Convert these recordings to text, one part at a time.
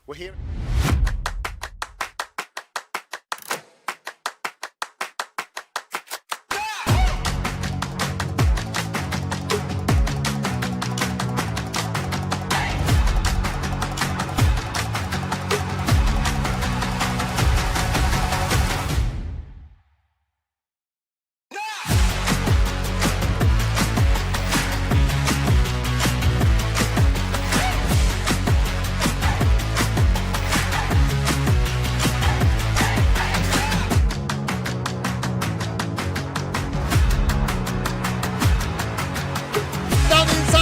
We're here.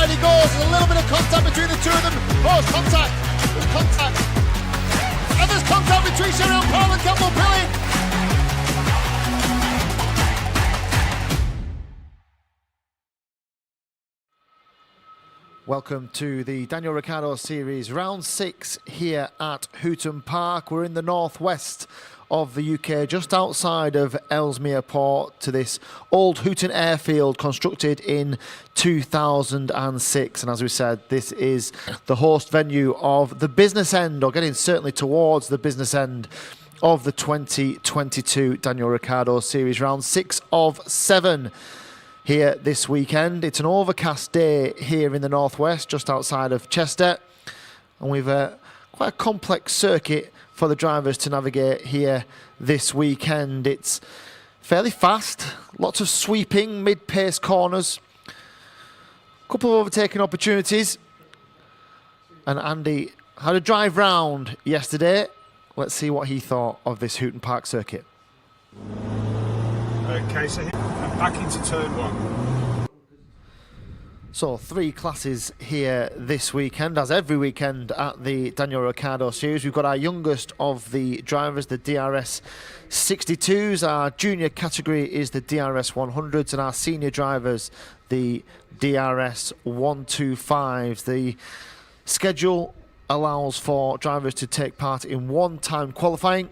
He goes. There's a little bit of contact between the two of them. Oh, there's contact. There's contact. And there's contact between Cheryl Paul and Campbell Pilling. Welcome to the Daniel Ricciardo Series, round 6 here at Hooton Park. We're in the northwest of the UK, just outside of Ellesmere Port, to this old Hooton airfield constructed in 2006. And as we said, this is the host venue of the business end, or getting certainly towards the business end of the 2022 Daniel Ricciardo Series, round 6 of 7 here this weekend. It's an overcast day here in the northwest, just outside of Chester, and we've quite a complex circuit for the drivers to navigate here this weekend. It's fairly fast, lots of sweeping mid-pace corners, a couple of overtaking opportunities, and Andy had a drive round yesterday. Let's see what he thought of this Hooton Park circuit. Okay, so back into turn 1. So 3 classes here this weekend, as every weekend at the Daniel Ricciardo Series. We've got our youngest of the drivers, the DRS 62s. Our junior category is the DRS 100s, and our senior drivers, the DRS 125s. The schedule allows for drivers to take part in one-time qualifying,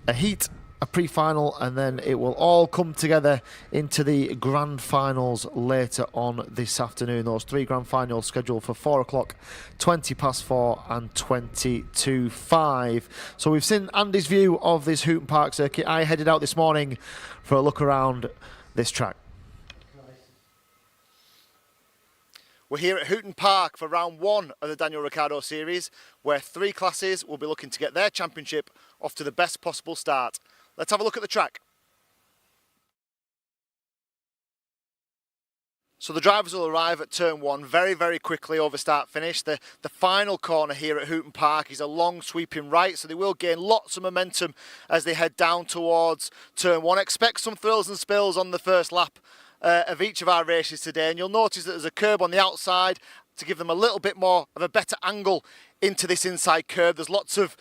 a heat, a pre-final, and then it will all come together into the grand finals later on this afternoon. Those 3 grand finals scheduled for 4 o'clock, 20 past 4 and 20 to 5. So we've seen Andy's view of this Hooton Park circuit. I headed out this morning for a look around this track. We're here at Hooton Park for round 1 of the Daniel Ricciardo Series, where 3 classes will be looking to get their championship off to the best possible start. Let's have a look at the track. So the drivers will arrive at turn 1 very, very quickly over start finish. The final corner here at Hooton Park is a long sweeping right, so they will gain lots of momentum as they head down towards turn 1. Expect some thrills and spills on the first lap of each of our races today, and you'll notice that there's a curb on the outside to give them a little bit more of a better angle into this inside curb. There's lots of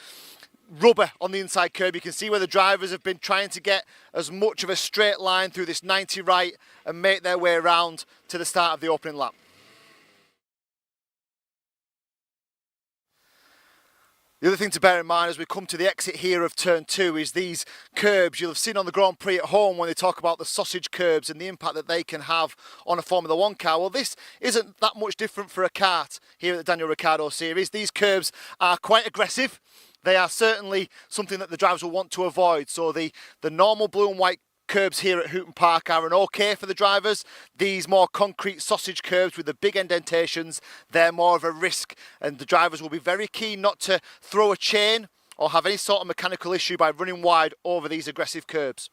rubber on the inside curb. You can see where the drivers have been trying to get as much of a straight line through this 90 right and make their way around to the start of the opening lap. The other thing to bear in mind as we come to the exit here of turn 2 is these curbs. You'll have seen on the Grand Prix at home when they talk about the sausage curbs and the impact that they can have on a Formula 1 car. Well, this isn't that much different for a kart here at the Daniel Ricciardo Series. These curbs are quite aggressive. They are certainly something that the drivers will want to avoid. So the normal blue and white curbs here at Hooton Park are an okay for the drivers. These more concrete sausage curbs with the big indentations, they're more of a risk, and the drivers will be very keen not to throw a chain or have any sort of mechanical issue by running wide over these aggressive curbs.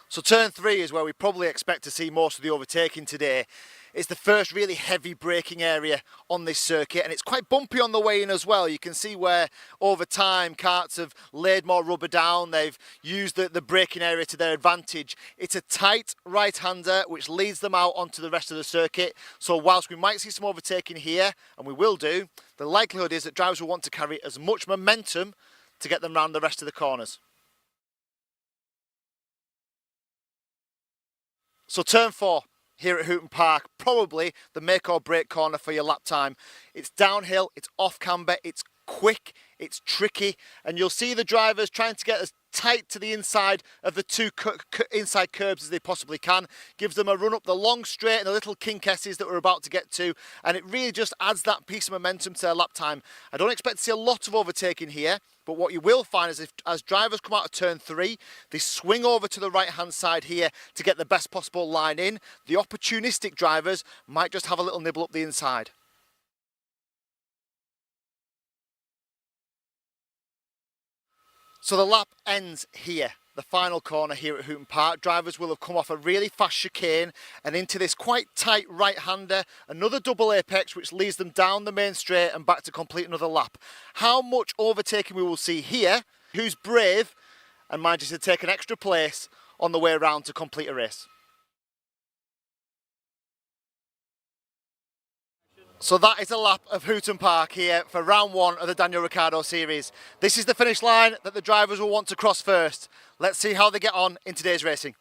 So turn 3 is where we probably expect to see most of the overtaking today. It's the first really heavy braking area on this circuit, and it's quite bumpy on the way in as well. You can see where over time karts have laid more rubber down. They've used the braking area to their advantage. It's a tight right-hander which leads them out onto the rest of the circuit. So whilst we might see some overtaking here, and we will do, the likelihood is that drivers will want to carry as much momentum to get them round the rest of the corners. So turn 4 here at Hooton Park, probably the make or break corner for your lap time. It's downhill, it's off camber, it's quick, it's tricky, and you'll see the drivers trying to get as tight to the inside of the two inside curbs as they possibly can. Gives them a run up the long straight and the little kink S's that we're about to get to, and it really just adds that piece of momentum to their lap time. I don't expect to see a lot of overtaking here, but what you will find is as drivers come out of turn 3, they swing over to the right hand side here to get the best possible line in. The opportunistic drivers might just have a little nibble up the inside. So the lap ends here, the final corner here at Hooton Park. Drivers will have come off a really fast chicane and into this quite tight right-hander, another double apex which leads them down the main straight and back to complete another lap. How much overtaking we will see here, who's brave and manages to take an extra place on the way around to complete a race. So that is a lap of Hooton Park here for round 1 of the Daniel Ricciardo Series. This is the finish line that the drivers will want to cross first. Let's see how they get on in today's racing.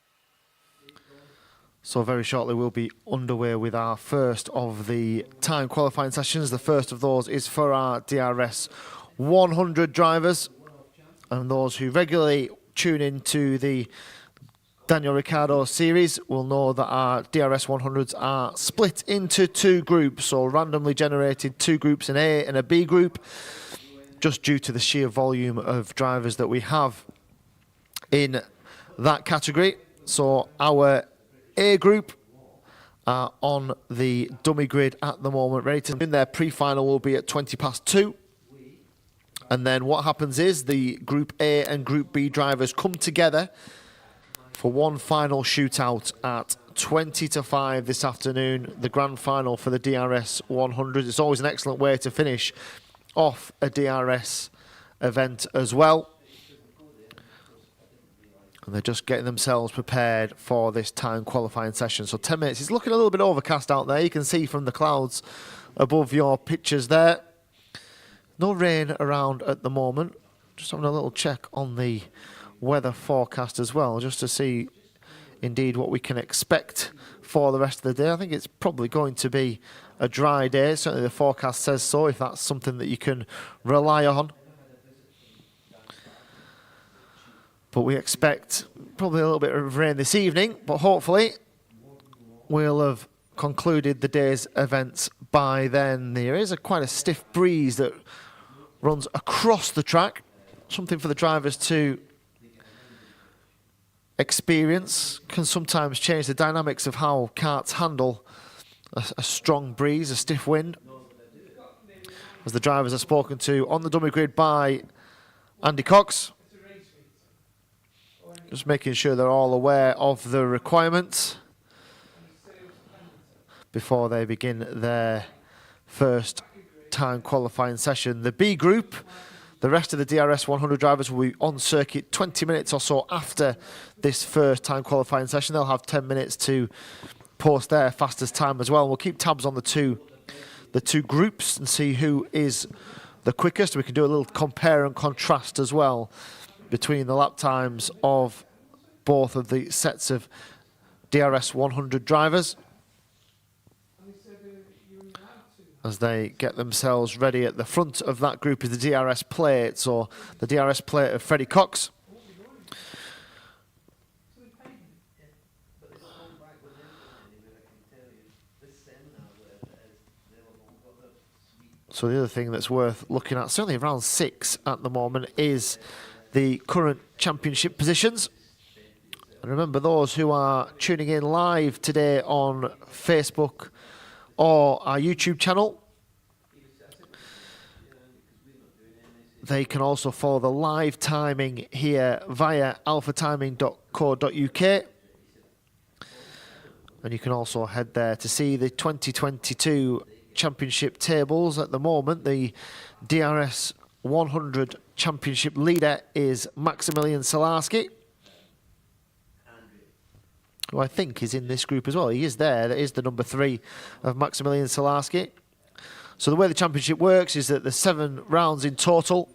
So very shortly we'll be underway with our first of the time qualifying sessions. The first of those is for our DRS 100 drivers and those who regularly tune into the Daniel Ricciardo Series will know that our DRS 100s are split into 2 groups, so randomly generated 2 groups, an A and a B group, just due to the sheer volume of drivers that we have in that category. So our A group are on the dummy grid at the moment, ready to win. Their pre-final will be at 2:20 and then what happens is the Group A and Group B drivers come together for one final shootout at 20:05 this afternoon, the grand final for the DRS 100. It's always an excellent way to finish off a DRS event as well. And they're just getting themselves prepared for this time qualifying session. So 10 minutes. It's looking a little bit overcast out there. You can see from the clouds above your pictures there. No rain around at the moment. Just having a little check on the weather forecast as well, just to see indeed what we can expect for the rest of the day. I think it's probably going to be a dry day. Certainly the forecast says so, if that's something that you can rely on. But we expect probably a little bit of rain this evening, but hopefully we'll have concluded the day's events by then. There is quite a stiff breeze that runs across the track, something for the drivers to experience. Can sometimes change the dynamics of how karts handle a strong breeze, a stiff wind. As the drivers are spoken to on the dummy grid by Andy Cox. Just making sure they're all aware of the requirements before they begin their first time qualifying session. The B group, the rest of the DRS 100 drivers will be on circuit 20 minutes or so after this first time qualifying session. They'll have 10 minutes to post their fastest time as well. We'll keep tabs on the two groups and see who is the quickest. We can do a little compare and contrast as well between the lap times of both of the sets of DRS 100 drivers as they get themselves ready. At the front of that group is the DRS plate, so the DRS plate of Freddie Cox. So the other thing that's worth looking at, certainly around 6 at the moment, is the current championship positions. And remember, those who are tuning in live today on Facebook or our YouTube channel, they can also follow the live timing here via alphatiming.co.uk. And you can also head there to see the 2022 championship tables. At the moment, the DRS 100 championship leader is Maximilian Salarski, who I think is in this group as well. He is there. That is the number 3 of Maximilian Salarski. So the way the championship works is that there's 7 rounds in total,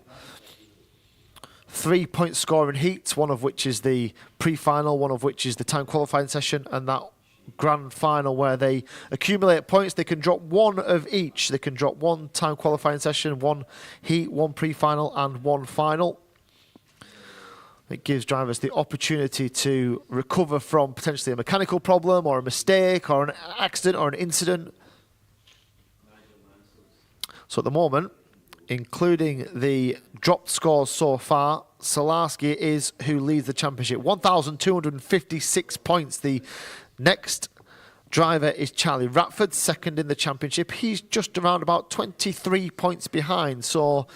3-point scoring heats, one of which is the pre-final, one of which is the time qualifying session, and that grand final where they accumulate points. They can drop 1 of each. They can drop 1 time qualifying session, 1 heat, 1 pre-final and 1 final. It gives drivers the opportunity to recover from potentially a mechanical problem or a mistake or an accident or an incident. So at the moment, including the dropped scores so far, Salarski is who leads the championship. 1,256 points. The next driver is Charlie Ratford, second in the championship. He's just around about 23 points behind. So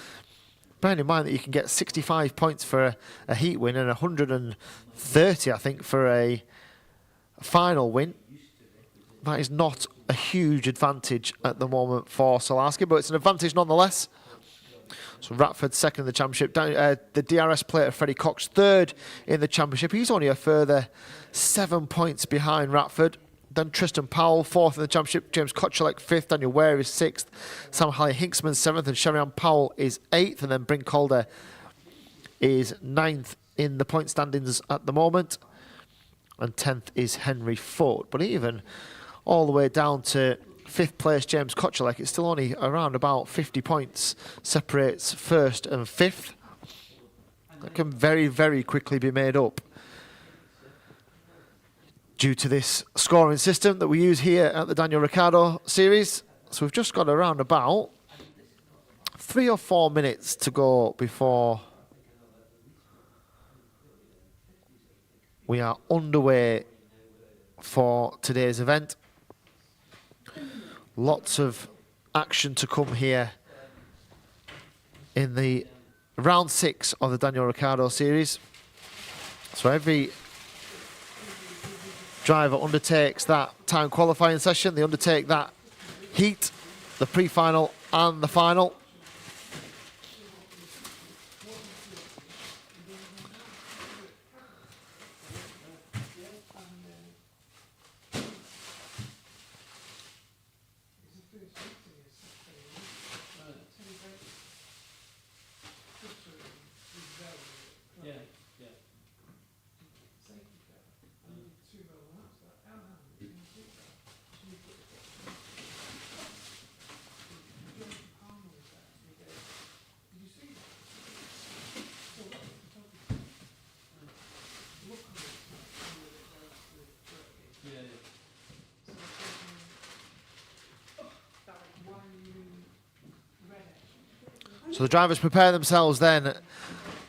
bearing in mind that you can get 65 points for a heat win and 130, I think, for a final win. That is not a huge advantage at the moment for Salarski, but it's an advantage nonetheless. So Ratford second in the championship. The DRS player Freddie Cox third in the championship. He's only a further 7 points behind Ratford. Then Tristan Powell fourth in the championship. James Kochelek fifth. Daniel Ware is sixth. Sam Halley-Hinksman seventh. And Sherian Powell is eighth. And then Bryn Calder is ninth in the point standings at the moment. And 10th is Henry Ford. But even all the way down to fifth place James Kochelek, it's still only around about 50 points separates first and fifth. That can very, very quickly be made up due to this scoring system that we use here at the Daniel Ricciardo Series. So we've just got around about 3 or 4 minutes to go before we are underway for today's event. Lots of action to come here in the round 6 of the Daniel Ricciardo Series. So every driver undertakes that time qualifying session. They undertake that heat, the pre-final and the final. So the drivers prepare themselves then.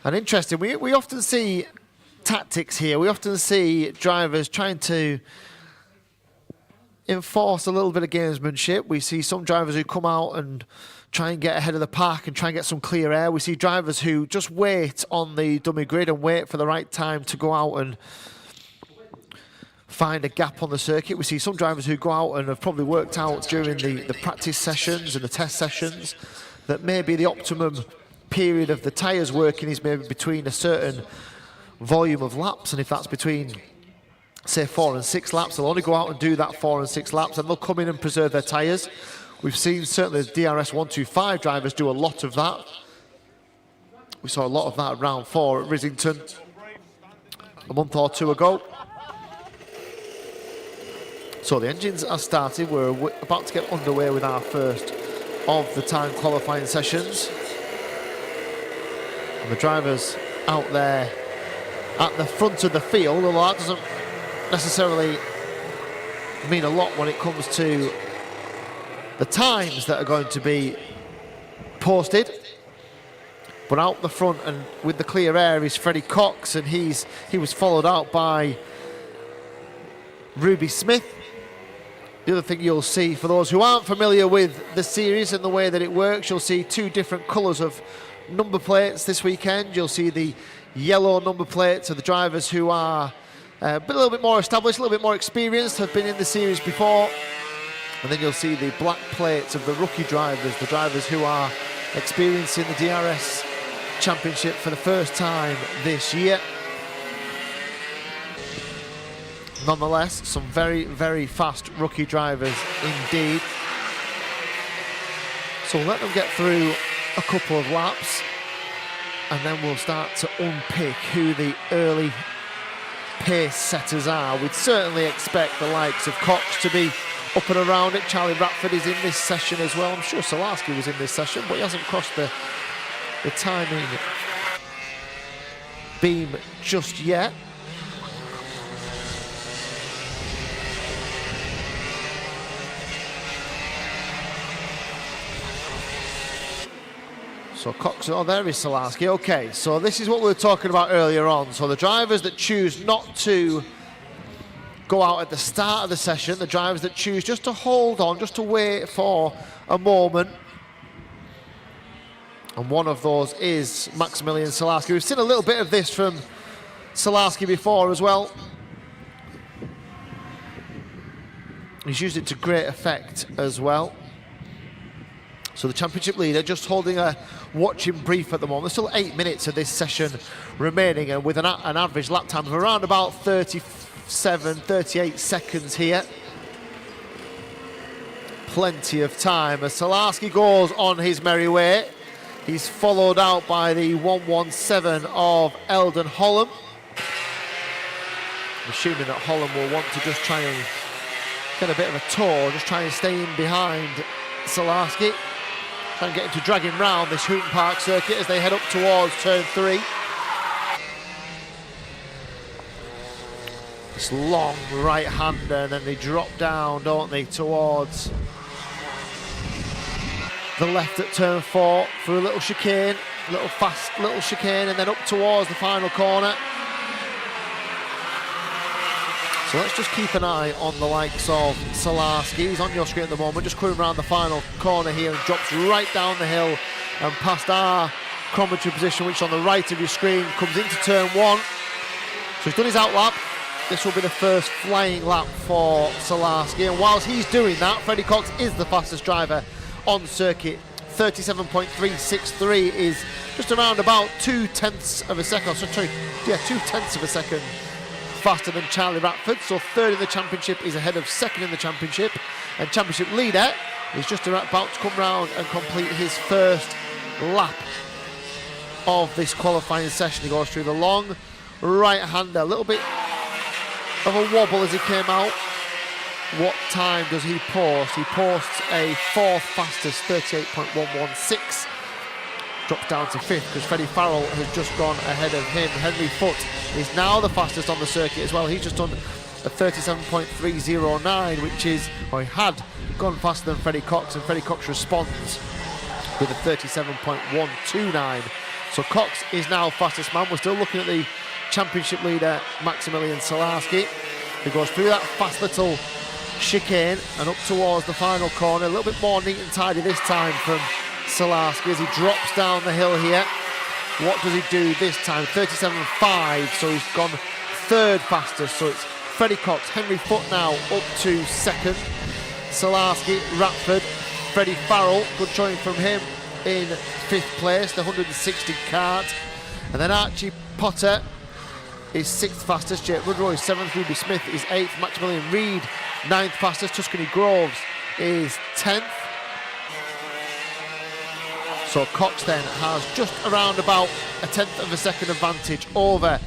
And interesting, we often see tactics here. We often see drivers trying to enforce a little bit of gamesmanship. We see some drivers who come out and try and get ahead of the pack and try and get some clear air. We see drivers who just wait on the dummy grid and wait for the right time to go out and find a gap on the circuit. We see some drivers who go out and have probably worked out during the practice sessions and the test sessions that maybe the optimum period of the tyres working is maybe between a certain volume of laps, and if that's between, say, 4 and 6 laps, they'll only go out and do that 4 and 6 laps, and they'll come in and preserve their tyres. We've seen certainly the DRS 125 drivers do a lot of that. We saw a lot of that at round 4 at Rissington a month or two ago. So the engines are started. We're about to get underway with our first of the time qualifying sessions. And the drivers out there at the front of the field, although that doesn't necessarily mean a lot when it comes to the times that are going to be posted. But out the front and with the clear air is Freddie Cox, and he was followed out by Ruby Smith. The other thing you'll see, for those who aren't familiar with the series and the way that it works, you'll see 2 different colours of number plates this weekend. You'll see the yellow number plates of the drivers who are a little bit more established, a little bit more experienced, have been in the series before. And then you'll see the black plates of the rookie drivers, the drivers who are experiencing the DRS Championship for the first time this year. Nonetheless, some very, very fast rookie drivers indeed. So we'll let them get through a couple of laps, and then we'll start to unpick who the early pace setters are. We'd certainly expect the likes of Cox to be up and around it. Charlie Ratford is in this session as well. I'm sure Salarski was in this session, but he hasn't crossed the timing beam just yet. So Cox, oh, there is Salarski. Okay, so this is what we were talking about earlier on. So the drivers that choose not to go out at the start of the session, the drivers that choose just to hold on, just to wait for a moment. And one of those is Maximilian Salarski. We've seen a little bit of this from Salarski before as well. He's used it to great effect as well. So the championship leader just holding a watching brief at the moment. There's still 8 minutes of this session remaining, and with an average lap time of around about 37, 38 seconds here. Plenty of time as Salarski goes on his merry way. He's followed out by the 117 of Eldon Holland. Assuming that Holland will want to just try and get a bit of a tour, just try and stay in behind Salarski. Try and get him to drag him round this Hooton Park circuit as they head up towards turn 3. This long right-hander, and then they drop down, don't they, towards the left at turn 4 for a little chicane, little chicane, and then up towards the final corner. So let's just keep an eye on the likes of Salarski. He's on your screen at the moment, just coming around the final corner here and drops right down the hill and past our chronometry position, which is on the right of your screen, comes into turn 1. So he's done his out lap. This will be the first flying lap for Salarski. And whilst he's doing that, Freddie Cox is the fastest driver on circuit. 37.363 is just around about 2/10 of a second. So 2/10 of a second faster than Charlie Ratford. So third in the championship is ahead of second in the championship. And championship leader is just about to come round and complete his first lap of this qualifying session. He goes through the long right-hander, a little bit of a wobble as he came out. What time does he post? He posts a 4th fastest, 38.116. Drops down to 5th because Freddie Farrell has just gone ahead of him. Henry Foote is now the fastest on the circuit as well. He's just done a 37.309, which is, or he had gone faster than Freddie Cox, and Freddie Cox responds with a 37.129. So Cox is now fastest man. We're still looking at the championship leader, Maximilian Salarski, who goes through that fast little chicane and up towards the final corner. A little bit more neat and tidy this time from Salarski as he drops down the hill here. What does he do this time? 37.5, so he's gone third fastest. So it's Freddie Cox, Henry Foote now up to second. Salarski, Ratford, Freddie Farrell, good showing from him in 5th place, the 160 kart. And then Archie Potter is 6th fastest, Jake Rudrow is 7th, Ruby Smith is 8th, Maximilian Reed 9th fastest, Tuscany Groves is 10th. So Cox then has just around about a 10th of a second advantage over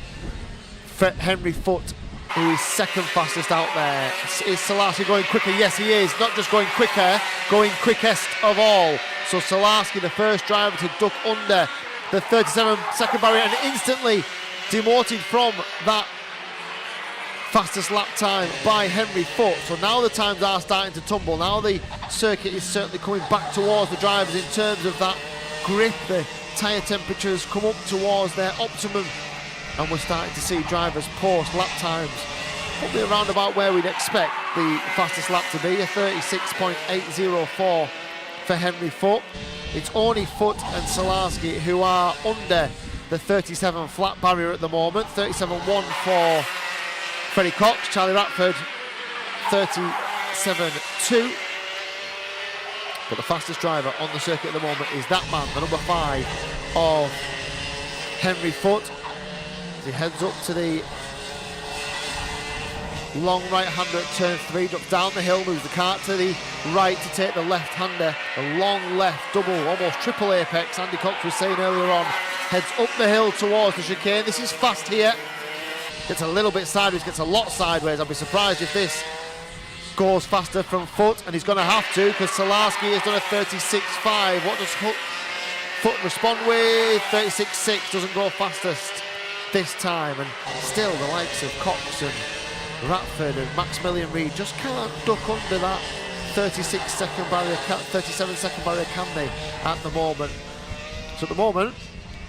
Henry Foote, who is 2nd fastest out there. Is Salarski going quicker? Yes, he is. Not just going quicker, going quickest of all. So Salarski, the first driver to duck under the 37-second barrier and instantly demoted from that fastest lap time by Henry Foote. So now the times are starting to tumble. Now the circuit is certainly coming back towards the drivers in terms of that grip. The tyre temperatures come up towards their optimum, and we're starting to see drivers post lap times probably around about where we'd expect the fastest lap to be, a 36.804 for Henry Foote. It's only Foote and Salarski who are under the 37 flat barrier at the moment. 37.1 for Freddie Cox, Charlie Ratford 37.2. But the fastest driver on the circuit at the moment is that man, the number 5 of Henry Foote. As he heads up to the long right-hander at turn 3, drops down the hill, moves the kart to the right to take the left-hander. The long left, double, almost triple apex, Andy Cox was saying earlier on. Heads up the hill towards the chicane. This is fast here. Gets a little bit sideways, gets a lot sideways. I'd be surprised if this goes faster from Foote, and he's going to have to because Salarski has done a 36.5. What does Foote respond with? 36.6, doesn't go fastest. this time, and still the likes of Cox and Ratford and Maximilian Reid just can't duck under that 36-second barrier, 37-second barrier, can they, at the moment? So at the moment,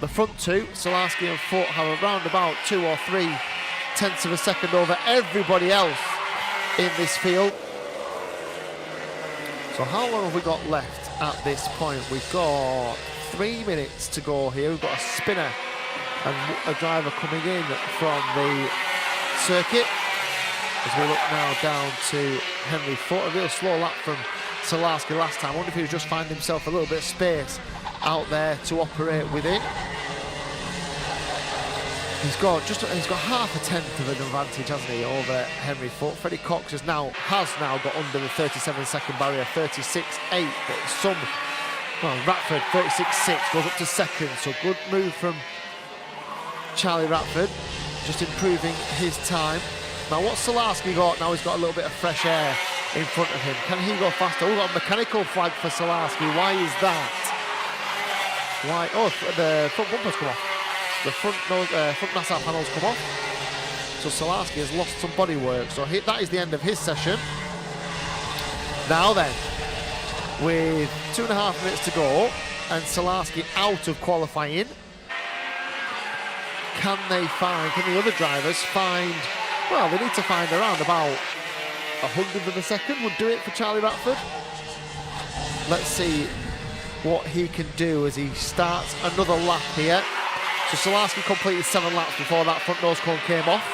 the front two, Salarski and Foot, have around about 2 or 3 tenths of a second over everybody else in this field. So how long have we got left at this point? We've got 3 minutes to go here. We've got a spinner and a driver coming in from the circuit. As we look now down to Henry Foot, a real slow lap from Salarski last time. I wonder if he was just finding himself a little bit of space out there to operate within. He's got half a tenth of an advantage, hasn't he, over Henry Foot. Freddie Cox has now got under the 37-second barrier, 36.8. But Ratford 36.6 goes up to second. So good move from Charlie Ratford, just improving his time. Now what's Salarski got? Now he's got a little bit of fresh air in front of him. Can he go faster? We've got a mechanical flag for Salarski. Why is that? Why? Oh, the front bumpers come off. The front Nassau panels come off. So Salarski has lost some bodywork. So that is the end of his session. Now then, with 2.5 minutes to go and Salarski out of qualifying, can the other drivers find, well, they need to find around about 100th of a second would do it for Charlie Ratford. Let's see what he can do as he starts another lap here. So Salarski completed 7 laps before that front nose cone came off.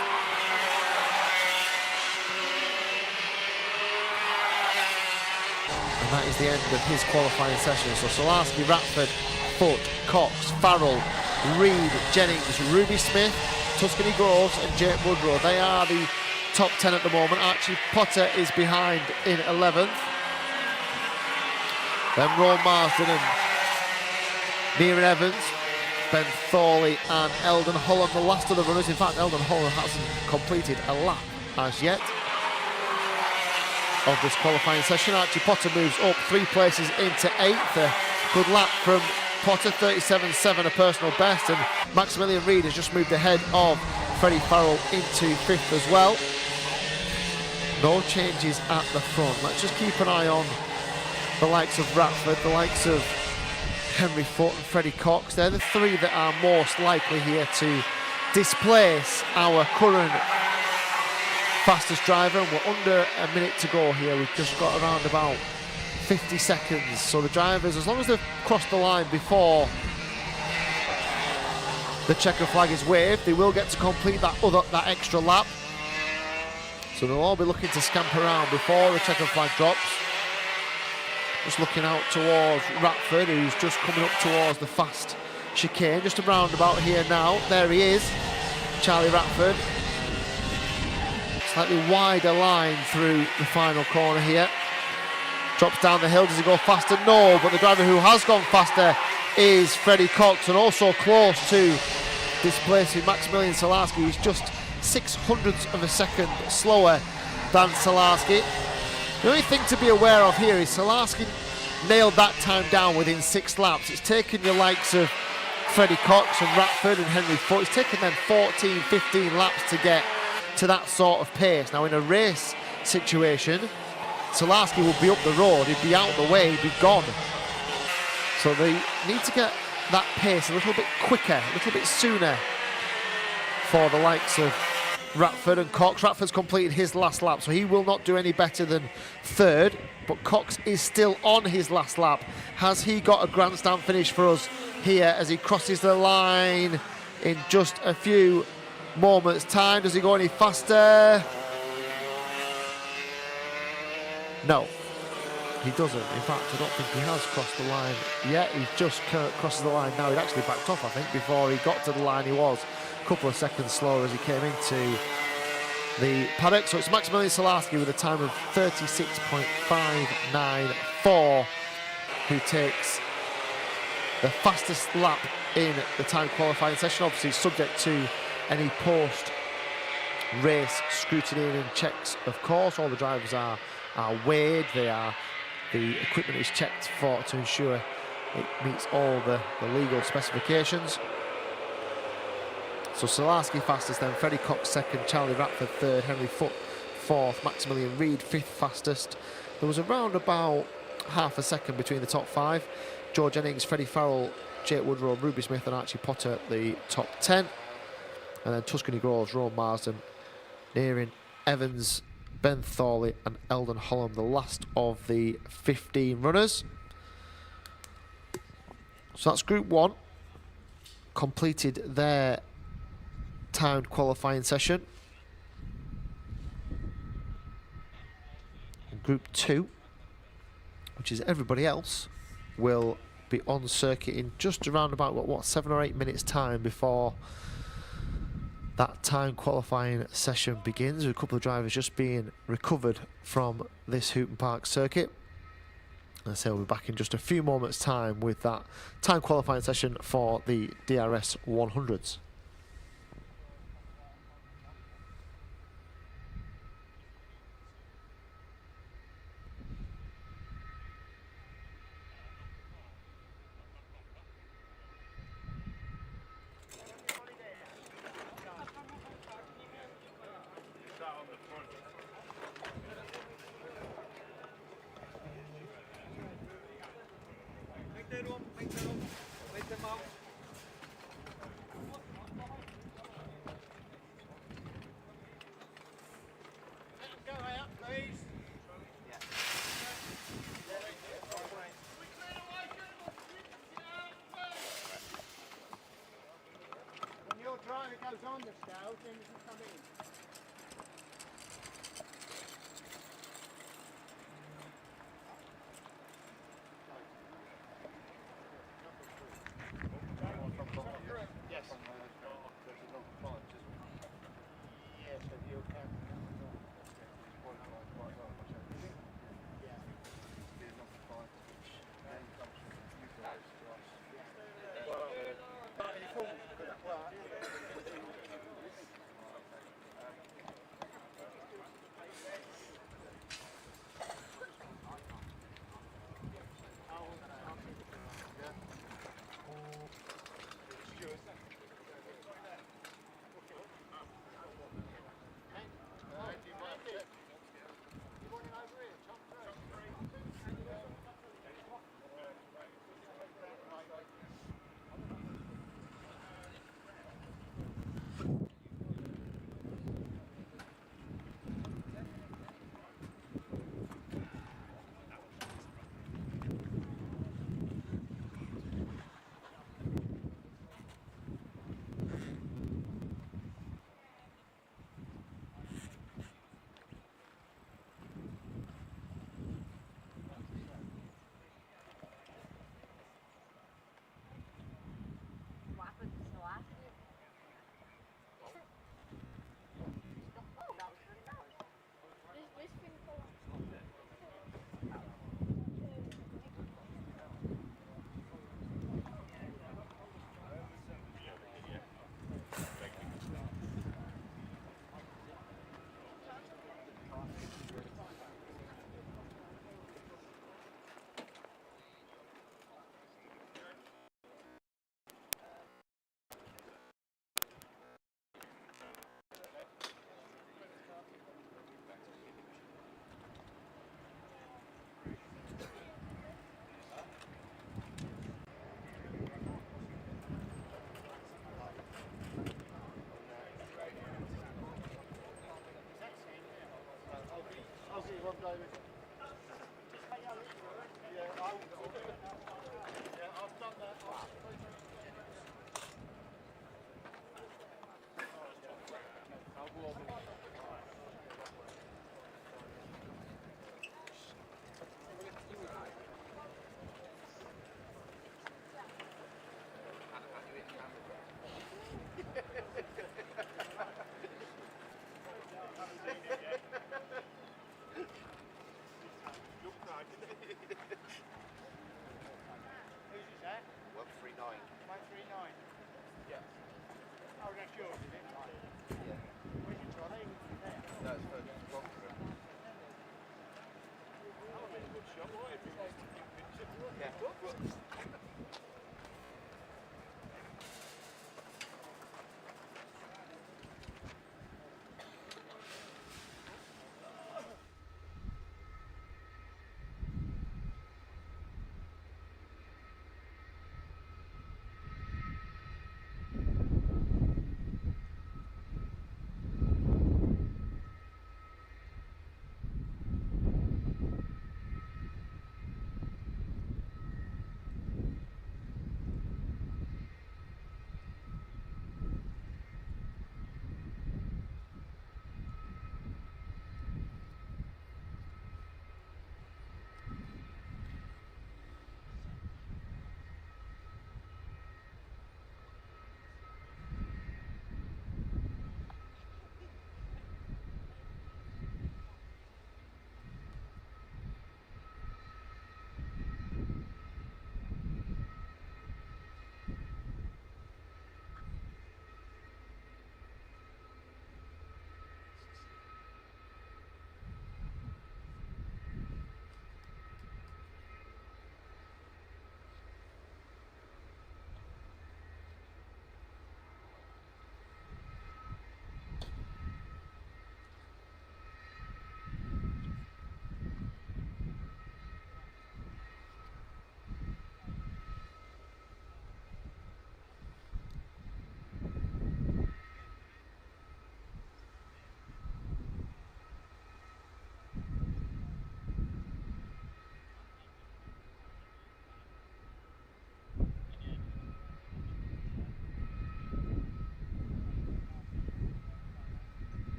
And that is the end of his qualifying session. So Salarski, Ratford, Foot, Cox, Farrell, Reid, Jennings, Ruby Smith, Tuscany Groves and Jake Woodrow. They are the top 10 at the moment. Archie Potter is behind in 11th. Then Ron Marsden and Mieran Evans, Ben Thorley and Eldon Holland, the last of the runners. In fact, Eldon Holland hasn't completed a lap as yet of this qualifying session. Archie Potter moves up 3 places into 8th. A good lap from Potter, 37.7, a personal best, and Maximilian Reid has just moved ahead of Freddie Farrell into 5th as well. No changes at the front. Let's just keep an eye on the likes of Ratford, the likes of Henry Foot and Freddie Cox. They're the 3 that are most likely here to displace our current fastest driver, and we're under a minute to go here. We've just got around about 50 seconds. So the drivers, as long as they've crossed the line before the checker flag is waved, they will get to complete that extra lap. So they'll all be looking to scamper around before the checker flag drops. Just looking out towards Ratford, who's just coming up towards the fast chicane. Just a roundabout here now. There he is, Charlie Ratford. Slightly wider line through the final corner here. Drops down the hill. Does he go faster? No, but the driver who has gone faster is Freddie Cox, and also close to displacing Maximilian Salarski. He's just 0.06 of a second slower than Salarski. The only thing to be aware of here is Salarski nailed that time down within 6 laps. It's taken your likes of Freddie Cox and Ratford and Henry Foot. It's taken them 14, 15 laps to get to that sort of pace. Now in a race situation, Salarski would be up the road, he'd be out the way, he'd be gone. So they need to get that pace a little bit quicker, a little bit sooner for the likes of Ratford and Cox. Ratford's completed his last lap, so he will not do any better than 3rd, but Cox is still on his last lap. Has he got a grandstand finish for us here as he crosses the line in just a few moments' time? Does he go any faster? No, he doesn't. In fact, I don't think he has crossed the line yet. He's just crosses the line now. He'd actually backed off, I think, before he got to the line. He was a couple of seconds slower as he came into the paddock. So it's Maximilian Salarski with a time of 36.594 who takes the fastest lap in the time qualifying session, obviously subject to any post-race scrutiny and checks, of course. All the drivers are weighed, the equipment is checked to ensure it meets all the legal specifications. So Solarski fastest, then Freddie Cox second, Charlie Ratford third, Henry Foote fourth, Maximilian Reed fifth fastest. There was around about half a second between the top five. George Jennings, Freddie Farrell, Jake Woodrow, Ruby Smith and Archie Potter the top 10. And then Tuscany Groves, Rowan Marsden, Nearing, Evans, Ben Thorley and Eldon Holland, the last of the 15 runners. So that's Group 1, completed their timed qualifying session. And Group 2, which is everybody else, will be on circuit in just around about, what 7 or 8 minutes time before that time qualifying session begins, with a couple of drivers just being recovered from this Hooton Park circuit. And so we'll be back in just a few moments time with that time qualifying session for the DRS 100s. Goes on the scale, then it can come in. Yes. Yes, if you can.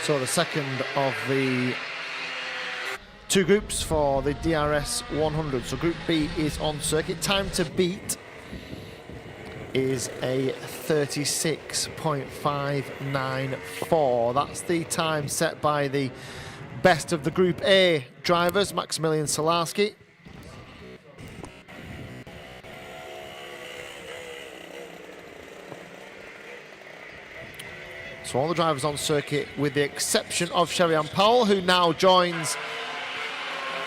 So the second of the two groups for the DRS 100. So Group B is on circuit. Time to beat is a 36.594. That's the time set by the best of the Group A drivers, Maximilian Salarski. So all the drivers on circuit with the exception of Sherry-Ann Powell, who now joins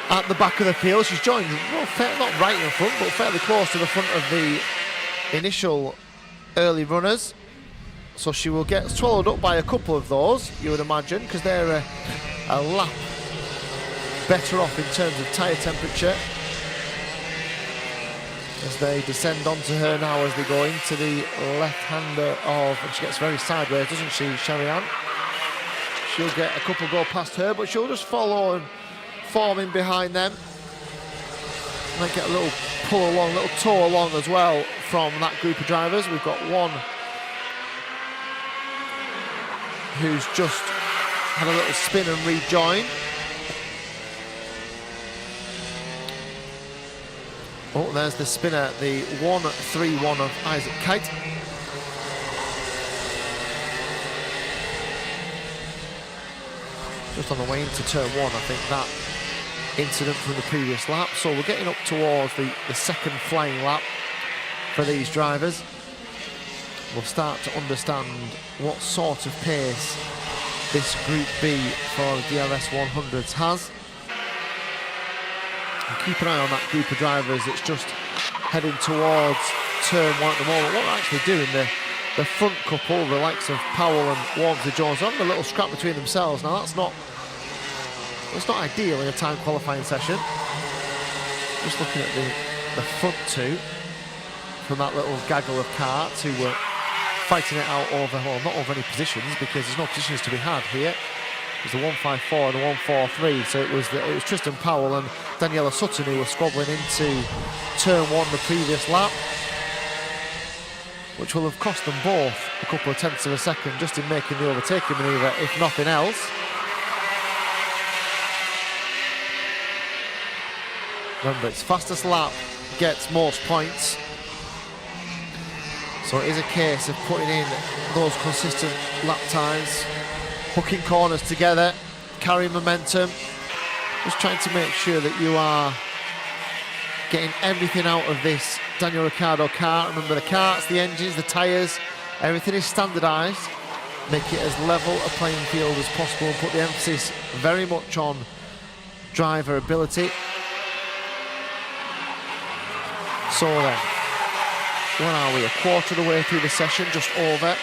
at the back of the field. She's joined, well, not right in front, but fairly close to the front of the initial early runners. So she will get swallowed up by a couple of those, you would imagine, because they're a lap better off in terms of tyre temperature. As they descend onto her now as they go into the left-hander of, and she gets very sideways, doesn't she, Sherry-Ann? She'll get a couple go past her, but she'll just follow and form in behind them. And then get a little pull along, little tow along as well from that group of drivers. We've got one who's just had a little spin and rejoin. Oh, there's the spinner, the 1-3-1 of Isaac Kite. Just on the way into turn one, I think that incident from the previous lap. So we're getting up towards the second flying lap for these drivers. We'll start to understand what sort of pace this Group B for the DRS 100s has. And keep an eye on that group of drivers that's just heading towards turn one at the moment. What they're actually doing, the front couple, the likes of Powell and Walmsley-Jones, are having a little scrap between themselves. Now that's not ideal in a time qualifying session. Just looking at the front two from that little gaggle of karts who were fighting it out over, well, not over any positions, because there's no positions to be had here. There's the 154 and the 143, so it was Tristan Powell and Daniela Sutton who were squabbling into turn one the previous lap, which will have cost them both a couple of tenths of a second just in making the overtaking manoeuvre, if nothing else. Remember, it's fastest lap gets most points. So it is a case of putting in those consistent lap times, hooking corners together, carrying momentum, just trying to make sure that you are getting everything out of this Daniel Ricciardo car. Remember, the karts, the engines, the tyres, everything is standardised. Make it as level a playing field as possible and put the emphasis very much on driver ability. So then, where are we? A quarter of the way through the session, just over.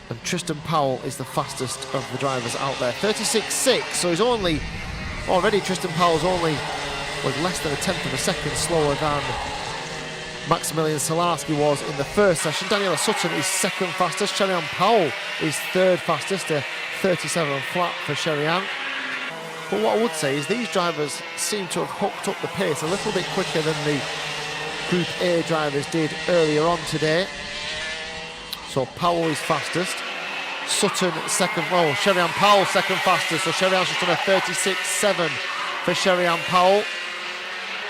And Tristan Powell is the fastest of the drivers out there. 36.6, so he's already Tristan Powell's was less than a tenth of a second slower than Maximilian Salarski was in the first session. Daniela Sutton is second fastest. Sherry-Ann Powell is third fastest, a 37 flat for Sherry-Ann. But what I would say is these drivers seem to have hooked up the pace a little bit quicker than the Group A drivers did earlier on today. So Powell is fastest. Sutton second, Sherry-Ann Powell second fastest. So Sherry-Ann's just done a 36.7 for Sherry-Ann Powell.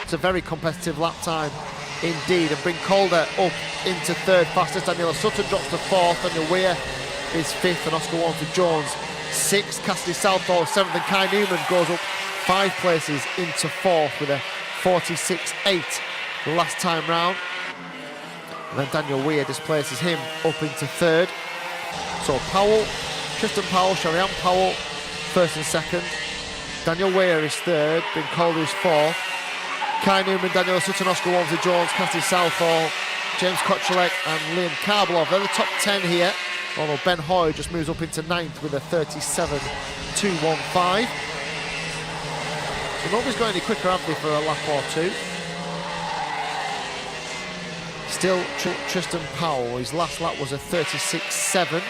It's a very competitive lap time indeed. And bring Calder up into third fastest. Daniela Sutton drops to fourth. Daniel Weir is fifth. And Oscar Walmsley-Jones sixth. Cassidy Southall seventh. And Kai Newman goes up 5 places into fourth with a 46.8 last time round. And then Daniel Weir displaces him up into third. So Powell, Tristan Powell, Sherry-Ann Powell, first and second. Daniel Weir is third, Ben Calder is fourth. Kai Newman, Daniel Sutton, Oscar Walmsley-Jones, Cassidy Southall, James Kochelek and Liam Karbalov. They're the top 10 here, although Ben Hoy just moves up into ninth with a 37.215. So nobody's going any quicker, have they, for a lap or two? Still Tristan Powell, his last lap was a 36.7.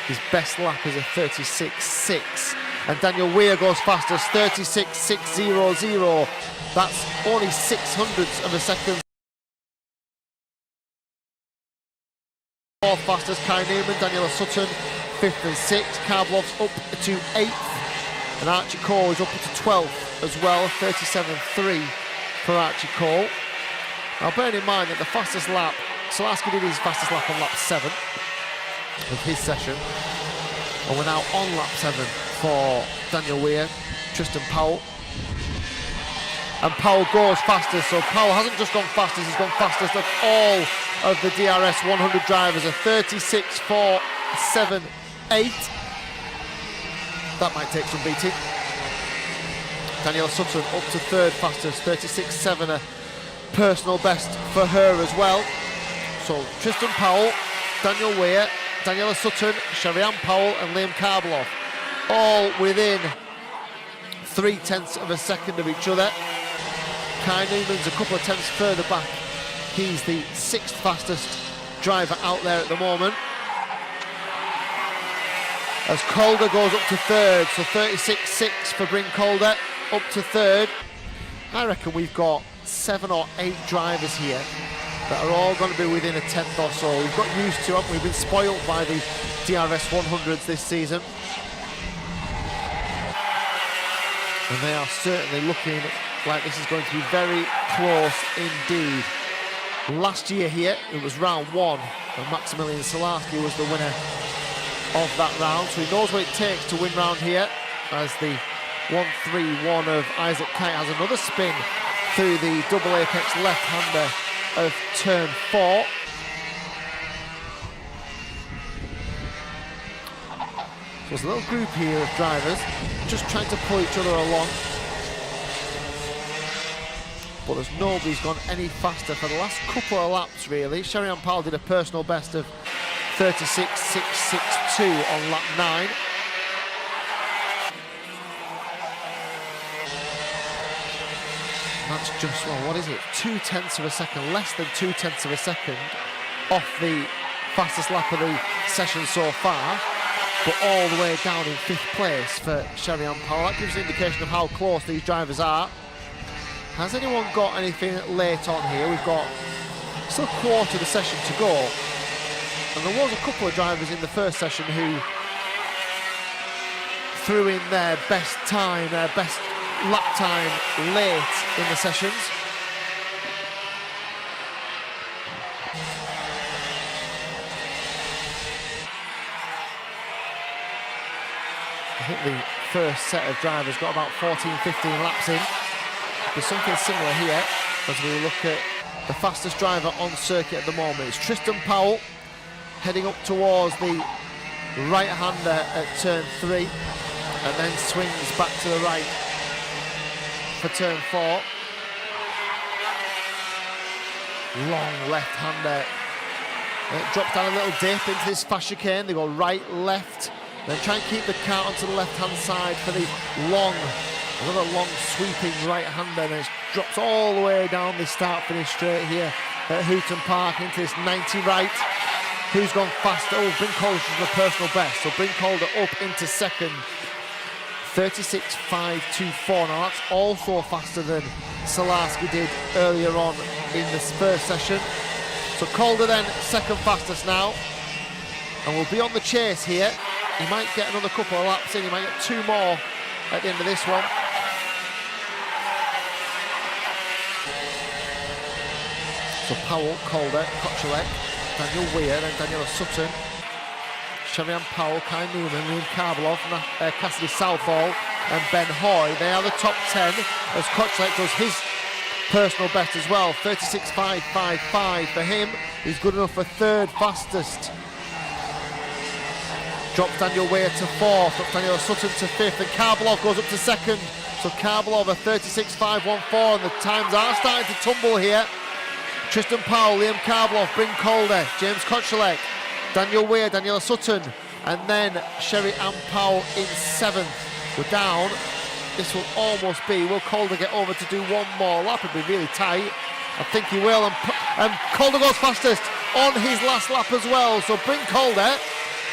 His best lap is a 36.6. And Daniel Weir goes fastest, 36.600. That's only 0.06 of a second. Fourth fastest, Kai Newman. Daniela Sutton, 5th and 6th. Karlov's up to 8th, and Archie Cole is up to 12th as well, 37.3 for Archie Cole. Now bearing in mind that the fastest lap, Salaski did his fastest lap on lap 7 of his session, and we're now on lap 7 for Daniel Weir, Tristan Powell. And Powell goes fastest, so Powell hasn't just gone fastest, he's gone fastest of all of the DRS 100 drivers, a 36.478. That might take some beating. Daniela Sutton up to 3rd fastest, 36.7, a personal best for her as well. So Tristan Powell, Daniel Weir, Daniela Sutton, Sherry-Ann Powell and Liam Karlovov, all within 0.3 of a second of each other. Kai Newman's a couple of tenths further back. He's the 6th fastest driver out there at the moment. As Calder goes up to 3rd, so 36.6 for Bryn Calder, up to 3rd. I reckon we've got 7 or 8 drivers here that are all going to be within a tenth or so. We've got used to, haven't we? We've been spoiled by the DRS 100s this season. And they are certainly looking like this is going to be very close indeed. Last year here, it was round 1, and Maximilian Salarski was the winner of that round, so he knows what it takes to win round here, as the 1-3-1 of Isaac Kite has another spin through the double apex left-hander of turn 4. So there's a little group here of drivers just trying to pull each other along, but there's nobody's gone any faster for the last couple of laps really. Sherry-Ann Powell did a personal best of 36.662 on lap 9. That's just, well, what is it? 0.2 of a second, less than 0.2 of a second off the fastest lap of the session so far, but all the way down in 5th place for Sherry-Ann Powell. That gives an indication of how close these drivers are. Has anyone got anything late on here? We've got still a quarter of the session to go, and there was a couple of drivers in the first session who threw in their best time, their best lap time late in the sessions. I think the first set of drivers got about 14-15 laps in. There's something similar here as we look at the fastest driver on circuit at the moment. It's Tristan Powell heading up towards the right-hander at turn 3 and then swings back to the right for turn 4. Long left-hander. Drops down a little dip into this fast chicane. They go right, left, then try and keep the car onto the left-hand side for the long, another long sweeping right-hander, and it drops all the way down this start-finish straight here at Hooton Park into this 90 right. Who's gone faster? Oh, Bryn Calder's the personal best, so Bryn Calder up into 2nd. 36.524. Now that's also faster than Salarski did earlier on in this first session. So Calder then 2nd fastest now, and we'll be on the chase here. He might get another couple of laps in, he might get 2 more at the end of this one. So Powell, Calder, Kochelek, Daniel Weir, then Daniela Sutton, Sherry-Ann Powell, Kai Newman, Liam Karlovov, Cassidy Southall and Ben Hoy. They are the top 10 as Kochelek does his personal best as well, 36.555 for him. He's good enough for 3rd fastest. Drops Daniel Weir to 4th, drops Daniela Sutton to 5th, and Karlovov goes up to 2nd. So Karlovov a 36.514, and the times are starting to tumble here. Tristan Powell, Liam Karlovov, Bryn Calder, James Kochelek, Daniel Weir, Daniela Sutton, and then Sherry-Ann Powell in 7th. We're down. This will almost be, will Calder get over to do one more lap? It'll be really tight. I think he will, and Calder goes fastest on his last lap as well. So Bryn Calder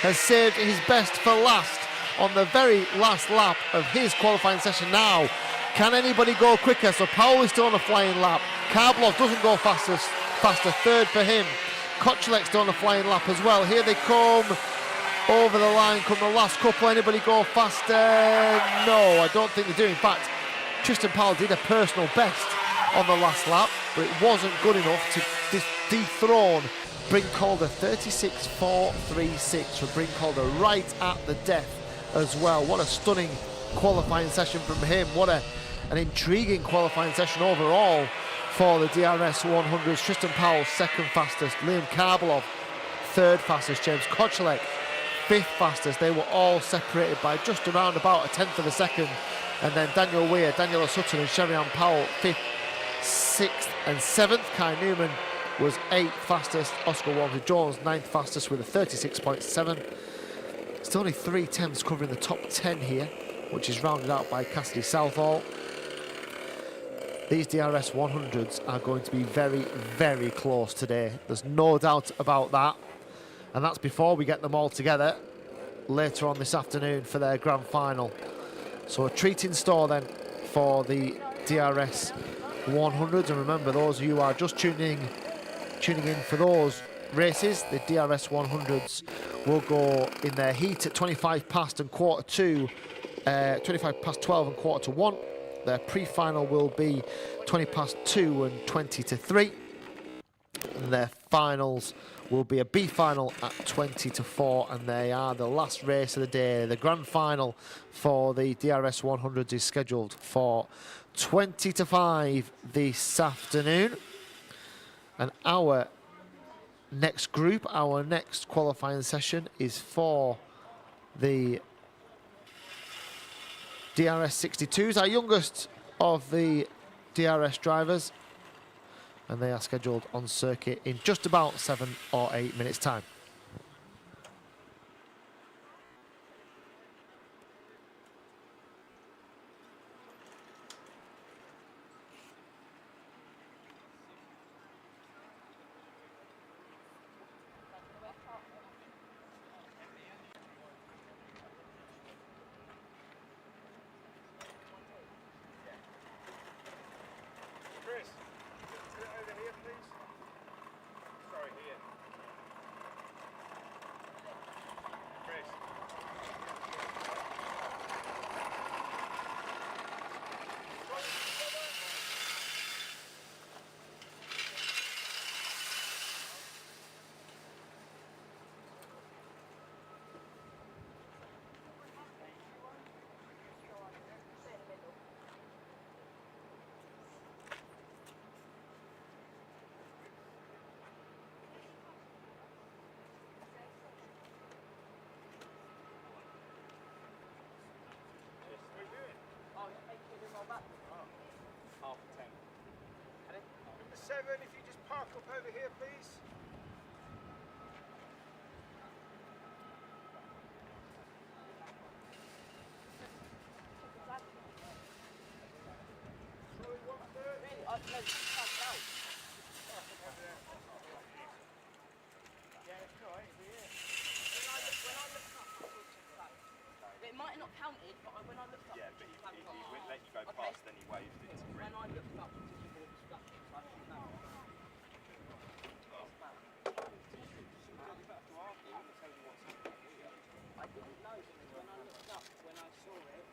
has saved his best for last on the very last lap of his qualifying session now. Can anybody go quicker? So Powell is still on a flying lap. Karlovov doesn't go faster, 3rd for him. Kochelek's still on a flying lap as well. Here they come. Over the line come the last couple. Anybody go faster? No, I don't think they do. In fact, Tristan Powell did a personal best on the last lap, but it wasn't good enough to dethrone Bryn Calder. 36.436 for Bryn Calder, right at the death as well. What a stunning qualifying session from him. What an intriguing qualifying session overall for the DRS 100s. Tristan Powell second fastest, Liam Karbalov third fastest, James Kochelek fifth fastest. They were all separated by just around about a tenth of a second. And then Daniel Weir, Daniel Sutton and Sherrian Powell fifth, sixth and seventh. Kai Newman was eighth fastest. Oscar Walmsley-Jones ninth fastest with a 36.7. Still only 3 attempts covering the top 10 here, which is rounded out by Cassidy Southall. These DRS 100s are going to be very, very close today. There's no doubt about that. And that's before we get them all together later on this afternoon for their grand final. So a treat in store then for the DRS 100s. And remember, those of you who are just tuning in for those races, the DRS 100s will go in their heat at 25 past and quarter to 25 past 12 and quarter to 1. Their pre-final will be 20 past 2 and 20 to 3. And their finals will be a B final at 20 to 4, and they are the last race of the day. The grand final for the DRS 100s is scheduled for 20 to 5 this afternoon. And our next group, our next qualifying session is for the DRS 62s, our youngest of the DRS drivers, and they are scheduled on circuit in just about 7 or 8 minutes time. Chris, put it over here, please. Sorry, here. Chris. Number 7, if you just park up over here, please. It might not counted, but when I looked up, yeah, but he wouldn't let you go past, then he waved it to when green. I looked up, it was flashing, so I didn't know. I didn't know because when I looked up, when I saw it,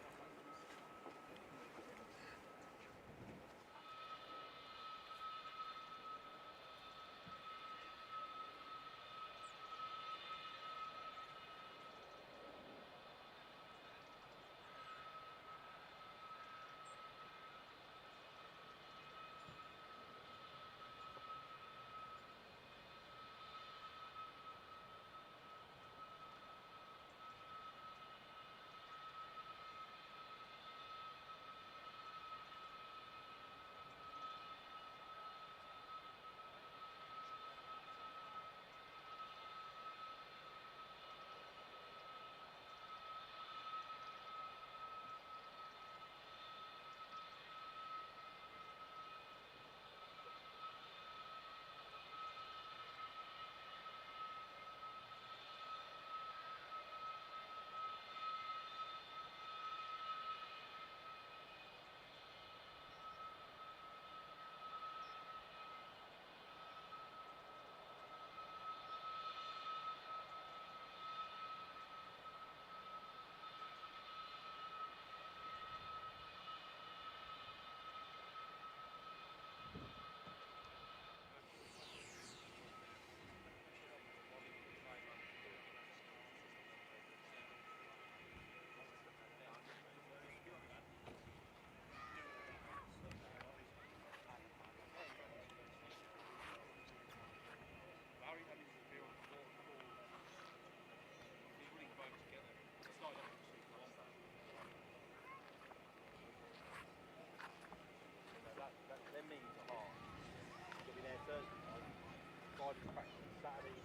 riding practice Saturday,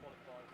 qualified.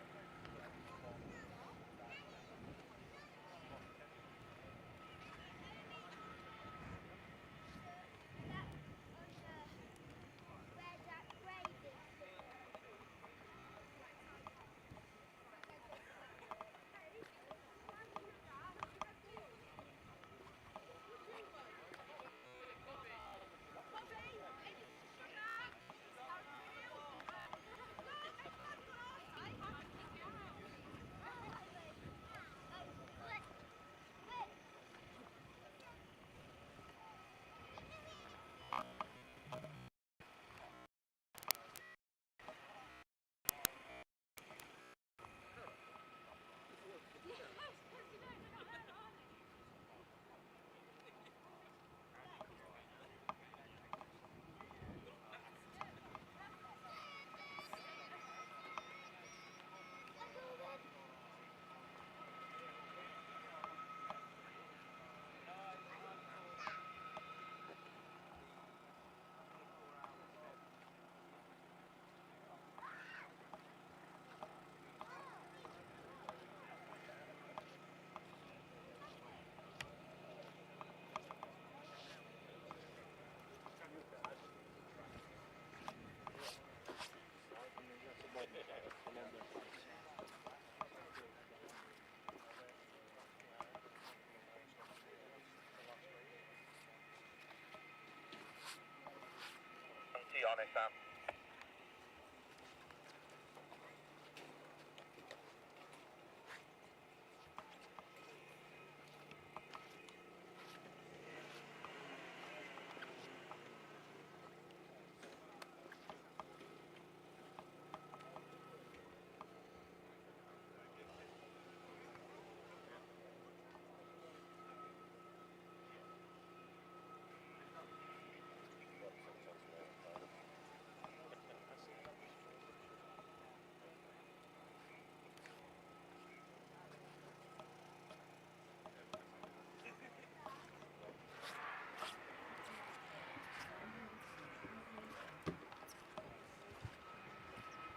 On it, Sam.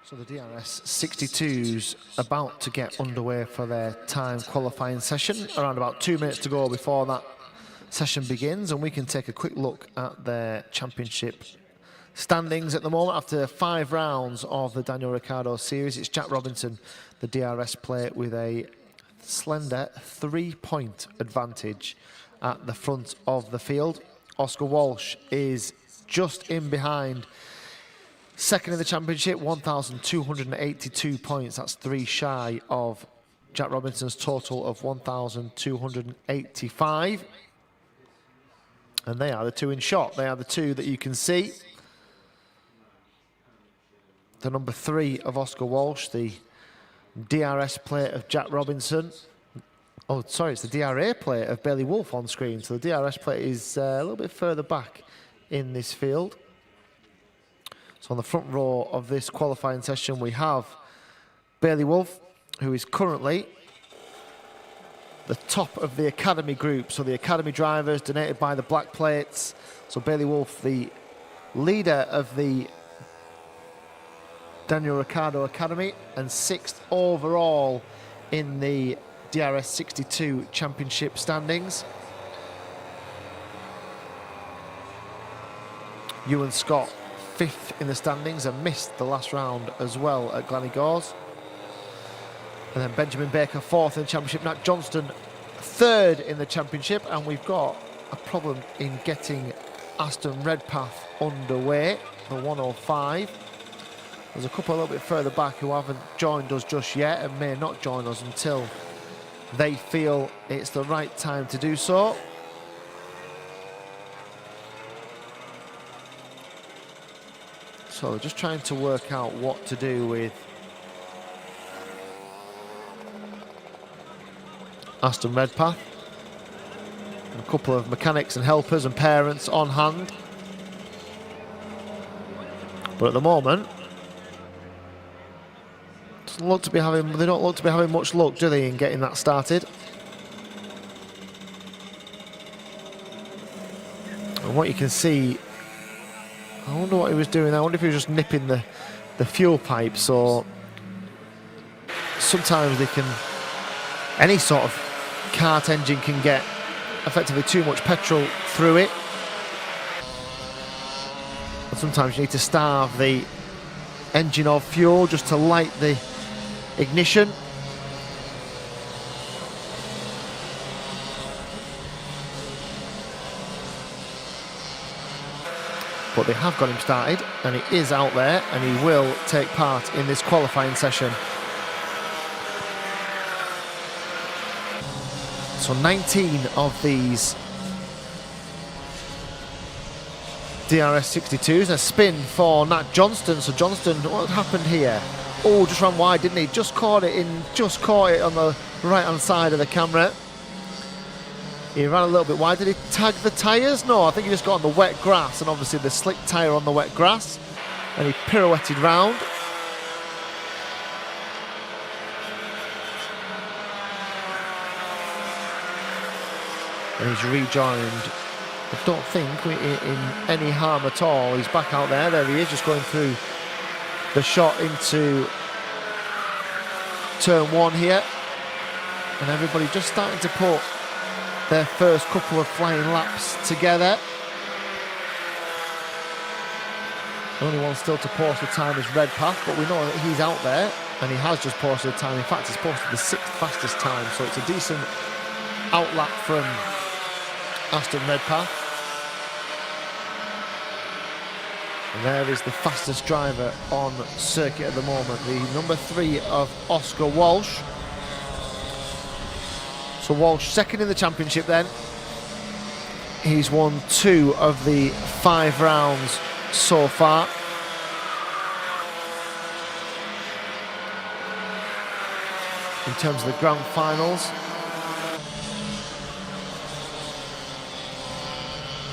So the DRS 62s about to get underway for their time qualifying session. Around about 2 minutes to go before that session begins, and we can take a quick look at their championship standings at the moment. After 5 rounds of the Daniel Ricciardo Series, it's Jack Robinson, the DRS player, with a slender 3-point advantage at the front of the field. Oscar Walsh is just in behind, second in the championship, 1,282 points. That's 3 shy of Jack Robinson's total of 1,285. And they are the 2 in shot. They are the 2 that you can see. The number 3 of Oscar Walsh, the DRS plate of Jack Robinson. Oh, sorry, it's the DRA plate of Bailey Wolf on screen. So the DRS plate is a little bit further back in this field. So on the front row of this qualifying session, we have Bailey Wolf, who is currently the top of the academy group. So the academy drivers donated by the black plates. So Bailey Wolf, the leader of the Daniel Ricciardo Academy, and 6th overall in the DRS 62 championship standings. Ewan Scott, 5th in the standings, and missed the last round as well at Glenigors. And then Benjamin Baker, 4th in the championship. Nat Johnston, 3rd in the championship. And we've got a problem in getting Aston Redpath underway, the 105. There's a couple a little bit further back who haven't joined us just yet and may not join us until they feel it's the right time to do so. So just trying to work out what to do with Aston Redpath. And a couple of mechanics and helpers and parents on hand. But at the moment, they don't look to be having much luck, do they, in getting that started? And what you can see, I wonder what he was doing there. I wonder if he was just nipping the the fuel pipe, so sometimes any sort of kart engine can get effectively too much petrol through it. And sometimes you need to starve the engine of fuel just to light the ignition. But they have got him started, and he is out there, and he will take part in this qualifying session. So 19 of these DRS 62s. A spin for Nat Johnston. So Johnston, what happened here? Oh, just ran wide, didn't he? Just caught it on the right-hand side of the camera. He ran a little bit wide. Did he tag the tyres? No, I think he just got on the wet grass, and obviously the slick tyre on the wet grass, and he pirouetted round. And he's rejoined. I don't think in any harm at all. He's back out there. There he is, just going through the shot into turn 1 here. And everybody just starting to put their first couple of flying laps together. The only one still to post the time is Redpath, but we know that he's out there, and he has just posted the time. In fact, he's posted the 6th fastest time, so it's a decent outlap from Aston Redpath. And there is the fastest driver on circuit at the moment, the number 3 of Oscar Walsh. So Walsh second in the championship then. He's won 2 of the 5 rounds so far. In terms of the grand finals,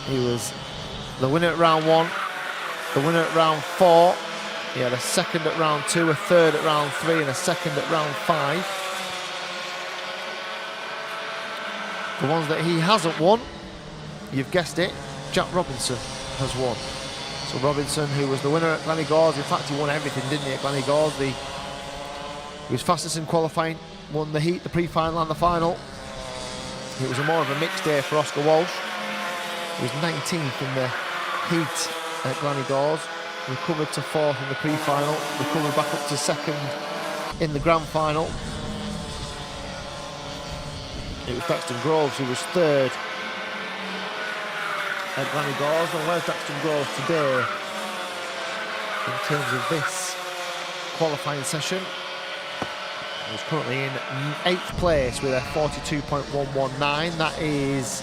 he was the winner at round 1, the winner at round 4. He had a second at round 2, a third at round 3, and a second at round 5. The ones that he hasn't won, you've guessed it, Jack Robinson has won. So Robinson, who was the winner at Gleneagles, in fact he won everything, didn't he, at Gleneagles? He was fastest in qualifying, won the heat, the pre-final and the final. It was more of a mixed day for Oscar Walsh. He was 19th in the heat at Gleneagles, recovered to 4th in the pre-final, recovered back up to 2nd in the grand final. It was Daxton Groves who was 3rd at Gleneagles. And where's Daxton Groves today in terms of this qualifying session? He's currently in 8th place with a 42.119. That is,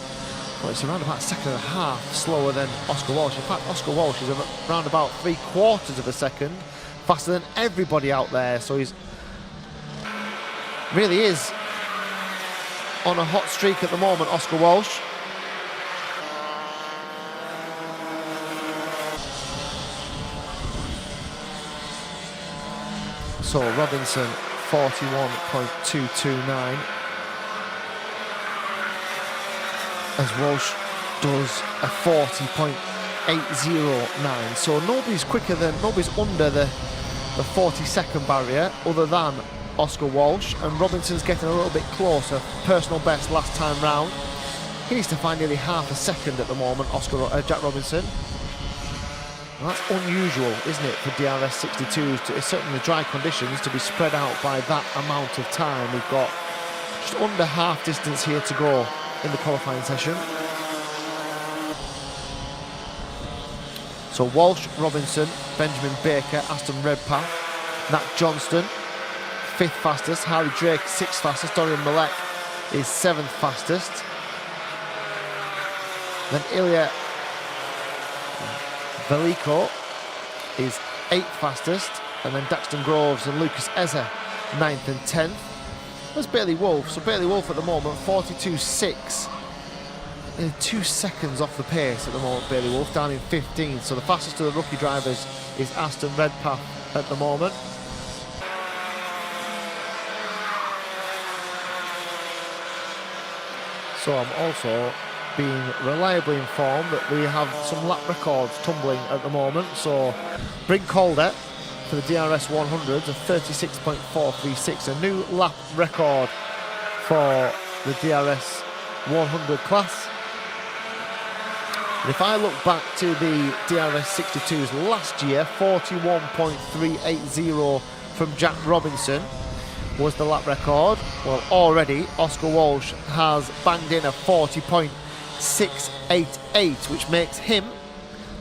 well, it's around about a second and a half slower than Oscar Walsh. In fact, Oscar Walsh is around about 3/4 of a second faster than everybody out there. So he's really is on a hot streak at the moment, Oscar Walsh. So Robinson 41.229 as Walsh does a 40.809. So nobody's under the 40-second barrier other than Oscar Walsh, and Robinson's getting a little bit closer. Personal best last time round. He needs to find nearly half a second at the moment, Jack Robinson. And that's unusual, isn't it, for DRS 62s, certainly the dry conditions, to be spread out by that amount of time. We've got just under half distance here to go in the qualifying session. So Walsh, Robinson, Benjamin Baker, Aston Redpath, Nat Johnston, 5th fastest, Harry Drake 6th fastest, Dorian Malek is 7th fastest. Then Ilya Veliko is 8th fastest, and then Daxton Groves and Lucas Eza 9th and 10th. There's Bailey Wolf. So Bailey Wolf at the moment 42.6, 2 seconds off the pace at the moment. Bailey Wolf down in 15th. So the fastest of the rookie drivers is Aston Redpath at the moment. So I'm also being reliably informed that we have some lap records tumbling at the moment. So Brink Calder for the DRS 100s of 36.436, a new lap record for the DRS 100 class. And if I look back to the DRS 62s last year, 41.380 from Jack Robinson was the lap record. Well, already Oscar Walsh has banged in a 40.688, which makes him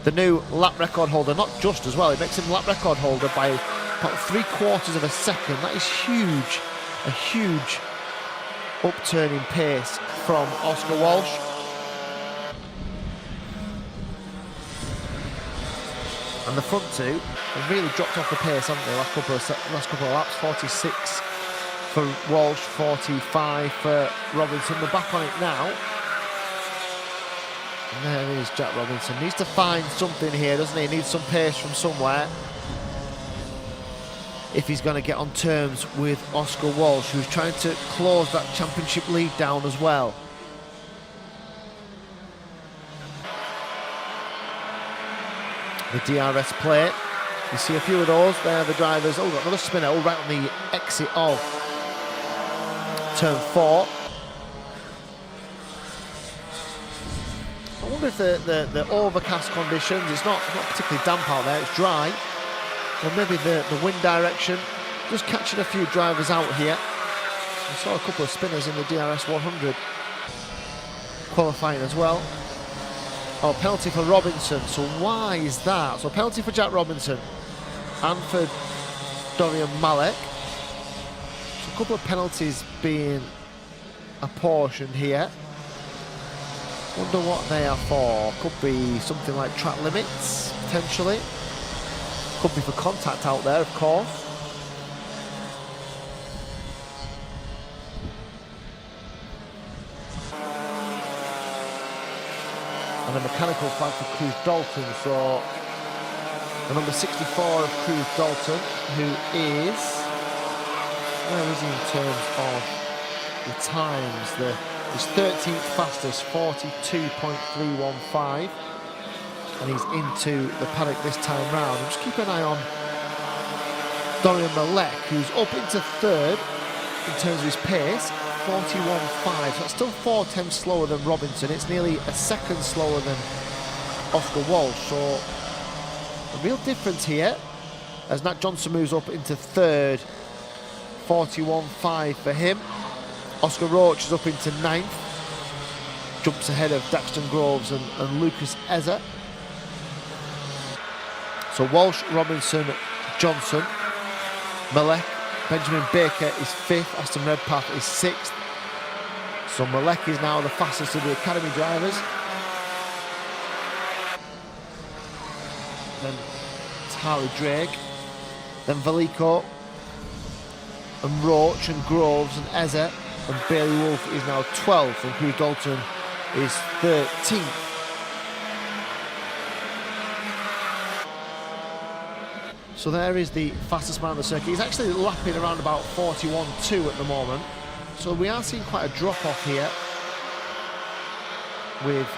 the new lap record holder. Not just as well, it makes him lap record holder by about 3/4 of a second. That is huge, a huge upturn in pace from Oscar Walsh. And the front two have really dropped off the pace, haven't they? Last couple of laps. 46 for Walsh, 45 for Robinson. They're back on it now. And there is Jack Robinson. Needs to find something here, doesn't he? He needs some pace from somewhere if he's going to get on terms with Oscar Walsh, who's trying to close that championship lead down as well. The DRS plate. You see a few of those. There, the drivers. Oh, got another spinner. Oh, right on the exit of turn 4. I wonder if the overcast conditions, it's not particularly damp out there, it's dry. Or maybe the wind direction, just catching a few drivers out here. I saw a couple of spinners in the DRS 100 qualifying as well. Oh, penalty for Robinson. So why is that? So penalty for Jack Robinson and for Dorian Malek. So a couple of penalties being apportioned here. Wonder what they are for. Could be something like track limits, potentially. Could be for contact out there, of course. And a mechanical flag for Cruz Dalton. So the number 64 of Cruz Dalton, who is, where is he in terms of the times? He's 13th fastest, 42.315, and he's into the paddock this time round. And just keep an eye on Dorian Malek, who's up into 3rd in terms of his pace, 41.5. So that's still 4/10 slower than Robinson. It's nearly a second slower than Oscar Walsh. So a real difference here as Nat Johnson moves up into 3rd, 41.5 for him. Oscar Roach is up into 9th, jumps ahead of Daxton Groves and Lucas Ezza. So Walsh, Robinson, Johnson, Malek, Benjamin Baker is 5th, Aston Redpath is 6th. So Malek is now the fastest of the academy drivers. Then Harley Drake, then Valico, and Roach and Groves and Ezza, and Bailey Wolf is now 12th, and Cruz Dalton is 13th. So there is the fastest man on the circuit. He's actually lapping around about 41.2 at the moment. So we are seeing quite a drop-off here with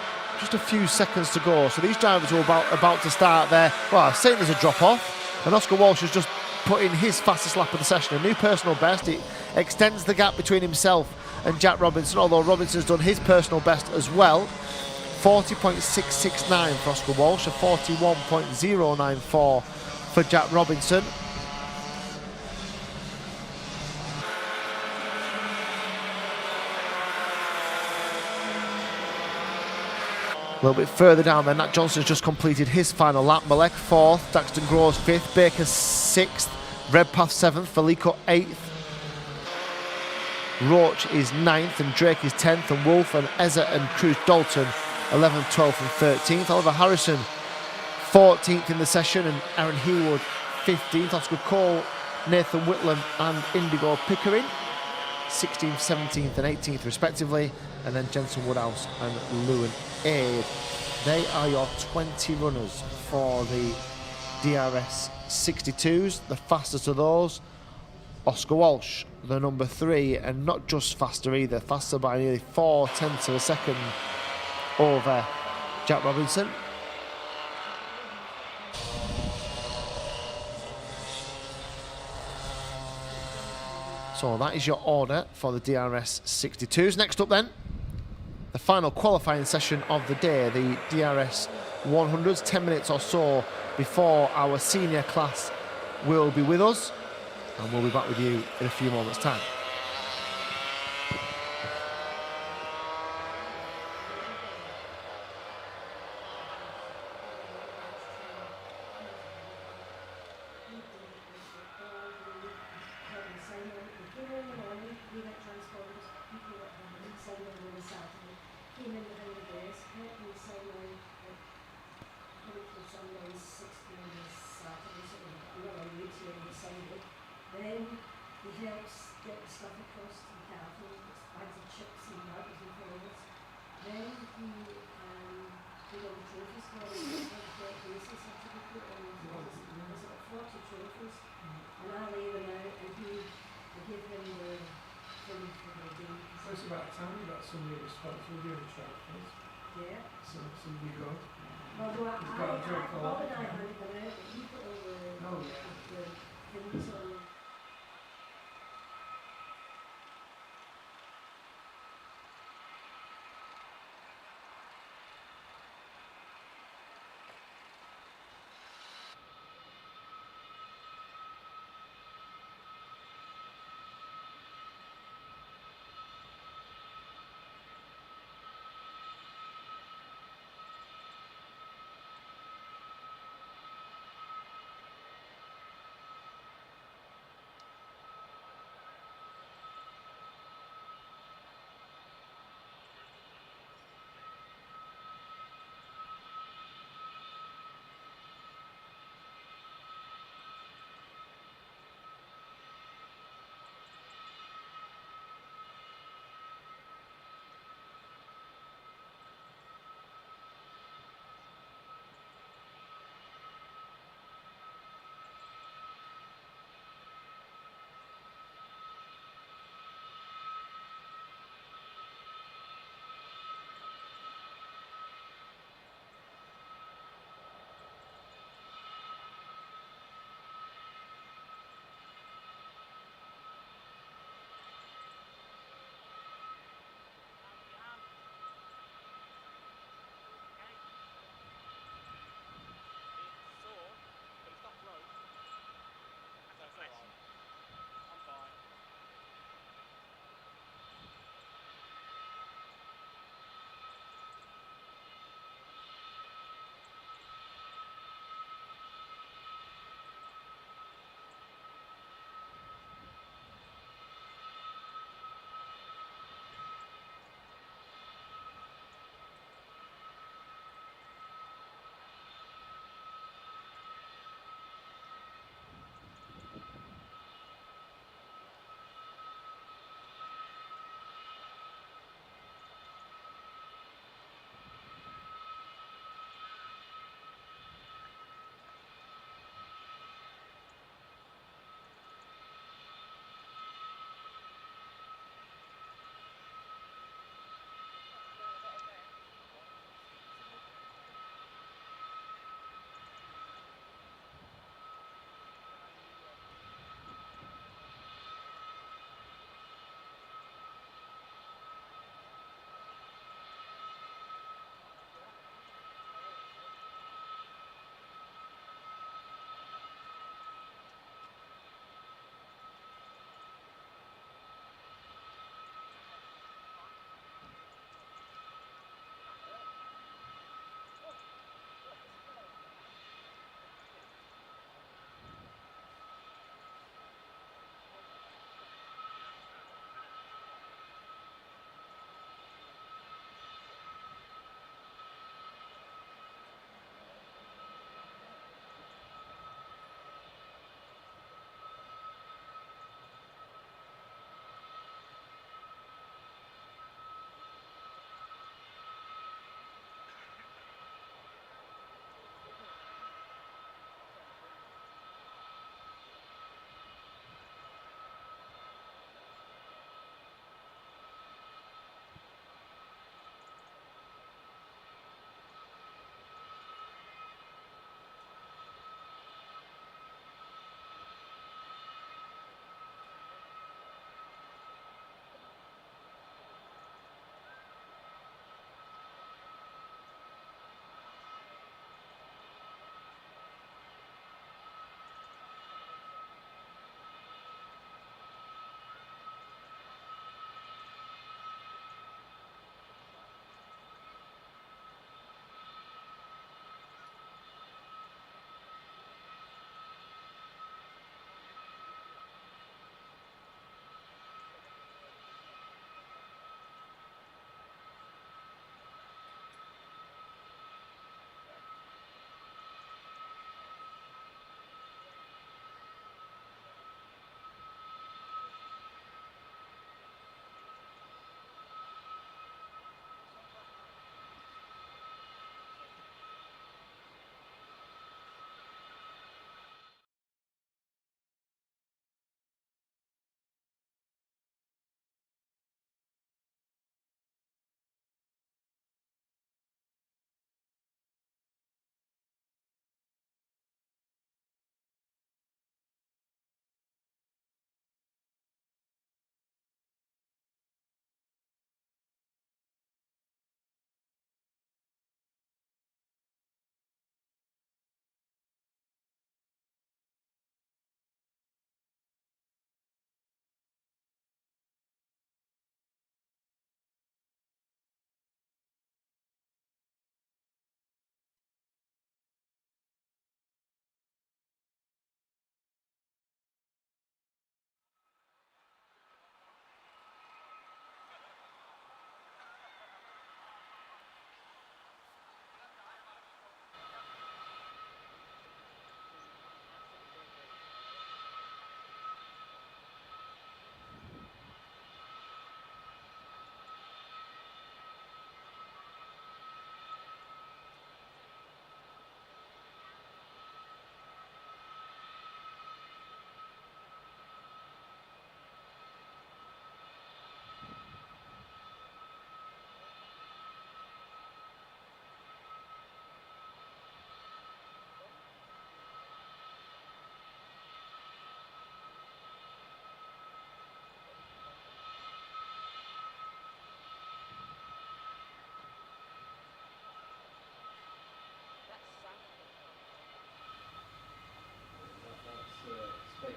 just a few seconds to go. So these drivers are about to start there. Well, I'm saying there's a drop-off, and Oscar Walsh has just put in his fastest lap of the session, a new personal best. It extends the gap between himself and Jack Robinson, although Robinson's done his personal best as well. 40.669 for Oscar Walsh, a 41.094 for Jack Robinson. A little bit further down there, Nat Johnson's just completed his final lap. Malek 4th, Daxton Groves 5th, Baker 6th, Redpath 7th, Valico 8th. Roach is 9th and Drake is 10th, and Wolf and Ezza and Cruz Dalton 11th, 12th and 13th. Oliver Harrison 14th in the session, and Aaron Hewood 15th. Oscar Cole, Nathan Whitlam and Indigo Pickering 16th, 17th and 18th respectively, and then Jensen Woodhouse and Lewin Aid. They are your 20 runners for the DRS 62s. The fastest of those, Oscar Walsh, the number 3, and not just faster either, faster by nearly 4/10 of a second over Jack Robinson. So that is your order for the DRS 62s. Next up then, the final qualifying session of the day, the DRS 100s, 10 minutes or so before our senior class will be with us, and we'll be back with you in a few moments' time. Then he helps get the stuff across to the karting, bags of chips and burgers and flavors. Then he did all the trophies for us, like the racing certificate, and there's about 40 trophies. And I lay them out, and I give him the thing for the day. So it's about time you got somebody responsible doing the trophies. Yeah. Somebody good. Well, no, He's got a drink for Bob that. and I handed them out, but he put all Oh, yeah. the things on.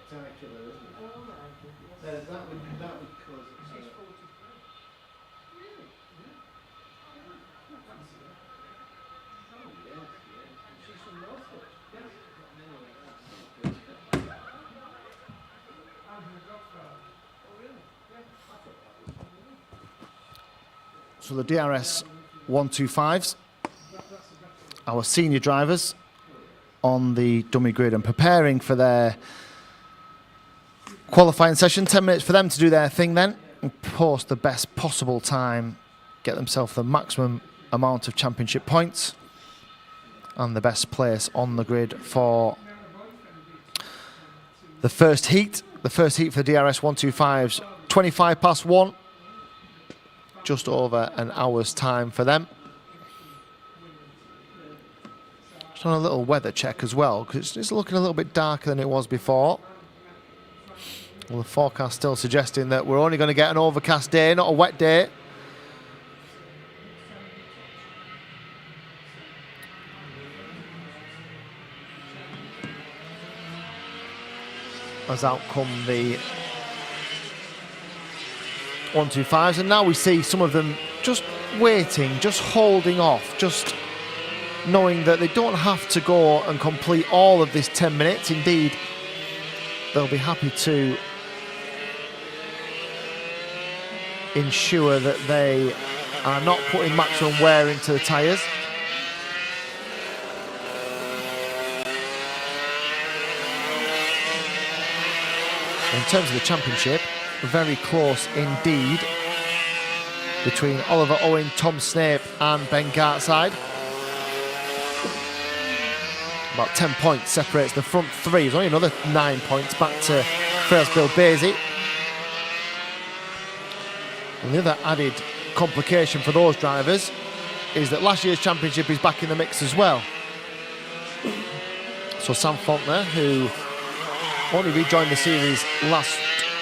spectacular, isn't it? Oh my goodness. That would cause it. She's 43. Really? Oh yes, yes. She's from Northwood. Yes. Anyway, I'm her godfather. Oh really? Yeah. I thought that was So the DRS 125s, our senior drivers on the dummy grid and preparing for their qualifying session. 10 minutes for them to do their thing then and post the best possible time, get themselves the maximum amount of championship points and the best place on the grid for the first heat. The first heat for the DRS 125s, 25 past 1. Just over an hour's time for them. Just on a little weather check as well, because it's looking a little bit darker than it was before. Well, the forecast still suggesting that we're only going to get an overcast day, not a wet day. As out come the 125s, and now we see some of them just waiting, just holding off, just knowing that they don't have to go and complete all of this 10 minutes. Indeed, they'll be happy to ensure that they are not putting maximum wear into the tyres. In terms of the championship, very close indeed between Oliver Owen, Tom Snape and Ben Gartside. About 10 points separates the front three. There's only another 9 points back to first Bill Basie. And the other added complication for those drivers is that last year's championship is back in the mix as well. So Sam Faulkner, who only rejoined the series last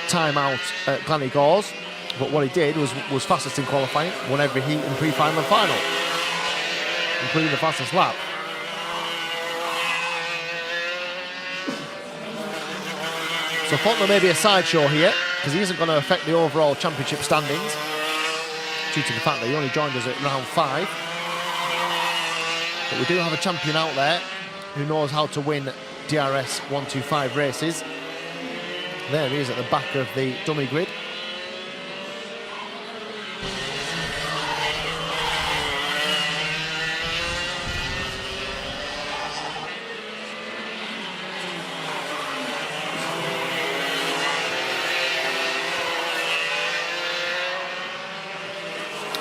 time out at Glanny Gores, but what he did was fastest in qualifying, won every heat in the pre-final and final, including the fastest lap. So Faulkner may be a sideshow here, because he isn't going to affect the overall championship standings, due to the fact that he only joined us at round 5. But we do have a champion out there who knows how to win DRS 125 races. There he is at the back of the dummy grid.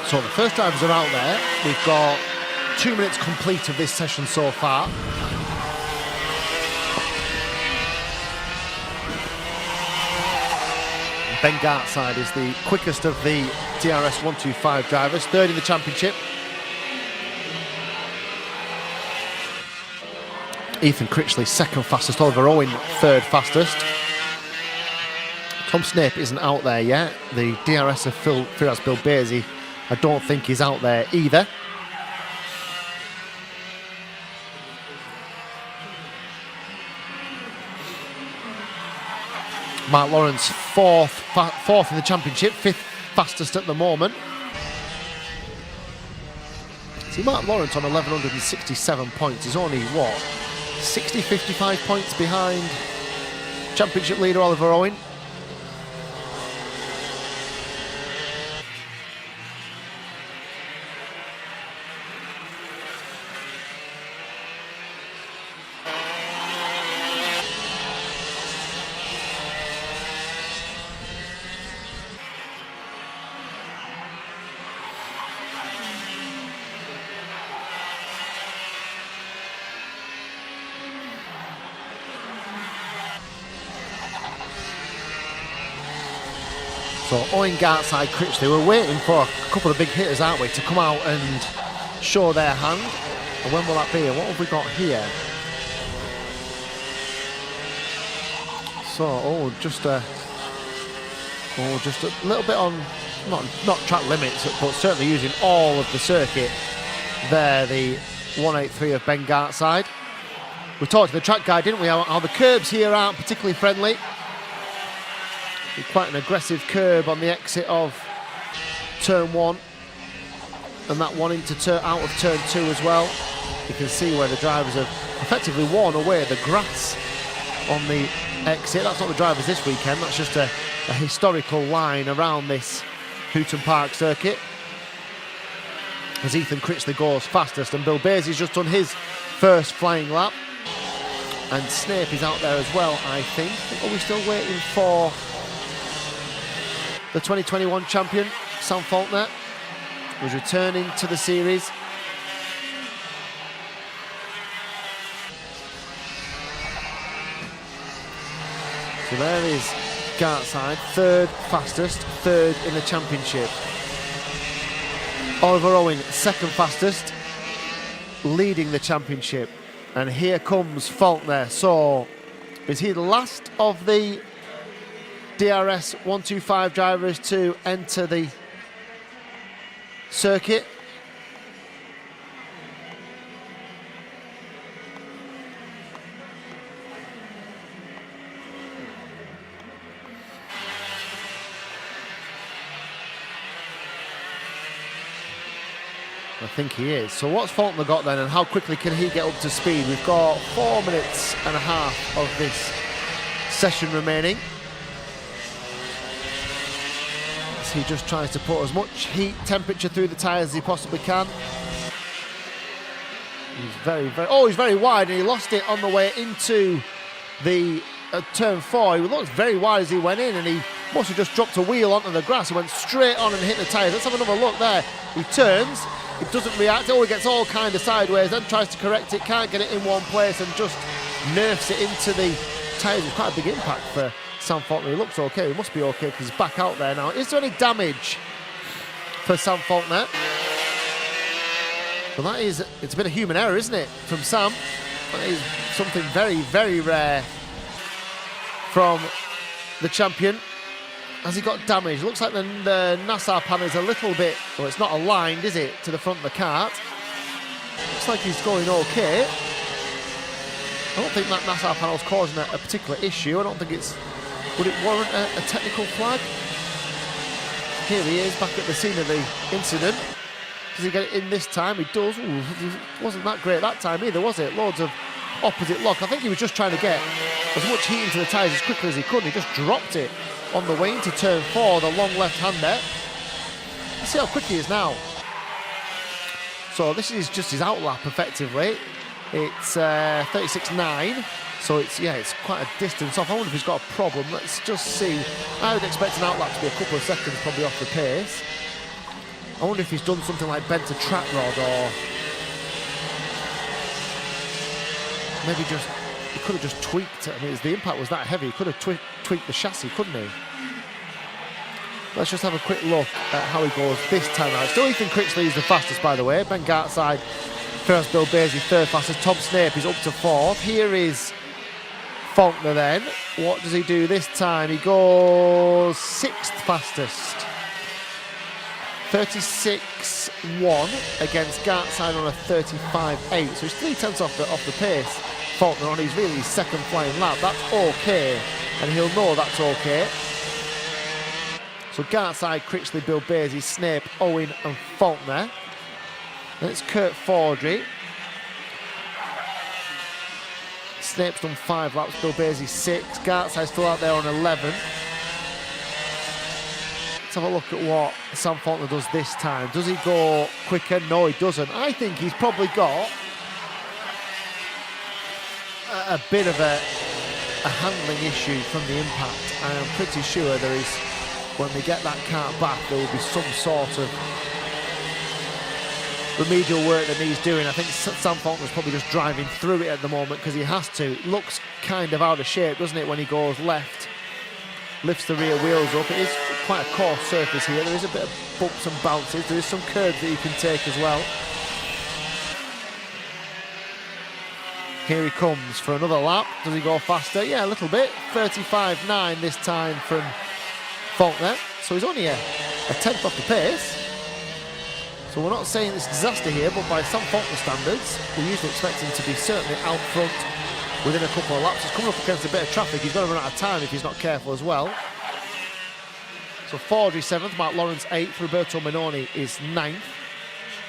So the first drivers are out there. We've got 2 minutes complete of this session so far. Ben Gartside is the quickest of the DRS 125 drivers, third in the championship. Ethan Critchley second fastest, Oliver Owen third fastest. Tom Snape isn't out there yet. The DRS of Firas Bill Basie, I don't think he's out there either. Mark Lawrence fourth in the championship, fifth fastest at the moment. See, Mark Lawrence on 1,167 points is only, what, 55 points behind championship leader Oliver Owen. So Owen, Gartside, Critchley, we're waiting for a couple of big hitters, aren't we, to come out and show their hand. And when will that be? And what have we got here? So, just a little bit on, not track limits, but certainly using all of the circuit there, the 183 of Ben Gartside. We talked to the track guy, didn't we, how the curbs here aren't particularly friendly. Quite an aggressive curb on the exit of turn 1, and that one out of turn 2 as well. You can see where the drivers have effectively worn away the grass on the exit. That's not the drivers this weekend, that's just a historical line around this Hooton Park circuit. As Ethan Critchley goes fastest, and Bill Baisey's just done his first flying lap. And Snape is out there as well, I think. Are we still waiting for the 2021 champion, Sam Faulkner, who's returning to the series? So there is Gartside, third fastest, third in the championship. Oliver Owen, second fastest, leading the championship. And here comes Faulkner. So is he the last of the DRS 125 drivers to enter the circuit? I think he is. So what's Faulkner got then, and how quickly can he get up to speed? We've got 4 minutes and a half of this session remaining. As he just tries to put as much heat temperature through the tyres as he possibly can. He's he's very wide, and he lost it on the way into the turn 4. He looked very wide as he went in, and he must have just dropped a wheel onto the grass. He went straight on and hit the tyres. Let's have another look there. He turns. It doesn't react, he gets all kind of sideways, then tries to correct it, can't get it in one place, and just nerfs it into the tyres. It's quite a big impact for Sam Faulkner. He looks okay, he must be okay because he's back out there now. Is there any damage for Sam Faulkner? Well, it's a bit of human error, isn't it, from Sam? That is something very, very rare from the champion. Has he got damage? Looks like the Nassau panel is a little bit, well, it's not aligned, is it, to the front of the cart. Looks like he's going okay. I don't think that Nassau panel's causing a particular issue. I don't think would it warrant a technical flag? Here he is, back at the scene of the incident. Does he get it in this time? He does. Ooh, wasn't that great that time either, was it? Loads of opposite lock. I think he was just trying to get as much heat into the tyres as quickly as he could, and he just dropped it on the way into turn 4, the long left-hander. Let's see how quick he is now. So this is just his outlap, effectively. It's 36.9, so it's quite a distance off. I wonder if he's got a problem. Let's just see. I would expect an outlap to be a couple of seconds probably off the pace. I wonder if he's done something like bent a track rod, or maybe he could have just tweaked it. I mean, the impact was that heavy, he could have tweaked the chassis, couldn't he? Let's just have a quick look at how he goes this time out. Still Ethan Critchley is the fastest, by the way. Ben Gartside, first, Bill Baisey, third fastest. Tom Snape is up to 4th. Here is Faulkner then. What does he do this time? He goes 6th fastest. 36.1 against Gartside on a 35.8. So he's 3 tenths off the pace. Faulkner on his really second flying lap. That's okay, and he'll know that's okay. So Gartside, Critchley, Bill Baisey, Snape, Owen and Faulkner. Then it's Kurt Fordry. Snape's done 5 laps, Bill Baisey 6. Gartside's still out there on 11. Let's have a look at what Sam Faulkner does this time. Does he go quicker? No, he doesn't. I think he's probably got a bit of a handling issue from the impact. I am pretty sure there is, when they get that kart back, there will be some sort of remedial work that needs doing. I think Sam Faulkner's probably just driving through it at the moment because he has to. It looks kind of out of shape, doesn't it, when he goes left, lifts the rear wheels up. It is quite a coarse surface here. There is a bit of bumps and bounces. There is some curbs that you can take as well. Here he comes for another lap. Does he go faster? Yeah, a little bit. 35.9 this time from Faulkner. So he's only a tenth off the pace. So we're not saying it's disaster here, but by some Faulkner standards, we usually expect him to be certainly out front within a couple of laps. He's coming up against a bit of traffic. He's going to run out of time if he's not careful as well. So Fordry 7th, Mark Lawrence 8th, Roberto Minoni is 9th,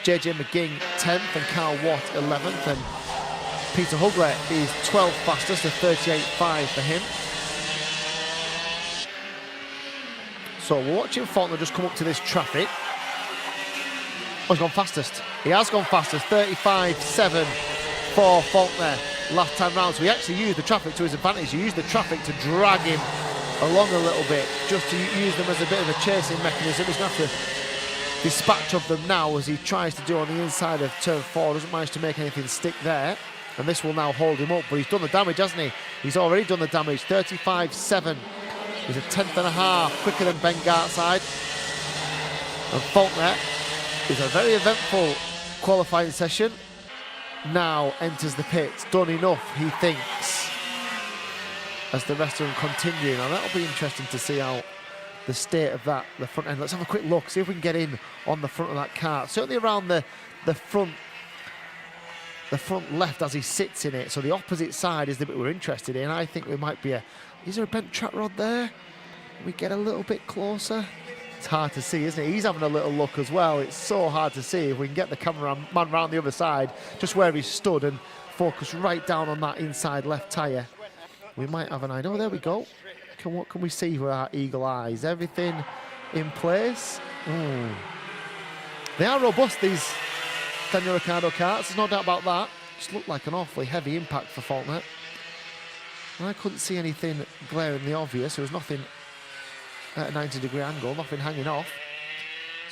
JJ McGing 10th, and Carl Watt 11th, and Peter Hugler is 12th fastest, a 38.5 for him. So we're watching Faulkner just come up to this traffic. Oh, he's gone fastest. He has gone fastest, 35.7 for Faulkner last time round. So he actually used the traffic to his advantage. He used the traffic to drag him along a little bit, just to use them as a bit of a chasing mechanism. He's going to have to dispatch of them now as he tries to do on the inside of turn 4. Doesn't manage to make anything stick there. And this will now hold him up, but he's done the damage, hasn't he? He's already done the damage, 35.7. He's a 10th.5 quicker than Ben Gartside. And Faulkner is a very eventful qualifying session. Now enters the pits, done enough, he thinks, as the rest of them continue. Now that'll be interesting to see how the state of that, the front end. Let's have a quick look, see if we can get in on the front of that car. Certainly around the front left as he sits in it. So the opposite side is the bit we're interested in. I think we might be is there a bent track rod there? Can we get a little bit closer? It's hard to see, isn't it? He's having a little look as well. It's so hard to see. If we can get the cameraman round the other side, just where he stood, and focus right down on that inside left tyre, we might have an idea. Oh, there we go. What can we see with our eagle eyes? Everything in place. They are robust, these Daniel Ricciardo karts, there's no doubt about that. Just looked like an awfully heavy impact for Faulkner. And I couldn't see anything glaringly obvious. There was nothing at a 90-degree angle, nothing hanging off.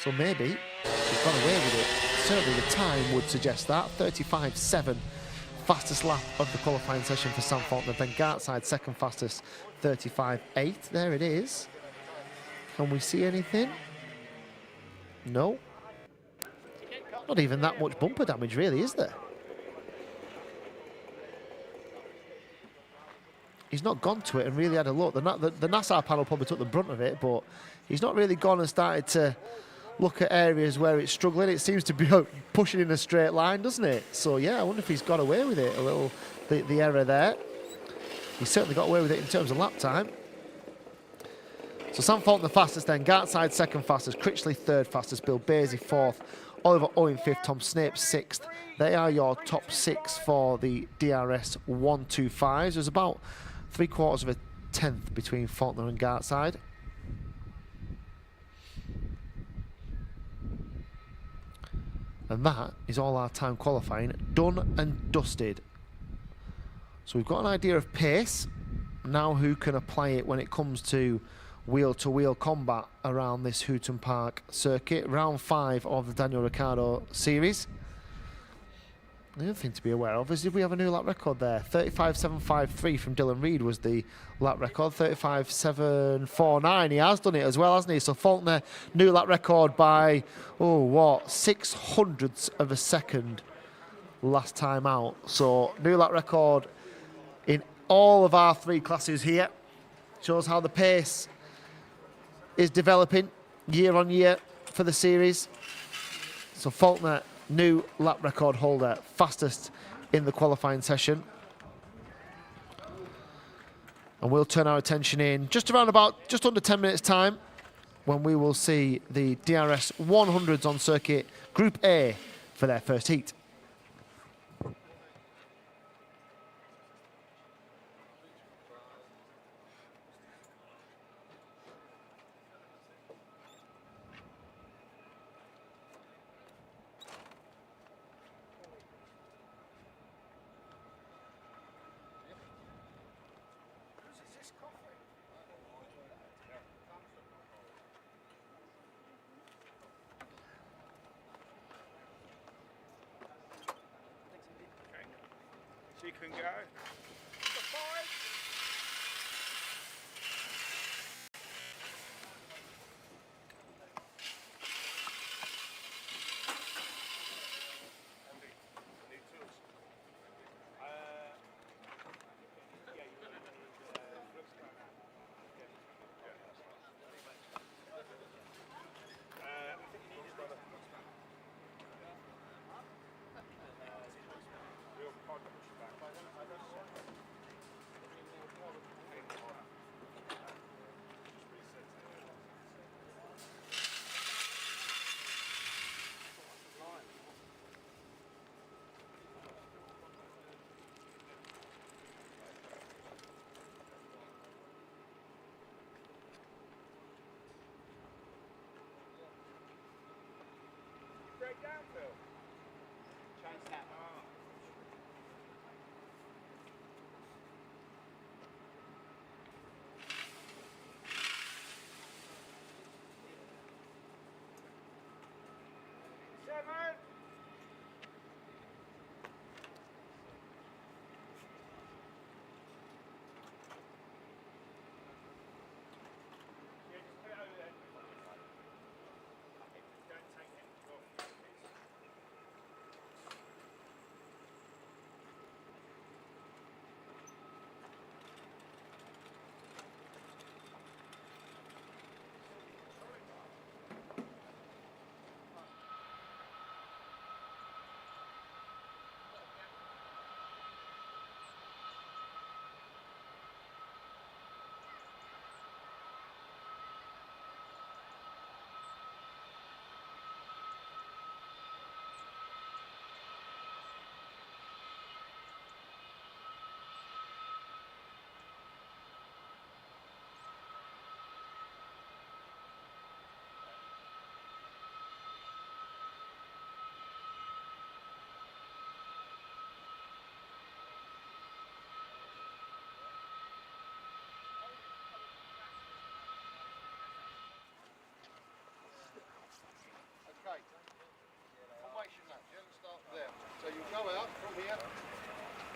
So maybe he's gone away with it. Certainly the time would suggest that. 35.7, fastest lap of the qualifying session for Sam Faulkner. Ben Gartside, second fastest, 35.8. There it is. Can we see anything? No. Not even that much bumper damage, really, is there? He's not gone to it and really had a look. The NASA panel probably took the brunt of it, but he's not really gone and started to look at areas where it's struggling. It seems to be pushing in a straight line, doesn't it? So, yeah, I wonder if he's got away with it a little, the error there. He certainly got away with it in terms of lap time. So Sam Faulkner fastest then, Gartside second fastest, Critchley third fastest, Bill Basie fourth, Oliver Owen fifth, Tom Snape sixth. They are your top 6 for the DRS 125s. There's about 3/4 of a tenth between Faulkner and Gartside. And that is all our time qualifying done and dusted. So we've got an idea of pace. Now who can apply it when it comes to wheel-to-wheel combat around this Hooton Park circuit. Round 5 of the Daniel Ricciardo Series. The other thing to be aware of is, did we have a new lap record there? 35.753 from Dylan Reed was the lap record. 35.749. He has done it as well, hasn't he? So Faulkner, new lap record by, 600ths of a second last time out. So new lap record in all of our 3 classes here. Shows how the pace is developing year on year for the series. So Faulkner, new lap record holder, fastest in the qualifying session. And we'll turn our attention in just under 10 minutes time when we will see the DRS 100s on circuit Group A for their first heat. She can go. Number 5. Need tools. Yeah, you need looks like that. I think you need his brother. Real pod push back.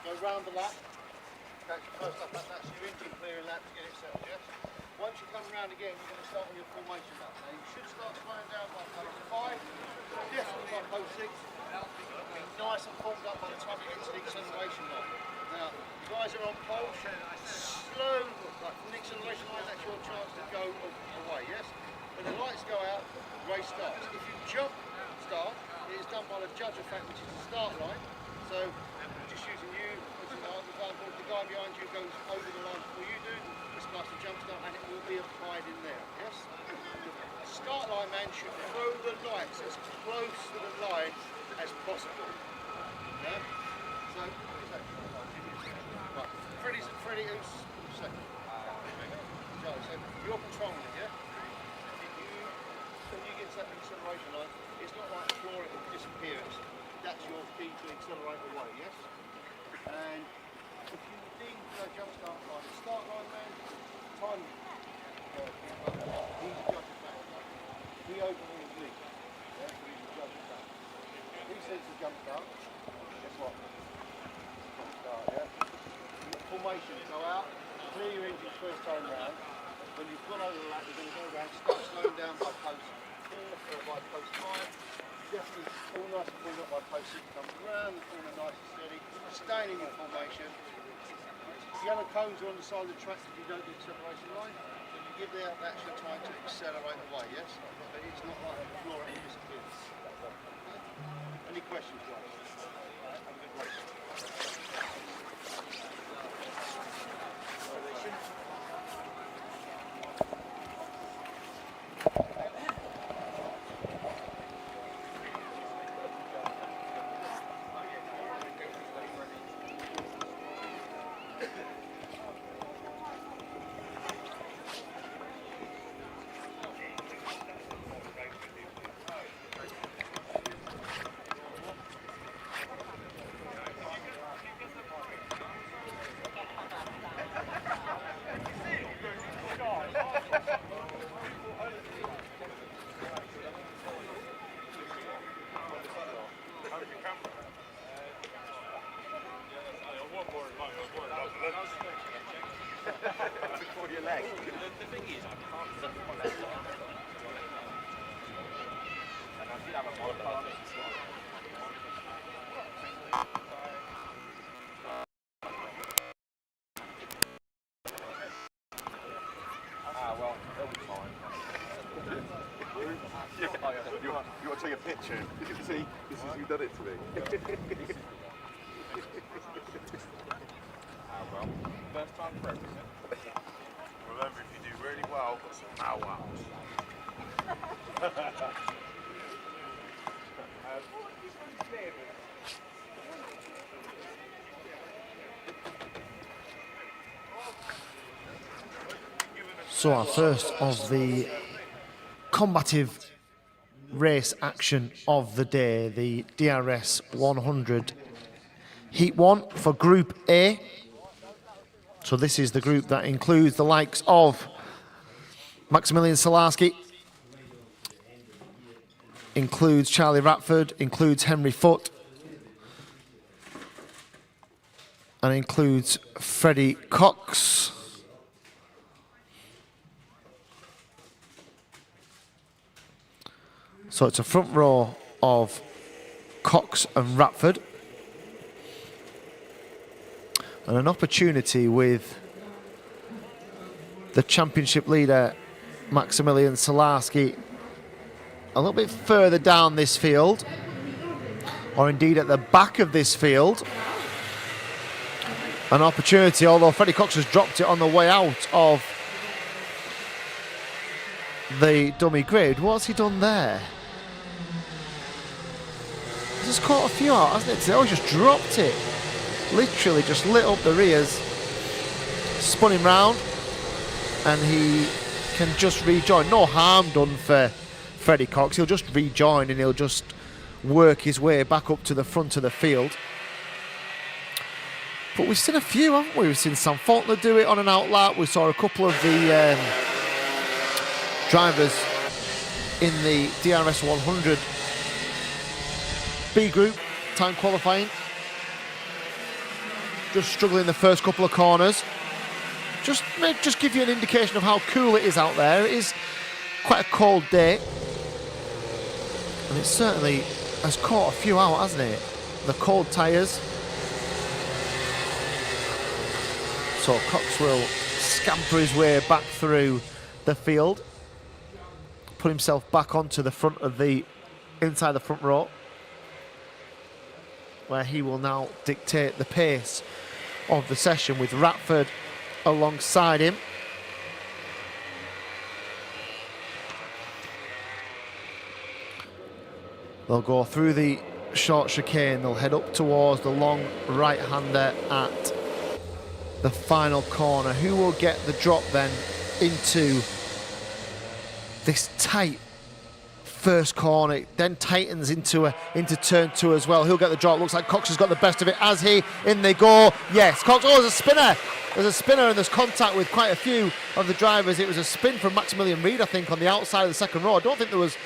go round the lap. That's your first lap, that's your engine clearing lap to get it settled, yes? Once you come round again, you're going to start on your formation lap. Now you should start slowing down by post 5, definitely by post 6. Be nice and formed up by the time you get to the acceleration line. Now, you guys are on pole, slow, like from the acceleration line, that's your chance to go away, yes? When the lights go out, the race starts. If you jump start, it is done by the judge effect, which is the start line. So, just using you as an example, if the guy behind you goes over the line before you do, it's classed a jump start and it will be applied in there, yes? The start line man should throw the lights as close to the line as possible. Yeah? So, right. Freddie, who's second? Joe, so you're controlling it, yeah? When you get to that acceleration line, it's not like the floor, it will disappear. That's your key to accelerate away, yes? And if you need to jump start line, the start line man, time, he's the judge of that. He overrules me. Yeah? So he's the judge of that. He says to jump start, guess what? Jump start, yeah? Formation, go out, clear your engine first time round. When you've gone over the lap, you're going to go around, start slowing down by post 4 or by post 5. Definitely all nice and pulled up by post 6. Come around the corner nice and steady, staying in your formation. Yellow cones are on the side of the track if you don't do acceleration line. So you give that extra time to accelerate away, yes? But it's not like the floor it disappears. Any questions, guys? Have a good race. Before your leg. The thing is, I can't set my leg up. And I did have a podcast. Well, it'll be fine. You want to take a picture? You can see this is who done it to me. Well, first time for everything. Remember, if you do really well, got some wow. So our first of the combative race action of the day, the DRS 100 Heat 1 for Group A. So this is the group that includes the likes of Maximilian Salarski, includes Charlie Ratford, includes Henry Foote, and includes Freddie Cox. So it's a front row of Cox and Ratford. And an opportunity with the championship leader, Maximilian Salarski, a little bit further down this field, or indeed at the back of this field. An opportunity, although Freddie Cox has dropped it on the way out of the dummy grid. What's he done there? He's just caught a few out, hasn't it? Oh, he's just dropped it. Literally just lit up the rears, spun him round, and he can just rejoin. No harm done for Freddie Cox. He'll just rejoin and he'll just work his way back up to the front of the field. But we've seen a few, haven't we? We've seen Sam Faulkner do it on an outlap. We saw a couple of the drivers in the DRS 100 B group time qualifying. just struggling the first couple of corners. Just give you an indication of how cool it is out there. It is quite a cold day. And it certainly has caught a few out, hasn't it? The cold tyres. So Cox will scamper his way back through the field. Put himself back onto the front of the, inside the front row, where he will now dictate the pace of the session with Ratford alongside him. They'll go through the short chicane, they'll head up towards the long right-hander at the final corner. Who will get the drop then into this tight first corner? It then tightens into turn 2 as well. Who'll get the drop? Looks like Cox has got the best of it. As in they go. Yes, Cox. Oh, there's a spinner. There's a spinner and there's contact with quite a few of the drivers. It was a spin from Maximilian Reid, I think, on the outside of the second row. I don't think there was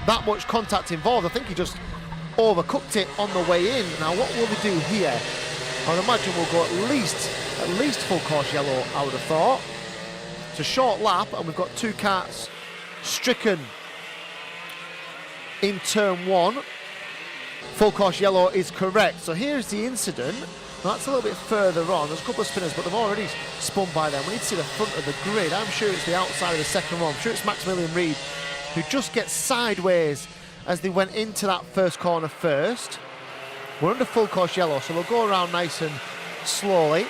that much contact involved. I think he just overcooked it on the way in. Now, what will they do here? I would imagine we'll go at least full course yellow, I would have thought. It's a short lap and we've got 2 karts stricken in turn 1. Full course yellow is correct. So here's the incident. Now that's a little bit further on. There's a couple of spinners, but they've already spun by them. We need to see the front of the grid. I'm sure it's the outside of the second row. I'm sure it's Maximilian Reid who just gets sideways as they went into that first corner first. We're under full course yellow, so we'll go around nice and slowly.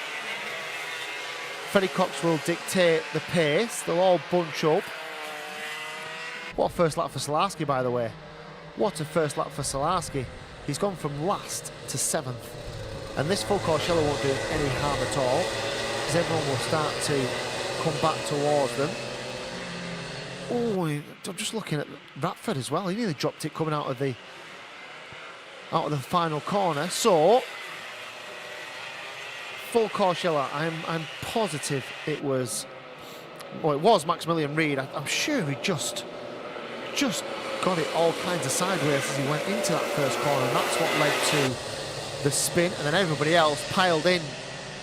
Freddie Cox will dictate the pace. They'll all bunch up. What a first lap for Solarski, by the way. What a first lap for Solarski. He's gone from last to 7th. And this full course yellow won't do any harm at all, because everyone will start to come back towards them. Oh, I'm just looking at Ratford as well. He nearly dropped it coming out of the final corner. So full course yellow. I'm positive it was. Well, it was Maximilian Reid. I'm sure he just got it all kinds of sideways as he went into that first corner, and that's what led to the spin, and then everybody else piled in.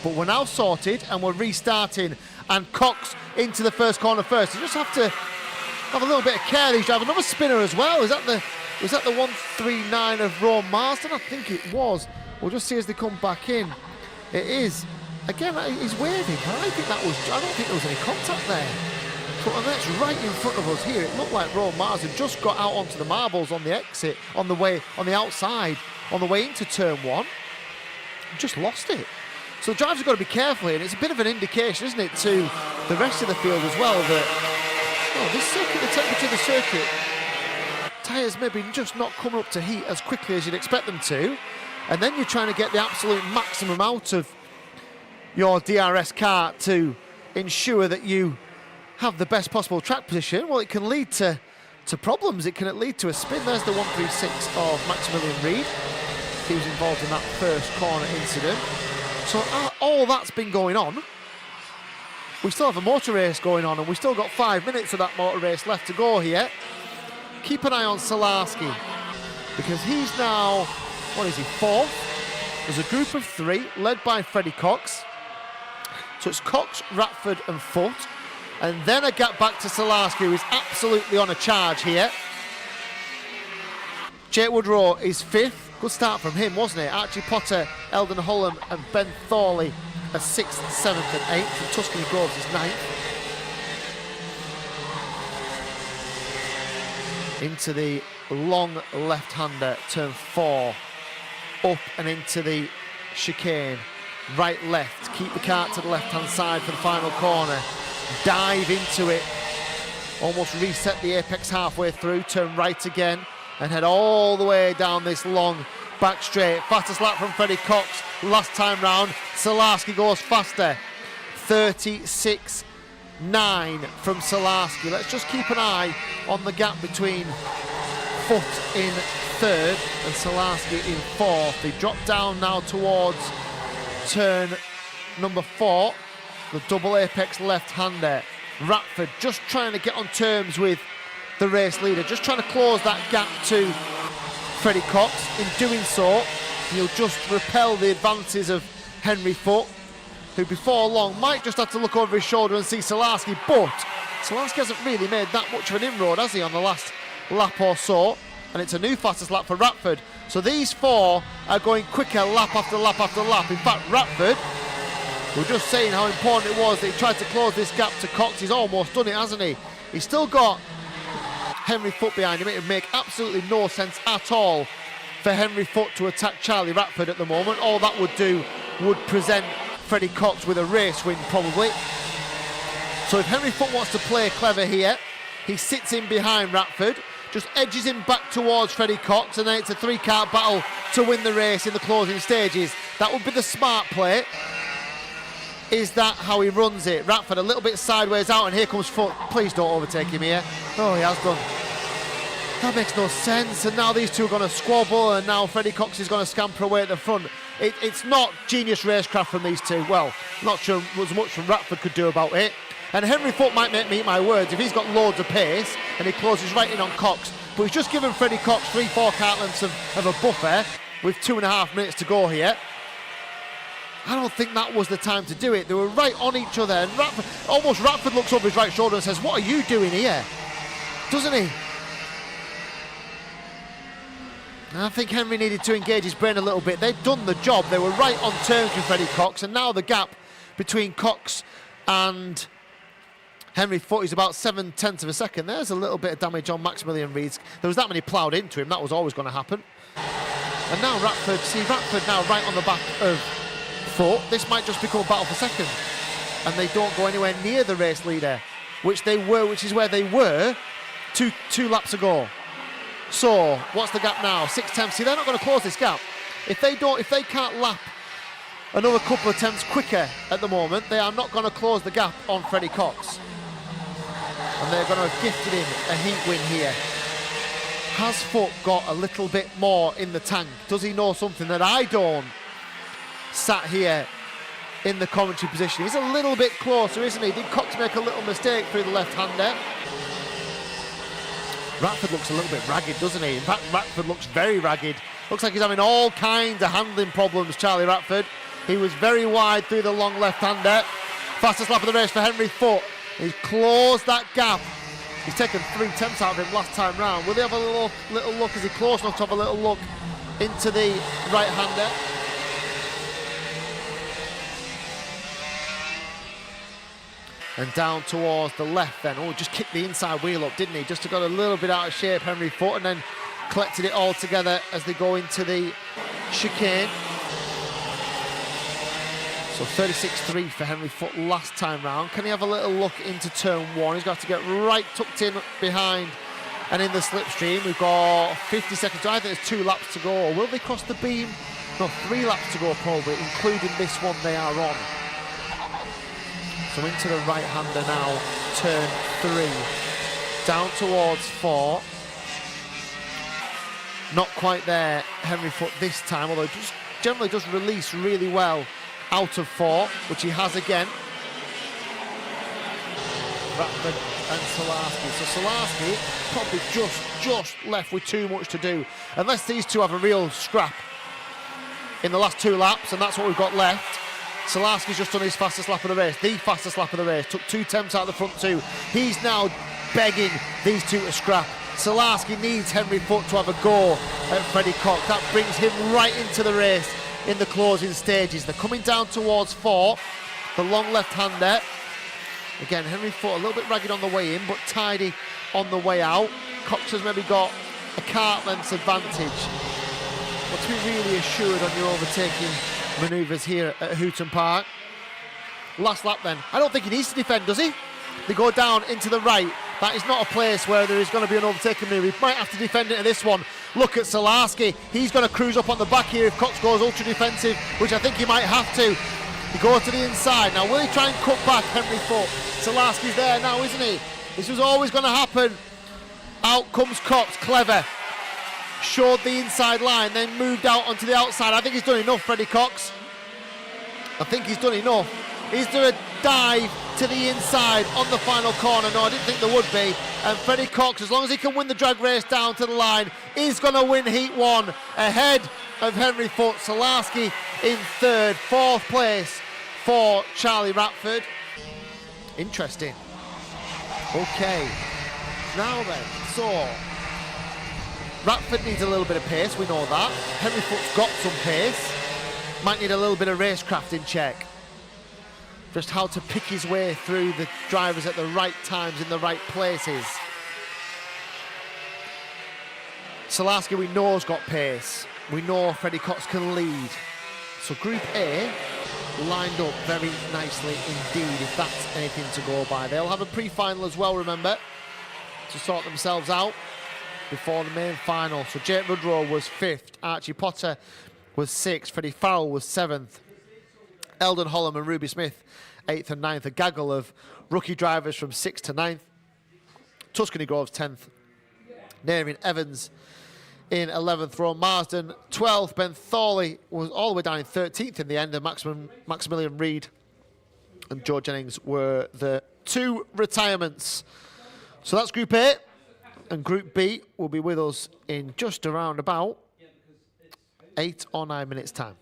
But we're now sorted and we're restarting, and Cox into the first corner first. You just have to have a little bit of care. These drivers. Another spinner as well. Was that the 139 of Rome Marston? I think it was. We'll just see as they come back in. It is. Again, he's waving, but I don't think there was any contact there. But that's right in front of us here. It looked like Rome Marston just got out onto the marbles on the exit, on the outside, on the way into turn 1. Just lost it. So the drivers have got to be careful here, and it's a bit of an indication, isn't it, to the rest of the field as well, that this circuit, the temperature of the circuit, tyres maybe just not coming up to heat as quickly as you'd expect them to, and then you're trying to get the absolute maximum out of your DRS car to ensure that you have the best possible track position. Well, it can lead to problems. It can lead to a spin. There's the 136 of Maximilian Reid. He was involved in that first corner incident. So all that's been going on. We still have a motor race going on, and we've still got 5 minutes of that motor race left to go here. Keep an eye on Solarski, because he's now, what is he, 4th? There's a group of 3 led by Freddie Cox. So it's Cox, Ratford and Foote. And then a gap back to Solarski, who is absolutely on a charge here. Jake Woodrow is 5th. Good start from him, wasn't it? Archie Potter, Eldon Hullum and Ben Thorley are 6th, 7th and 8th. And Tuscany Groves is 9th. Into the long left-hander, turn 4. Up and into the chicane. Right, left. Keep the cart to the left-hand side for the final corner. Dive into it. Almost reset the apex halfway through. Turn right again and head all the way down this long back straight. Fastest lap from Freddie Cox last time round. Solarski goes faster. 36.9 from Solarski. Let's just keep an eye on the gap between Foote in 3rd and Solarski in 4th. They drop down now towards turn number 4. The double apex left-hander. Ratford just trying to get on terms with the race leader, just trying to close that gap to Freddie Cox. In doing so, he'll just repel the advances of Henry Foote, who before long might just have to look over his shoulder and see Salarski, but Salarski hasn't really made that much of an inroad, has he, on the last lap or so? And it's a new fastest lap for Ratford. So these four are going quicker lap after lap after lap. In fact, Ratford, we're just saying how important it was that he tried to close this gap to Cox. He's almost done it, hasn't he? He's still got Henry Foote behind him. It would make absolutely no sense at all for Henry Foote to attack Charlie Ratford at the moment. All that would do would present Freddie Cox with a race win, probably. So if Henry Foote wants to play clever here, he sits in behind Ratford, just edges him back towards Freddie Cox, and then it's a three-car battle to win the race in the closing stages. That would be the smart play. Is that how he runs it? Ratford a little bit sideways out, and here comes Foote. Please don't overtake him here. Oh, he has done. That makes no sense, and now these two are going to squabble, and now Freddie Cox is going to scamper away at the front. It's not genius racecraft from these two. Well, not sure as much from Ratford could do about it. And Henry Foote might make me eat my words if he's got loads of pace and he closes right in on Cox. But he's just given Freddie Cox 3-4 kart lengths of a buffer with 2.5 minutes to go here. I don't think that was the time to do it. They were right on each other, and Ratford looks over his right shoulder and says, "What are you doing here?" Doesn't he? And I think Henry needed to engage his brain a little bit. They'd done the job. They were right on terms with Freddie Cox, and now the gap between Cox and Henry Foote is about 0.7 of a second. There's a little bit of damage on Maximilian Reeds. There was that many ploughed into him. That was always going to happen. And now Ratford now right on the back of Foote. This might just become a battle for second. And they don't go anywhere near the race leader, which is where they were two laps ago. So what's the gap now? 6 tenths. See, they're not going to close this gap. If they can't lap another couple of tenths quicker at the moment, they are not going to close the gap on Freddie Cox. And they're going to have gifted him a heat win here. Has Foote got a little bit more in the tank? Does he know something that I don't? Sat here in the commentary position. He's a little bit closer, isn't he? Did Cox make a little mistake through the left-hander? Ratford looks a little bit ragged, doesn't he? In fact, Ratford looks very ragged. Looks like he's having all kinds of handling problems, Charlie Ratford. He was very wide through the long left-hander. Fastest lap of the race for Henry Foote. He's closed that gap. He's taken 3 tenths out of him last time round. Will he have a little look? Is he close enough to have a little look into the right-hander? And down towards the left then. Oh, just kicked the inside wheel up, didn't he? Just to got a little bit out of shape, Henry Foote, and then collected it all together as they go into the chicane. So 36.3 for Henry Foote last time round. Can he have a little look into turn 1? He's got to get right tucked in behind and in the slipstream. We've got 50 seconds. I think there's 2 laps to go. Or will they cross the beam? No, 3 laps to go probably, including this one they are on. So into the right-hander now, turn 3. Down towards 4. Not quite there, Henry Foote this time, although he generally does release really well out of 4, which he has again. Ratford and Salarski. So Salarski probably just left with too much to do. Unless these two have a real scrap in the last 2 laps, and that's what we've got left. Salarski's just done his fastest lap of the race, the fastest lap of the race. Took 2 tenths out of the front 2. He's now begging these two to scrap. Salarski needs Henry Foote to have a go at Freddie Cox. That brings him right into the race in the closing stages. They're coming down towards 4. The long left-hander. Again, Henry Foote a little bit ragged on the way in, but tidy on the way out. Cox has maybe got a kart length's advantage. But to be really assured on your overtaking manoeuvres here at Hooton Park. Last lap then. I don't think he needs to defend, does he? They go down into the right. That is not a place where there is going to be an overtaking manoeuvre. He might have to defend into this one. Look at Salarski. He's going to cruise up on the back here if Cox goes ultra defensive, which I think he might have to. He goes to the inside. Now, will he try and cut back Henry Foote? Salarski's there now, isn't he? This was always going to happen. Out comes Cox, clever. Showed the inside line, then moved out onto the outside. I think he's done enough, Freddie Cox. I think he's done enough. Is there a dive to the inside on the final corner? No, I didn't think there would be. And Freddie Cox, as long as he can win the drag race down to the line, is going to win Heat 1 ahead of Henry Foote. Salarski in third. Fourth place for Charlie Ratford. Interesting. Okay, now then, so Ratford needs a little bit of pace, we know that. Henry Foot's got some pace. Might need a little bit of racecraft in check. Just how to pick his way through the drivers at the right times in the right places. Salarski we know has got pace. We know Freddie Cox can lead. So Group A lined up very nicely indeed, if that's anything to go by. They'll have a pre-final as well, remember, to sort themselves out before the main final. So Jake Rudrow was 5th, Archie Potter was 6th, Freddie Farrell was 7th, Eldon Holland and Ruby Smith 8th and 9th, a gaggle of rookie drivers from 6th to 9th. Tuscany Groves 10th, Nairin Evans in 11th, Ron Marsden 12th, Ben Thorley was all the way down in 13th in the end, and Maximilian Reed and Joe Jennings were the 2 retirements. So that's Group A, and Group B will be with us in just around about 8 or 9 minutes time.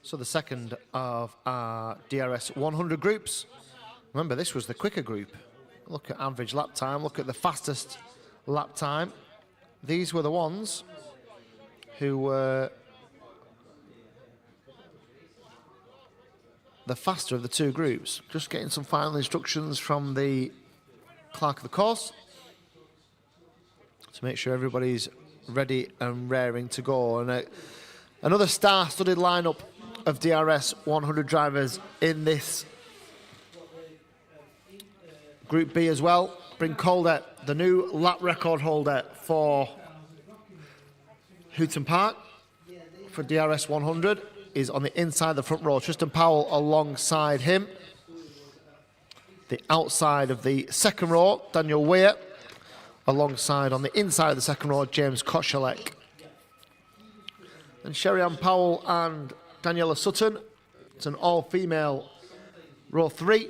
So the second of our DRS 100 groups. Remember, this was the quicker group. Look at average lap time, look at the fastest lap time. These were the ones who were the faster of the two groups. Just getting some final instructions from the clerk of the course to make sure everybody's ready and raring to go. And another star-studded lineup of DRS 100 drivers in this Group B as well. Bryn Calder, the new lap record holder for Hooton Park for DRS 100, is on the inside of the front row. Tristan Powell alongside him. The outside of the second row, Daniel Weir, alongside on the inside of the second row, James Kochalek. And Sherry-Ann Powell and Daniela Sutton. It's an all-female row 3.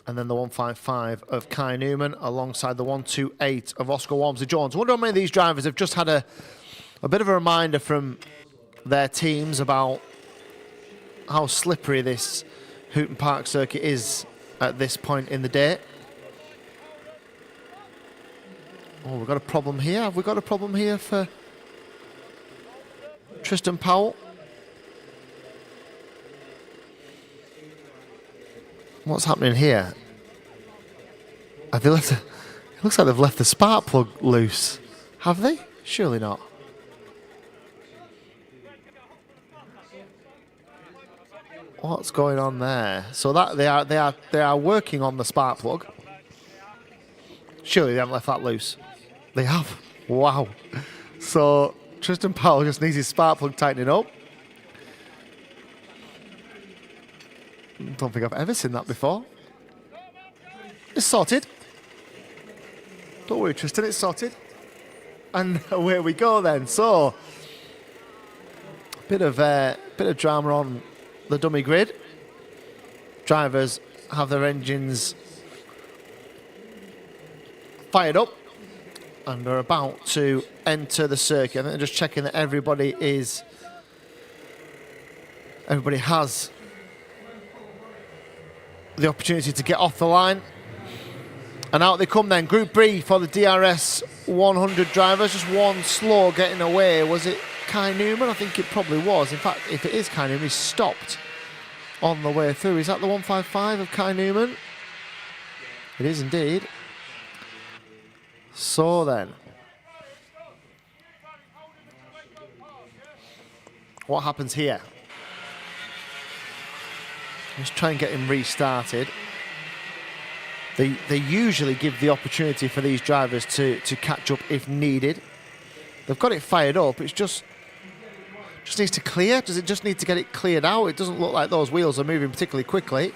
And then the 155 of Kai Newman alongside the 128 of Oscar Walmsley-Jones. I wonder how many of these drivers have just had a bit of a reminder from their teams about how slippery this Hooton Park circuit is at this point in the day. Oh, we've got a problem here. Have we got a problem here for Tristan Powell? What's happening here? Have they left? It looks like they've left the spark plug loose. Have they? Surely not. What's going on there? So that they are working on the spark plug. Surely they haven't left that loose. They have. Wow. So Tristan Powell just needs his spark plug tightening up. Don't think I've ever seen that before. It's sorted. Don't worry, Tristan, it's sorted. And away we go then. So, bit of drama on the dummy grid. Drivers have their engines fired up and are about to enter the circuit. I think they're just checking that everybody has the opportunity to get off the line. And out they come then. Group B for the DRS 100 drivers. Just one slow getting away. Was it Kai Newman? I think it probably was. In fact, if it is Kai Newman, he's stopped on the way through. Is that the 155 of Kai Newman? It is indeed. So then, what happens here? Let's try and get him restarted. They usually give the opportunity for these drivers to catch up if needed. They've got it fired up. It's just needs to clear. Does it just need to get it cleared out? It doesn't look like those wheels are moving particularly quickly.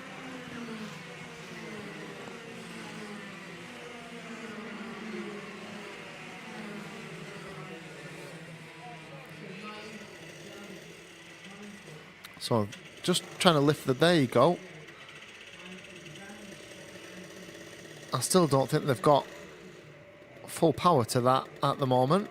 So just trying to lift the, there you go. I still don't think they've got full power to that at the moment.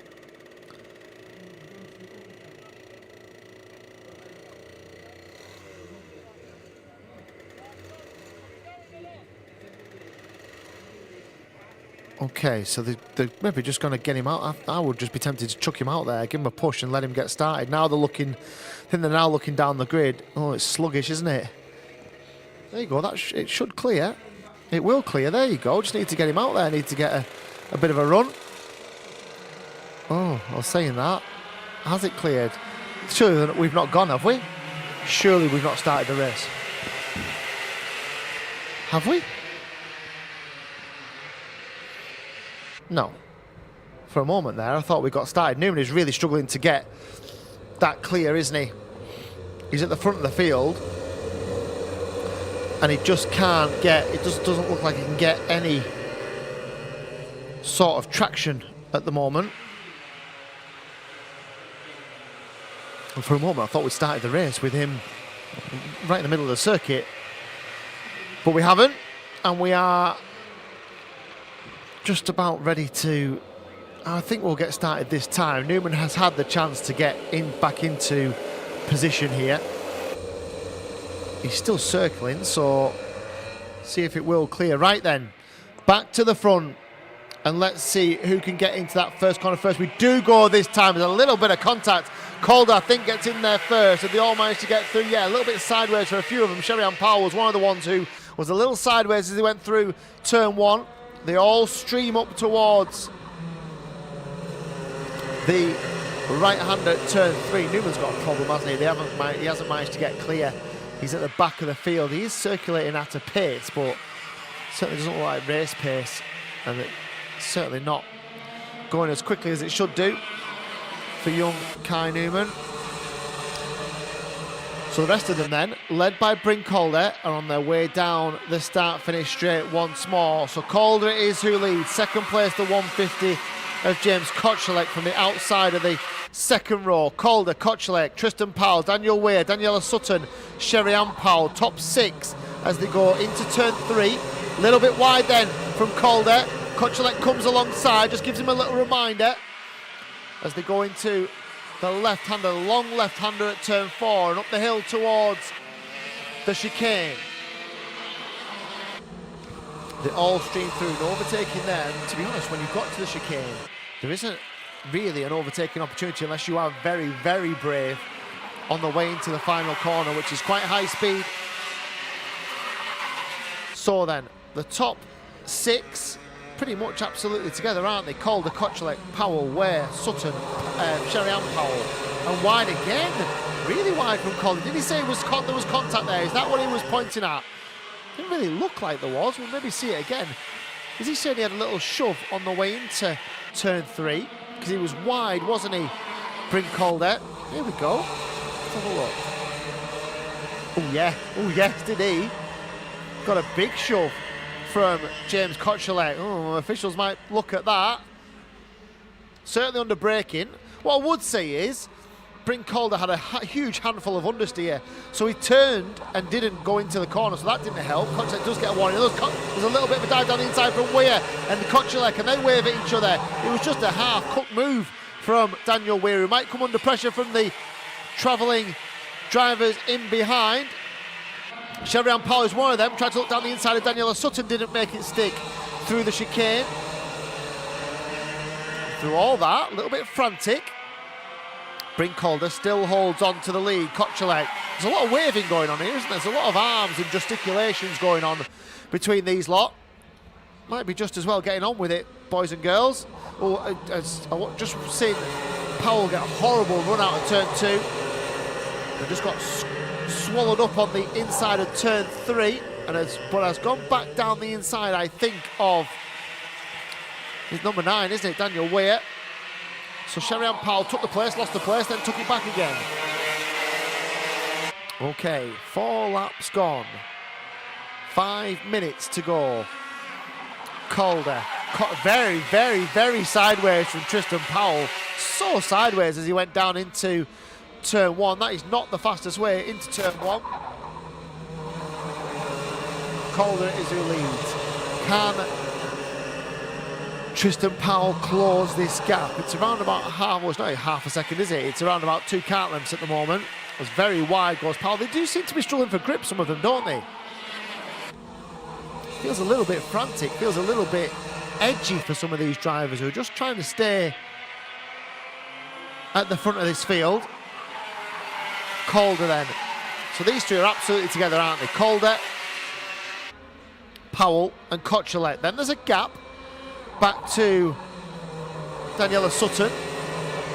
Okay, so they're maybe just going to get him out. I would just be tempted to chuck him out there, give him a push and let him get started. Now they're looking, I think they're now looking down the grid. Oh, it's sluggish, isn't it? There you go, it should clear. It will clear, there you go. Just need to get him out there, need to get a bit of a run. Oh, I was saying that. Has it cleared? Surely we've not gone, have we? Surely we've not started the race. Have we? No. For a moment there, I thought we got started. Newman is really struggling to get that clear, isn't he? He's at the front of the field. And he just can't get, it just doesn't look like he can get any sort of traction at the moment. And for a moment, I thought we started the race with him right in the middle of the circuit. But we haven't. And we are just about ready to, I think we'll get started this time. Newman has had the chance to get back into position here. He's still circling, so see if it will clear. Right then, back to the front, and let's see who can get into that first corner first. We do go this time. There's a little bit of contact. Calder, I think, gets in there first, and they all managed to get through. Yeah, a little bit sideways for a few of them. Sherry-Ann Powell was one of the ones who was a little sideways as he went through turn one. They all stream up towards the right-hander at turn three. Newman's got a problem, hasn't he? He hasn't managed to get clear. He's at the back of the field. He is circulating at a pace, but certainly doesn't look like race pace, and it's certainly not going as quickly as it should do for young Kai Newman. So the rest of them then, led by Bryn Calder, are on their way down the start-finish straight once more. So Calder is who leads. Second place, the 150 of James Kochelek from the outside of the second row. Calder, Kochelek, Tristan Powell, Daniel Weir, Daniela Sutton, Sherry-Ann Powell. Top six as they go into turn three. A little bit wide then from Calder. Kochelek comes alongside, just gives him a little reminder as they go into the left-hander, long left-hander at turn four, and up the hill towards the chicane. They all stream through, no overtaking there. And to be honest, when you've got to the chicane, there isn't really an overtaking opportunity unless you are very, very brave on the way into the final corner, which is quite high speed. So then, the top six, pretty much absolutely together, aren't they? Calder, Kochelek, Powell, Ware, Sutton, Sherry-Ann Powell, and wide again. Really wide from Calder. Did he say there was contact there? Is that what he was pointing at? Didn't really look like there was. We'll maybe see it again. Is he saying he had a little shove on the way into turn three? Because he was wide, wasn't he? Bryn Calder. Here we go. Let's have a look. Oh yeah. Oh yes, did he? Got a big shove from James Kochelek. Oh, officials might look at that. Certainly under braking. What I would say is, Bryn Calder had a huge handful of understeer, so he turned and didn't go into the corner, so that didn't help. Kochelek does get a warning. There's a little bit of a dive down the inside from Weir and Kochelek, and they wave at each other. It was just a half-cooked move from Daniel Weir, who might come under pressure from the travelling drivers in behind. Sherry-Ann Powell is one of them. Tried to look down the inside of Daniela Sutton, didn't make it stick through the chicane. Through all that, a little bit frantic. Bryn Calder still holds on to the lead. Kochelek. There's a lot of waving going on here, isn't there? There's a lot of arms and gesticulations going on between these lot. Might be just as well getting on with it, boys and girls. Oh, as I just seen Powell get a horrible run out of turn two. They just got swallowed up on the inside of turn three, and has gone back down the inside, I think, of his number 9, isn't it? Daniel Weir. So Sherry-Ann Powell took the place, lost the place, then took it back again. Okay, 4 laps gone. 5 minutes to go. Calder. Very, very, very sideways from Tristan Powell. So sideways as he went down into turn one. That is not the fastest way into turn one. Calder is who leads. Can Tristan Powell close this gap? It's around about half, well, it's not half a second, is it? It's around about 2 kart lengths at the moment. It's very wide goes Powell. They do seem to be struggling for grip, some of them, don't they? Feels a little bit frantic, feels a little bit edgy for some of these drivers who are just trying to stay at the front of this field. Calder then. So these two are absolutely together, aren't they? Calder, Powell and Kochelek. Then there's a gap back to Daniela Sutton,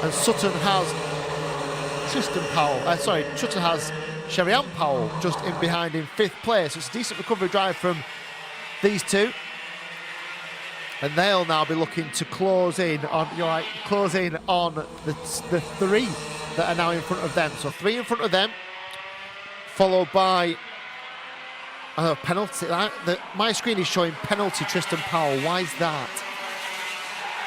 and Sutton has Tristan Powell, Sutton has Sherry-Ann Powell just in behind in 5th place. It's a decent recovery drive from these two, and they'll now be looking to close in on, the 3 that are now in front of them. So 3 in front of them, followed by penalty. My screen is showing penalty Tristan Powell. Why is that?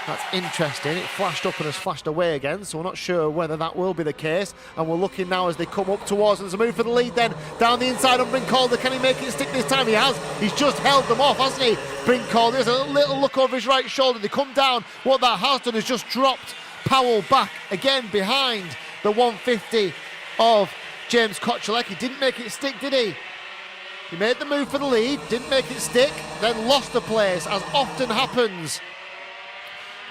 That's interesting. It flashed up and has flashed away again, so we're not sure whether that will be the case. And we're looking now as they come up towards us. There's a move for the lead then. Down the inside on Brincalder. Can he make it stick this time? He has. He's just held them off, hasn't he? Brincalder. There's a little look over his right shoulder. They come down. What that has done is just dropped Powell back again behind the 150 of James Kochelek. He didn't make it stick, did he? He made the move for the lead, didn't make it stick, then lost the place, as often happens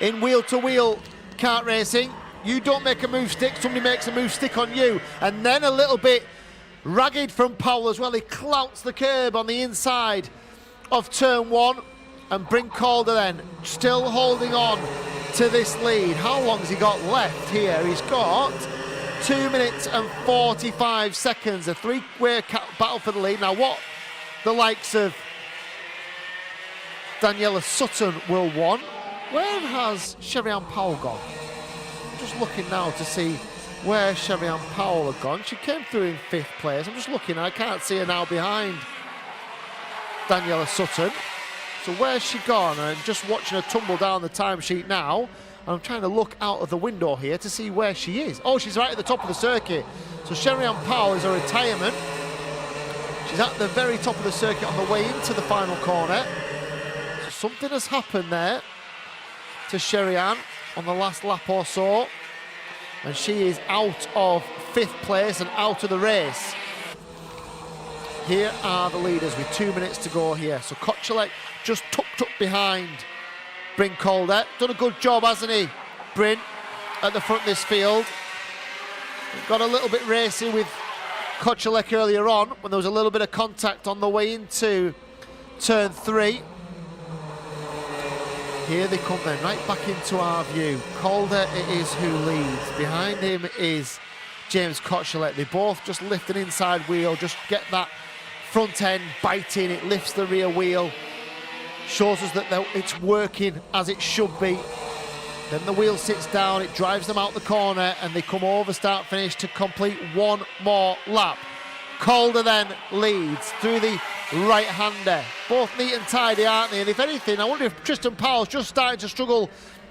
in wheel-to-wheel kart racing. You don't make a move stick, somebody makes a move stick on you. And then a little bit ragged from Powell as well. He clouts the curb on the inside of turn 1. And Brincalder then still holding on to this lead. How long has he got left here? He's got 2 minutes and 45 seconds. A three-way battle for the lead. Now what the likes of Daniela Sutton will want. Where has Sherry-Ann Powell gone? Just looking now to see where Sherry-Ann Powell had gone. She came through in 5th place. I'm just looking, I can't see her now behind Daniela Sutton. So where's she gone? I'm just watching her tumble down the timesheet now. And I'm trying to look out of the window here to see where she is. Oh, she's right at the top of the circuit. So Sherry-Ann Powell is a retirement. She's at the very top of the circuit on the way into the final corner. So something has happened there to Sherry-Ann on the last lap or so, and she is out of 5th place and out of the race. Here are the leaders with 2 minutes to go here. So Kochelek just tucked up behind Brincalder. Done a good job, hasn't he, Bryn, at the front of this field. Got a little bit racy with Kochelek earlier on when there was a little bit of contact on the way into turn 3. Here they come then, right back into our view. Calder it is who leads. Behind him is James Kochelek. They both just lift an inside wheel, just get that front end biting. It lifts the rear wheel. Shows us that it's working as it should be. Then the wheel sits down, it drives them out the corner, and they come over start finish to complete one more lap. Calder then leads through the right-hander. Both neat and tidy, aren't they? And if anything, I wonder if Tristan Powell's just starting to struggle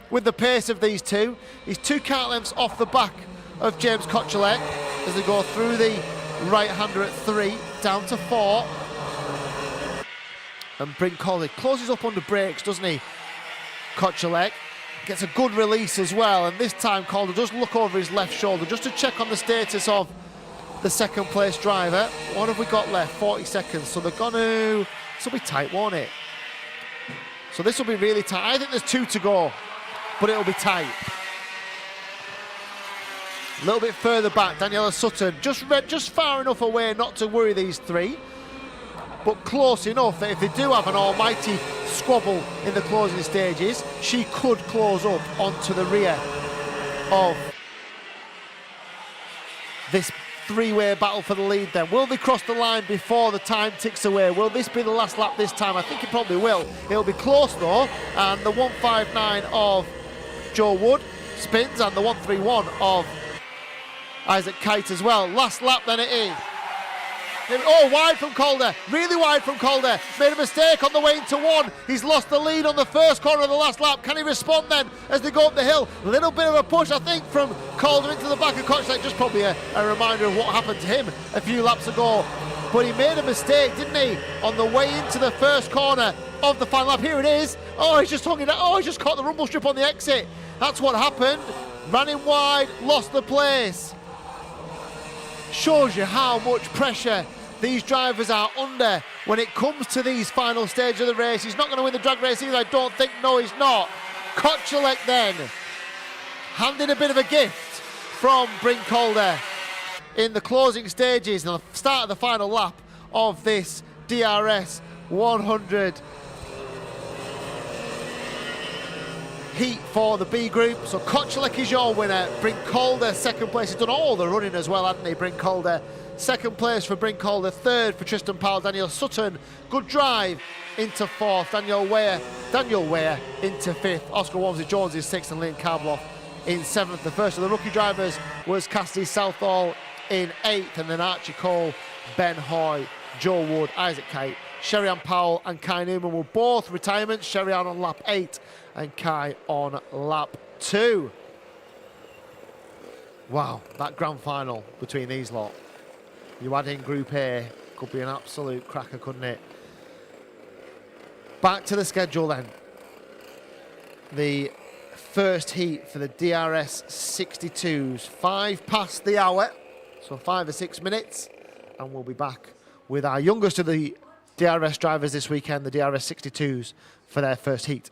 with the pace of these two. He's 2 kart lengths off the back of James Kochelek as they go through the right-hander at 3, down to 4. And Brincalder closes up under brakes, doesn't he? Kochelek gets a good release as well, and this time Calder does look over his left shoulder just to check on the status of the 2nd place driver. What have we got left? 40 seconds. So they're going to... This will be tight, won't it? So this will be really tight. I think there's 2 to go, but it'll be tight. A little bit further back, Daniela Sutton. Just far enough away not to worry these 3, but close enough that if they do have an almighty squabble in the closing stages, she could close up onto the rear of this 3-way battle for the lead then. Will they cross the line before the time ticks away? Will this be the last lap this time? I think it probably will. It'll be close though, and the 159 of Joe Wood spins, and the 131 of Isaac Kite as well. Last lap then it is. Oh, wide from Calder, really wide from Calder. Made a mistake on the way into 1. He's lost the lead on the first corner of the last lap. Can he respond then as they go up the hill? A little bit of a push, I think, from Calder into the back of Kochelek. Just probably a reminder of what happened to him a few laps ago. But he made a mistake, didn't he, on the way into the first corner of the final lap. Here it is. Oh, he's just hung it out. Oh, he's just caught the rumble strip on the exit. That's what happened. Ran in wide, lost the place. Shows you how much pressure these drivers are under when it comes to these final stages of the race. He's not going to win the drag race either, I don't think. No, he's not. Kochelek then handed a bit of a gift from Brincalder in the closing stages and the start of the final lap of this DRS 100 heat for the B group. So Kochelek is your winner. Brincalder 2nd place. He's done all the running as well, hasn't he, Brincalder? 2nd place for Brincalder, 3rd for Tristan Powell. Daniel Sutton, good drive into 4th. Daniel Weir into 5th. Oscar Walmsley-Jones is 6th, and Liam Karbloff in 7th. The first of the rookie drivers was Cassidy Southall in 8th, and then Archie Cole, Ben Hoy, Joe Wood, Isaac Kite, Sherry-Ann Powell and Kai Newman were both retirements. Sherry-Ann on lap 8 and Kai on lap 2. Wow, that grand final between these lot. You add in Group A, could be an absolute cracker, couldn't it? Back to the schedule then. The first heat for the DRS 62s, 5 past the hour, so 5 or 6 minutes, and we'll be back with our youngest of the DRS drivers this weekend, the DRS 62s, for their first heat.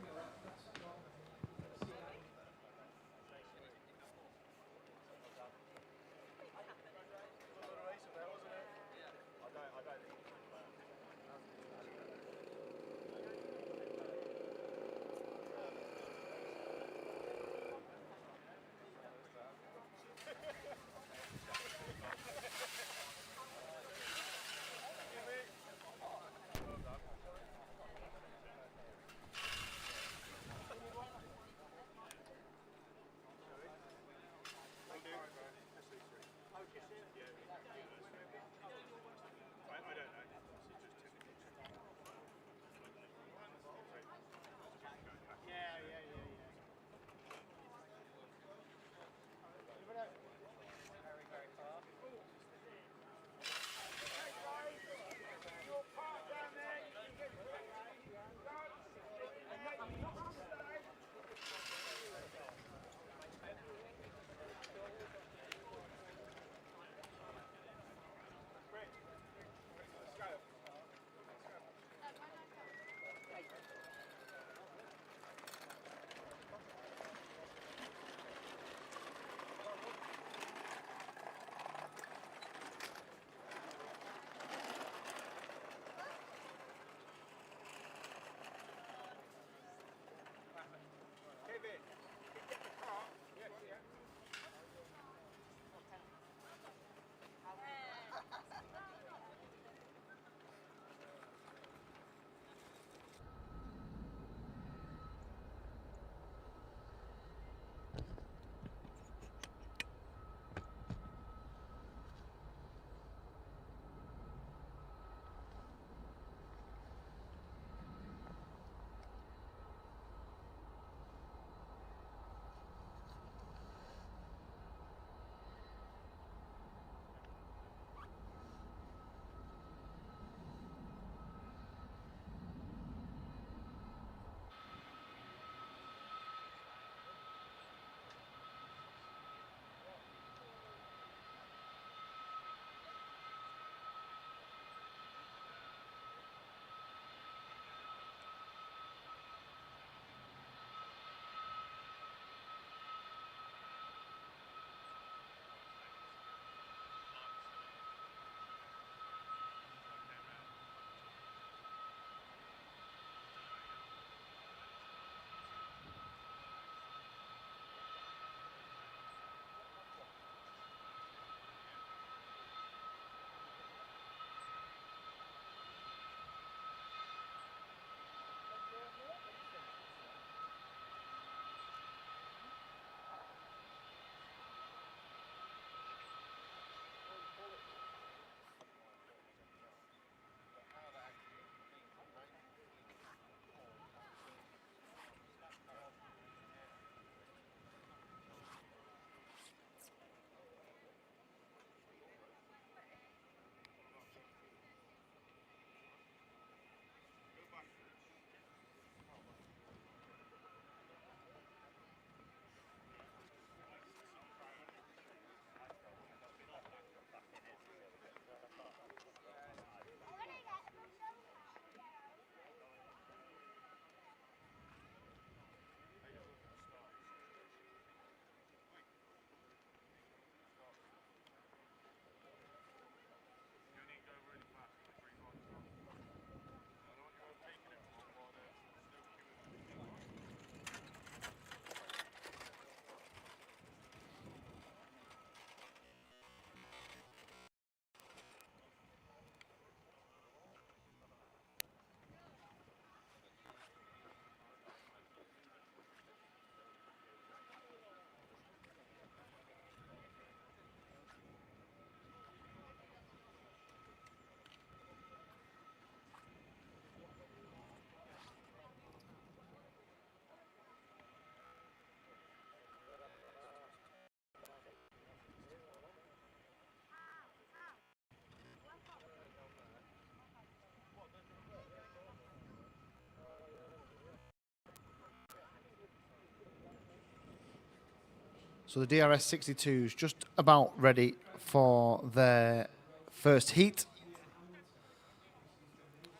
So the DRS 62s just about ready for their first heat.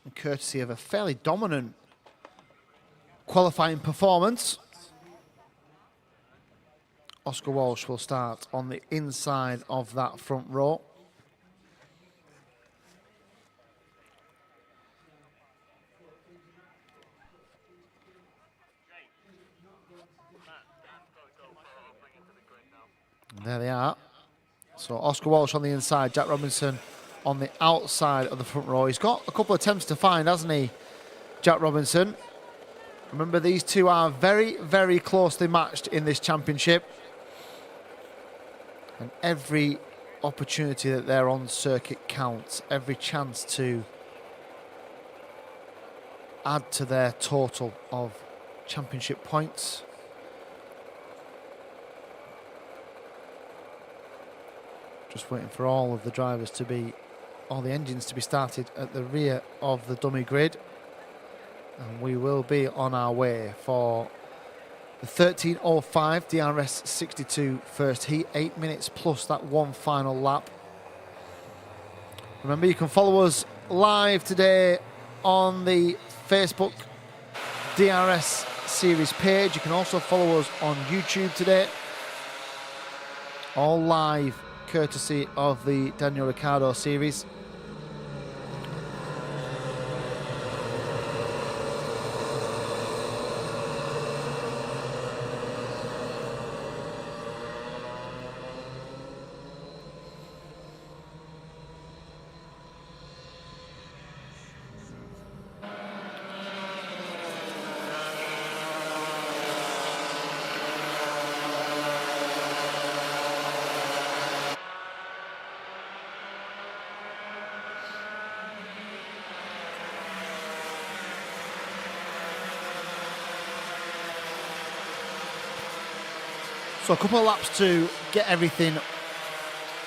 And courtesy of a fairly dominant qualifying performance, Oscar Walsh will start on the inside of that front row. And there they are. So Oscar Walsh on the inside, Jack Robinson on the outside of the front row. He's got a couple of attempts to find, hasn't he, Jack Robinson? Remember, these two are very, very closely matched in this championship. And every opportunity that they're on circuit counts. Every chance to add to their total of championship points. Just waiting for all of the drivers to be, all the engines to be started at the rear of the dummy grid. And we will be on our way for the 13:05 DRS 62 first heat. 8 minutes plus that one final lap. Remember, you can follow us live today on the Facebook DRS Series page. You can also follow us on YouTube today. All live, courtesy of the Daniel Ricciardo Series. So a couple of laps to get everything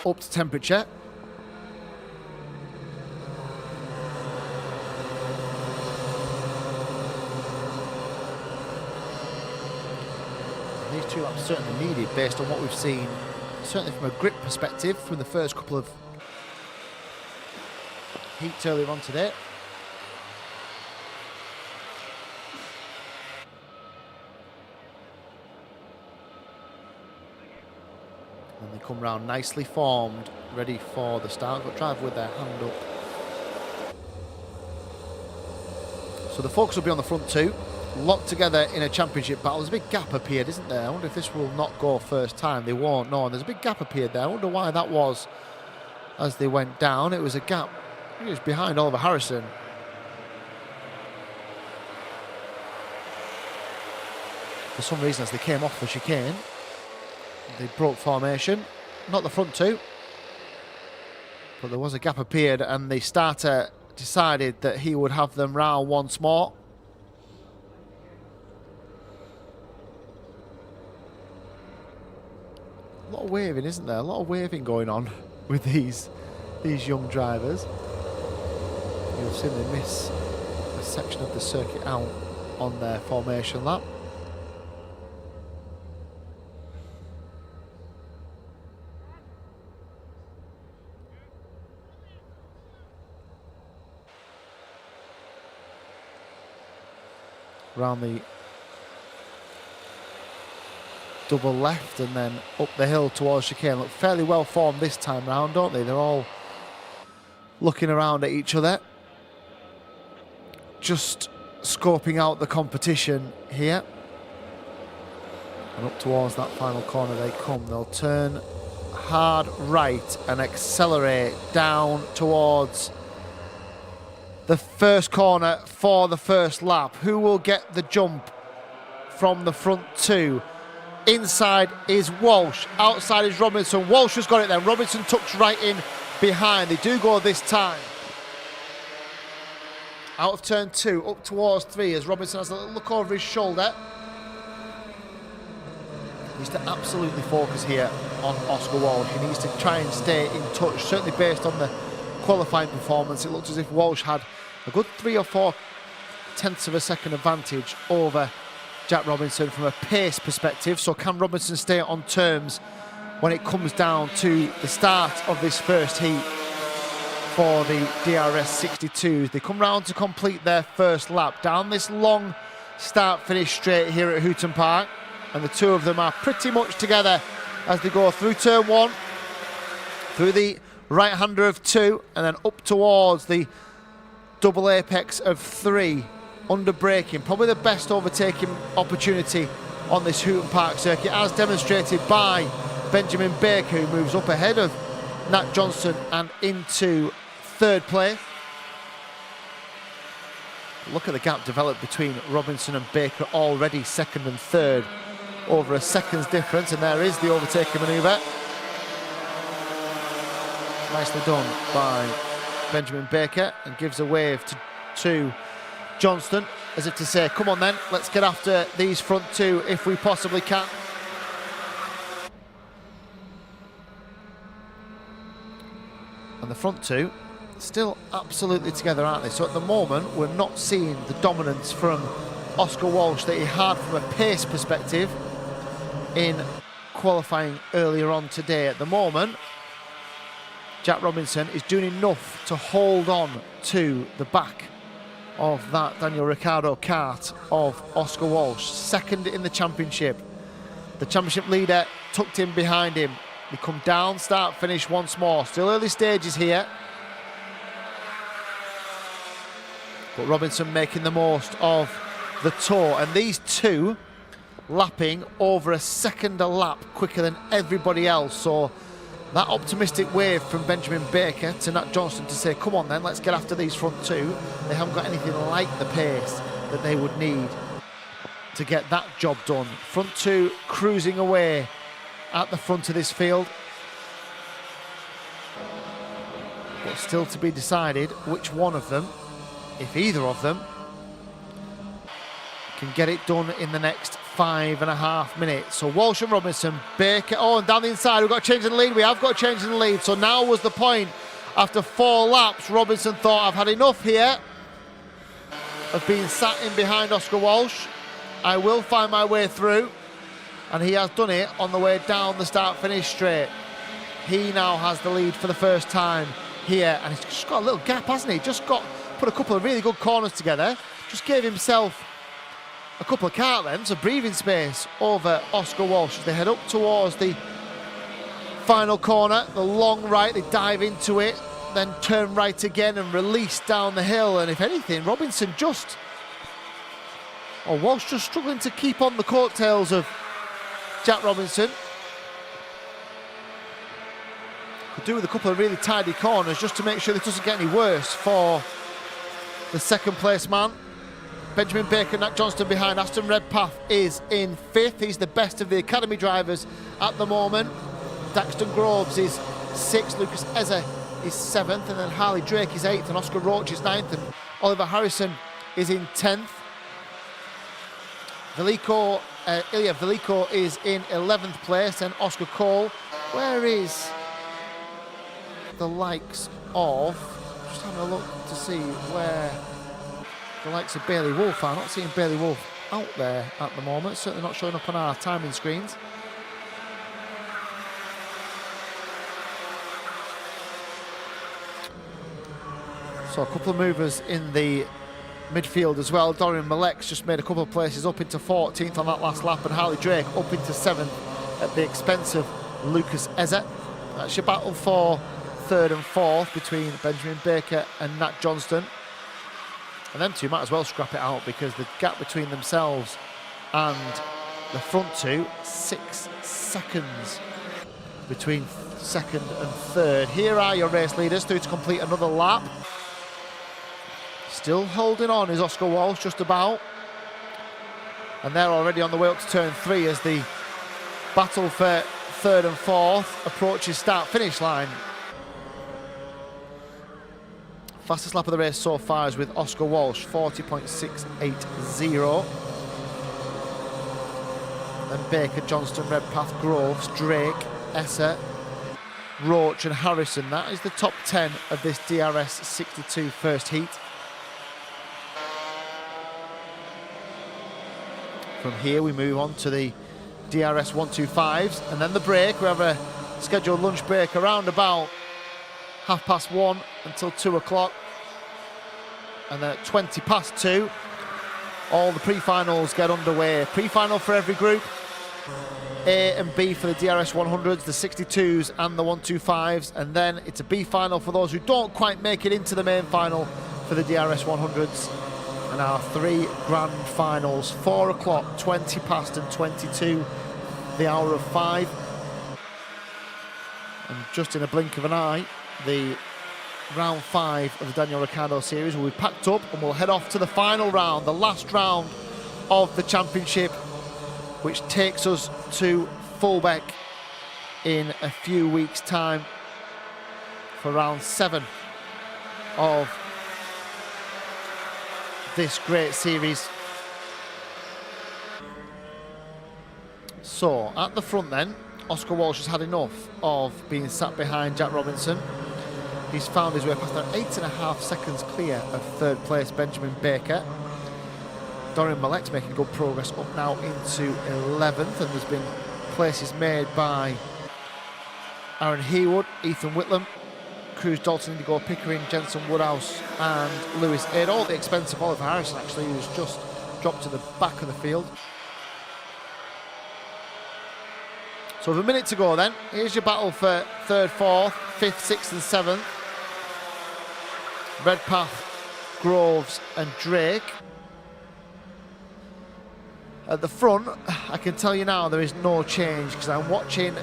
up to temperature. These 2 laps certainly needed based on what we've seen, certainly from a grip perspective, from the first couple of heats earlier on today. And they come round nicely formed, ready for the start. Got driver with their hand up. So the folks will be on the front 2, locked together in a championship battle. There's a big gap appeared, isn't there? I wonder if this will not go first time. They won't, no. And there's a big gap appeared there. I wonder why that was as they went down. It was a gap. I think it was behind Oliver Harrison. For some reason, as they came off the chicane, they broke formation. Not the front 2, but there was a gap appeared, and the starter decided that he would have them round once more. A lot of waving, isn't there? A lot of waving going on with these young drivers. You'll see they miss a section of the circuit out on their formation lap. Around the double left and then up the hill towards chicane. Look fairly well formed this time round, don't they? They're all looking around at each other, just scoping out the competition here. And up towards that final corner they come. They'll turn hard right and accelerate down towards the first corner for the first lap. Who will get the jump from the front 2? Inside is Walsh, outside is Robinson. Walsh has got it then. Robinson tucks right in behind. They do go this time. Out of turn 2, up towards 3 as Robinson has a little look over his shoulder. He needs to absolutely focus here on Oscar Walsh. He needs to try and stay in touch, certainly based on the qualifying performance. It looks as if Walsh had a good 3 or 4 tenths of a second advantage over Jack Robinson from a pace perspective. So can Robinson stay on terms when it comes down to the start of this first heat for the DRS 62s? They come round to complete their first lap down this long start-finish straight here at Hooton Park, and the two of them are pretty much together as they go through turn one, through the right-hander of 2, and then up towards the double apex of 3 under braking. Probably the best overtaking opportunity on this Hooton Park circuit, as demonstrated by Benjamin Baker, who moves up ahead of Nat Johnson and into 3rd place. Look at the gap developed between Robinson and Baker, already 2nd and 3rd, over a second's difference, and there is the overtaking manoeuvre. Nicely done by Benjamin Baker, and gives a wave to Johnston, as if to say, come on then, let's get after these front two if we possibly can. And the front two still absolutely together, aren't they? So at the moment, we're not seeing the dominance from Oscar Walsh that he had from a pace perspective in qualifying earlier on today. At the moment, Jack Robinson is doing enough to hold on to the back of that Daniel Ricciardo kart of Oscar Walsh, 2nd in the championship. The championship leader tucked in behind him. They come down, start, finish once more. Still early stages here, but Robinson making the most of the tour, and these two lapping over a second a lap quicker than everybody else. So that optimistic wave from Benjamin Baker to Nat Johnson to say, come on then, let's get after these front two. They haven't got anything like the pace that they would need to get that job done. Front two cruising away at the front of this field. But still to be decided which one of them, if either of them, can get it done in the next 5.5 minutes. So Walsh and Robinson, Baker, and down the inside, we've got a change in the lead. We have got a change in the lead. So now was the point. After 4 laps, Robinson thought, I've had enough here of being sat in behind Oscar Walsh. I will find my way through. And he has done it on the way down the start-finish straight. He now has the lead for the first time here. And he's just got a little gap, hasn't he? Just put a couple of really good corners together. Just gave himself a couple of kart lengths of breathing space over Oscar Walsh as they head up towards the final corner, the long right. They dive into it, then turn right again and release down the hill. And if anything, Robinson Walsh just struggling to keep on the coattails of Jack Robinson. Could do with a couple of really tidy corners just to make sure it doesn't get any worse for the 2nd place man. Benjamin Baker, Nat Johnston behind. Aston Redpath is in 5th. He's the best of the academy drivers at the moment. Daxton Groves is 6th. Lucas Eza is 7th. And then Harley Drake is 8th. And Oscar Roach is 9th. And Oliver Harrison is in 10th. Ilya Veliko is in 11th place. And Oscar Cole. Where is the likes of... Just having a look to see where the likes of Bailey Wolf are. Not seeing Bailey Wolf out there at the moment. Certainly not showing up on our timing screens. So a couple of movers in the midfield as well. Dorian Malek's just made a couple of places up into 14th on that last lap, and Harley Drake up into 7th at the expense of Lucas Eza. That's your battle for 3rd and 4th between Benjamin Baker and Nat Johnston. And them two might as well scrap it out, because the gap between themselves and the front two, 6 seconds between 2nd and 3rd. Here are your race leaders through to complete another lap. Still holding on is Oscar Walsh, just about. And they're already on the way up to turn 3 as the battle for 3rd and 4th approaches start-finish line. Fastest lap of the race so far is with Oscar Walsh, 40.680. Then Baker, Johnston, Redpath, Groves, Drake, Esser, Roach and Harrison. That is the top 10 of this DRS 62 first heat. From here we move on to the DRS 125s, and then the break. We have a scheduled lunch break around about 1:30 until 2 o'clock, and then at 2:20, all the pre-finals get underway. Pre-final for every group, A and B for the DRS 100s, the 62s and the 125s, and then it's a B final for those who don't quite make it into the main final for the DRS 100s. And our 3 grand finals, 4 o'clock, 20 past and 22, the hour of 5. And just in a blink of an eye, the round 5 of the Daniel Ricciardo Series will be packed up, and we'll head off to the final round, the last round of the championship, which takes us to Fulbeck in a few weeks' time for round 7 of this great series. So at the front then, Oscar Walsh has had enough of being sat behind Jack Robinson. He's found his way past an 8.5 seconds clear of third place Benjamin Baker. Dorian Malek's making good progress up now into 11th, and there's been places made by Aaron Heawood, Ethan Whitlam, Cruz Dalton, Indigo Pickering, Jensen Woodhouse and Lewis Aid. All the expensive Oliver Harrison actually, who's just dropped to the back of the field. So with a minute to go then, here's your battle for 3rd, 4th, 5th, 6th and 7th. Redpath, Groves and Drake. At the front, I can tell you now there is no change, because I'm watching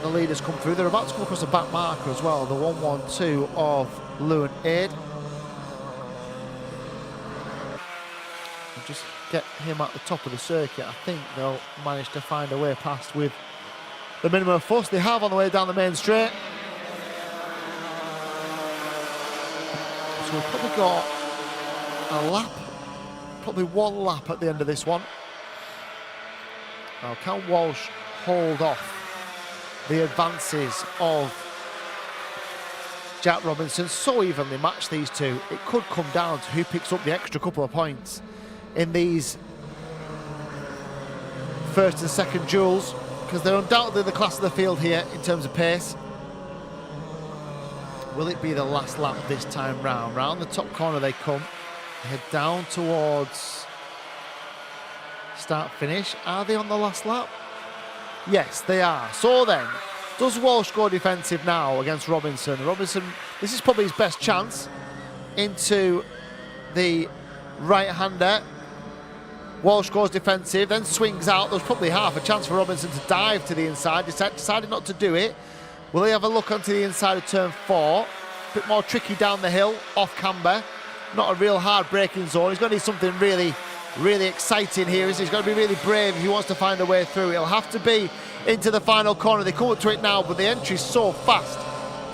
the leaders come through. They're about to come across the back marker as well, the 112 of Lewin Aid. And just get him at the top of the circuit. I think they'll manage to find a way past with the minimum of fuss they have on the way down the main straight. So we've probably got a lap, probably 1 lap at the end of this one. Now, can Walsh hold off the advances of Jack Robinson? So evenly matched, these two. It could come down to who picks up the extra couple of points in these first and second duels, because they're undoubtedly the class of the field here in terms of pace. Will it be the last lap this time round? Round the top corner they come, head down towards start finish. Are they on the last lap? Yes, they are. So then, does Walsh go defensive now against Robinson? Robinson, this is probably his best chance into the right-hander. Walsh goes defensive, then swings out. There's probably half a chance for Robinson to dive to the inside. Decided not to do it. Will he have a look onto the inside of turn 4? A bit more tricky down the hill, off camber. Not a real hard braking zone. He's going to need something really exciting here. He's going to be really brave if he wants to find a way through. It'll have to be into the final corner. They come up to it now, but the entry's so fast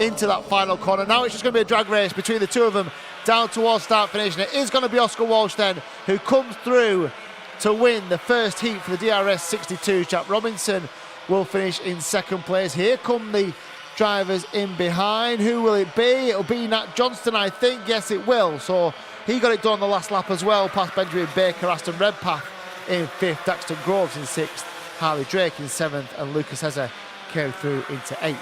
into that final corner. Now it's just going to be a drag race between the two of them down towards start finish, and it is going to be Oscar Walsh then who comes through to win the first heat for the DRS 62. Jack Robinson will finish in 2nd place. Here come the drivers in behind. Who will it be? It'll be Nat Johnston, I think. Yes, it will. So he got it done on the last lap as well, past Benjamin Baker, Aston Redpath in 5th, Daxton Groves in 6th, Harley Drake in 7th, and Lucas Hezza came through into 8th.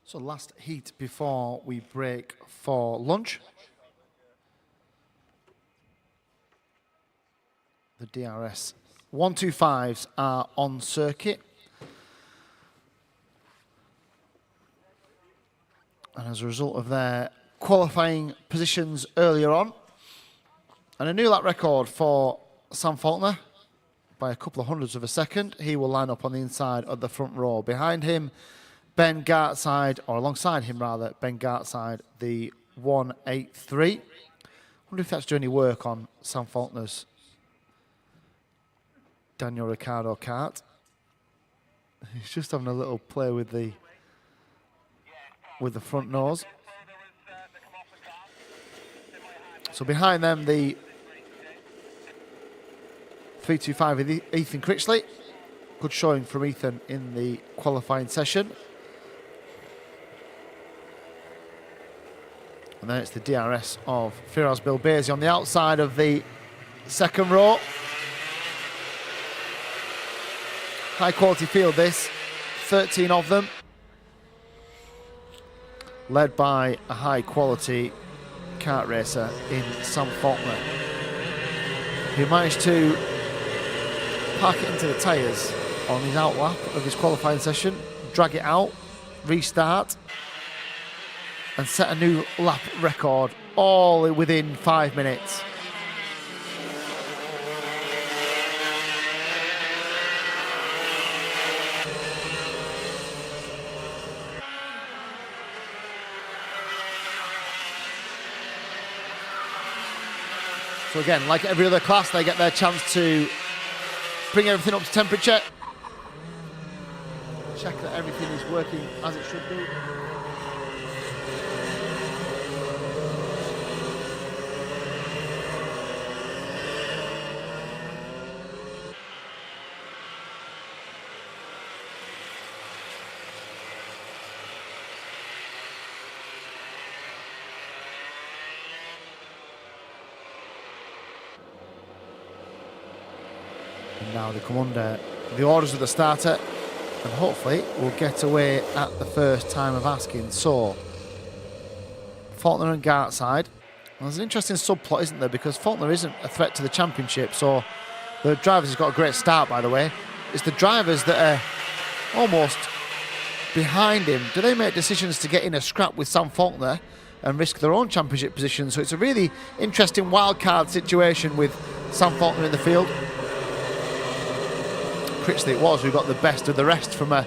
So last heat before we break for lunch. The DRS 125s are on circuit. And as a result of their qualifying positions earlier on, and a new lap record for Sam Faulkner by a couple of hundredths of a second, he will line up on the inside of the front row. Behind him, Ben Gartside, or alongside him rather, Ben Gartside, the 183. I wonder if that's doing any work on Sam Faulkner's Daniel Ricciardo kart. He's just having a little play with the front nose. So behind them, the 325 with Ethan Critchley. Good showing from Ethan in the qualifying session. And then it's the DRS of Firas Bilbezi on the outside of the second row. High quality field this, 13 of them. Led by a high quality kart racer in Sam Faulkner, who managed to park it into the tyres on his out lap of his qualifying session, drag it out, restart, and set a new lap record all within 5 minutes. So again, like every other class, they get their chance to bring everything up to temperature, check that everything is working as it should be. And now they come under the orders of the starter, and hopefully we'll get away at the first time of asking. So, Faulkner and Gartside. Well, there's an interesting subplot, isn't there? Because Faulkner isn't a threat to the championship, so the drivers have got a great start, by the way. It's the drivers that are almost behind him. Do they make decisions to get in a scrap with Sam Faulkner and risk their own championship position? So it's a really interesting wild card situation with Sam Faulkner in the field. Critchley it was who got the best of the rest from a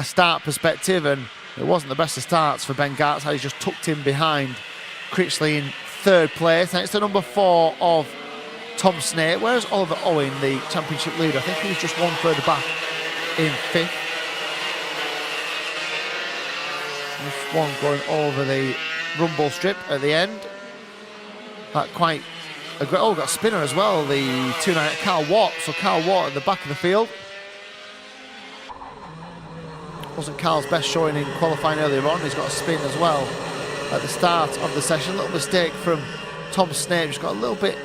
start perspective, and it wasn't the best of starts for Ben Gartside. He's just tucked in behind Critchley in third place. Next to number 4 of Tom Snape. Where's Oliver Owen, the championship leader? I think he was just one further back in 5th. Just one going over the rumble strip at the end. That quite a great, got a spinner as well, the 2.9 Carl Watt. So Carl Watt at the back of the field. Wasn't Carl's best showing in qualifying earlier on. He's got a spin as well at the start of the session. A little mistake from Tom Snape. Just got a little bit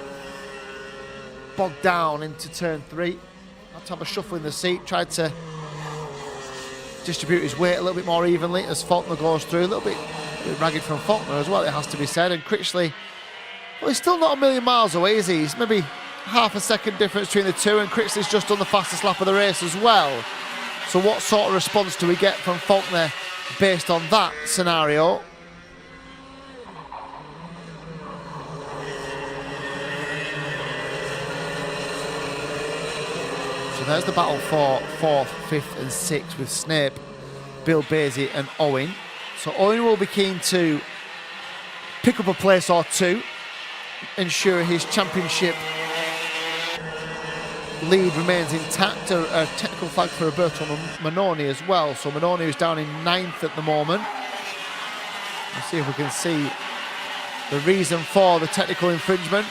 bogged down into turn 3. Had to have a shuffle in the seat. Tried to distribute his weight a little bit more evenly as Faulkner goes through. A little bit ragged from Faulkner as well, it has to be said. And Critchley, well, he's still not a million miles away, is he? He's maybe half a second difference between the two, and Critchley's just done the fastest lap of the race as well. So what sort of response do we get from Faulkner based on that scenario? So there's the battle for 4th, 5th and 6th with Snape, Bill Basie and Owen. So Owen will be keen to pick up a place or two, ensure his championship lead remains intact. A technical flag for Roberto Manoni as well. So Manoni is down in 9th at the moment. Let's see if we can see the reason for the technical infringement.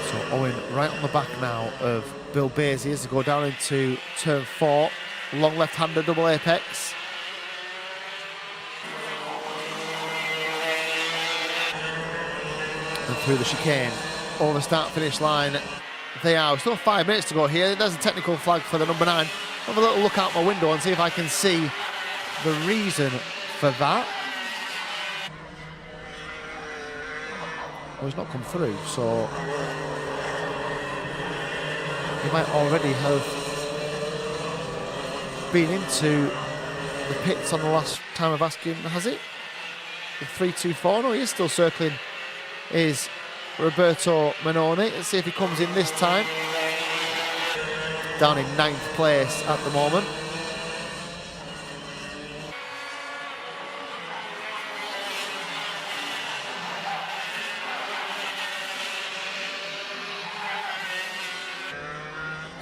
So Owen right on the back now of Bill Basie as they go down into turn 4. Long left-hander double apex. And through the chicane, over the start-finish line, they are. Still 5 minutes to go here. There's a technical flag for the number 9. Have a little look out my window and see if I can see the reason for that. Oh, he's not come through, so he might already have been into the pits on the last time of asking, has it? The 3-2-4, no, he is still circling, is Roberto Manoni. Let's see if he comes in this time. Down in 9th place at the moment.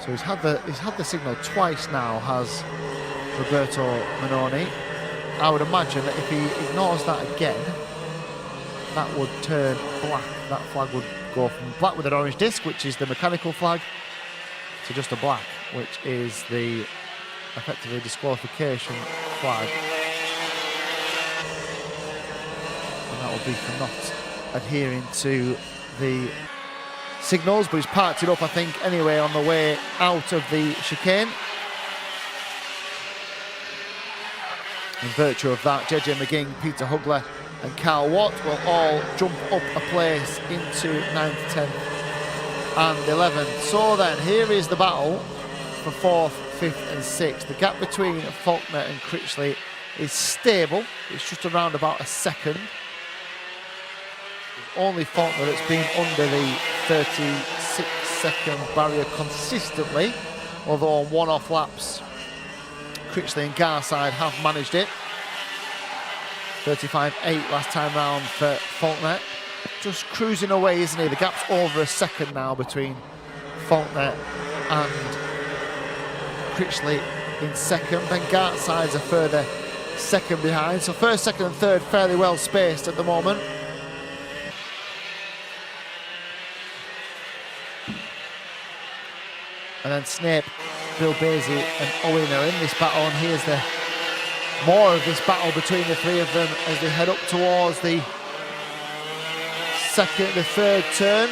So he's had the signal twice now, has Roberto Manoni. I would imagine that if he ignores that again, that would turn black. That flag would go from black with an orange disc, which is the mechanical flag, to just a black, which is the effectively disqualification flag. And that will be for not adhering to the signals, but he's parked it up, I think, anyway, on the way out of the chicane. In virtue of that, JJ McGing, Peter Hugler and Carl Watt will all jump up a place into 9th, 10th and 11th. So then, here is the battle for 4th, 5th and 6th. The gap between Faulkner and Critchley is stable. It's just around about a second. Only Faulkner that's been under the 36-second barrier consistently, although on one-off laps Critchley and Garside have managed it. 35.8 last time round for Faulkner. Just cruising away, isn't he? The gap's over a second now between Faulkner and Critchley in second. Ben Gartside's a further second behind. So first, second and third fairly well spaced at the moment. And then Snape, Bill Basie and Owen are in this battle, and here's the more of this battle between the three of them as they head up towards the third turn.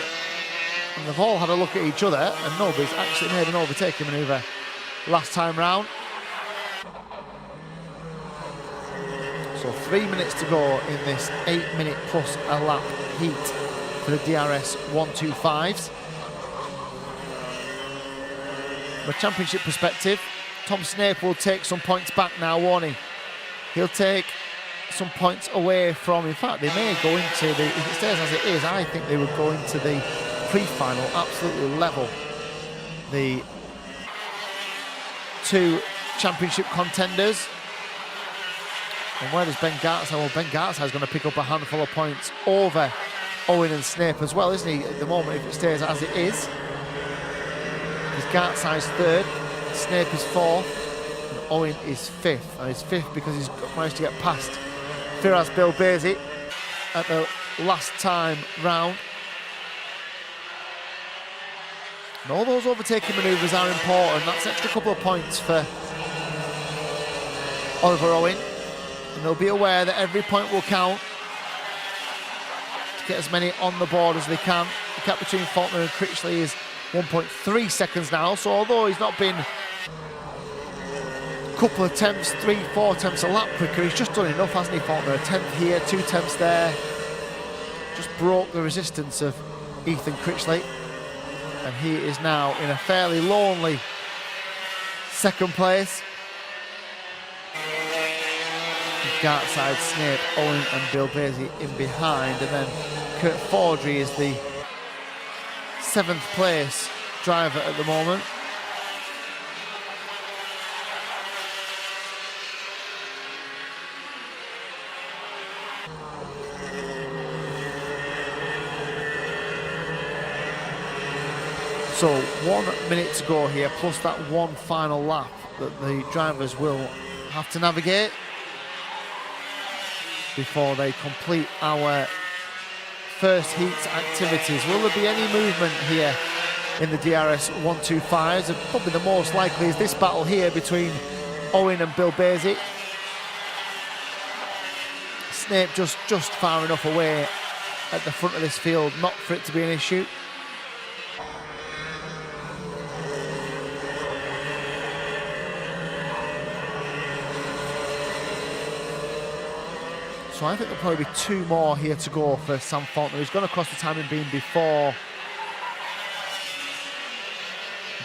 And they've all had a look at each other, and nobody's actually made an overtaking manoeuvre last time round. So 3 minutes to go in this 8-minute plus a lap heat for the DRS 125s. From a championship perspective, Tom Snape will take some points back now, won't he? he'll take some points away from. In fact, they may go into the, if it stays as it is, I think they would go into the pre-final absolutely level the two championship contenders. And where does Ben Gartside? Well, Ben Gartside is going to pick up a handful of points over Owen and Snape as well, isn't he, at the moment, if it stays as it is. Because Gartside's third, Snape is fourth, and Owen is fifth. And he's fifth because he's managed to get past Firas Bilbezi at the last time round. And all those overtaking manoeuvres are important. That's an extra couple of points for Oliver Owen. And they'll be aware that every point will count to get as many on the board as they can. The gap between Faulkner and Critchley is 1.3 seconds now. So although he's not been a couple of attempts, 3-4 attempts a lap quicker, he's just done enough, hasn't he, Faulkner? A tenth here, 2 attempts there. Just broke the resistance of Ethan Critchley. And he is now in a fairly lonely second place. Gartside, Snape, Owen and Bilbezi in behind, and then Kurt Fordry is the 7th place driver at the moment. So 1 minute to go here, plus that one final lap that the drivers will have to navigate before they complete our first heat activities. Will there be any movement here in the DRS 125s? Probably the most likely is this battle here between Owen and Bilbezi. Snape just far enough away at the front of this field not for it to be an issue. So I think there'll probably be 2 more here to go for Sam Faulkner. He's gone across the timing beam before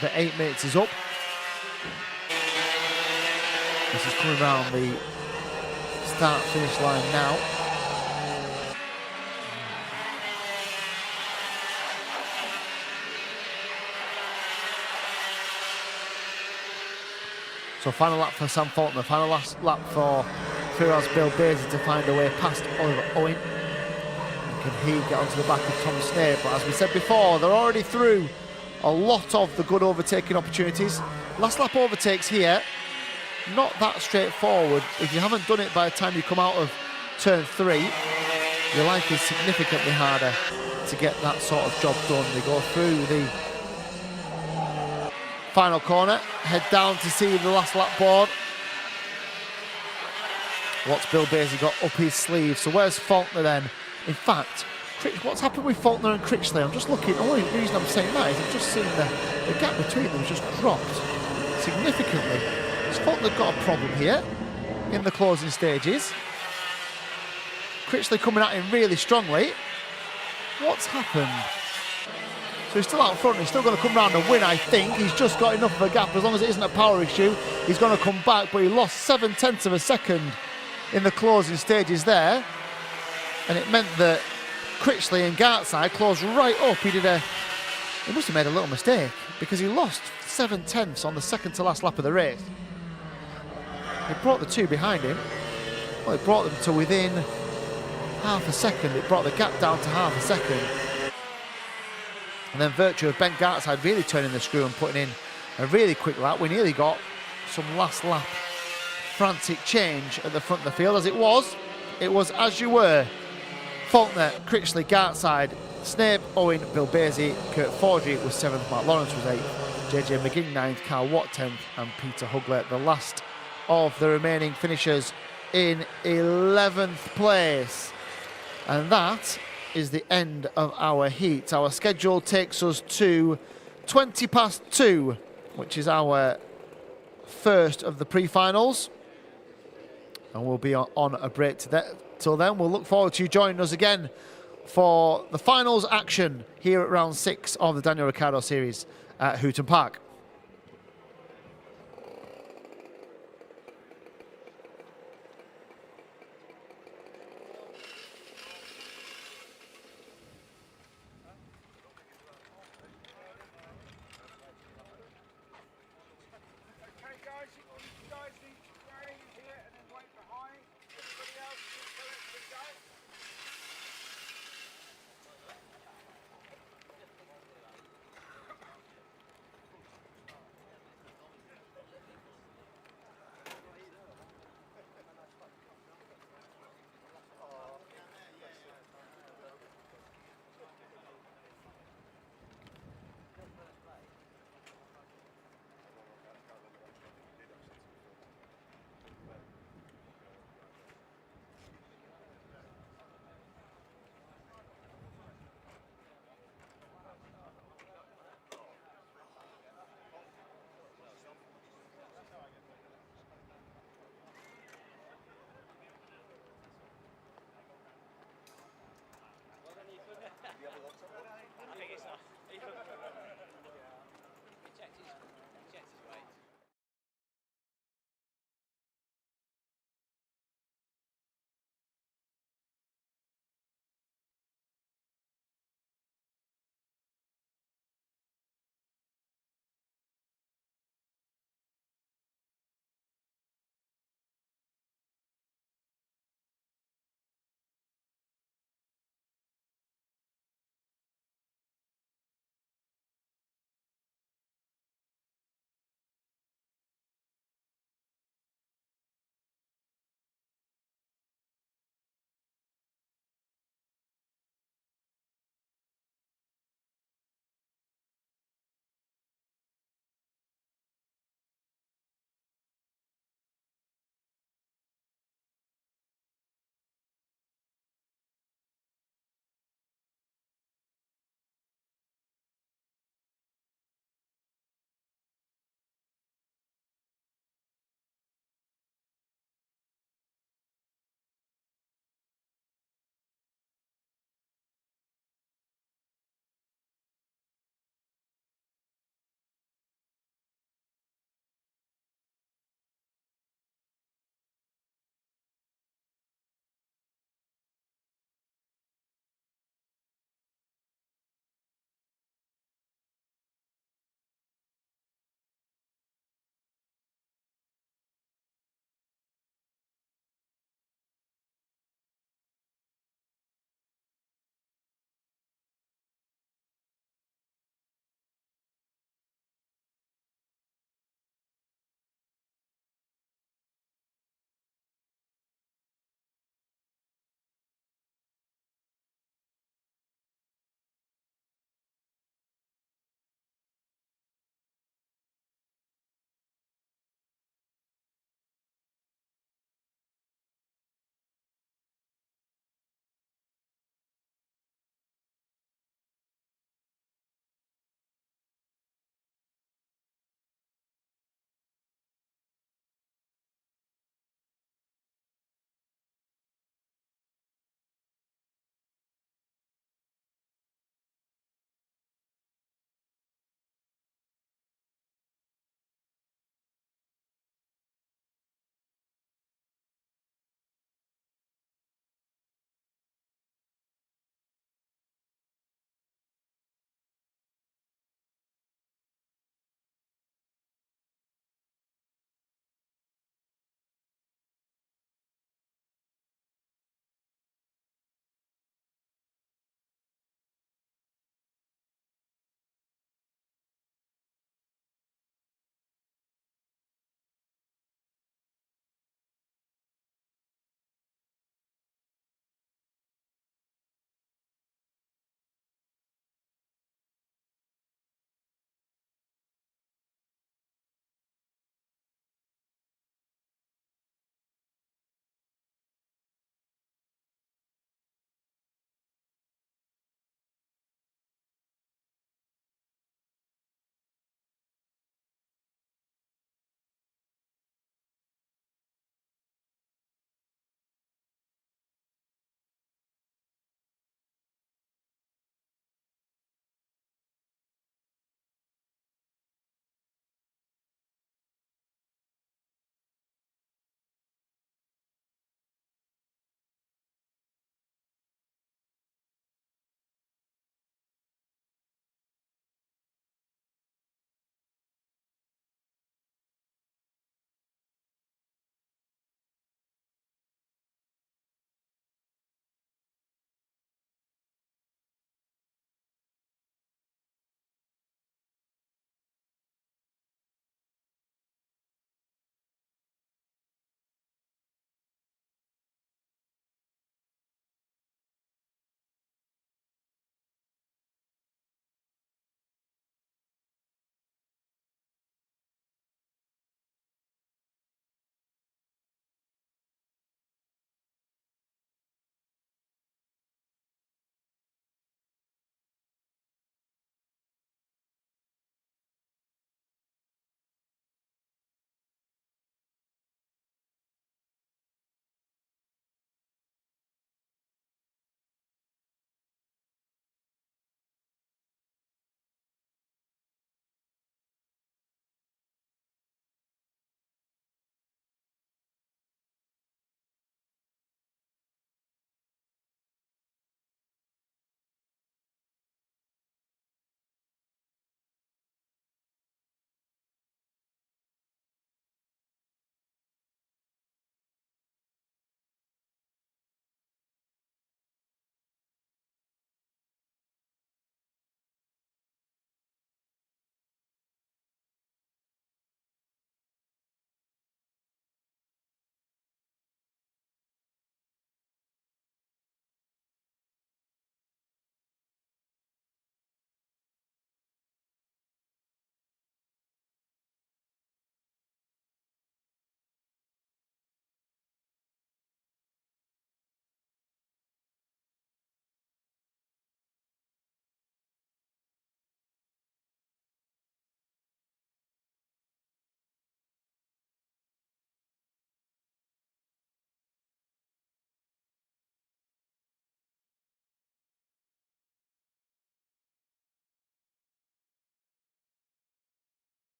the 8 minutes is up. This is coming around the start-finish line now. So final lap for Sam Faulkner, final last lap for Firas Bilbezi to find a way past Oliver Owen. And can he get onto the back of Tom Snape? But as we said before, they're already through a lot of the good overtaking opportunities. Last lap overtakes here, not that straightforward. If you haven't done it by the time you come out of turn 3, your life is significantly harder to get that sort of job done. They go through the final corner, head down to see the last lap board. What's Bilbezi got up his sleeve? So where's Faulkner then? In fact, what's happened with Faulkner and Critchley? I'm just looking, the only reason I'm saying that is I've just seen the gap between them just dropped significantly. Has Faulkner got a problem here in the closing stages? Critchley coming at him really strongly. What's happened? So he's still out front, he's still going to come round and win, I think. He's just got enough of a gap, as long as it isn't a power issue. He's going to come back, but he lost 7/10 of a second in the closing stages there. And it meant that Critchley and Gartside closed right up. He must have made a little mistake, because he lost 7/10 on the second to last lap of the race. It brought the two behind him. Well, it brought them to within half a second. It brought the gap down to half a second. And then virtue of Ben Gartside really turning the screw and putting in a really quick lap, we nearly got some last lap frantic change at the front of the field. As it was as you were. Faulkner, Critchley, Gartside, Snape, Owen, Bilbezi, Kurt Fordry was 7th, Mark Lawrence was 8th, JJ McGinn 9th, Carl Watt 10th, and Peter Hugler, the last of the remaining finishers, in 11th place. And that is the end of our heat. Our schedule takes us to 2:20, which is our first of the pre-finals. And we'll be on a break till then. We'll look forward to you joining us again for the finals action here at round 6 of the Daniel Ricciardo Series at Hooton Park.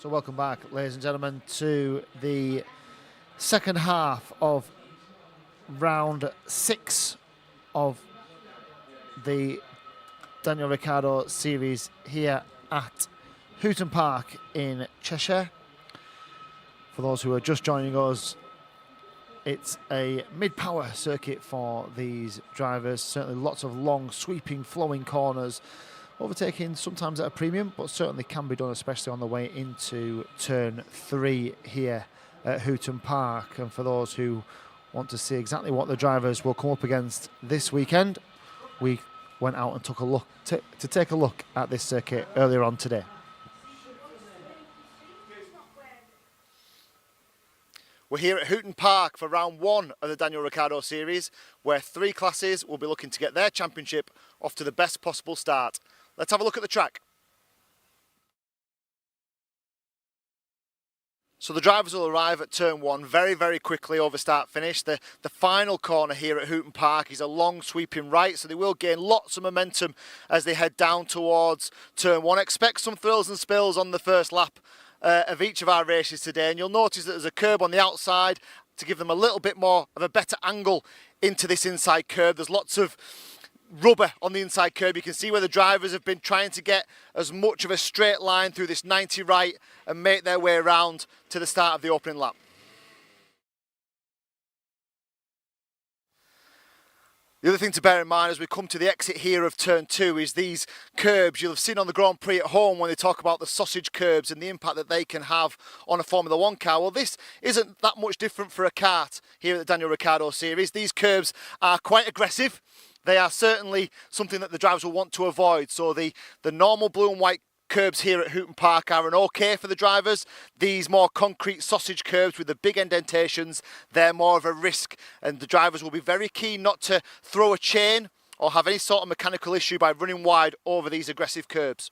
So welcome back, ladies and gentlemen, to the second half of round 6 of the Daniel Ricciardo Series here at Hooton Park in Cheshire. For those who are just joining us, it's a mid-power circuit for these drivers. Certainly lots of long, sweeping, flowing corners. Overtaking sometimes at a premium, but certainly can be done, especially on the way into turn 3 here at Hooton Park. And for those who want to see exactly what the drivers will come up against this weekend, we went out and took a look to take a look at this circuit earlier on today. We're here at Hooton Park for round 1 of the Daniel Ricciardo Series, where 3 classes will be looking to get their championship off to the best possible start. Let's have a look at the track. So the drivers will arrive at turn 1 very, very quickly over start finish. The final corner here at Hooton Park is a long sweeping right, so they will gain lots of momentum as they head down towards turn 1. Expect some thrills and spills on the first lap of each of our races today, and you'll notice that there's a curb on the outside to give them a little bit more of a better angle into this inside curb. There's lots of rubber on the inside curb. You can see where the drivers have been trying to get as much of a straight line through this 90 right and make their way around to the start of the opening lap. The other thing to bear in mind as we come to the exit here of turn 2 is these curbs. You'll have seen on the Grand Prix at home when they talk about the sausage curbs and the impact that they can have on a Formula 1 car. Well, this isn't that much different for a kart here at the Daniel Ricciardo Series. These curbs are quite aggressive. They are certainly something that the drivers will want to avoid. So the normal blue and white curbs here at Hooton Park are an okay for the drivers. These more concrete sausage curbs with the big indentations, they're more of a risk, and the drivers will be very keen not to throw a chain or have any sort of mechanical issue by running wide over these aggressive curbs.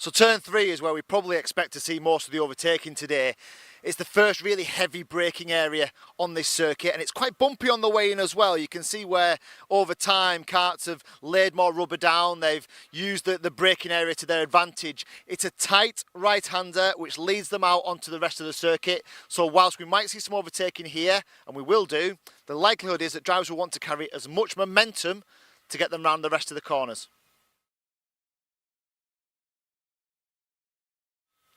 So turn 3 is where we probably expect to see most of the overtaking today. It's the first really heavy braking area on this circuit, and it's quite bumpy on the way in as well. You can see where over time karts have laid more rubber down. They've used the braking area to their advantage. It's a tight right-hander which leads them out onto the rest of the circuit. So whilst we might see some overtaking here, and we will do, the likelihood is that drivers will want to carry as much momentum to get them round the rest of the corners.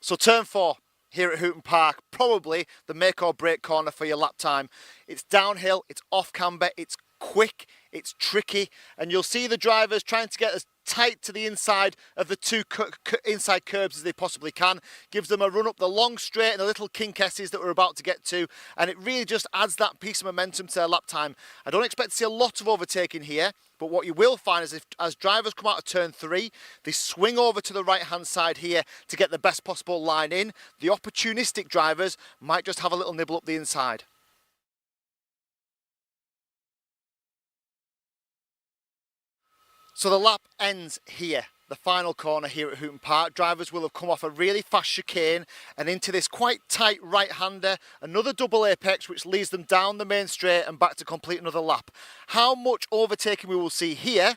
So turn 4 here at Hooton Park, probably the make or break corner for your lap time. It's downhill, it's off camber, it's quick, it's tricky, and you'll see the drivers trying to get as tight to the inside of the 2 inside curbs as they possibly can. Gives them a run up the long straight and the little kink S's that we're about to get to, and it really just adds that piece of momentum to their lap time. I don't expect to see a lot of overtaking here, but what you will find is as drivers come out of turn 3, they swing over to the right hand side here to get the best possible line in. The opportunistic drivers might just have a little nibble up the inside. So the lap ends here, the final corner here at Hooton Park. Drivers will have come off a really fast chicane and into this quite tight right-hander, another double apex which leads them down the main straight and back to complete another lap. How much overtaking we will see here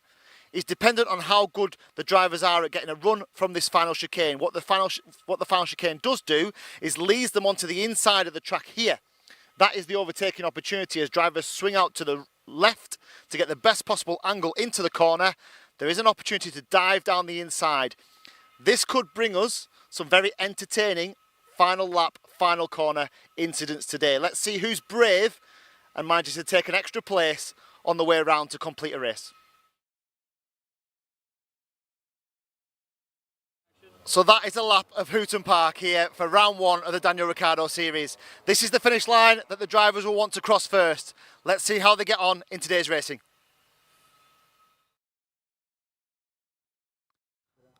is dependent on how good the drivers are at getting a run from this final chicane. What the final chicane does do is leads them onto the inside of the track here. That is the overtaking opportunity as drivers swing out to the left to get the best possible angle into the corner. There is an opportunity to dive down the inside. This could bring us some very entertaining final lap, final corner incidents today. Let's see who's brave and manages to take an extra place on the way around to complete a race. So that is a lap of Hooton Park here for round 1 of the Daniel Ricciardo Series. This is the finish line that the drivers will want to cross first. Let's see how they get on in today's racing.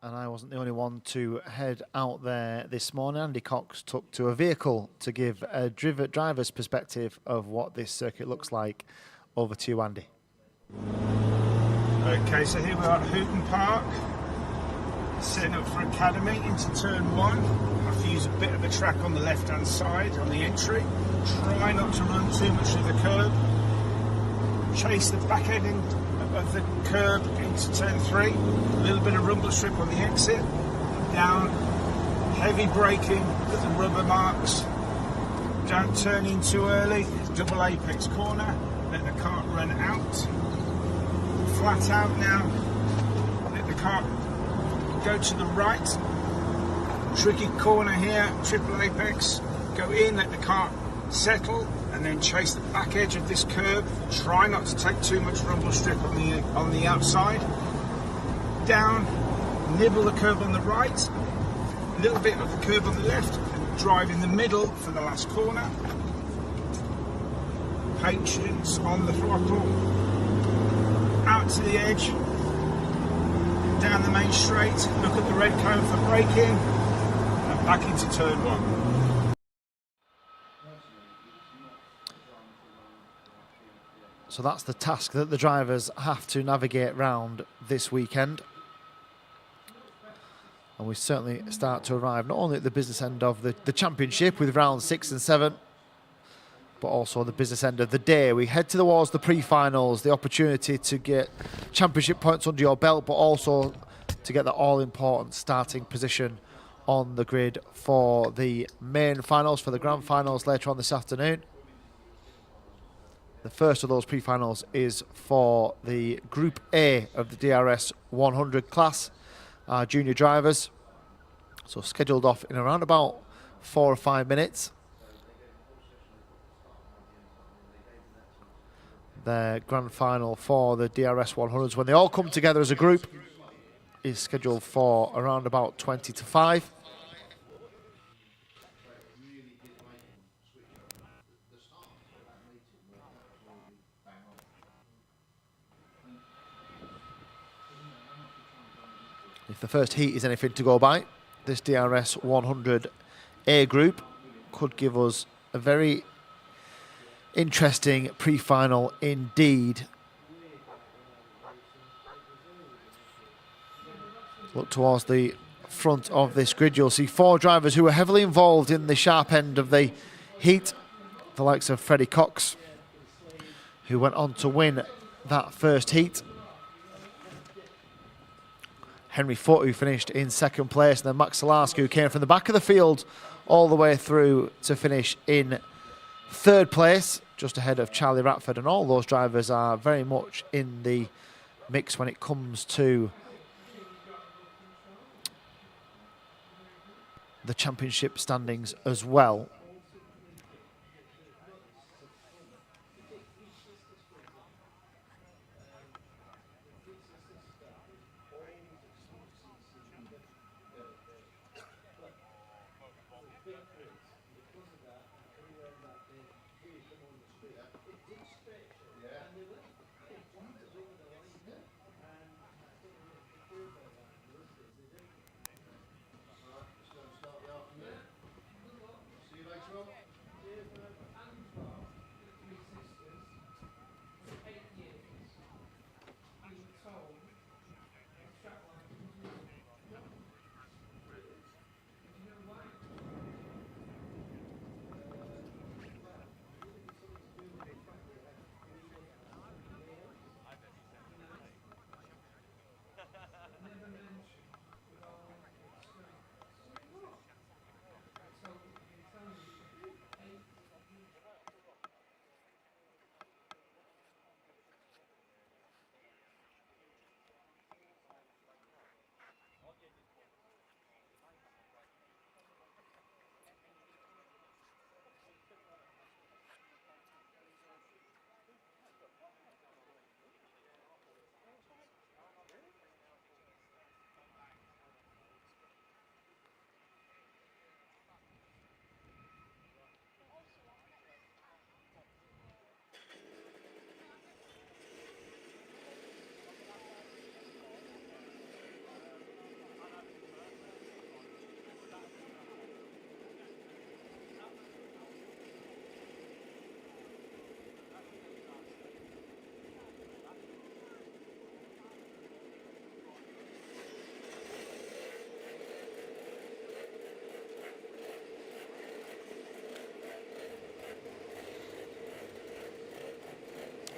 And I wasn't the only one to head out there this morning. Andy Cox took to a vehicle to give a driver's perspective of what this circuit looks like. Over to you, Andy. Okay, so here we are at Hooton Park, setting up for Academy into turn 1. I have to use a bit of the track on the left hand side on the entry. Try not to run too much through the curb. Chase the back end of the curb into turn 3. A little bit of rumble strip on the exit. Down. Heavy braking at the rubber marks. Don't turn in too early. Double apex corner. Let the cart run out. Flat out now. Let the cart go to the right. Tricky corner here. Triple apex. Go in. Let the cart settle. And then chase the back edge of this curb. Try not to take too much rumble strip on the outside. Down. Nibble the curb on the right. A little bit of the curb on the left. And drive in the middle for the last corner. Patience on the throttle. Out to the edge. Down the main straight. Look at the red cone for braking. And back into turn 1. So that's the task that the drivers have to navigate round this weekend. And we certainly start to arrive not only at the business end of the championship with rounds 6 and 7, but also the business end of the day. We head towards the pre-finals, the opportunity to get championship points under your belt, but also to get the all-important starting position on the grid for the main finals, for the grand finals later on this afternoon. The first of those pre-finals is for the Group A of the DRS 100 class, junior drivers. So scheduled off in around about 4 or 5 minutes. The grand final for the DRS 100s, when they all come together as a group, is scheduled for around about 20 to 5. If the first heat is anything to go by, this DRS 100 A group could give us a very interesting pre-final indeed. Look towards the front of this grid. You'll see 4 drivers who were heavily involved in the sharp end of the heat. The likes of Freddie Cox, who went on to win that first heat. Henry Foote, who finished in 2nd place, and then Max Salarski, who came from the back of the field all the way through to finish in 3rd place, just ahead of Charlie Ratford. And all those drivers are very much in the mix when it comes to the championship standings as well.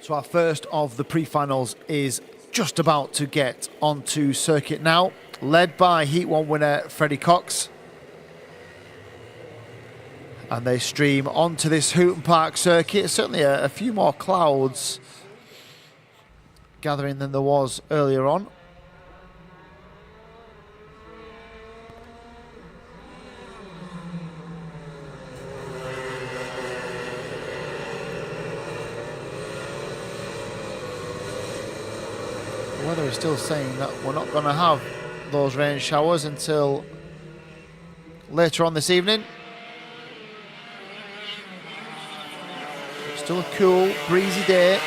So our first of the pre-finals is just about to get onto circuit now, led by Heat 1 winner Freddie Cox. And they stream onto this Hooton Park circuit. Certainly a few more clouds gathering than there was earlier on. The weather is still saying that we're not going to have those rain showers until later on this evening. Still a cool, breezy day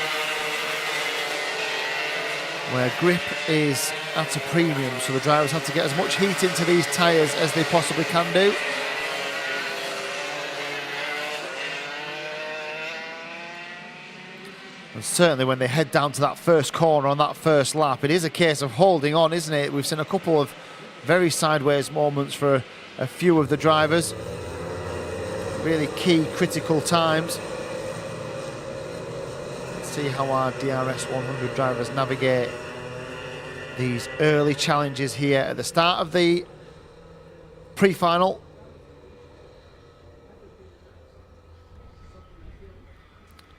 where grip is at a premium, so the drivers have to get as much heat into these tyres as they possibly can do. And certainly when they head down to that first corner on that first lap, it is a case of holding on, isn't it? We've seen a couple of very sideways moments for a few of the drivers. Really key, critical times. See how our DRS 100 drivers navigate these early challenges here at the start of the pre-final.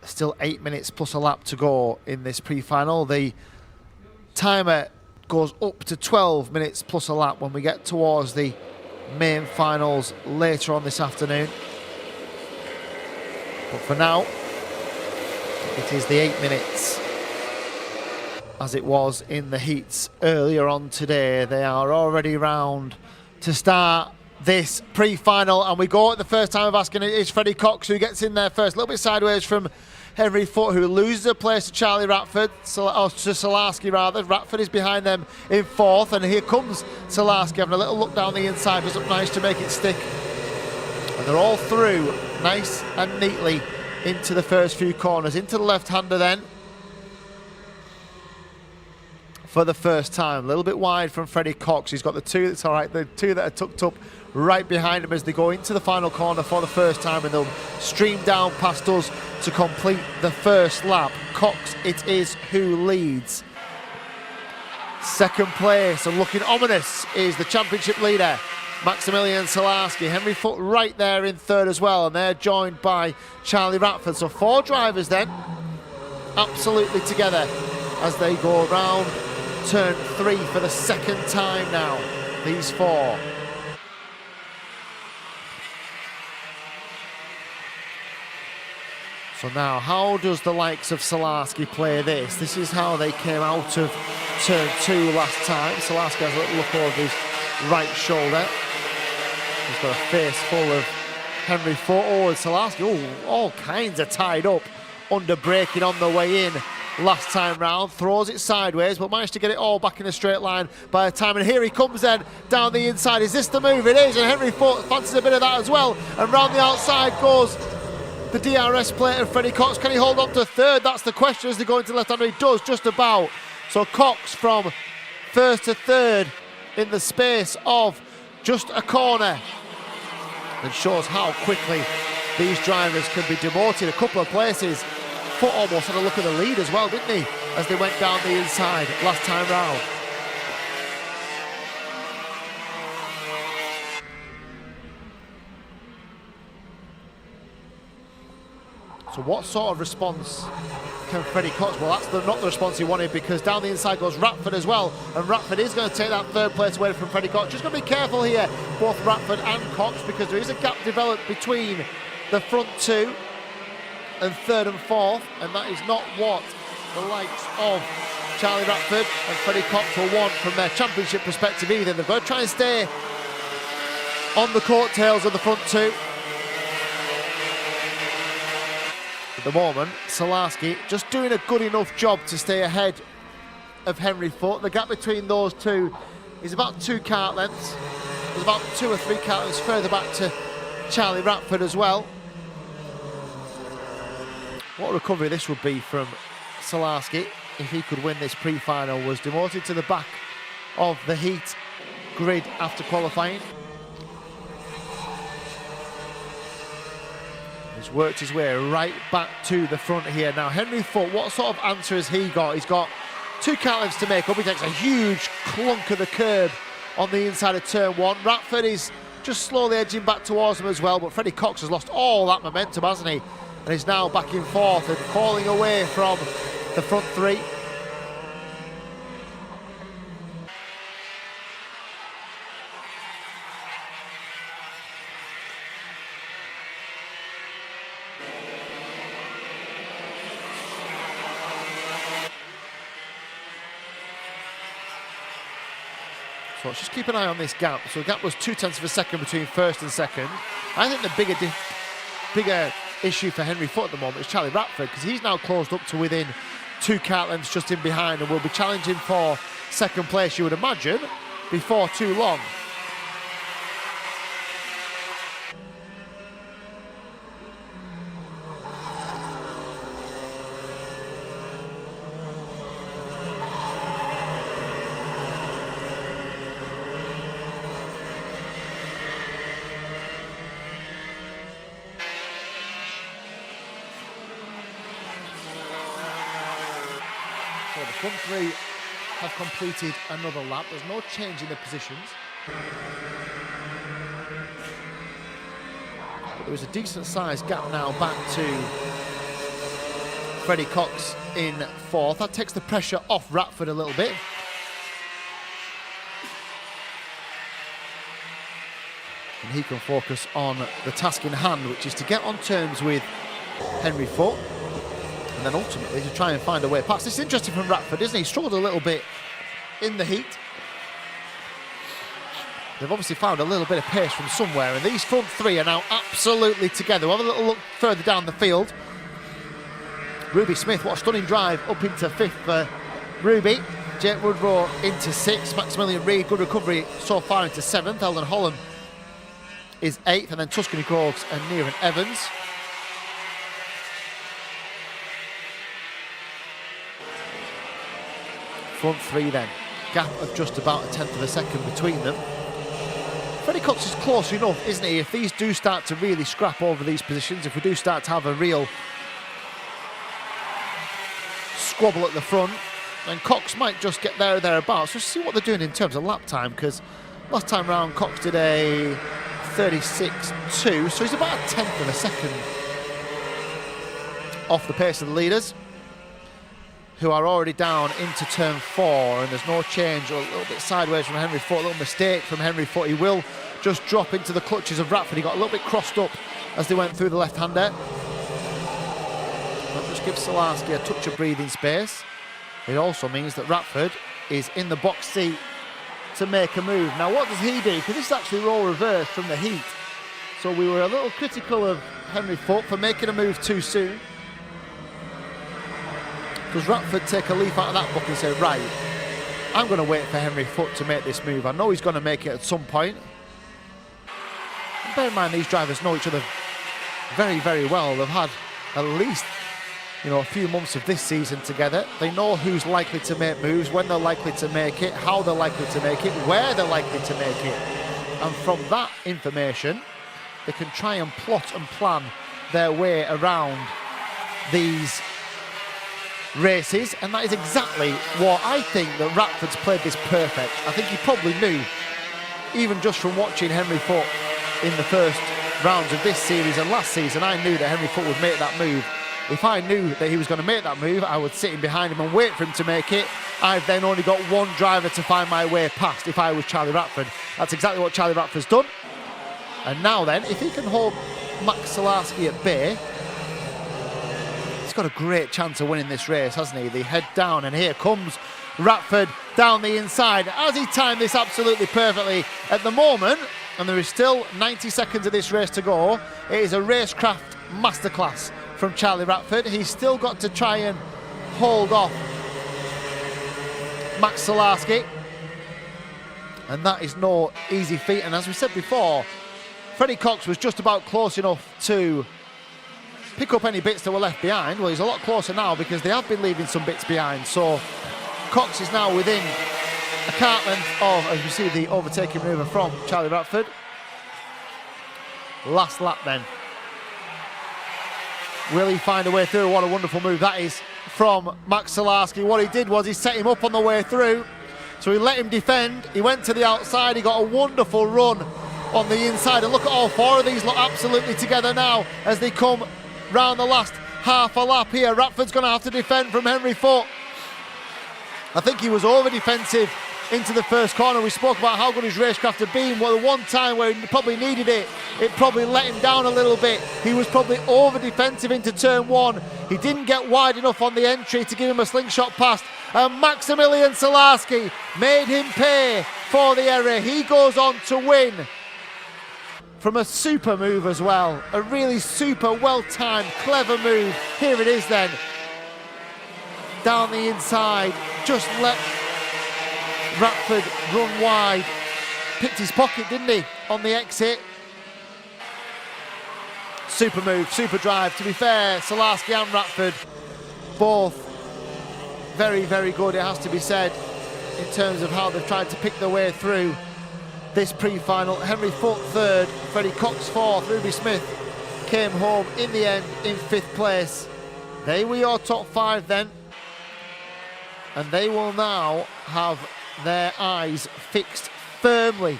Still 8 minutes plus a lap to go in this pre-final. The timer goes up to 12 minutes plus a lap when we get towards the main finals later on this afternoon. But for now, it is the 8 minutes as it was in the heats earlier on today. They are already round to start this pre-final, and we go at the first time of asking. It is Freddie Cox who gets in there first, a little bit sideways from Henry Foote, who loses a place to Charlie Ratford, or to Salarski rather. Ratford is behind them in fourth, and here comes Salarski having a little look down the inside, was up nice to make it stick. And they're all through nice and neatly into the first few corners, into the left-hander then for the first time. A little bit wide from Freddie Cox. He's got the two, that's all right, the two that are tucked up right behind him as they go into the final corner for the first time, and they'll stream down past us to complete the first lap. Cox it is who leads. Second place, and looking ominous, is the championship leader, Maximilian Salarski. Henry Foote right there in third as well, and they're joined by Charlie Ratford. So four drivers then, absolutely together as they go around turn 3 for the second time now, these four. So now, how does the likes of Salarski play this? This is how they came out of turn 2 last time. Salarski has a little look over his right shoulder. He's got a face full of Henry Foote. Oh, and Salarski, all kinds of tied up under braking on the way in last time round. Throws it sideways, but managed to get it all back in a straight line by the time. And here he comes then down the inside. Is this the move? It is, and Henry Foote fancies a bit of that as well. And round the outside goes the DRS plate of Freddie Cox. Can he hold on to third? That's the question as they go into left-hander. He does, just about. So Cox from first to third in the space of just a corner. And shows how quickly these drivers can be demoted a couple of places. Foote almost had a look at the lead as well, didn't he, as they went down the inside last time round. So what sort of response can Freddie Cox? Well, that's not the response he wanted, because down the inside goes Ratford as well, and Ratford is going to take that third place away from Freddie Cox. Just going to be careful here, both Ratford and Cox, because there is a gap developed between the front two and third and fourth, and that is not what the likes of Charlie Ratford and Freddie Cox will want from their championship perspective either. They've got to try and stay on the coattails of the front two. At the moment, Salarski just doing a good enough job to stay ahead of Henry Foote. The gap between those two is about 2 kart lengths. There's about 2 or 3 kart lengths further back to Charlie Ratford as well. What a recovery this would be from Salarski if he could win this pre-final. Was demoted to the back of the heat grid after qualifying. He's worked his way right back to the front here. Now, Henry Foote, what sort of answer has he got? He's got 2 kart lengths to make up. He takes a huge clunk of the curb on the inside of turn 1. Ratford is just slowly edging back towards him as well, but Freddie Cox has lost all that momentum, hasn't he? And is now back in 4th and falling away from the front 3. So let's just keep an eye on this gap. So the gap was 0.2 of a second between first and second. I think the bigger issue for Henry Foote at the moment is Charlie Ratford, because he's now closed up to within 2 kart lengths just in behind and will be challenging for second place, you would imagine, before too long. So the front 3 have completed another lap. There's no change in the positions. But there was a decent sized gap now back to Freddie Cox in 4th. That takes the pressure off Ratford a little bit. And he can focus on the task in hand, which is to get on terms with Henry Foote. And then ultimately to try and find a way past. It's interesting from Ratford, isn't he? He struggled a little bit in the heat. They've obviously found a little bit of pace from somewhere, and these front 3 are now absolutely together. We'll have a little look further down the field. Ruby Smith, what a stunning drive up into 5th for Ruby. Jake Woodrow into 6th. Maximilian Reid, good recovery so far into 7th. Eldon Holland is 8th, and then Tuscany Groves and Neeran Evans. Front 3 then, gap of just about 1/10 of a second between them. Freddie Cox is close enough, isn't he? If these do start to really scrap over these positions, if we do start to have a real squabble at the front, then Cox might just get there or thereabouts. Let's see what they're doing in terms of lap time, because last time round Cox did a 36.2, so he's about 1/10 of a second off the pace of the leaders, who are already down into turn 4, and there's no change, a little bit sideways from Henry Foote, a little mistake from Henry Foote. He will just drop into the clutches of Ratford. He got a little bit crossed up as they went through the left-hander. That just gives Solarski a touch of breathing space. It also means that Ratford is in the box seat to make a move. Now what does he do? Because this is actually role reversed from the heat. So we were a little critical of Henry Foote for making a move too soon. Does Ratford take a leaf out of that book and say, right, I'm going to wait for Henry Foote to make this move. I know he's going to make it at some point. And bear in mind, these drivers know each other very, very well. They've had at least, a few months of this season together. They know who's likely to make moves, when they're likely to make it, how they're likely to make it, where they're likely to make it. And from that information, they can try and plot and plan their way around these races, and that is exactly what I think that Ratford's played this perfect. I think he probably knew, even just from watching Henry Foote in the first rounds of this series and last season, I knew that Henry Foote would make that move. If I knew that he was going to make that move, I would sit in behind him and wait for him to make it. I've then only got one driver to find my way past if I was Charlie Ratford. That's exactly what Charlie Ratford's done. And now then, if he can hold Max Solarski at bay, he's got a great chance of winning this race, hasn't he? They head down, and here comes Ratford down the inside. Has he timed this absolutely perfectly at the moment? And there is still 90 seconds of this race to go. It is a racecraft masterclass from Charlie Ratford. He's still got to try and hold off Max Solarski, and that is no easy feat. And as we said before, Freddie Cox was just about close enough to pick up any bits that were left behind. Well, he's a lot closer now because they have been leaving some bits behind. So Cox is now within a kart length of, as we see the overtaking maneuver from Charlie Ratford. Last lap then. Will he find a way through? What a wonderful move that is from Max Salarski. What he did was he set him up on the way through, so he let him defend. He went to the outside, he got a wonderful run on the inside, and look at all four of these look absolutely together now as they come round the last half a lap here. Ratford's going to have to defend from Henry Foote. I think he was over defensive into the first corner. We spoke about how good his racecraft had been. Well, the one time where he probably needed it, it probably let him down a little bit. He was probably over defensive into turn one. He didn't get wide enough on the entry to give him a slingshot pass. And Maximilian Salarski made him pay for the error. He goes on to win from a super move as well. A really super well-timed, clever move. Here it is then. Down the inside, just let Ratford run wide. Picked his pocket, didn't he, on the exit? Super move, super drive. To be fair, Salarski and Ratford, both very, very good, it has to be said, in terms of how they've tried to pick their way through this pre-final. Henry Foote third, Freddie Cox fourth, Ruby Smith came home in the end in fifth place. They were your top five then, and they will now have their eyes fixed firmly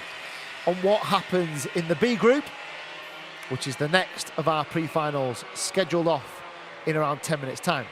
on what happens in the B group, which is the next of our pre-finals, scheduled off in around 10 minutes time.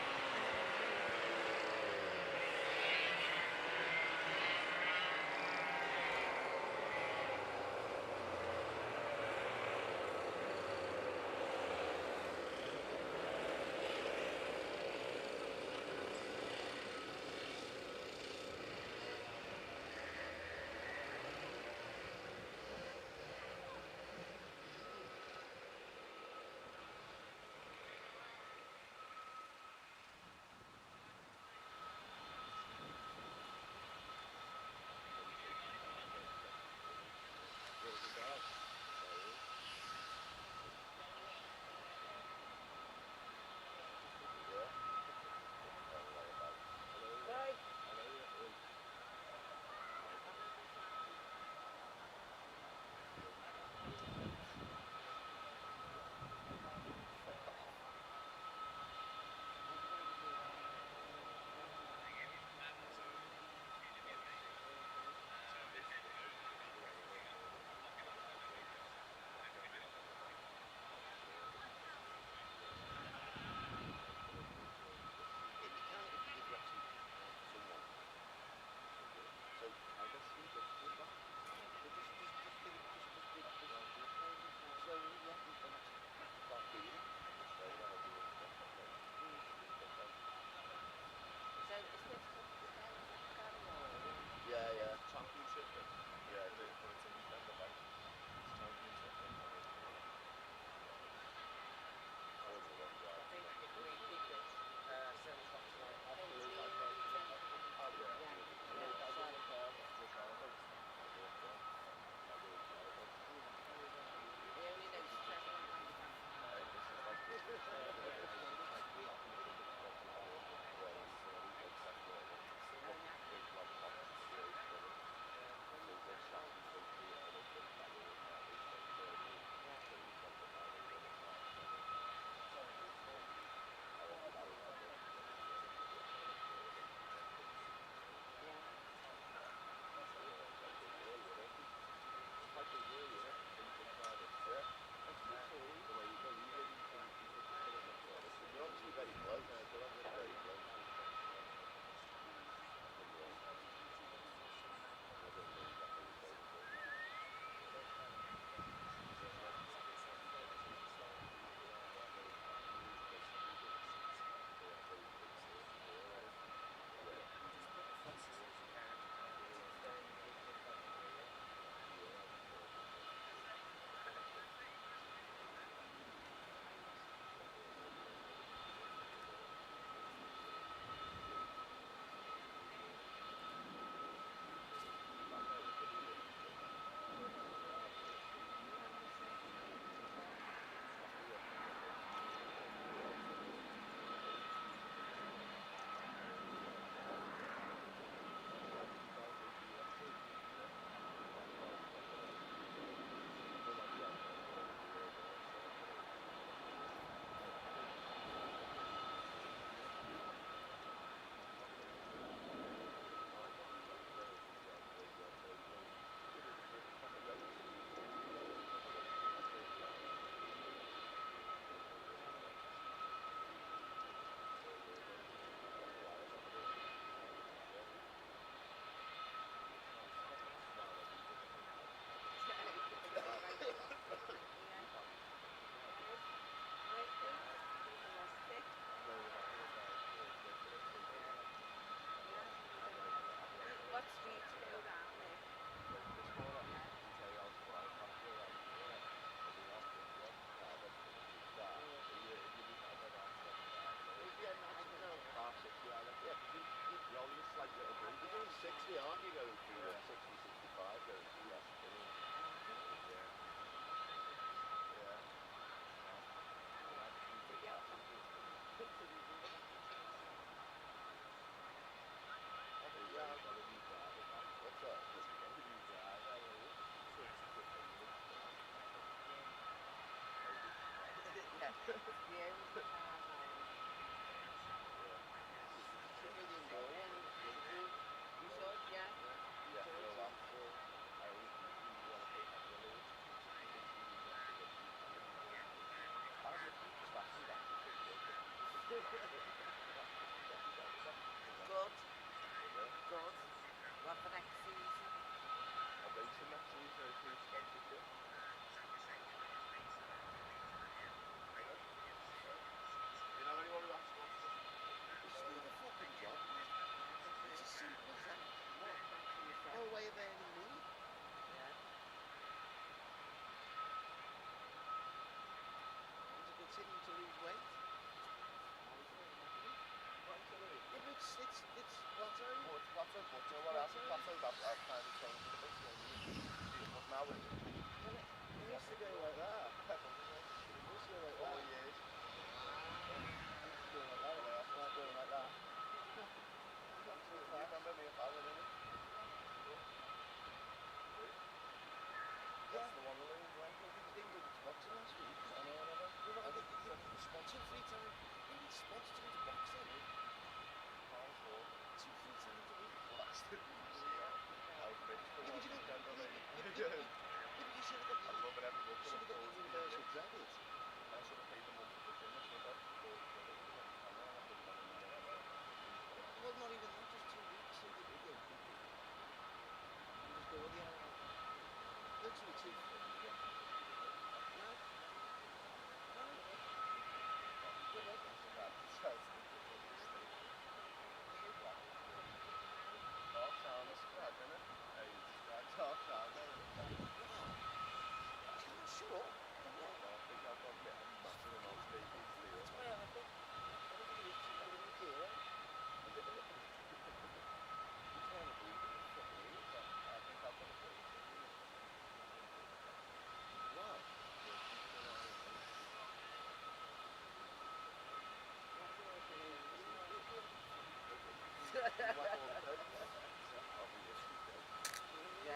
Yeah.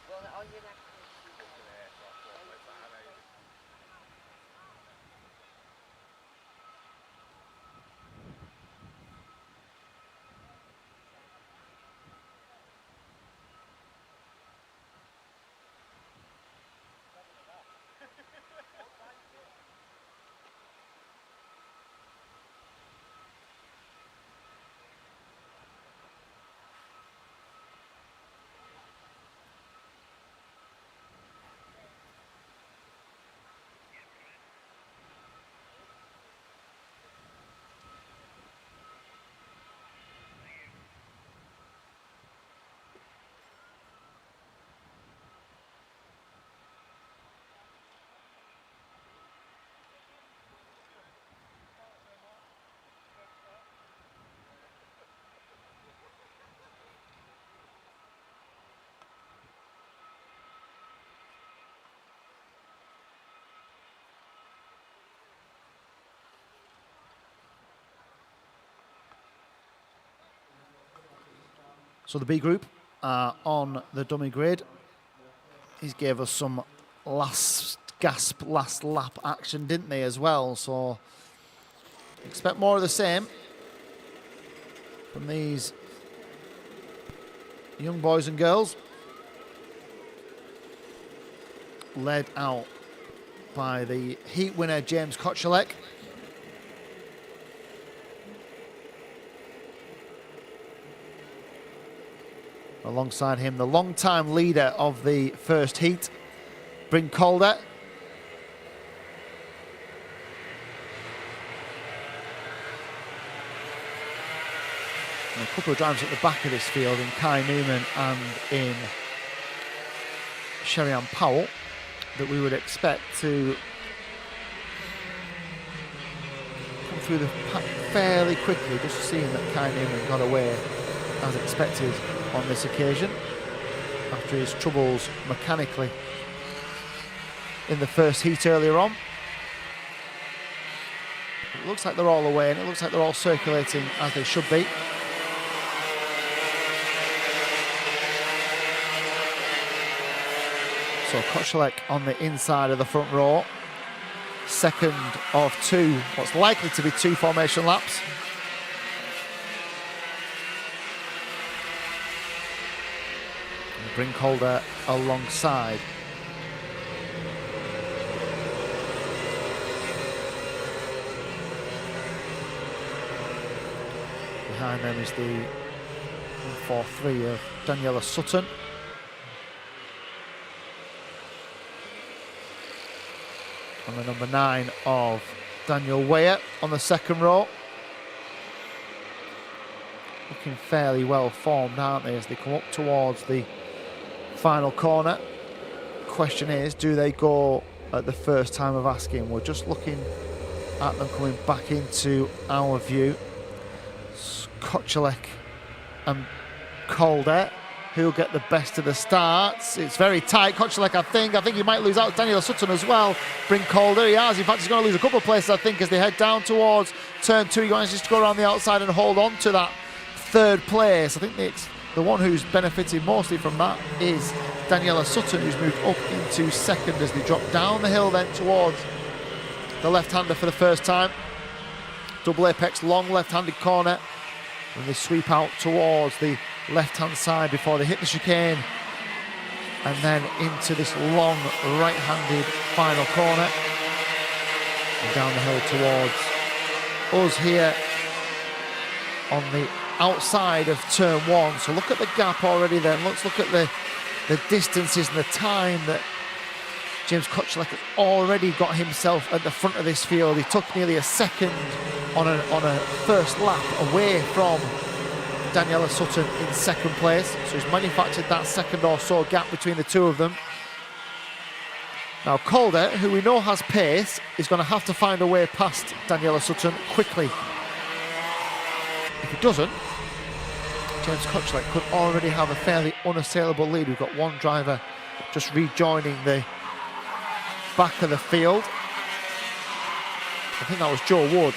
Well, on your neck. So the B group are on the dummy grid. He's gave us some last gasp, last lap action, didn't they, as well? So expect more of the same from these young boys and girls. Led out by the heat winner, James Kochalek. Alongside him, the long-time leader of the first heat, Bryn Calder. And a couple of drivers at the back of this field in Kai Newman and in Sherry-Ann Powell that we would expect to come through the pack fairly quickly, just seeing that Kai Newman got away as expected on this occasion after his troubles mechanically in the first heat earlier on. It looks like they're all away and it looks like they're all circulating as they should be. So Kochalek on the inside of the front row, second of two, what's likely to be two formation laps. Bryn Calder alongside. Behind them is the 143 of Daniela Sutton. And the number 9 of Daniel Weir on the second row. Looking fairly well formed, aren't they, as they come up towards the final corner. Question is, do they go at the first time of asking? We're just looking at them coming back into our view. Kochalek and Calder, who'll get the best of the starts. It's very tight. Kochelek, I think he might lose out. Daniel Sutton as well. Bring Calder. He has. In fact, he's going to lose a couple of places, I think, as they head down towards turn 2. He manages to go around the outside and hold on to that 3rd place. I think the one who's benefited mostly from that is Daniela Sutton, who's moved up into 2nd as they drop down the hill then towards the left-hander for the first time. Double apex, long left-handed corner, and they sweep out towards the left-hand side before they hit the chicane, and then into this long right-handed final corner, and down the hill towards us here on the outside of turn 1. So look at the gap already then. Let's look at the distances and the time that James Kochelek has already got himself at the front of this field. He took nearly a second on a first lap away from Daniela Sutton in 2nd place. So he's manufactured that second or so gap between the two of them. Now Calder, who we know has pace, is going to have to find a way past Daniela Sutton quickly. If he doesn't, James Kochelek could already have a fairly unassailable lead. We've got one driver just rejoining the back of the field. I think that was Joe Wood,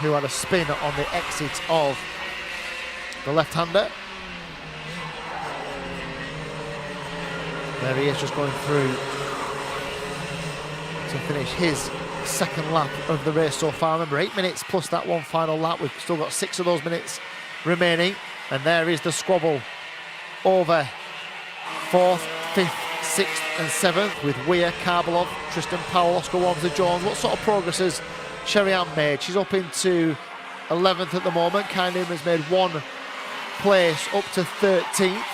who had a spin on the exit of the left-hander. There he is, just going through to finish his 2nd lap of the race so far. Remember, 8 minutes plus that one final lap. We've still got 6 of those minutes remaining. And there is the squabble over 4th, 5th, 6th and 7th with Weir, Karbalov, Tristan Powell, Oscar Walmsley-Jones. What sort of progress has Sherry-Ann made? She's up into 11th at the moment. Kai Newman's made 1 place up to 13th.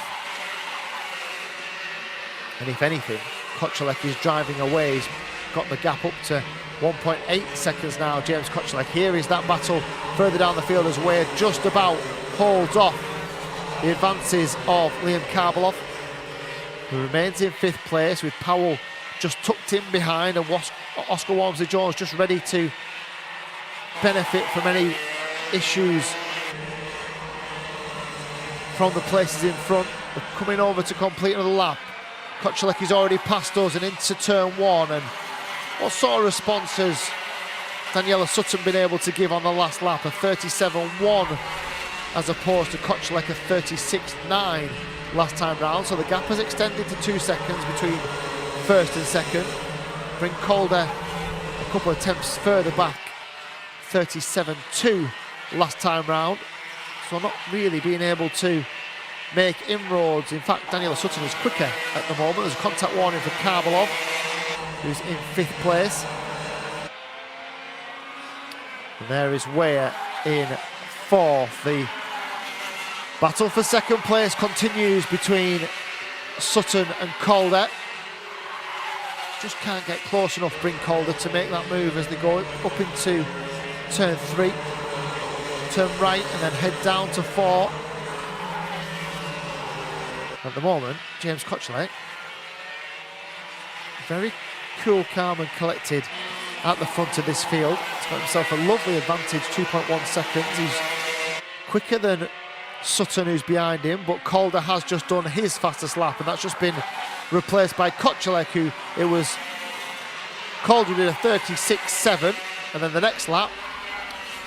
And if anything, Kochelek is driving away. He's got the gap up to 1.8 seconds now, James Kochelek. Here is that battle further down the field as Weir just about holds off the advances of Liam Karbalov, who remains in 5th place with Powell just tucked in behind, and Oscar Walmsley-Jones just ready to benefit from any issues from the places in front. They're coming over to complete another lap. Kochelek is already past us and into turn 1. And what sort of response has Daniela Sutton been able to give on the last lap? A 37.1 as opposed to Kochelek a 36.9 last time round. So the gap has extended to 2 seconds between 1st and 2nd. Bring Calder a couple of attempts further back, 37.2 last time round. So not really being able to make inroads. In fact, Daniela Sutton is quicker at the moment. There's a contact warning for Karbalov, who's in 5th place. And there is Weir in 4th. The battle for 2nd place continues between Sutton and Calder. Just can't get close enough, Bring Calder, to make that move as they go up into turn 3. Turn right and then head down to 4. At the moment, James Kochelek, very cool, calm and collected at the front of this field. He's got himself a lovely advantage, 2.1 seconds. He's quicker than Sutton, who's behind him, but Calder has just done his fastest lap, and that's just been replaced by Kochelek, who it was Calder did a 36.7, and then the next lap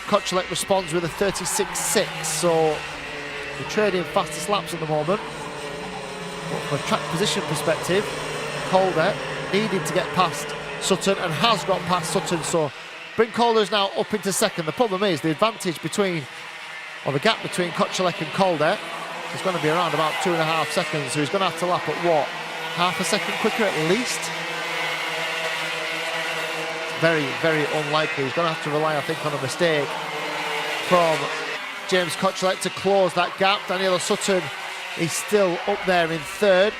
Kochelek responds with a 36.6. So we're trading fastest laps at the moment. But from a track position perspective, Calder needed to get past Sutton and has got past Sutton. So Bring Calder's now up into 2nd. The problem is the advantage between, or the gap between Kochelek and Calder is going to be around about 2.5 seconds. So he's going to have to lap at what? Half a second quicker at least? Very, very unlikely. He's going to have to rely, I think, on a mistake from James Kochelek to close that gap. Daniela Sutton is still up there in 3rd.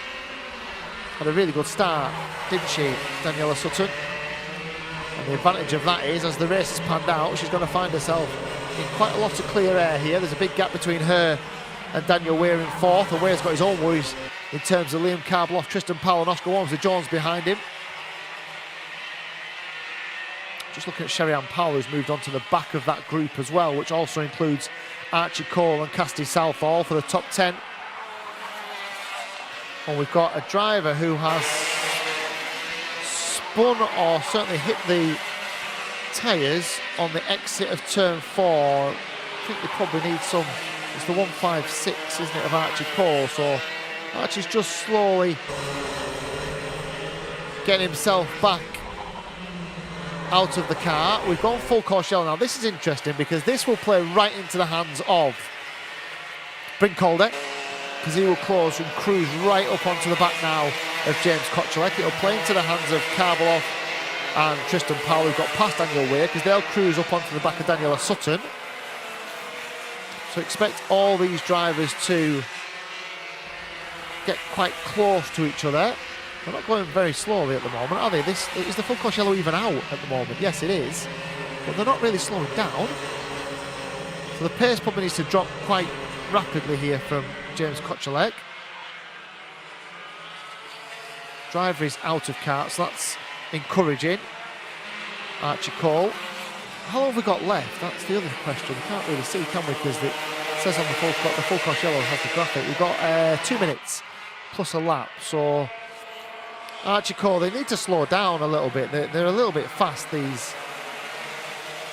Had a really good start, didn't she, Daniela Sutton? And the advantage of that is, as the race has panned out, she's going to find herself in quite a lot of clear air here. There's a big gap between her and Daniel Weir in 4th. And Weir's got his own worries in terms of Liam Karbalov, Tristan Powell and Oscar Walmsley-Jones behind him. Just looking at Sherry-Ann Powell, who's moved on to the back of that group as well, which also includes Archie Cole and Cassidy Southall for the top 10. And we've got a driver who has spun or certainly hit the tyres on the exit of turn 4. I think they probably need some. It's the 156, isn't it, of Archie Cole? So Archie's just slowly getting himself back out of the car. We've gone full course yellow now. This is interesting because this will play right into the hands of Brink Calder, because he will close and cruise right up onto the back now of James Kochelek. It'll play into the hands of Karbeloff and Tristan Powell, who got past Daniel Weir, because they'll cruise up onto the back of Daniela Sutton. So expect all these drivers to get quite close to each other. They're not going very slowly at the moment, are they? Is the full course yellow even out at the moment? Yes, it is. But they're not really slowing down. So the pace probably needs to drop quite rapidly here from James Kochelek. Driver is out of kart, so that's encouraging. Archie Cole. How long have we got left? That's the other question. We can't really see, can we? Because it says on the full course yellow has the graphic. We've got 2 minutes plus a lap. So Archie Cole, they need to slow down a little bit. They're a little bit fast, these.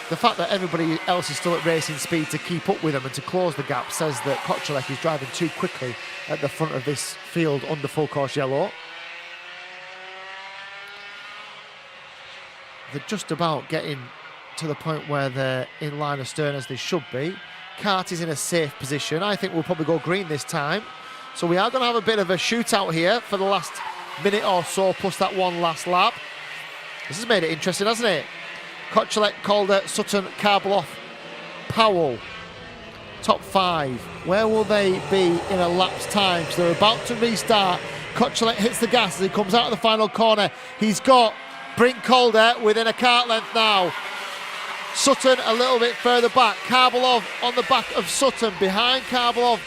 The fact that everybody else is still at racing speed to keep up with them and to close the gap says that Kochelek is driving too quickly at the front of this field under full course yellow. They're just about getting to the point where they're in line astern as they should be. Kart is in a safe position. I think we'll probably go green this time. So we are going to have a bit of a shootout here for the last minute or so, plus that one last lap. This has made it interesting, hasn't it? Kochelek, Calder, Sutton, Karbeloff, Powell. Top 5. Where will they be in a lap's time? So they're about to restart. Kochelek hits the gas as he comes out of the final corner. He's got Brink Calder within a kart length now. Sutton a little bit further back. Karbeloff on the back of Sutton. Behind Karbeloff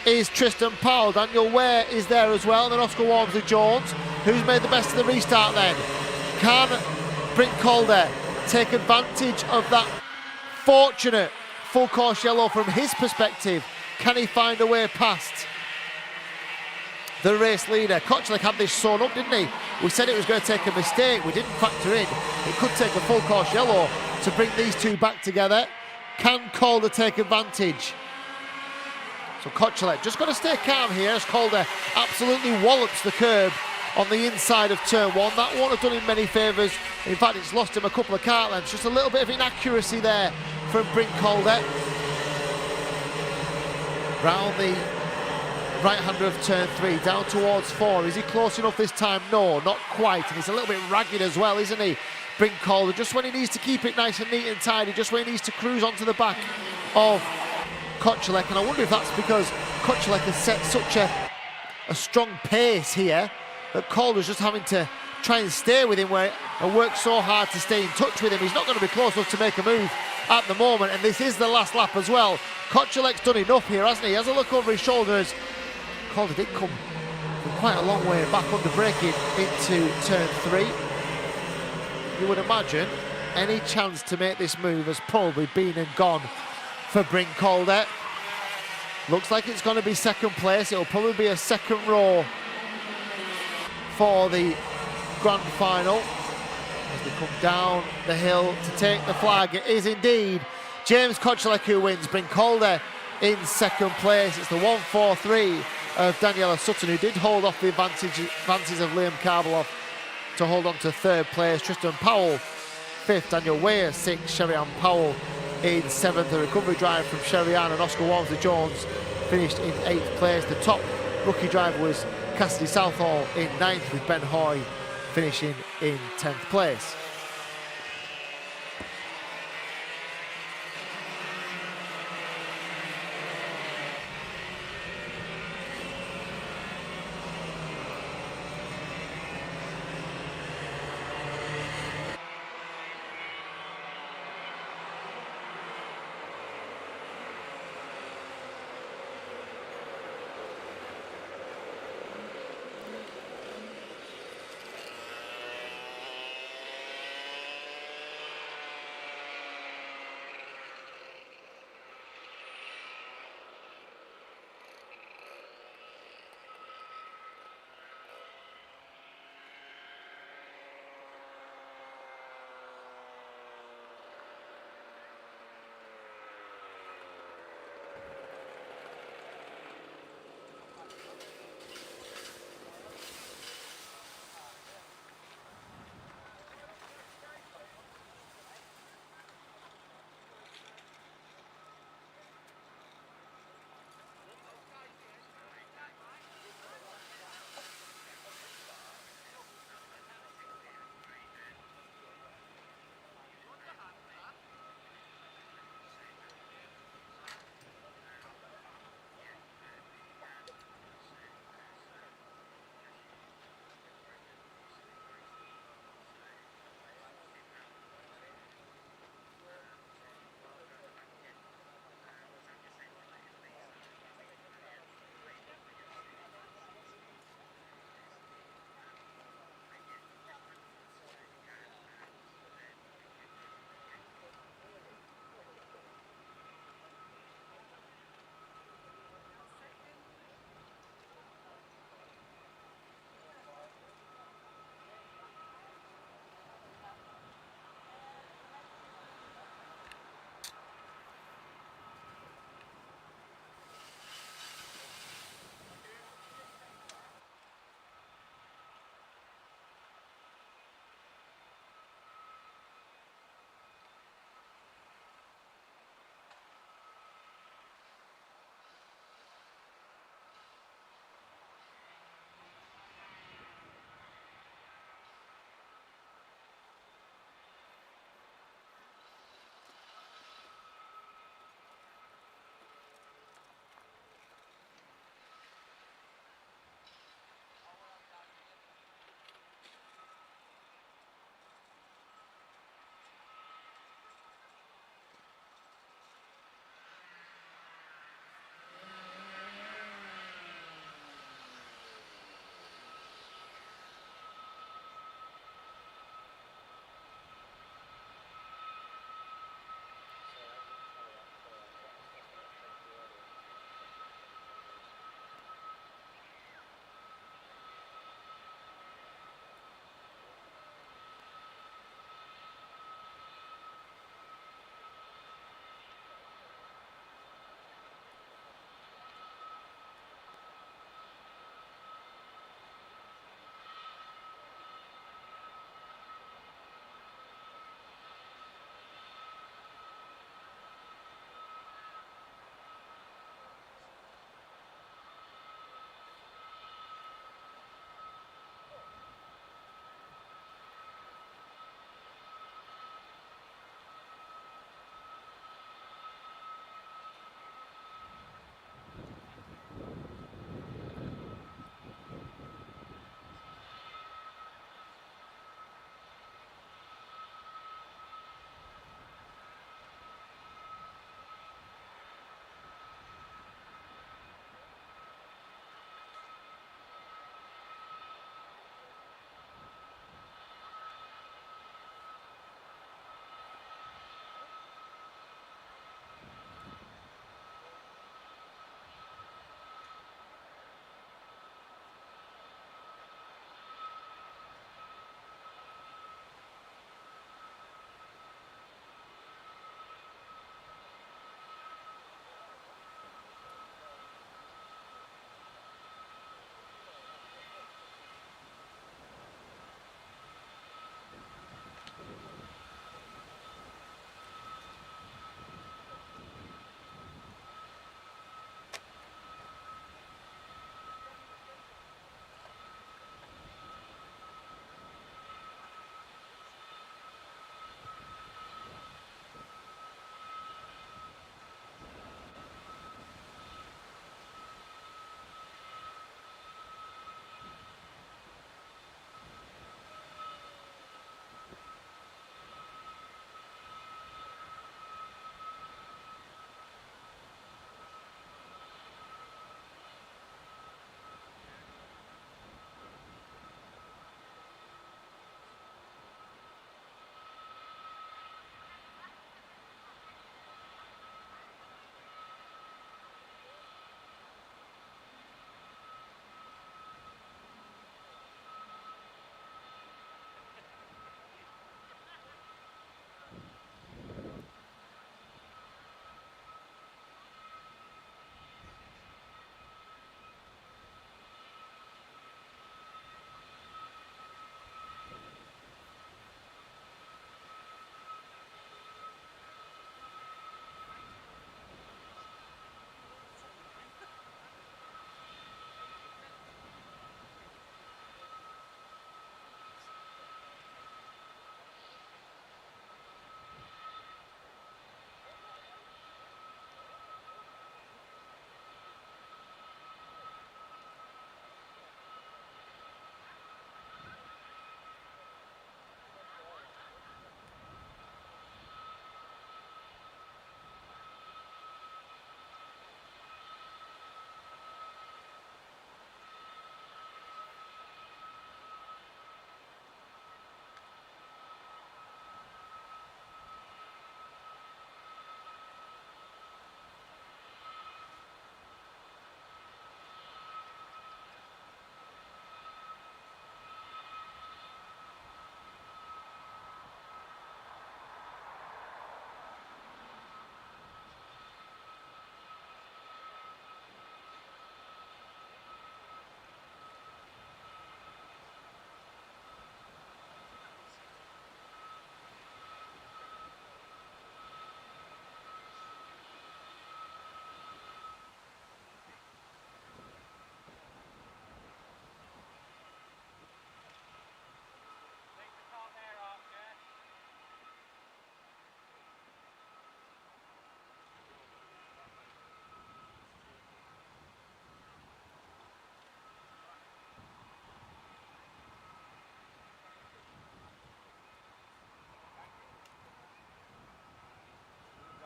is Tristan Powell. Daniel Weir is there as well. And then Oscar Walmsley-Jones, who's made the best of the restart then. Can Brink Calder take advantage of that fortunate full course yellow from his perspective? Can he find a way past the race leader? Kochelek had this sewn up, didn't he? We said it was going to take a mistake. We didn't factor in it could take a full course yellow to bring these two back together. Can Calder take advantage? So Kochelek just got to stay calm here as Calder absolutely wallops the curb on the inside of turn 1. That won't have done him many favours. In fact, it's lost him a couple of kart lengths. Just a little bit of inaccuracy there from Brink Calder. Round the right-hander of turn 3, down towards 4. Is he close enough this time? No, not quite. And he's a little bit ragged as well, isn't he? Brink Calder, just when he needs to keep it nice and neat and tidy, just when he needs to cruise onto the back of Kochelek. And I wonder if that's because Kochelek has set such a strong pace here that Calder's just having to try and stay with him and work so hard to stay in touch with him. He's not going to be close enough to make a move at the moment, and this is the last lap as well. Kochelek's done enough here, hasn't he? He has a look over his shoulders. Calder did come from quite a long way back under braking into turn 3. You would imagine any chance to make this move has probably been and gone for Brink Calder. Looks like it's going to be second place. It'll probably be a second row for the grand final as they come down the hill to take the flag. It is indeed James Kochelek who wins. Brink Calder in second place. It's the 1-4-3 of Daniela Sutton, who did hold off the advances of Liam Karbeloff to hold on to third place. Tristan Powell 5th, Daniel Weir 6th, Sherry-Ann Powell in 7th. The recovery drive from Sherry-Ann and Oscar Walmsley-Jones finished in 8th place. The top rookie driver was Cassidy Southall in 9th, with Ben Hoy finishing in 10th place.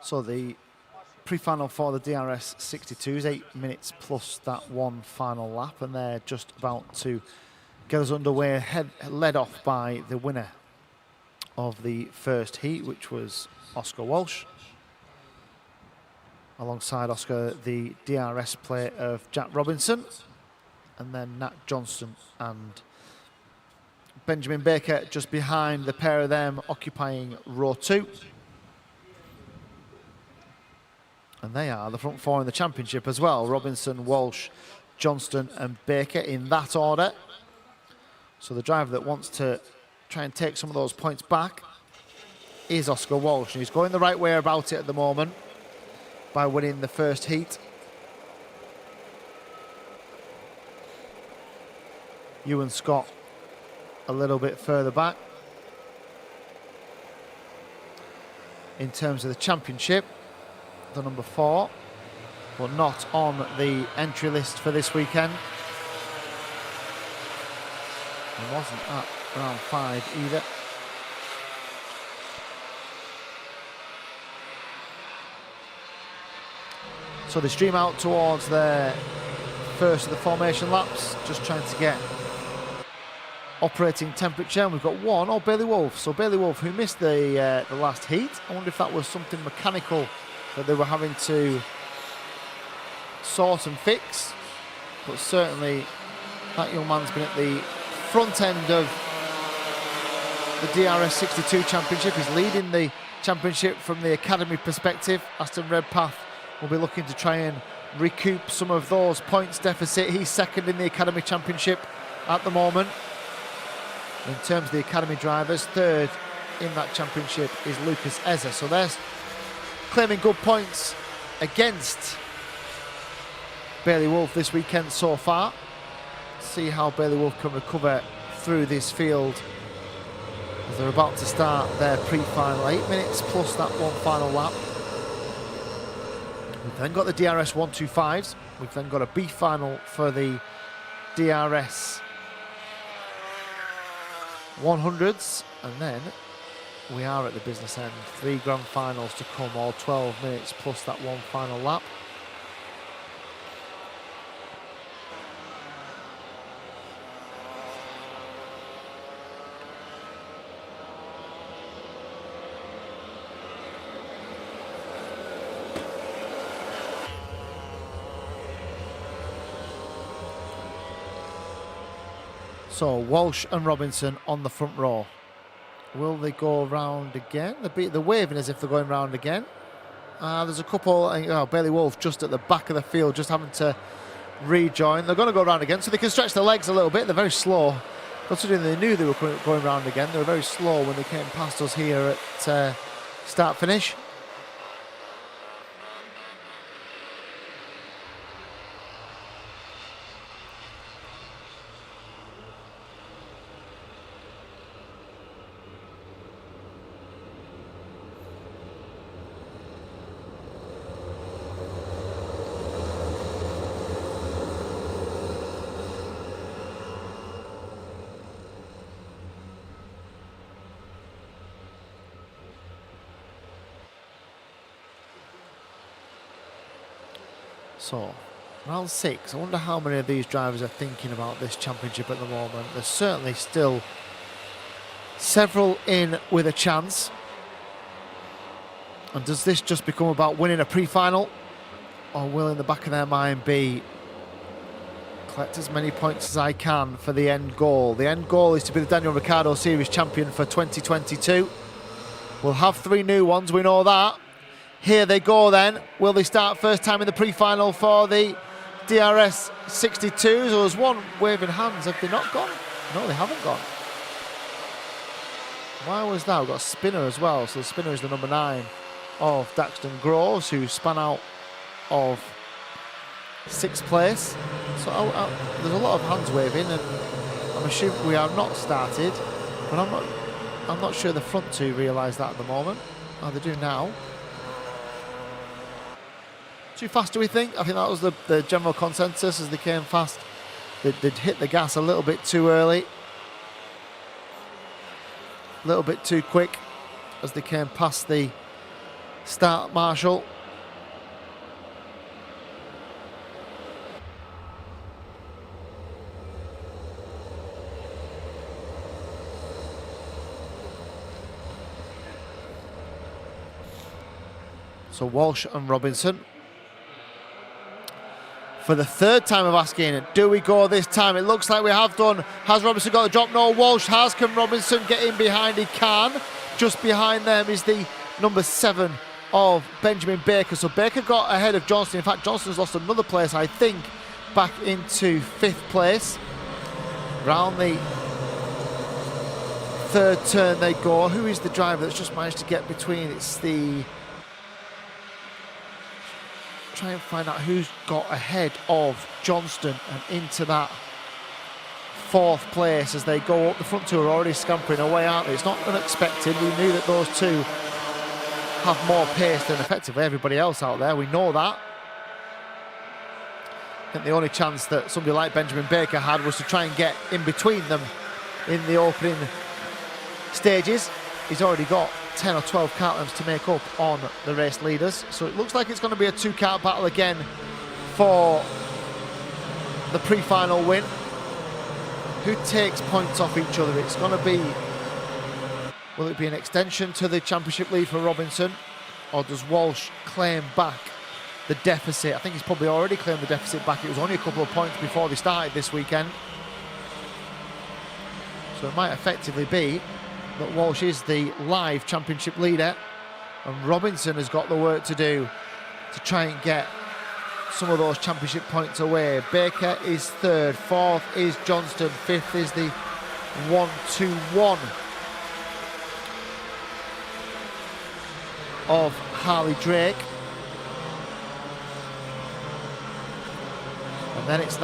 So the pre-final for the DRS 62s, 8 minutes plus that one final lap, and they're just about to get us underway, led off by the winner of the first heat, which was Oscar Walsh. Alongside Oscar, the DRS play of Jack Robinson, and then Nat Johnston and Benjamin Baker just behind, the pair of them occupying row 2. And they are the front 4 in the championship as well. Robinson, Walsh, Johnston and Baker in that order. So the driver that wants to try and take some of those points back is Oscar Walsh. And he's going the right way about it at the moment by winning the first heat. Ewan Scott a little bit further back. In terms of the championship, the number 4, but not on the entry list for this weekend. He wasn't at round 5 either. So they stream out towards their first of the formation laps, just trying to get operating temperature. And we've got one, Bailey Wolf. So Bailey Wolf, who missed the last heat. I wonder if that was something mechanical that they were having to sort and fix. But certainly that young man's been at the front end of the DRS 62 championship. He's leading the championship from the academy perspective. Aston Redpath will be looking to try and recoup some of those points deficit. He's second in the academy championship at the moment. In terms of the academy drivers, third in that championship is Lucas Eza. So they're claiming good points against Bailey Wolf this weekend so far. See how Bailey Wolf can recover through this field as they're about to start their pre-final. 8 minutes plus that one final lap. We've then got the DRS 125s. We've then got a B final for the DRS 100s, and then we are at the business end. 3 grand finals to come, all 12 minutes plus that one final lap. So Walsh and Robinson on the front row. Will they go round again? They're waving as if they're going round again. There's a couple, Bailey Wolf just at the back of the field, just having to rejoin. They're going to go round again, so they can stretch their legs a little bit. They're very slow. Considering they knew they were going round again, they were very slow when they came past us here at start-finish. So, round 6. I wonder how many of these drivers are thinking about this championship at the moment. There's certainly still several in with a chance. And does this just become about winning a pre-final? Or will in the back of their mind be collect as many points as I can for the end goal? The end goal is to be the Daniel Ricciardo Series champion for 2022. We'll have 3 new ones, we know that. Here they go then. Will they start first time in the pre-final for the DRS 62s? There's one waving hands. Have they not gone? No, they haven't gone. Why was that? We've got a spinner as well. So the spinner is the number 9 of Daxton Groves, who span out of 6th place. So there's a lot of hands waving, and I'm assuming we are not started. But I'm not sure the front 2 realise that at the moment. Oh, they do now. Too fast, do we think? I think that was the general consensus as they came fast. They'd hit the gas a little bit too early. A little bit too quick as they came past the start, Marshall. So Walsh and Robinson. For the third time of asking, do we go this time? It looks like we have done. Has Robinson got the drop? No, Walsh has. Can Robinson get in behind? He can. Just behind them is the number 7 of Benjamin Baker. So Baker got ahead of Johnston. In fact, Johnston's lost another place, I think, back into 5th place. Round the third turn they go. Who is the driver that's just managed to get between? It's the... Try and find out who's got ahead of Johnston and into that 4th place as they go up. The front two are already scampering away, aren't they? It's not unexpected. We knew that those two have more pace than effectively everybody else out there. We know that. I think the only chance that somebody like Benjamin Baker had was to try and get in between them in the opening stages. He's already got 10 or 12 kart lengths to make up on the race leaders. So it looks like it's going to be a 2-kart battle again for the pre-final win. Who takes points off each other? It's going to be... Will it be an extension to the championship lead for Robinson? Or does Walsh claim back the deficit? I think he's probably already claimed the deficit back. It was only a couple of points before they started this weekend. So it might effectively be that Walsh is the live championship leader and Robinson has got the work to do to try and get some of those championship points away. Baker is 3rd, 4th is Johnston, 5th is the 1-2-1 of Harley Drake. And then it's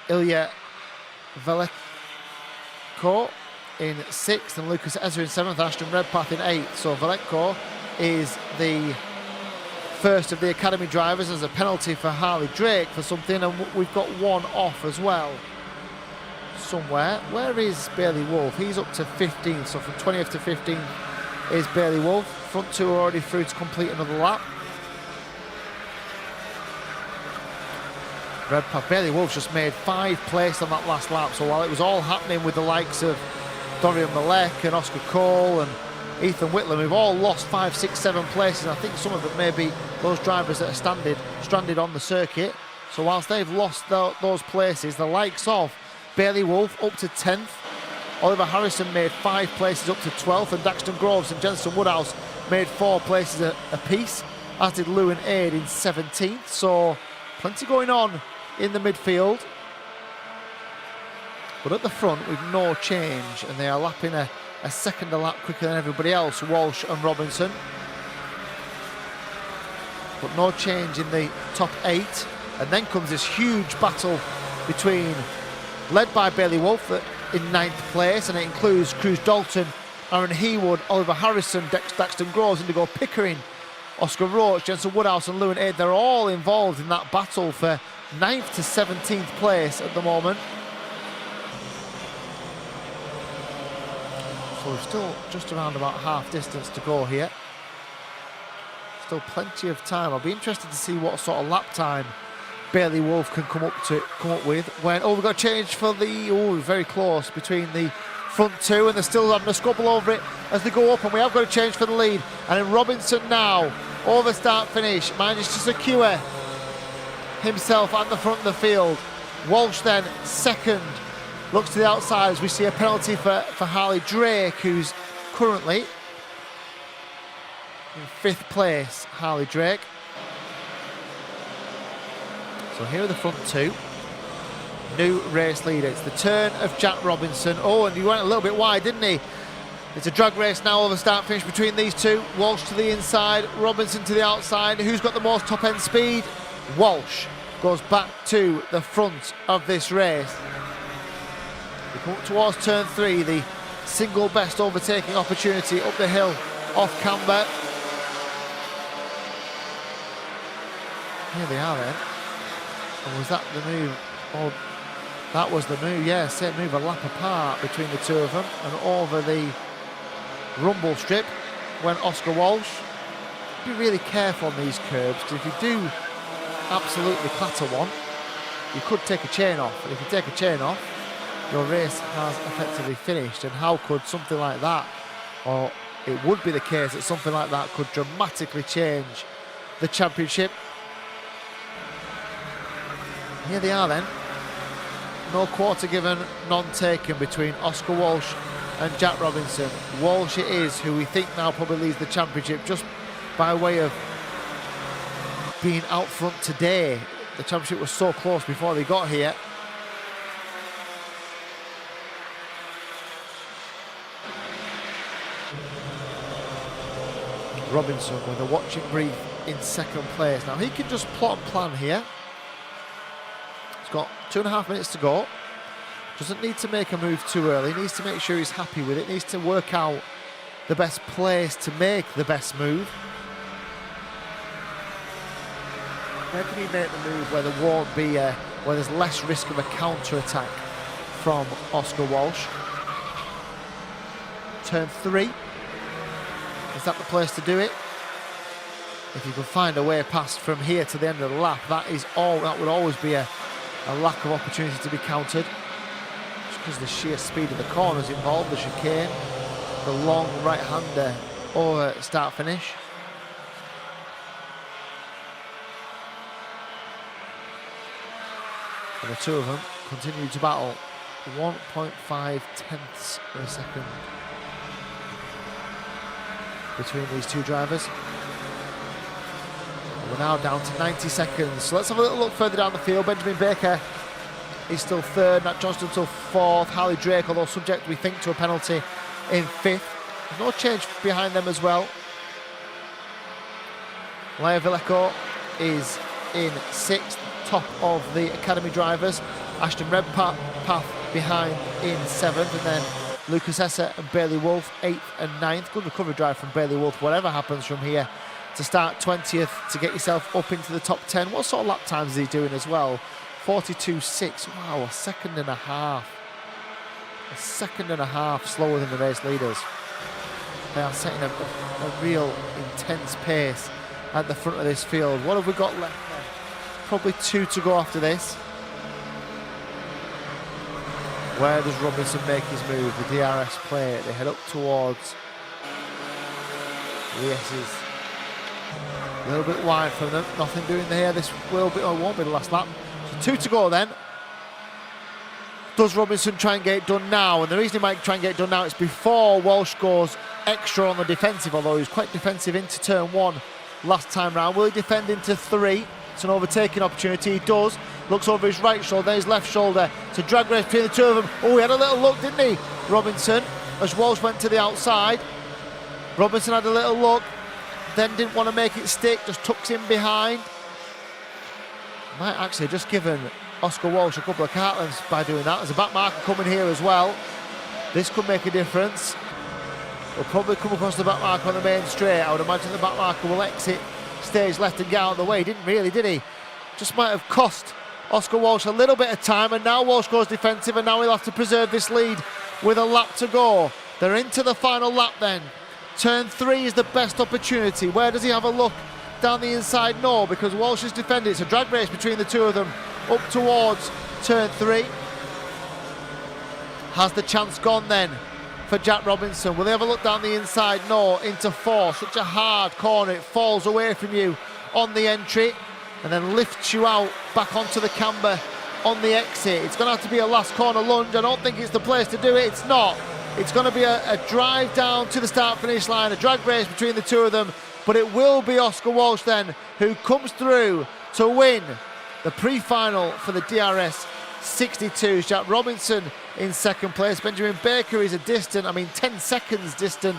Ilya Velek in 6th and Lucas Ezra in 7th, Ashton Redpath in 8th. So Velenko is the first of the academy drivers as a penalty for Harley Drake for something, and we've got one off as well somewhere. Where is Bailey Wolf? He's up to 15th, so from 20th to 15th is Bailey Wolf. Front two are already through to complete another lap. Redpath. Bailey Wolf just made 5 places on that last lap, so while it was all happening with the likes of Dorian Malek and Oscar Cole and Ethan Whitlam, we've all lost 5, 6, 7 places. I think some of them may be those drivers that are stranded on the circuit. So whilst they've lost those places, the likes of Bailey Wolf up to 10th, Oliver Harrison made 5 places up to 12th, and Daxton Groves and Jensen Woodhouse made 4 places apiece, as did Lewin Aid in 17th. So plenty going on in the midfield, but at the front we've no change, and they are lapping a second a lap quicker than everybody else, Walsh and Robinson, but no change in the top 8. And then comes this huge battle between, led by Bailey Wolf in 9th place, and it includes Cruz Dalton, Aaron Hewood, Oliver Harrison, Daxton Groves, Indigo Pickering, Oscar Roach, Jensen Woodhouse and Lewin Aid. They're all involved in that battle for 9th to 17th place at the moment. So we're still just around about half distance to go here. Still plenty of time. I'll be interested to see what sort of lap time Bailey Wolf can come up with. When we've got a change for the very close between the front two, and they're still having a squabble over it as they go up, and we have got a change for the lead. And in Robinson now, over start finish, manages to secure himself at the front of the field. Walsh then 2nd, looks to the outside as we see a penalty for Harley Drake, who's currently in 5th place. Harley Drake. So here are the front two. New race leader. It's the turn of Jack Robinson. Oh, and he went a little bit wide, didn't he? It's a drag race now over start finish between these two. Walsh to the inside, Robinson to the outside. Who's got the most top end speed? Walsh goes back to the front of this race. We come up towards turn 3, the single best overtaking opportunity up the hill off Camber. Here they are then. And was that the move? Oh, that was the move, yeah, same move, a lap apart between the two of them, and over the rumble strip. went Oscar Walsh. Be really careful on these curbs, because if you do absolutely clatter one, you could take a chain off. And if you take a chain off, your race has effectively finished. And how could something like that, or it would be the case that something like that could dramatically change the championship. Here they are then. No quarter given, none taken between Oscar Walsh and Jack Robinson. Walsh it is, who we think now probably leads the championship just by way of being out front today. The championship was so close before they got here. Robinson with a watching brief in second place. Now he can just plot and plan here. He's got 2.5 minutes to go. Doesn't need to make a move too early. Needs to make sure he's happy with it. Needs to work out the best place to make the best move. Where can he make the move where there won't be where there's less risk of a counter attack from Oscar Walsh? Turn 3. Is that the place to do it? If you can find a way past from here to the end of the lap, that would always be a lack of opportunity to be countered. Just because of the sheer speed of the corners involved, the chicane, the long right-hander over start-finish. And the two of them continue to battle 1.5 tenths of a second between these two drivers. We're now down to 90 seconds. So let's have a little look further down the field. Benjamin Baker is still third. Nat Johnston still fourth. Harley Drake, although subject, we think, to a penalty, in fifth. There's no change behind them as well. Laia Villeco is in sixth, top of the academy drivers. Ashton Redpath behind in seventh, and then Lucas Esser and Bailey Wolf 8th and 9th. Good recovery drive from Bailey Wolf, whatever happens from here, to start 20th, to get yourself up into the top 10. What sort of lap times is he doing as well? 42.6. Wow, a second and a half. A second and a half slower than the race leaders. They are setting a real intense pace at the front of this field. What have we got left now? Probably 2 to go after this. Where does Robinson make his move? The DRS plate. They head up towards the S's. A little bit wide from them. Nothing doing there. This will be, or won't be the last lap. So 2 to go then. Does Robinson try and get it done now? And the reason he might try and get it done now is before Walsh goes extra on the defensive, although he was quite defensive into turn 1 last time round. Will he defend into 3? It's an overtaking opportunity. He does. Looks over his right shoulder, then his left shoulder. It's a drag race between the two of them. Oh, he had a little look, didn't he, Robinson, as Walsh went to the outside. Robinson had a little look, then didn't want to make it stick, just tucks in behind. Might actually have just given Oscar Walsh a couple of kart lengths by doing that. There's a back marker coming here as well. This could make a difference. We'll probably come across the back marker on the main straight. I would imagine the back marker will exit stage left and get out of the way. He didn't really, did he? Just might have cost Oscar Walsh a little bit of time, and now Walsh goes defensive, and now he'll have to preserve this lead with a lap to go. They're into the final lap then. Turn 3 is the best opportunity. Where does he have a look? Down the inside? No, because Walsh is defending. It's a drag race between the two of them up towards turn 3. Has the chance gone then for Jack Robinson? Will they have a look down the inside? No, into 4. Such a hard corner. It falls away from you on the entry and then lifts you out back onto the camber on the exit. It's going to have to be a last corner lunge. I don't think it's the place to do it. It's not. It's going to be a drive down to the start-finish line, a drag race between the two of them. But it will be Oscar Walsh then who comes through to win the pre-final for the DRS 62. Jack Robinson in second place. Benjamin Baker is a 10 seconds distant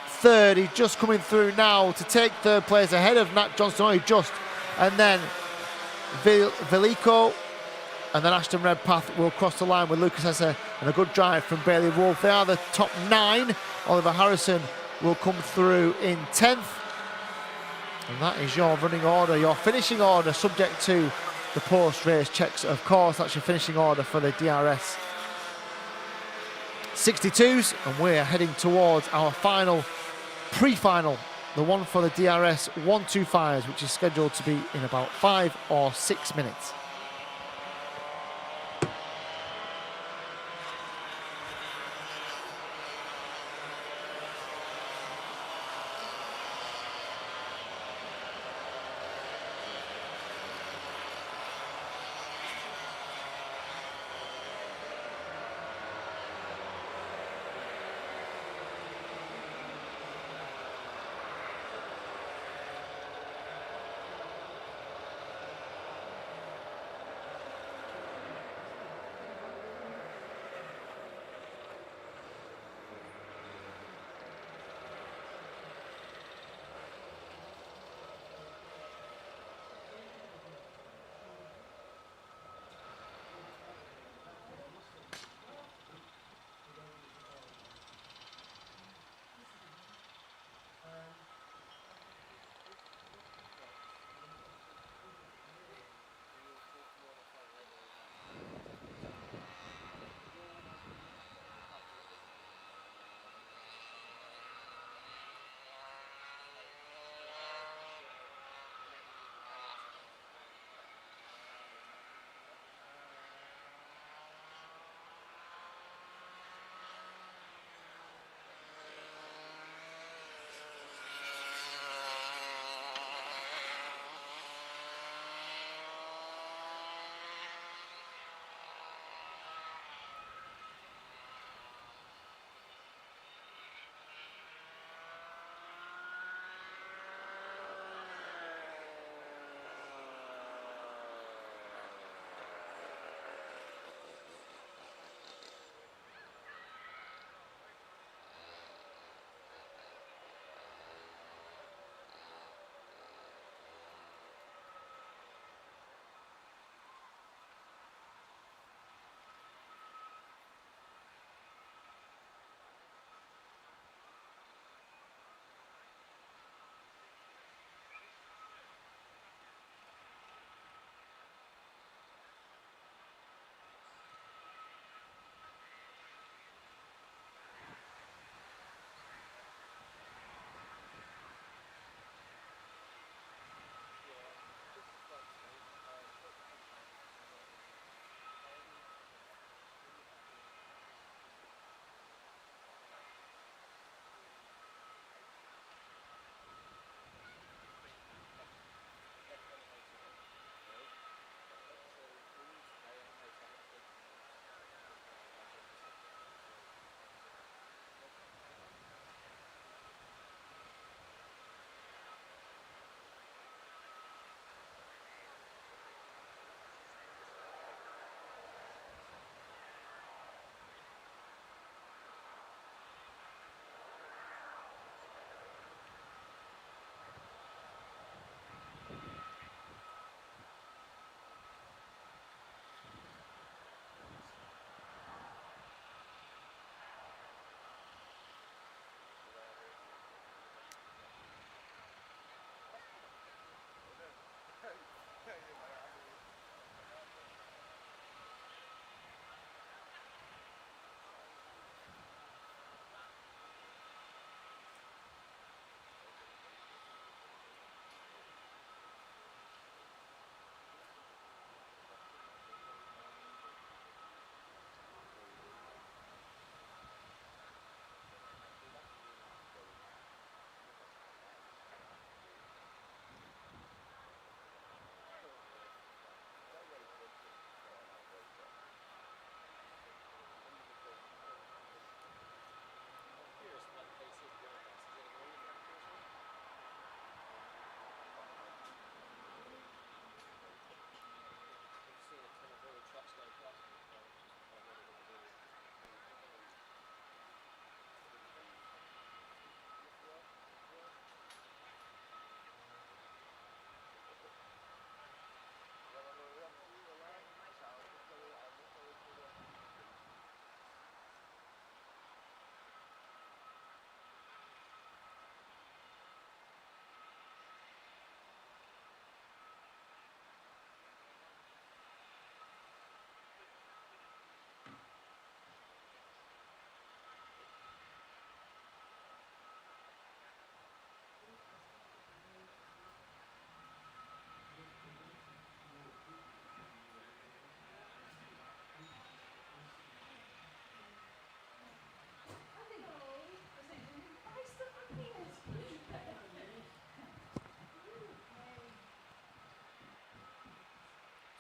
third. He's just coming through now to take third place ahead of Nat Johnston. Only just. And then Villeco and then Ashton Redpath will cross the line with Lucas Esser and a good drive from Bailey Wolf. They are the top 9. Oliver Harrison will come through in 10th. And that is your running order, your finishing order, subject to the post-race checks, of course. That's your finishing order for the DRS 62s. And we're heading towards our final pre-final, the one for the DRS 125s, which is scheduled to be in about 5 or 6 minutes.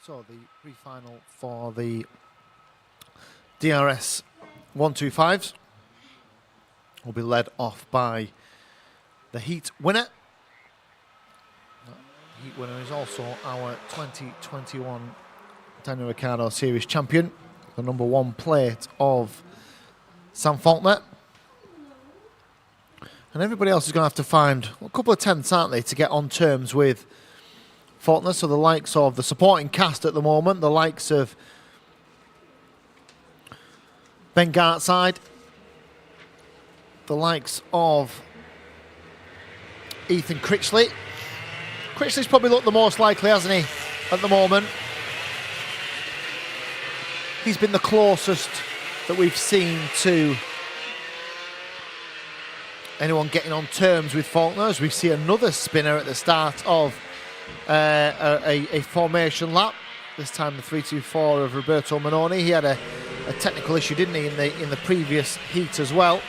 So the pre-final for the DRS 125s will be led off by the heat winner. The heat winner is also our 2021 Daniel Ricciardo Series champion, the number 1 plate of Sam Faulkner. And everybody else is going to have to find a couple of tenths, aren't they, to get on terms with Faulkner. So the likes of the supporting cast at the moment, the likes of Ben Gartside, the likes of Ethan Critchley. Critchley's probably looked the most likely, hasn't he, at the moment? He's been the closest that we've seen to anyone getting on terms with Faulkner, as we see another spinner at the start of a formation lap. This time the 324 of Roberto Manoni. He had a technical issue, didn't he, in the previous heat as well.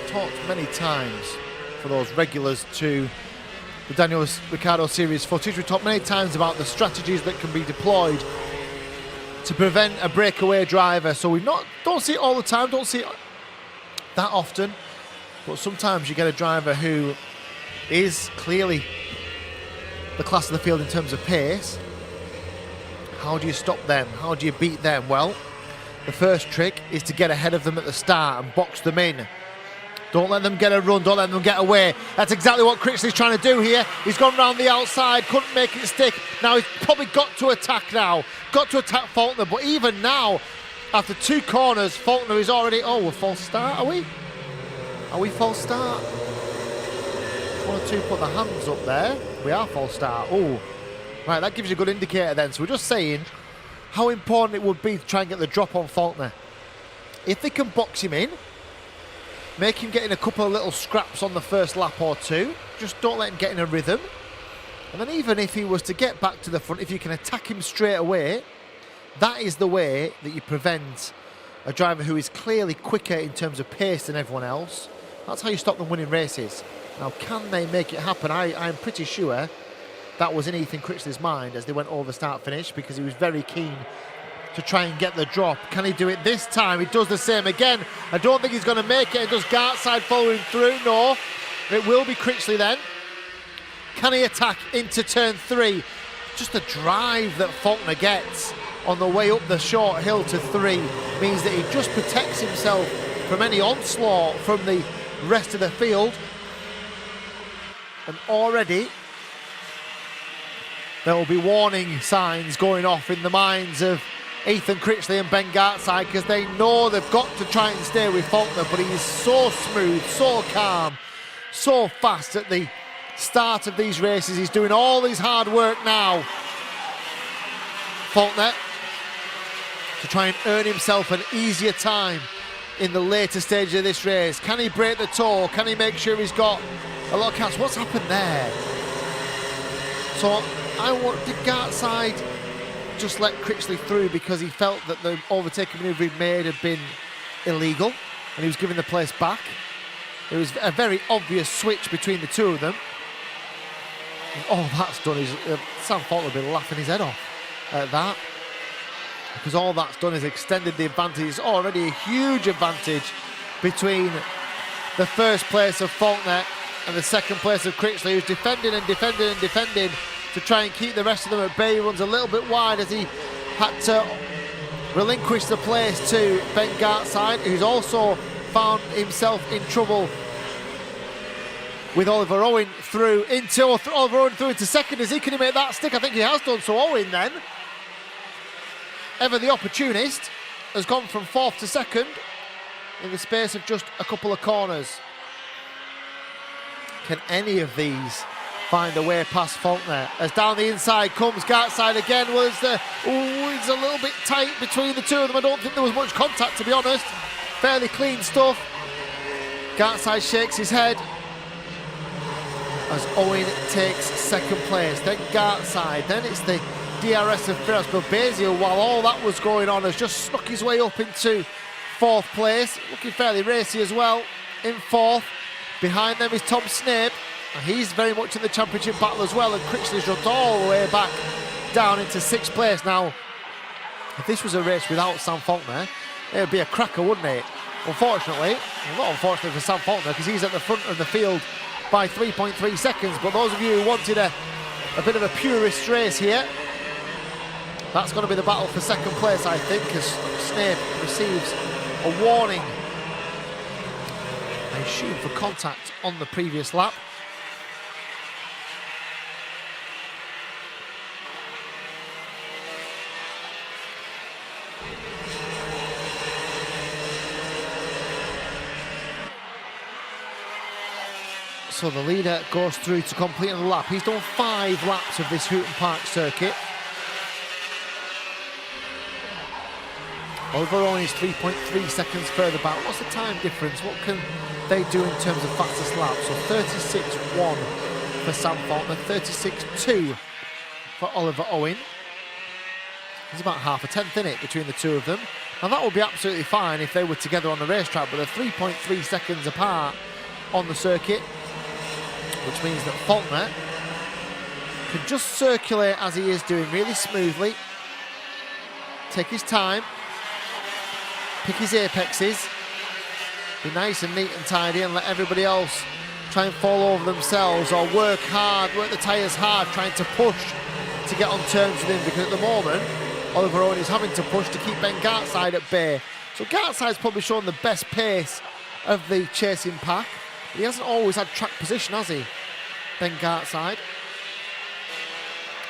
Talked many times for those regulars to the Daniel Ricciardo Series footage. We talked many times about the strategies that can be deployed to prevent a breakaway driver. So we don't see it all the time, don't see it that often, but sometimes you get a driver who is clearly the class of the field in terms of pace. How do you stop them? How do you beat them? Well, the first trick is to get ahead of them at the start and box them in. Don't let them get a run, don't let them get away. That's exactly what Critchley's trying to do here. He's gone round the outside, couldn't make it stick. Now he's probably got to attack now. Got to attack Faulkner, but even now, after 2 corners, Faulkner is already... Oh, we're false start, are we? Are we false start? 1 or 2 put the hands up there. We are false start. Oh, right, that gives you a good indicator then. So we're just saying how important it would be to try and get the drop on Faulkner. If they can box him in, make him get in a couple of little scraps on the first lap or 2. Just don't let him get in a rhythm. And then even if he was to get back to the front, if you can attack him straight away, that is the way that you prevent a driver who is clearly quicker in terms of pace than everyone else. That's how you stop them winning races. Now, can they make it happen? I'm pretty sure that was in Ethan Critchley's mind as they went over start-finish, because he was very keen to try and get the drop. Can he do it this time? He does the same again. I don't think he's going to make it. And does Gartside following through? No. It will be Critchley then. Can he attack into turn 3? Just the drive that Faulkner gets on the way up the short hill to 3 means that he just protects himself from any onslaught from the rest of the field. And already there will be warning signs going off in the minds of Ethan Critchley and Ben Gartside, because they know they've got to try and stay with Faulkner, but he's so smooth, so calm, so fast at the start of these races. He's doing all his hard work now, Faulkner, to try and earn himself an easier time in the later stage of this race. Can he break the toe? Can he make sure he's got a lot of cats? What's happened there? So did Gartside just let Critchley through because he felt that the overtaking manoeuvre he'd made had been illegal and he was giving the place back? It was a very obvious switch between the two of them. And all that's done is Sam Faulkner will be laughing his head off at that, because all that's done is extended the advantage. It's already a huge advantage between the first place of Faulkner and the second place of Critchley, who's defending and defending and defending to try and keep the rest of them at bay. He runs a little bit wide as he had to relinquish the place to Ben Gartside, who's also found himself in trouble with Oliver Owen through into second. Is he going to make that stick? I think he has done. So Owen then, ever the opportunist, has gone from 4th to 2nd in the space of just a couple of corners. Can any of these find a way past Faulkner? As down the inside comes Gartside again. It's a little bit tight between the two of them. I don't think there was much contact, to be honest. Fairly clean stuff. Gartside shakes his head as Owen takes second place. Then Gartside. Then it's the DRS of Firas Bilbezio, while all that was going on, has just snuck his way up into fourth place. Looking fairly racy as well in fourth. Behind them is Tom Snape, and he's very much in the championship battle as well, and Critchley's dropped all the way back down into sixth place. Now, if this was a race without Sam Faulkner, it would be a cracker, wouldn't it? Unfortunately, well, not unfortunately for Sam Faulkner, because he's at the front of the field by 3.3 seconds, but those of you who wanted a bit of a purist race here, that's going to be the battle for second place, I think, as Snape receives a warning. They shoot for contact on the previous lap. So the leader goes through to complete the lap. He's done 5 laps of this Hooton Park circuit. Oliver Owen is 3.3 seconds further back. What's the time difference? What can they do in terms of fastest lap? So 36.1 for Sam Faulkner, 36.2 for Oliver Owen. There's about half a tenth in it between the two of them. Now that would be absolutely fine if they were together on the racetrack, but they're 3.3 seconds apart on the circuit, which means that Faulkner can just circulate as he is doing really smoothly, take his time, pick his apexes, be nice and neat and tidy, and let everybody else try and fall over themselves or work hard, work the tyres hard, trying to push to get on terms with him, because at the moment Oliver Owen is having to push to keep Ben Gartside at bay. So Gartside's probably shown the best pace of the chasing pack, but he hasn't always had track position, has he, Ben Gartside?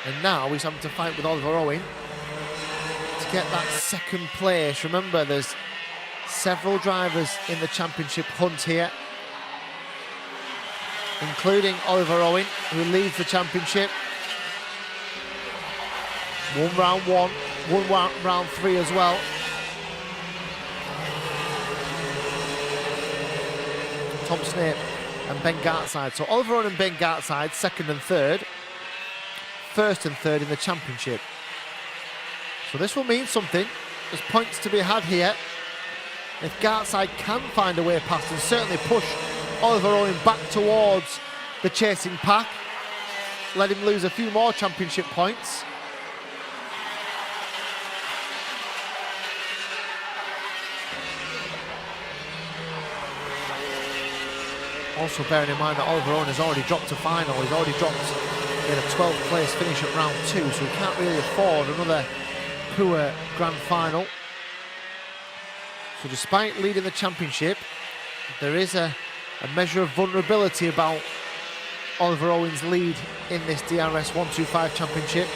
And now he's having to fight with Oliver Owen to get that second place. Remember, there's several drivers in the championship hunt here, including Oliver Owen, who leads the championship. Won round 1, won round 3 as well. Tom Snape and Ben Gartside. So Oliver Owen and Ben Gartside, second and third. First and third in the championship. So this will mean something. There's points to be had here. If Gartside can find a way past and certainly push Oliver Owen back towards the chasing pack, let him lose a few more championship points. Also bearing in mind that Oliver Owen has already dropped to final. He's already dropped in a 12th place finish at round 2, so he can't really afford another poor grand final. So despite leading the championship, there is a measure of vulnerability about Oliver Owen's lead in this DRS 125 championship.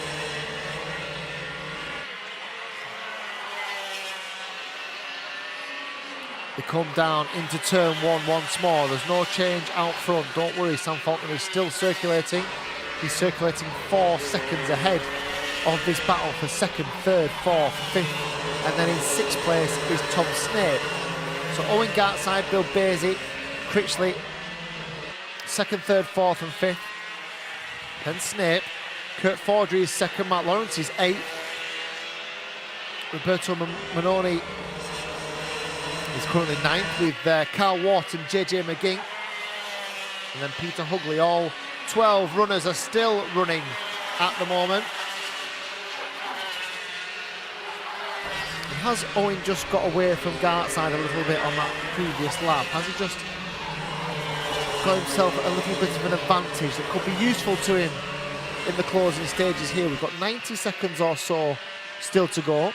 They come down into turn 1 once more. There's no change out front. Don't worry, Sam Faulkner is still circulating. He's circulating 4 seconds ahead of this battle for second, third, fourth, fifth, and then in 6th place is Tom Snape. So Owen Gartside, Bilbezio, Critchley, second, third, fourth and fifth. Then Snape. Kurt Fordry is second, Matt Lawrence is 8th. Roberto Manoni is currently 9th with Carl Wharton, JJ McGee, and then Peter Hugley. All 12 runners are still running at the moment. Has Owen just got away from Gartside a little bit on that previous lap? Has he just got himself a little bit of an advantage that could be useful to him in the closing stages here? We've got 90 seconds or so still to go,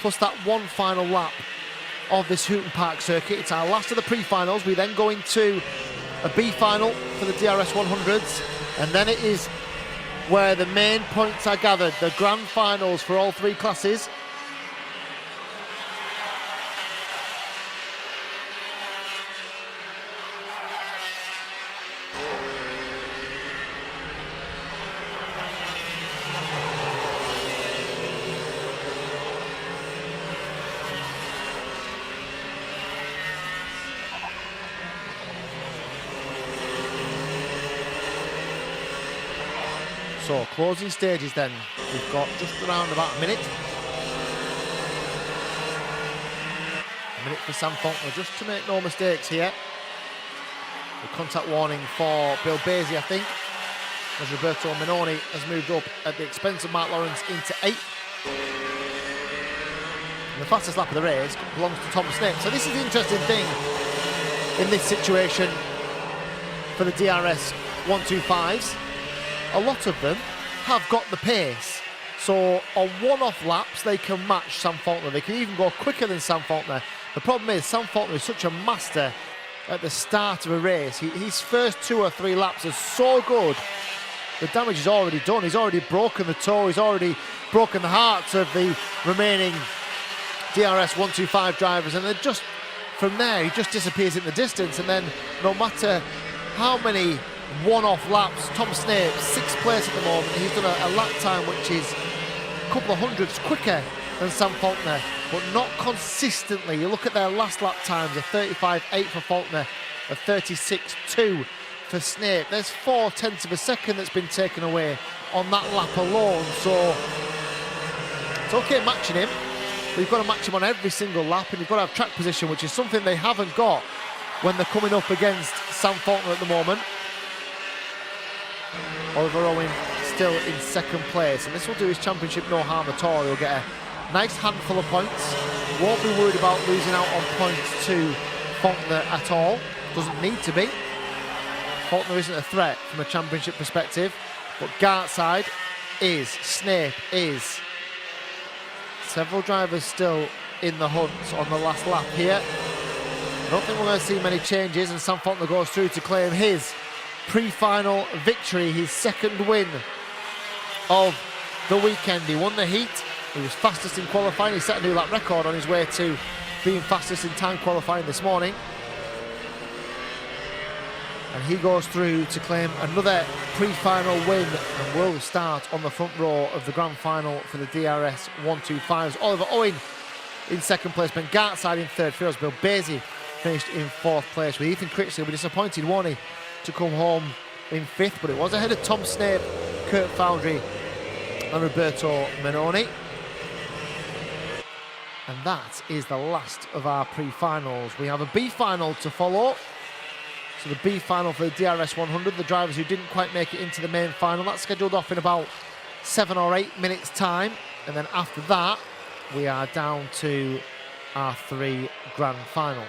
plus that one final lap of this Hooton Park circuit. It's our last of the pre-finals. We then go into a B final for the DRS 100s, and then it is where the main points are gathered, the grand finals for all 3 classes. So closing stages then. We've got just around about a minute. A minute for Sam Faulkner just to make no mistakes here. The contact warning for Bill Basie, I think, as Roberto Minoni has moved up at the expense of Mark Lawrence into 8th. And the fastest lap of the race belongs to Tom Snape. So this is the interesting thing in this situation for the DRS 125s. A lot of them have got the pace. So on one-off laps, they can match Sam Faulkner. They can even go quicker than Sam Faulkner. The problem is Sam Faulkner is such a master at the start of a race. His first 2 or 3 laps are so good. The damage is already done. He's already broken the toe. He's already broken the hearts of the remaining DRS 125 drivers. And then just from there, he just disappears in the distance. And then no matter how many one-off laps, Tom Snape, 6th place at the moment. He's done a lap time which is a couple of hundredths quicker than Sam Faulkner, but not consistently. You look at their last lap times, a 35.8 for Faulkner, a 36.2 for Snape. There's 0.4 of a second that's been taken away on that lap alone, so it's okay matching him, but you've got to match him on every single lap, and you've got to have track position, which is something they haven't got when they're coming up against Sam Faulkner at the moment. Oliver Owen still in 2nd place, and this will do his championship no harm at all. He'll get a nice handful of points, won't be worried about losing out on points to Faulkner at all, doesn't need to be. Faulkner isn't a threat from a championship perspective, but Gartside is, Snape is. Several drivers still in the hunt on the last lap here. I don't think we're going to see many changes, and Sam Faulkner goes through to claim his pre-final victory, his 2nd win of the weekend. He won the heat. He was fastest in qualifying. He set a new lap record on his way to being fastest in time qualifying this morning. And he goes through to claim another pre-final win and will start on the front row of the grand final for the DRS 125s. Oliver Owen in 2nd place, Ben Gartside in 3rd. Fields Bill Basie finished in 4th place, with Ethan Critchley. Be disappointed, won't he, to come home in 5th, but it was ahead of Tom Snape, Kurt Foundry and Roberto Minoni. And that is the last of our pre-finals. We have a B final to follow. So the B final for the DRS 100, the drivers who didn't quite make it into the main final, that's scheduled off in about 7 or 8 minutes time. And then after that, we are down to our 3 grand finals.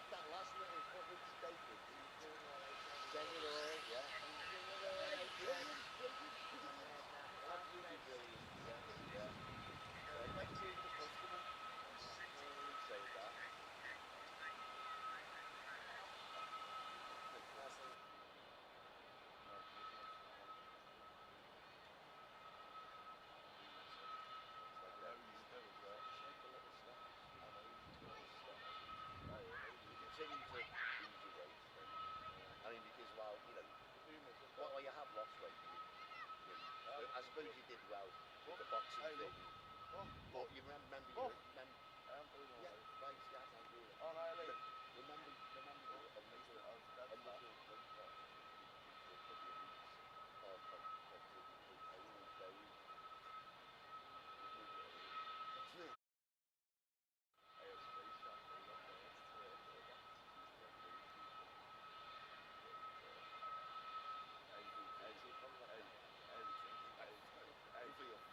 That last little public statement, January, yeah. I mean, because, well, you know, while you have lost weight, I suppose you did well with the boxing thing, but you remember, yeah, right, yeah, I'm doing it. Remember,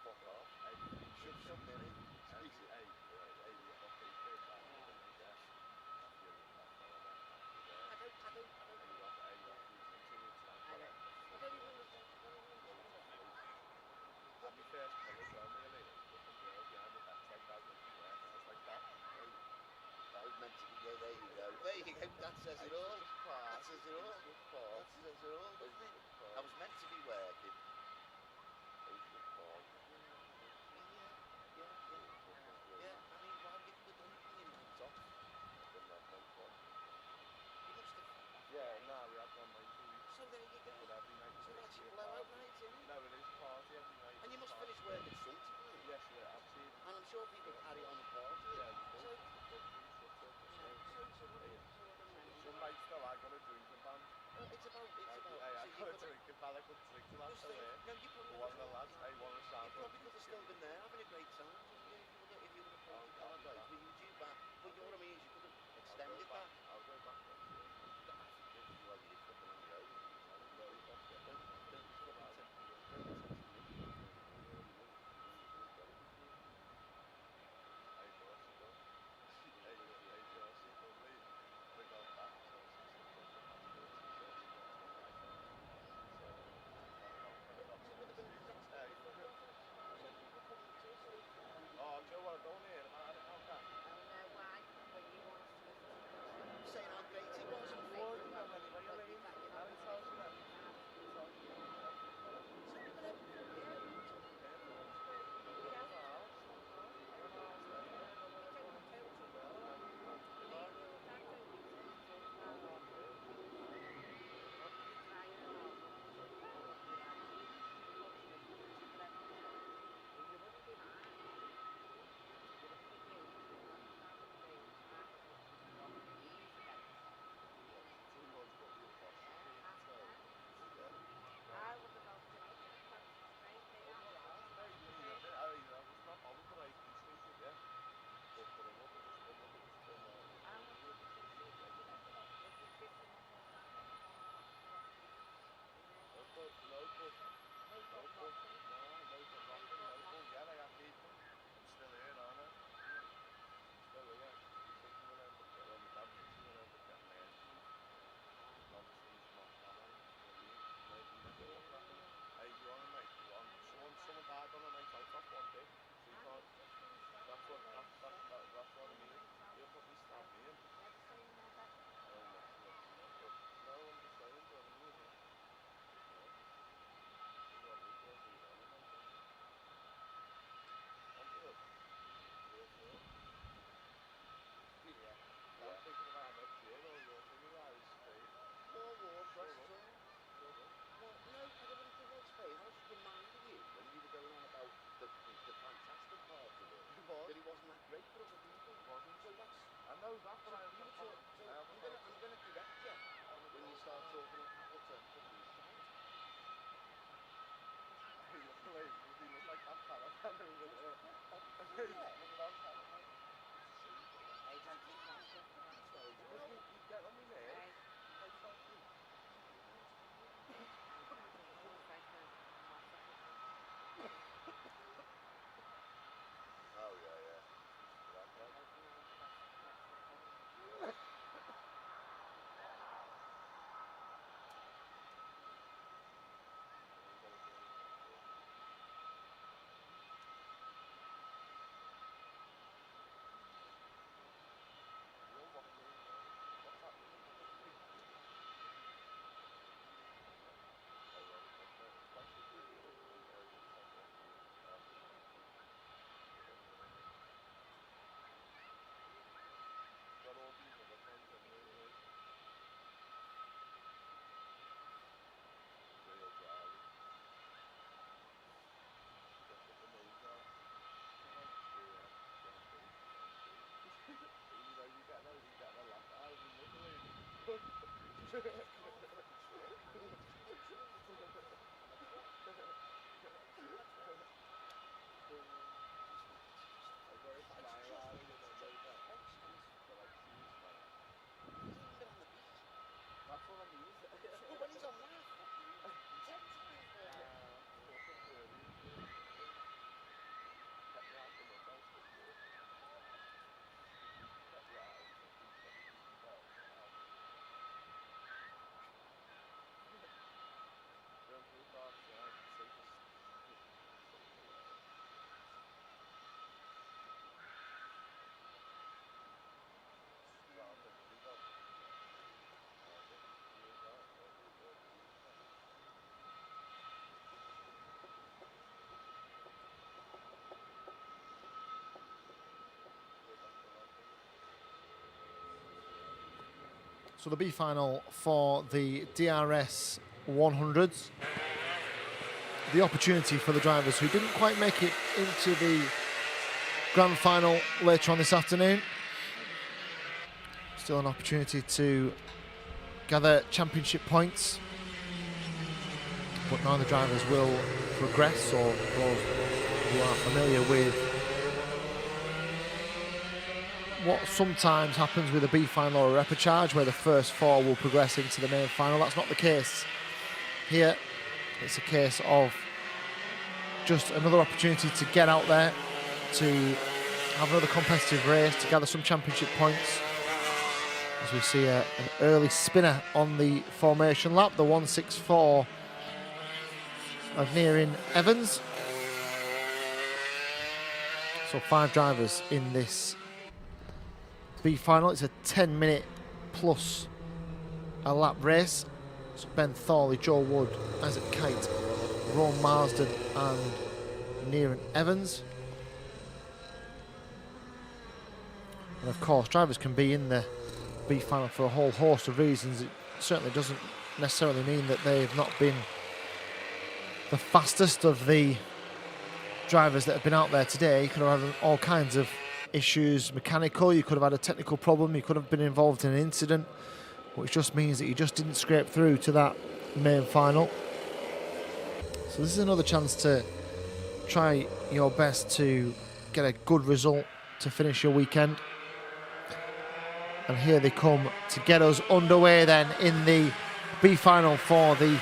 fuck off. Shove something in. There you go, that says it all. That says it all. Eastwood Park. That says it all, doesn't it? Eastwood Park. I was meant to be working. Eastwood Park. Yeah. I mean, why have you could have done it when your night off? Done that night off. You must have. Yeah, no, we had one night a week. So there you go. But every night So is that's your a blowout party. night, isn't it? No, it is a party every night. And you must Party. finish work at some time. Yes, yeah, absolutely. And I'm sure people carry on and party. Yeah, you do. So, So what do you mean? some nights though, I got a drinking band. It's about. Hey, I so got a you've got drinking band, I could drink till Just after there. no, you probably One of the lads, hey, one of the sound. You probably could have still been there having a great time. If you would have played the Allardyce, but you due back. But you know what I mean? Is you could have extended that. I'll go back next year. Well, you're fucking on your own. Very much, yeah. Don't fucking text me. Hey, Josh, go. Hey, Josh, go. We're going back. So she's going to the passport. Hey. Oh, Joe, what? Don't hear about it. Okay. Saying how great he was and What? How many times you that? Still here, aren't I? Still here. Something will end up getting on the damage, something will end up getting there. Obviously, he's not coming. Maybe never look at him. Hey, you on a night? You on? Someone died on a night out off one day. So you can't. That's what I mean. You'll probably stab me in. Oh, no, I'm just saying, do you know what I mean? Well, we go do that, I think. I'm good. Yeah. I'm thinking about next year, or you're thinking about is Spain. more war across Sure. the town. Well, no, I don't want to talk about Spain. I was just reminding you when you were going on about the fantastic part of it. That it wasn't that great for other people. Wasn't. So that's. I know that, but You were talking. So I'm gonna correct you when you start talking about what to fucking shout. He looks like that caravan over there. Looking on caravan. I don't think that's very good. You get on me there. Like something. Oh yeah. So the B final for the DRS 100s. The opportunity for the drivers who didn't quite make it into the grand final later on this afternoon. Still an opportunity to gather championship points. But now the drivers will progress, or those who are familiar with what sometimes happens with a B final or a repechage, where the first 4 will progress into the main final. That's not the case here. It's a case of just another opportunity to get out there, to have another competitive race, to gather some championship points. As we see an early spinner on the formation lap, the 164 of nearing Evans. So 5 drivers in this B final. It's a 10-minute plus a lap race. So Ben Thorley, Joe Wood, Isaac Kite, Ron Marsden and Nearan Evans. And of course, drivers can be in the B final for a whole host of reasons. It certainly doesn't necessarily mean that they've not been the fastest of the drivers that have been out there today. You could have had all kinds of issues, mechanical, you could have had a technical problem, you could have been involved in an incident, which just means that you just didn't scrape through to that main final. So this is another chance to try your best to get a good result to finish your weekend. And here they come to get us underway then in the B final for the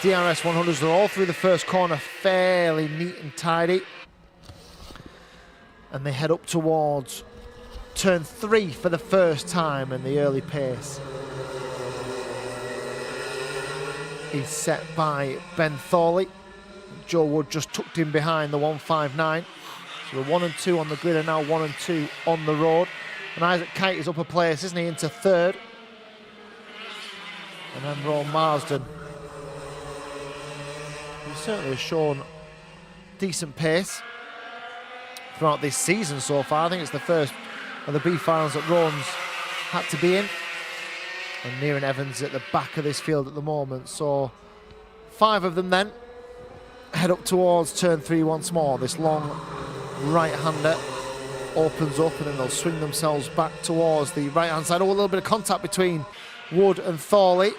DRS 100s. They're all through the first corner fairly neat and tidy. And they head up towards turn 3 for the first time, and the early pace is set by Ben Thorley. Joe Wood just tucked in behind the 159. So the 1 and 2 on the grid are now 1 and 2 on the road. And Isaac Kite is up a place, isn't he, into 3rd. And then Ron Marsden, who certainly has shown decent pace throughout this season so far. I think it's the first of the B finals that Ron's had to be in. And Nearan Evans at the back of this field at the moment. So 5 of them then head up towards turn 3 once more. This long right-hander opens up, and then they'll swing themselves back towards the right-hand side. Oh, a little bit of contact between Wood and Thorley.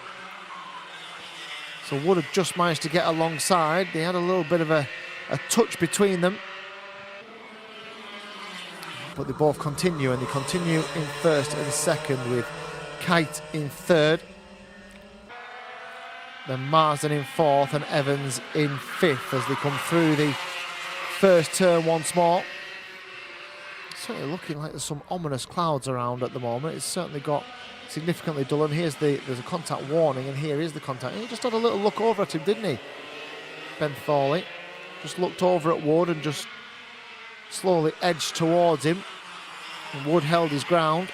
So Wood had just managed to get alongside. They had a little bit of a touch between them. But they both continue, and they continue in 1st and 2nd, with Kite in 3rd. Then Marsden in 4th and Evans in 5th as they come through the first turn once more. Certainly looking like there's some ominous clouds around at the moment. It's certainly got significantly dull, and there's a contact warning, and here is the contact. And he just had a little look over at him, didn't he? Ben Thorley just looked over at Wood and just slowly edged towards him. And Wood held his ground,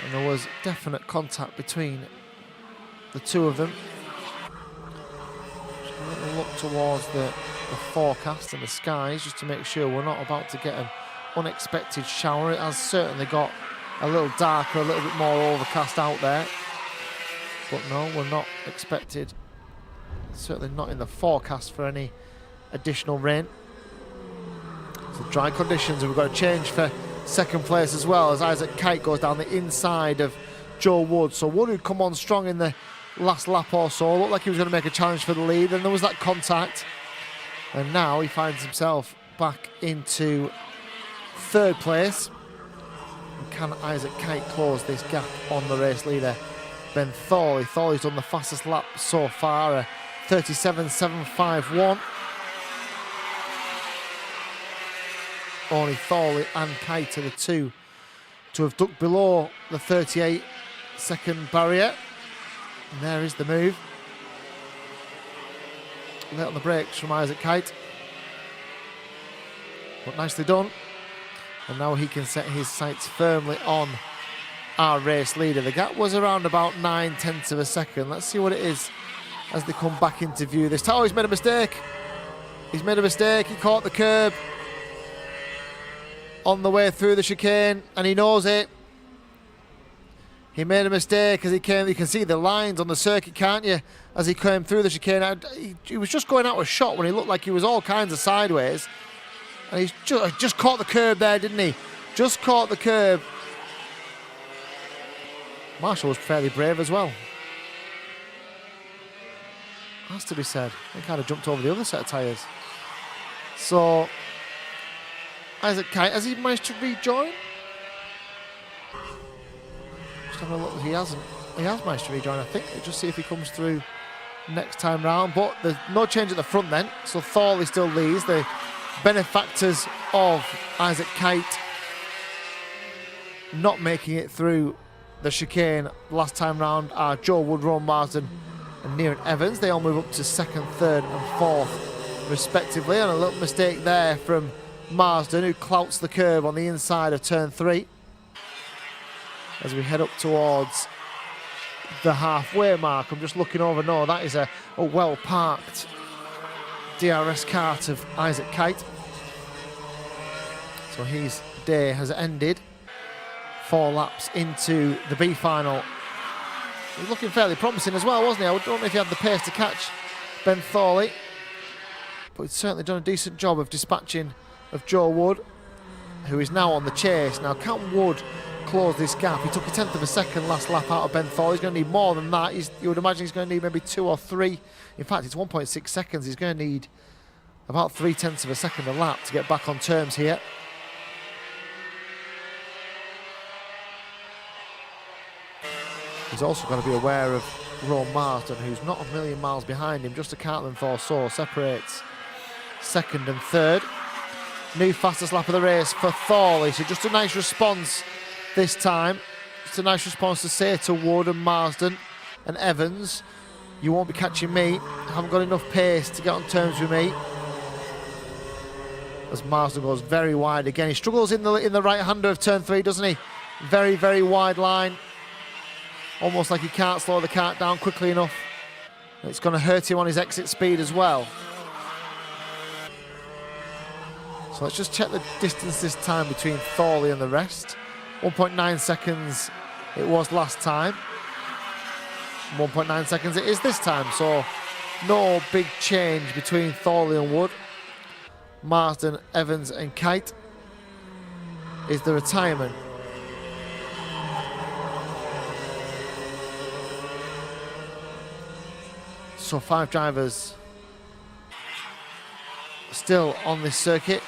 and there was definite contact between the two of them. Just a little look towards the forecast and the skies, just to make sure we're not about to get an unexpected shower. It has certainly got a little darker, a little bit more overcast out there, but no, we're not expected, certainly not in the forecast, for any additional rain. So dry conditions, and we've got a change for 2nd place as well, as Isaac Kite goes down the inside of Joe Wood. So Wood had come on strong in the last lap or so, looked like he was going to make a challenge for the lead, and there was that contact, and now he finds himself back into 3rd place. And can Isaac Kite close this gap on the race leader, Ben Thorley? Thorley's done the fastest lap so far, a 37.751. Only Thorley and Kite are the two to have ducked below the 38-second barrier. And there is the move. Late on the brakes from Isaac Kite, but nicely done. And now he can set his sights firmly on our race leader. The gap was around about 9/10 of a second. Let's see what it is as they come back into view this time. Oh, he's made a mistake. He's made a mistake. He caught the curb on the way through the chicane, and he knows it. He made a mistake as he came. You can see the lines on the circuit, can't you? As he came through the chicane. He was just going out a shot when he looked like he was all kinds of sideways. And he's just caught the curb there, didn't he? Just caught the curb. Marshall was fairly brave as well. Has to be said. He kind of jumped over the other set of tyres. So, Isaac Kite, has he managed to rejoin? Just having a look. He hasn't. He has managed to rejoin, I think. Just see if he comes through next time round. But there's no change at the front then. So Thorley still leads. The benefactors of Isaac Kite not making it through the chicane last time round are Joe Wood, Rowan Marsden and Neeran Evans. They all move up to second, third and fourth respectively. And a little mistake there from Marsden, who clouts the curb on the inside of turn 3. As we head up towards the halfway mark, I'm just looking over. No, that is a well-parked DRS kart of Isaac Kite. So his day has ended. 4 laps into the B final. He was looking fairly promising as well, wasn't he? I don't know if he had the pace to catch Ben Thorley, but he's certainly done a decent job of dispatching of Joe Wood, who is now on the chase. Now, can Wood close this gap? He took a tenth of a second last lap out of Ben Thorley. He's going to need more than that. You would imagine he's going to need maybe 2 or 3. In fact, it's 1.6 seconds. He's going to need about 0.3 of a second a lap to get back on terms here. He's also got to be aware of Rowan Marsden, who's not a million miles behind him, just a kart length or so separates second and third. New fastest lap of the race for Thorley, so just a nice response this time. Just a nice response to say to Wood and Marsden and Evans, you won't be catching me, I haven't got enough pace to get on terms with me. As Marsden goes very wide again. He struggles in the right-hander of turn 3, doesn't he? Very, very wide line. Almost like he can't slow the kart down quickly enough. It's going to hurt him on his exit speed as well. So let's just check the distance this time between Thorley and the rest. 1.9 seconds it was last time. 1.9 seconds it is this time. So no big change between Thorley and Wood. Marsden, Evans and Kite is the retirement. So 5 drivers still on this circuit,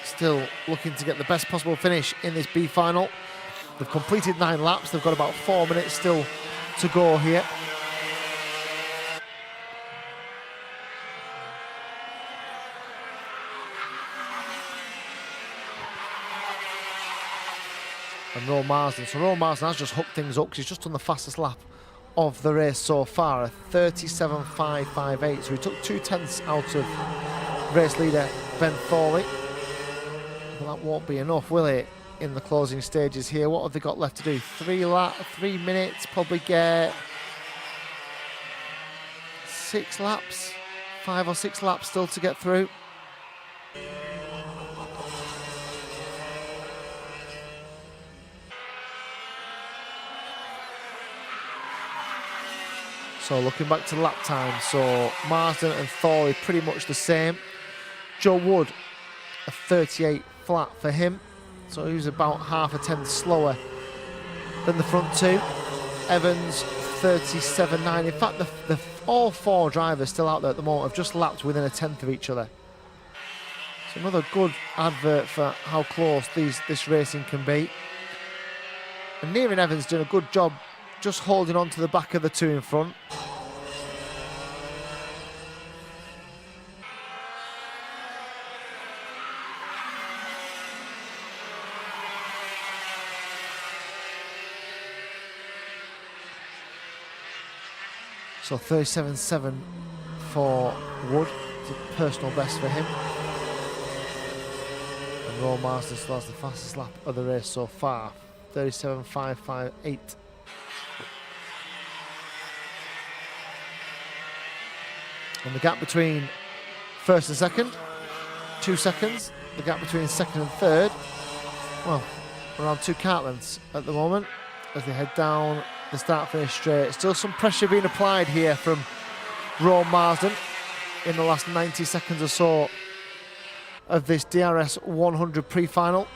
still looking to get the best possible finish in this B final. They've completed 9 laps. They've got about 4 minutes still to go here. And Rowan Marsden. So Rowan Marsden has just hooked things up because he's just done the fastest lap of the race so far, a 37.558. So he took 2/10 out of race leader Ben Thorley. But that won't be enough, will it, in the closing stages here? What have they got left to do? 3 minutes, probably get 6 laps, 5 or 6 laps still to get through. So looking back to lap time, so Marsden and Thorley pretty much the same. Joe Wood, a 38 flat for him, so he was about half a tenth slower than the front 2. Evans, 37.9. In fact, all 4 drivers still out there at the moment have just lapped within a tenth of each other. So another good advert for how close this racing can be. And Neeran Evans doing a good job just holding on to the back of the 2 in front. So 37.7 for Wood. It's a personal best for him. And Rowan Marsden still has the fastest lap of the race so far. 37.558. And the gap between first and second, 2 seconds. The gap between second and third, well, around 2 kart lengths at the moment. as they head down the start-finish straight. Still some pressure being applied here from Rowan Marsden in the last 90 seconds or so of this DRS 100 pre-final.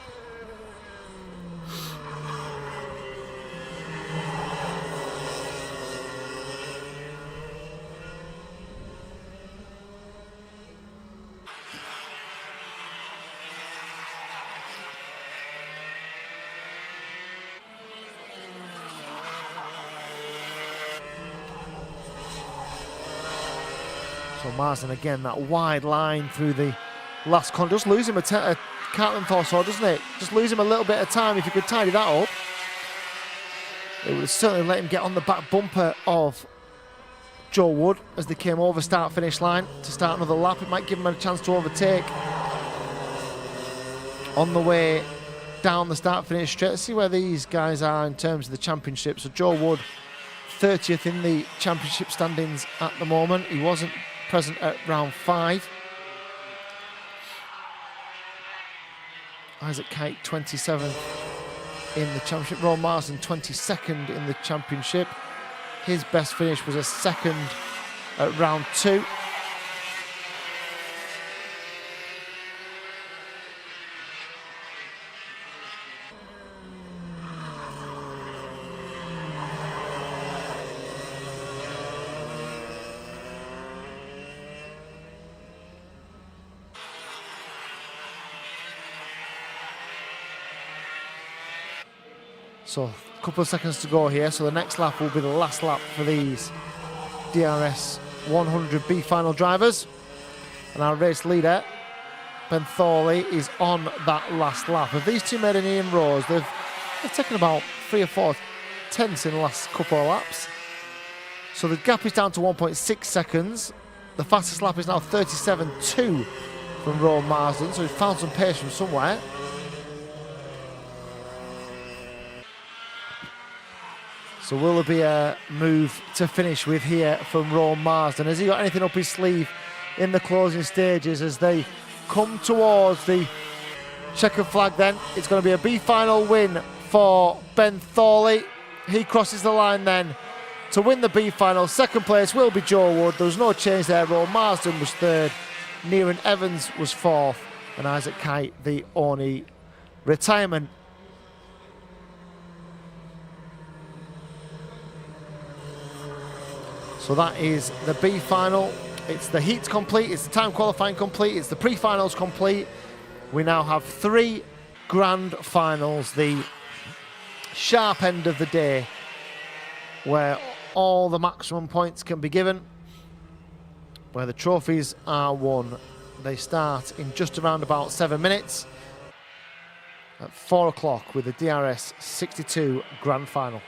So Marsden again, that wide line through the last corner. Just lose him a can't or so, doesn't it? Just lose him a little bit of time if you could tidy that up. It would certainly let him get on the back bumper of Joe Wood as they came over start-finish line to start another lap. It might give him a chance to overtake on the way down the start-finish straight. Let's see where these guys are in terms of the championship. So Joe Wood, 30th in the championship standings at the moment. He wasn't present at round 5. Isaac Kite, 27th in the championship. Rowan Marsden, 22nd in the championship. His best finish was a second at round 2. So a couple of seconds to go here. So the next lap will be the last lap for these DRS 100B final drivers. And our race leader, Ben Thorley, is on that last lap. If these two made any inroads, they've taken about 3 or 4 tenths in the last couple of laps. So the gap is down to 1.6 seconds. The fastest lap is now 37.2 from Rowan Marsden. So he's found some pace from somewhere. So will there be a move to finish with here from Rowan Marsden? Has he got anything up his sleeve in the closing stages as they come towards the checkered flag then? It's going to be a B final win for Ben Thorley. He crosses the line then to win the B final. Second place will be Joe Wood. There was no change there. Rowan Marsden was 3rd. Nieran Evans was 4th. And Isaac Kite, the only retirement. So that is the B final. It's the heats complete, it's the time qualifying complete, it's the pre-finals complete. We now have 3 grand finals, the sharp end of the day, where all the maximum points can be given, where the trophies are won. They start in just around about 7 minutes at 4 o'clock with the DRS 62 grand final.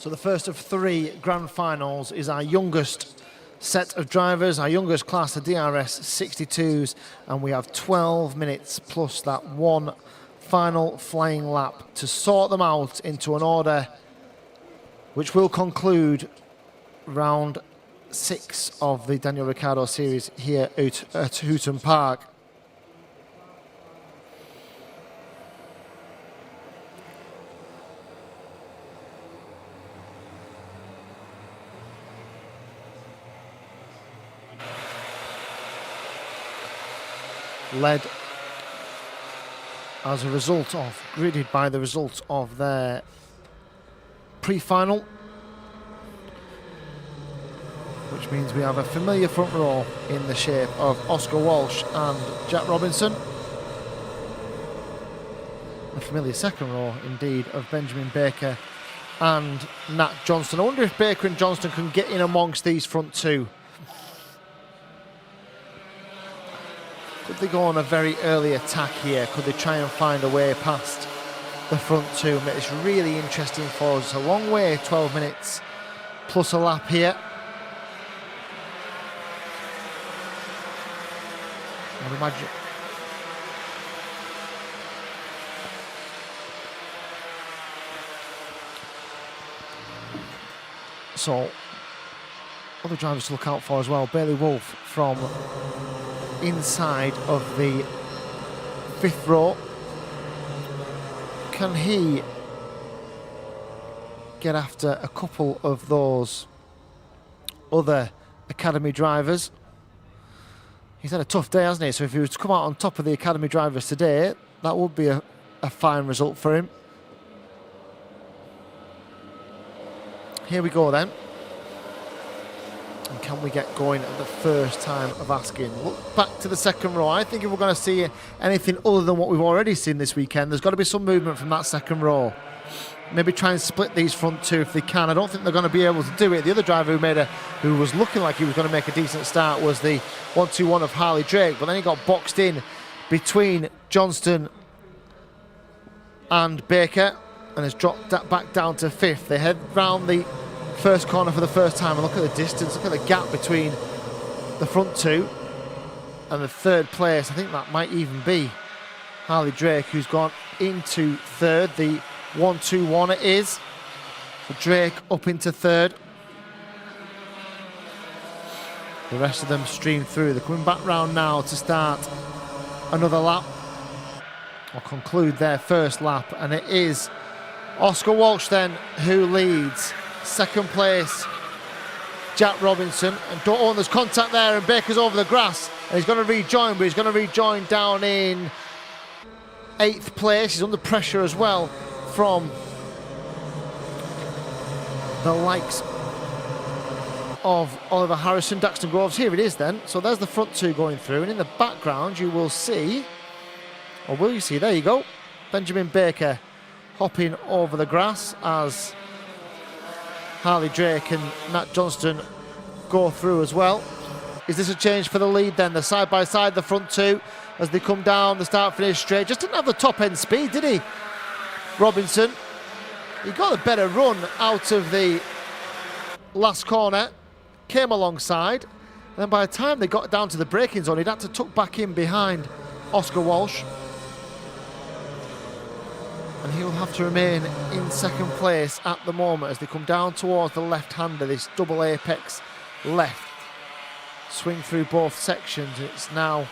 So the first of 3 grand finals is our youngest set of drivers, our youngest class, the DRS 62s, and we have 12 minutes plus that one final flying lap to sort them out into an order which will conclude round 6 of the Daniel Ricciardo Series here at Hooton Park. Led as a result of, gridded by the results of their pre-final, which means we have a familiar front row in the shape of Oscar Walsh and Jack Robinson. A familiar second row, indeed, of Benjamin Baker and Nat Johnston. I wonder if Baker and Johnston can get in amongst these front 2. Could they go on a very early attack here? Could they try and find a way past the front 2? Make this really interesting for us. It's a long way, 12 minutes plus a lap here. I'd imagine. So, other drivers to look out for as well. Bailey Wolf from inside of the 5th row. Can he get after a couple of those other academy drivers? He's had a tough day, hasn't he? So if he was to come out on top of the academy drivers today, that would be a fine result for him. Here we go then. And can we get going at the first time of asking? Look back to the second row. I think if we're going to see anything other than what we've already seen this weekend, there's got to be some movement from that second row. Maybe try and split these front 2 if they can. I don't think they're going to be able to do it. The other driver who was looking like he was going to make a decent start was the 1-2-1 of Harley Drake, but then he got boxed in between Johnston and Baker and has dropped that back down to 5th. They head round the first corner for the first time and look at the distance, look at the gap between the front 2 and the 3rd place. I think that might even be Harley Drake, who's gone into 3rd. The 1-2-1 it is. So Drake up into 3rd. The rest of them stream through. They're coming back round now to start another lap, or conclude their first lap, and it is Oscar Walsh then who leads. Second place, Jack Robinson, and there's contact there, and Baker's over the grass, and he's going to rejoin, but he's going to rejoin down in 8th place. He's under pressure as well from the likes of Oliver Harrison, Daxton Groves. Here it is then. So there's the front 2 going through, and in the background you will see, or will you see, there you go, Benjamin Baker hopping over the grass as Harley Drake and Nat Johnston go through as well. Is this a change for the lead then? They're side by side, the front 2, as they come down the start-finish straight. Just didn't have the top end speed, did he? Robinson. He got a better run out of the last corner, came alongside, and then by the time they got down to the braking zone, he'd had to tuck back in behind Oscar Walsh. And he will have to remain in second place at the moment as they come down towards the left-hander, this double apex left. Swing through both sections. It's now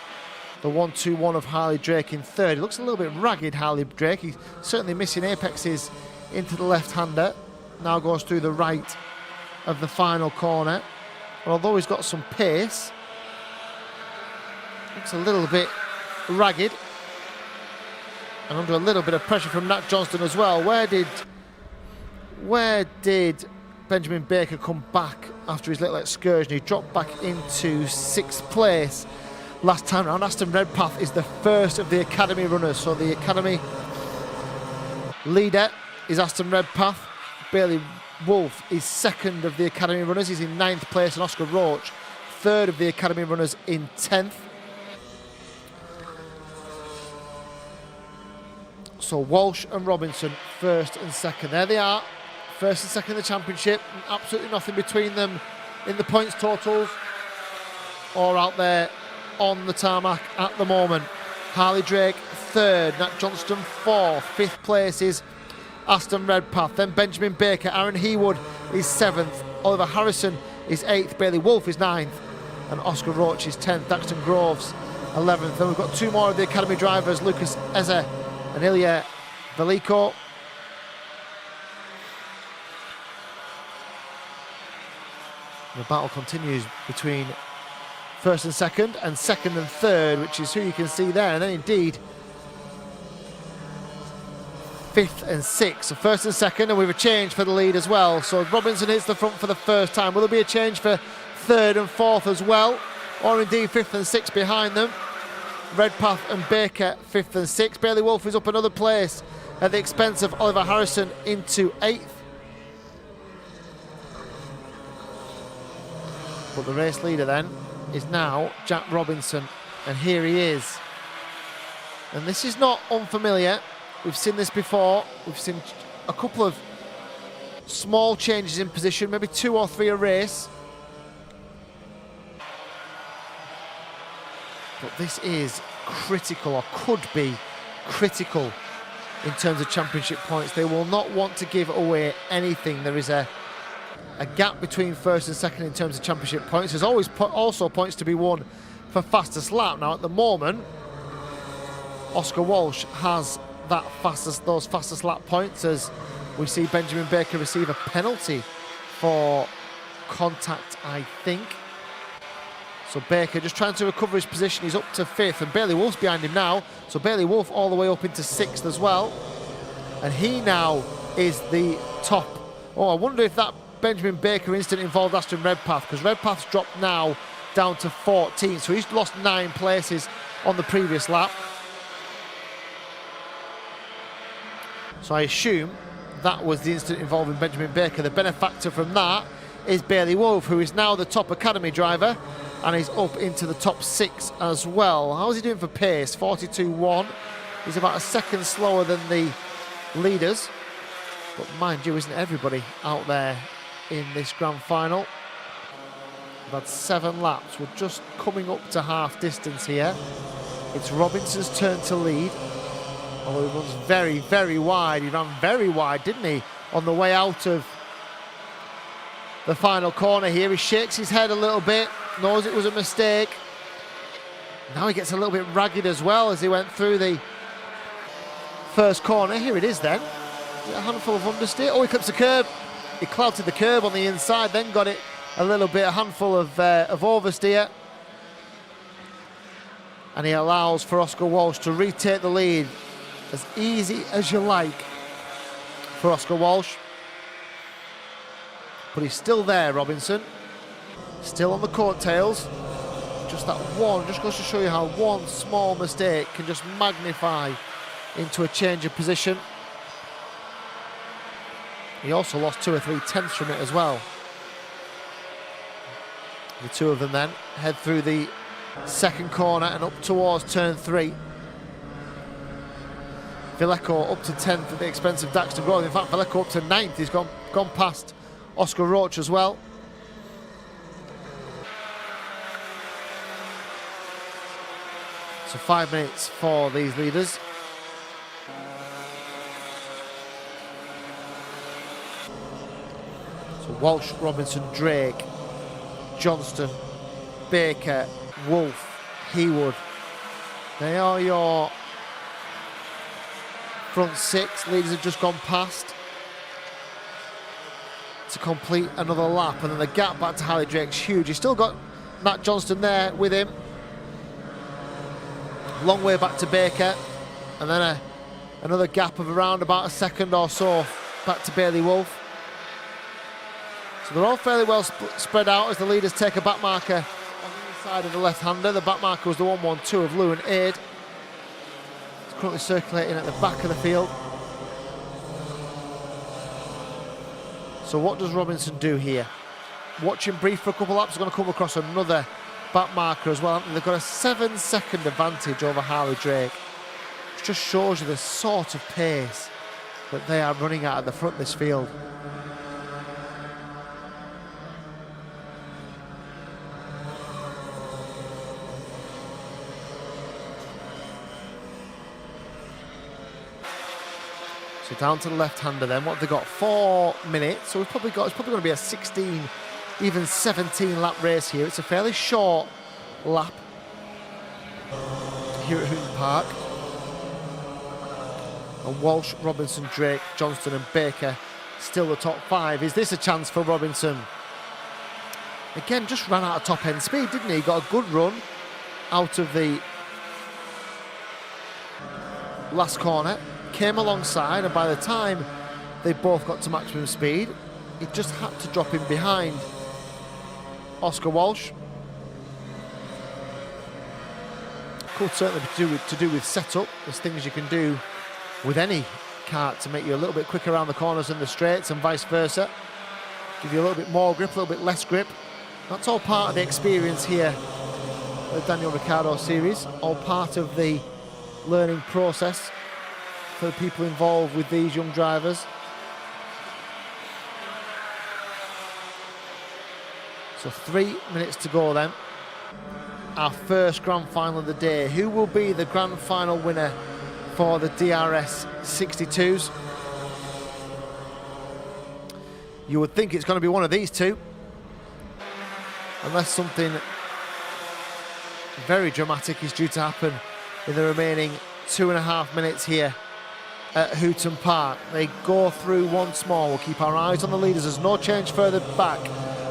the 1-2-1 of Harley Drake in 3rd. He looks a little bit ragged, Harley Drake. He's certainly missing apexes into the left-hander. Now goes through the right of the final corner. And although he's got some pace, looks a little bit ragged. And under a little bit of pressure from Nat Johnston as well. Where did Benjamin Baker come back after his little excursion? He dropped back into 6th place last time round. Aston Redpath is the first of the academy runners. So the academy leader is Aston Redpath. Bailey Wolf is 2nd of the academy runners. He's in 9th place. And Oscar Roach, 3rd of the academy runners, in 10th. So Walsh and Robinson 1st and 2nd. There they are, First and second in the championship, absolutely nothing between them in the points totals or out there on the tarmac at the moment. Harley Drake third, Nat Johnston fourth, fifth place is Aston Redpath, then Benjamin Baker, Aaron Hewood is seventh, Oliver Harrison is eighth, Bailey Wolf is ninth, and Oscar Roach is 10th, Daxton Groves 11th. Then we've got two more of the academy drivers, Lucas Eze and Ilya Veliko. The battle continues between first and second and third, which is who you can see there, and then indeed fifth and sixth. So first and second, and we have a change for the lead as well. So Robinson hits the front for the first time. Will there be a change for third and fourth as well, or indeed fifth and sixth behind them? Redpath and Baker fifth and sixth. Bailey Wolf is up another place at the expense of Oliver Harrison into eighth. But the race leader then is now Jack Robinson, and here he is. And this is not unfamiliar. We've seen this before. We've seen a couple of small changes in position, maybe 2 or 3 a race. But this is critical, or could be critical, in terms of championship points. They will not want to give away anything. There is a gap between first and second in terms of championship points. There's always also points to be won for fastest lap. Now at the moment, Oscar Walsh has those fastest lap points, as we see Benjamin Baker receive a penalty for contact, I think. So Baker just trying to recover his position. He's up to 5th, and Bailey Wolf's behind him now. So Bailey Wolf all the way up into 6th as well. And he now is the top. Oh, I wonder if that Benjamin Baker incident involved Aston Redpath, because Redpath's dropped now down to 14th. So he's lost 9 places on the previous lap. So I assume that was the incident involving Benjamin Baker. The benefactor from that is Bailey Wolf, who is now the top academy driver, and he's up into the top 6 as well. How's he doing for pace? 42.1. He's about a second slower than the leaders. But mind you, isn't everybody out there in this grand final? We've had 7 laps. We're just coming up to half distance here. It's Robinson's turn to lead. Although he runs very, very wide. He ran very wide, didn't he, on the way out of the final corner here. He shakes his head a little bit, knows it was a mistake. Now he gets a little bit ragged as well as he went through the first corner. Here it is then. A handful of understeer. Oh, he clips the curb. He clouted the curb on the inside, then got it a little bit, a handful of oversteer. And he allows for Oscar Walsh to retake the lead. As easy as you like for Oscar Walsh. But he's still there, Robinson. Still on the coattails. Just that one, just goes to show you how one small mistake can just magnify into a change of position. He also lost 2 or 3 tenths from it as well. The two of them then head through the second corner and up towards turn 3. Veliko up to 10th at the expense of Daxton Groves. In fact, Veliko up to 9th. He's gone past Oscar Roach as well. So 5 minutes for these leaders. So Walsh, Robinson, Drake, Johnston, Baker, Wolf, Hewood. They are your front 6. Leaders have just gone past to complete another lap, and then the gap back to Harley Drake's huge. He's still got Matt Johnston there with him. Long way back to Baker, and then another gap of around about a second or so back to Bailey Wolf. So they're all fairly well spread out as the leaders take a back marker on the inside of the left-hander. The back marker was the 112 of Lewin Aid. It's currently circulating at the back of the field. So what does Robinson do here? Watch him brief for a couple laps. He's going to come across another back marker as well. They've got a 7-second advantage over Harley Drake, which just shows you the sort of pace that they are running at the front of this field. So down to the left-hander then. What have they got? 4 minutes. So it's probably going to be a 16, even 17 lap race here. It's a fairly short lap here at Hooton Park. And Walsh, Robinson, Drake, Johnston and Baker still the top 5. Is this a chance for Robinson? Again, just ran out of top end speed, didn't he? He got a good run out of the last corner, came alongside, and by the time they both got to maximum speed, he just had to drop in behind Oscar Walsh. Could certainly be to do with setup. There's things you can do with any kart to make you a little bit quicker around the corners and the straights and vice versa. Give you a little bit more grip, a little bit less grip. That's all part of the experience here at the Daniel Ricciardo Series, all part of the learning process for the people involved with these young drivers. So 3 minutes to go then. Our first grand final of the day. Who will be the grand final winner for the DRS 62s? You would think it's going to be one of these two, unless something very dramatic is due to happen in the remaining 2.5 minutes here at Hooton Park. They go through once more. We'll keep our eyes on the leaders. There's no change further back.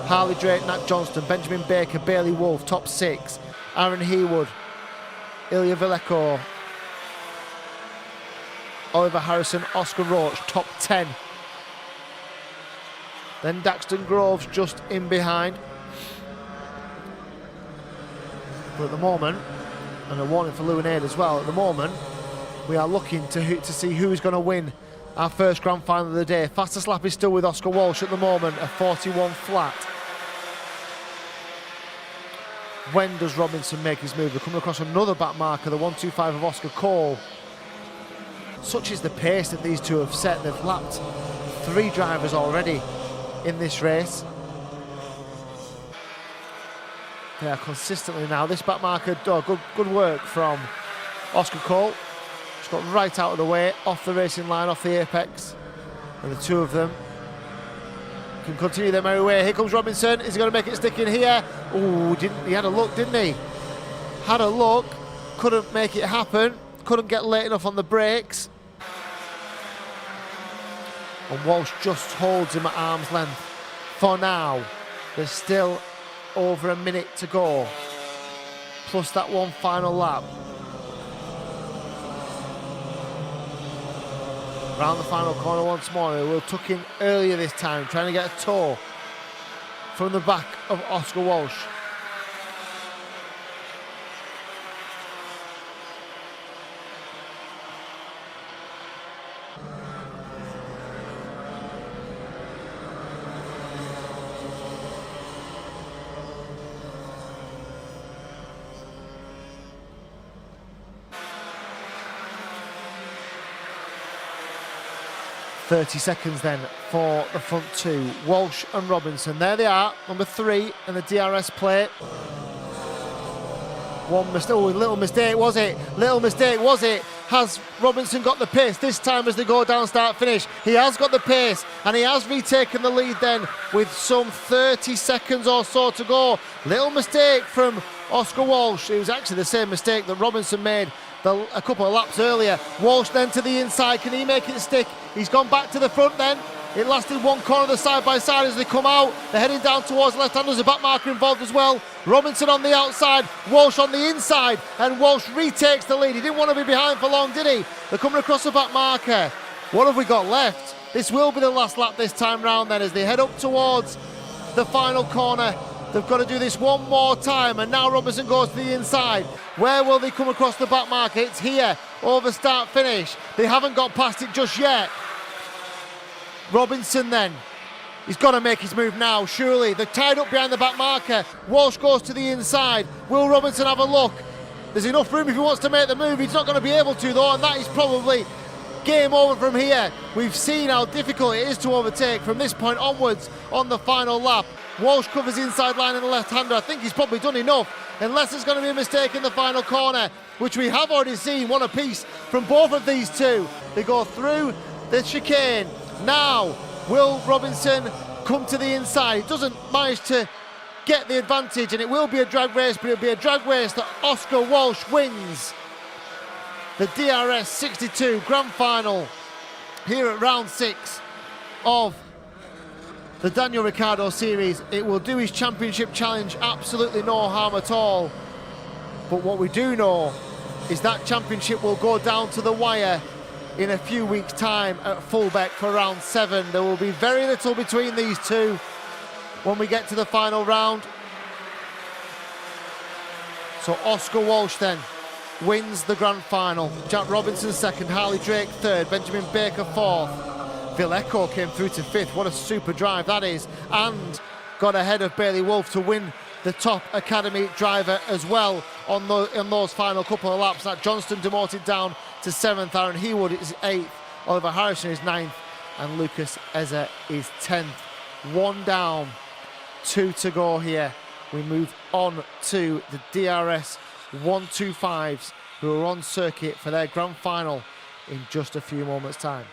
Harley Drake, Nat Johnston, Benjamin Baker, Bailey Wolf, top 6. Aaron Heawood, Ilya Veleco, Oliver Harrison, Oscar Roach, top 10. Then Daxton Groves just in behind. But at the moment, and a warning for Lewanade as well, at the moment, we are looking to see who's going to win our first grand final of the day. Fastest lap is still with Oscar Walsh at the moment, a 41 flat. When does Robinson make his move? They're coming across another back marker, the 125 of Oscar Cole. Such is the pace that these two have set. They've lapped 3 drivers already in this race. They are consistently now. This back marker, good work from Oscar Cole. Just got right out of the way, off the racing line, off the apex. And the two of them can continue their merry way. Here comes Robinson. Is he going to make it stick in here? Oh, he had a look, didn't he? Had a look, couldn't make it happen. Couldn't get late enough on the brakes. And Walsh just holds him at arm's length for now. There's still over a minute to go, plus that one final lap. Round the final corner once more. We'll tuck in earlier this time, trying to get a toe from the back of Oscar Walsh. .30 seconds then for the front two. Walsh and Robinson. There they are, number 3 and the DRS plate. One mistake. Oh, little mistake was it? Little mistake was it? Has Robinson got the pace this time as they go down start finish? He has got the pace and he has retaken the lead then with some 30 seconds or so to go. Little mistake from Oscar Walsh. It was actually the same mistake that Robinson made a couple of laps earlier. Walsh then to the inside. Can he make it stick? He's gone back to the front then. It lasted one corner of the side by side as they come out. They're heading down towards the left-hand. There's a back marker involved as well. Robinson on the outside, Walsh on the inside, and Walsh retakes the lead. He didn't want to be behind for long, did he? They're coming across the back marker. What have we got left? This will be the last lap this time round then as they head up towards the final corner. They've got to do this one more time, and now Robinson goes to the inside. Where will they come across the back marker? It's here, over start finish. They haven't got past it just yet. Robinson then, he's got to make his move now, surely. They're tied up behind the back marker. Walsh goes to the inside. Will Robinson have a look? There's enough room if he wants to make the move. He's not going to be able to though, and that is probably game over from here. We've seen how difficult it is to overtake from this point onwards on the final lap. Walsh covers the inside line in the left-hander. I think he's probably done enough, unless there's going to be a mistake in the final corner, which we have already seen, one apiece from both of these two. They go through the chicane. Now, will Robinson come to the inside? He doesn't manage to get the advantage, and it will be a drag race, but it'll be a drag race that Oscar Walsh wins the DRS 62 Grand Final here at round 6 of the Daniel Ricciardo Series. It will do his championship challenge absolutely no harm at all. But what we do know is that championship will go down to the wire in a few weeks' time at Fulbeck for round 7. There will be very little between these two when we get to the final round. So Oscar Walsh then wins the grand final. Jack Robinson second, Harley Drake third, Benjamin Baker fourth. Phil Echo came through to fifth. What a super drive that is. And got ahead of Bailey Wolfe to win the top academy driver as well on those final couple of laps. That Johnston demoted down to 7th, Aaron Hewood is 8th, Oliver Harrison is 9th, and Lucas Eza is 10th. 1 down, 2 to go here. We move on to the DRS 125s, who are on circuit for their grand final in just a few moments' time.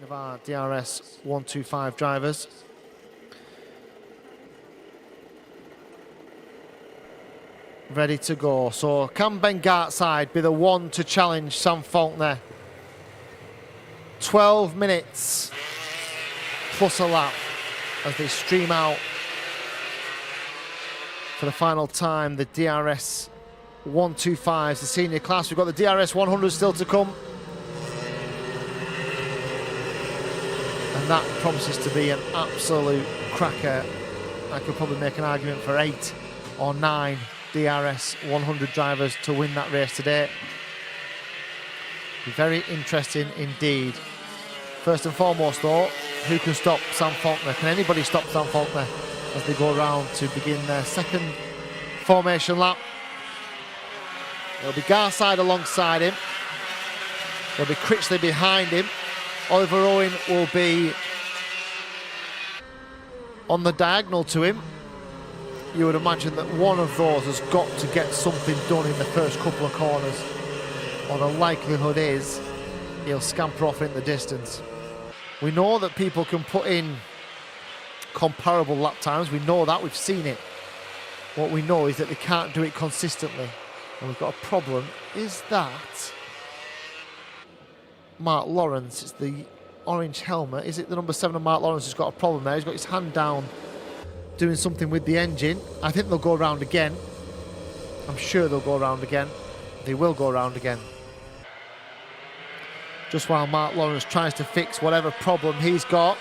Of our DRS 125 drivers. ready to go. So can Ben Gartside be the one to challenge Sam Faulkner? 12 minutes plus a lap as they stream out for the final time the DRS 125s, the senior class. We've got the DRS 100 still to come. And that promises to be an absolute cracker. I could probably make an argument for 8 or 9 DRS 100 drivers to win that race today. Be very interesting indeed. First and foremost though, who can stop Sam Faulkner? Can anybody stop Sam Faulkner as they go around to begin their second formation lap? There'll be Garside alongside him. There'll be Critchley behind him. Oliver Owen will be on the diagonal to him. You would imagine that one of those has got to get something done in the first couple of corners, or the likelihood is he'll scamper off in the distance. We know that people can put in comparable lap times. We know that, we've seen it. What we know is that they can't do it consistently. And we've got a problem. Is that Mark Lawrence? It's the orange helmet. Is it the number 7 of Mark Lawrence who's got a problem there? He's got his hand down doing something with the engine. I think they'll go around again. I'm sure they'll go around again. They will go around again. Just while Mark Lawrence tries to fix whatever problem he's got.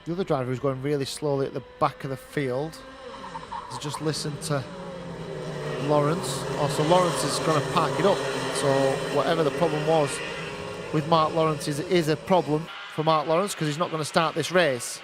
The other driver who's going really slowly at the back of the field has just listened to Lawrence. Also, Lawrence is going to park it up. So whatever the problem was with Mark Lawrence is a problem for Mark Lawrence, because he's not going to start this race.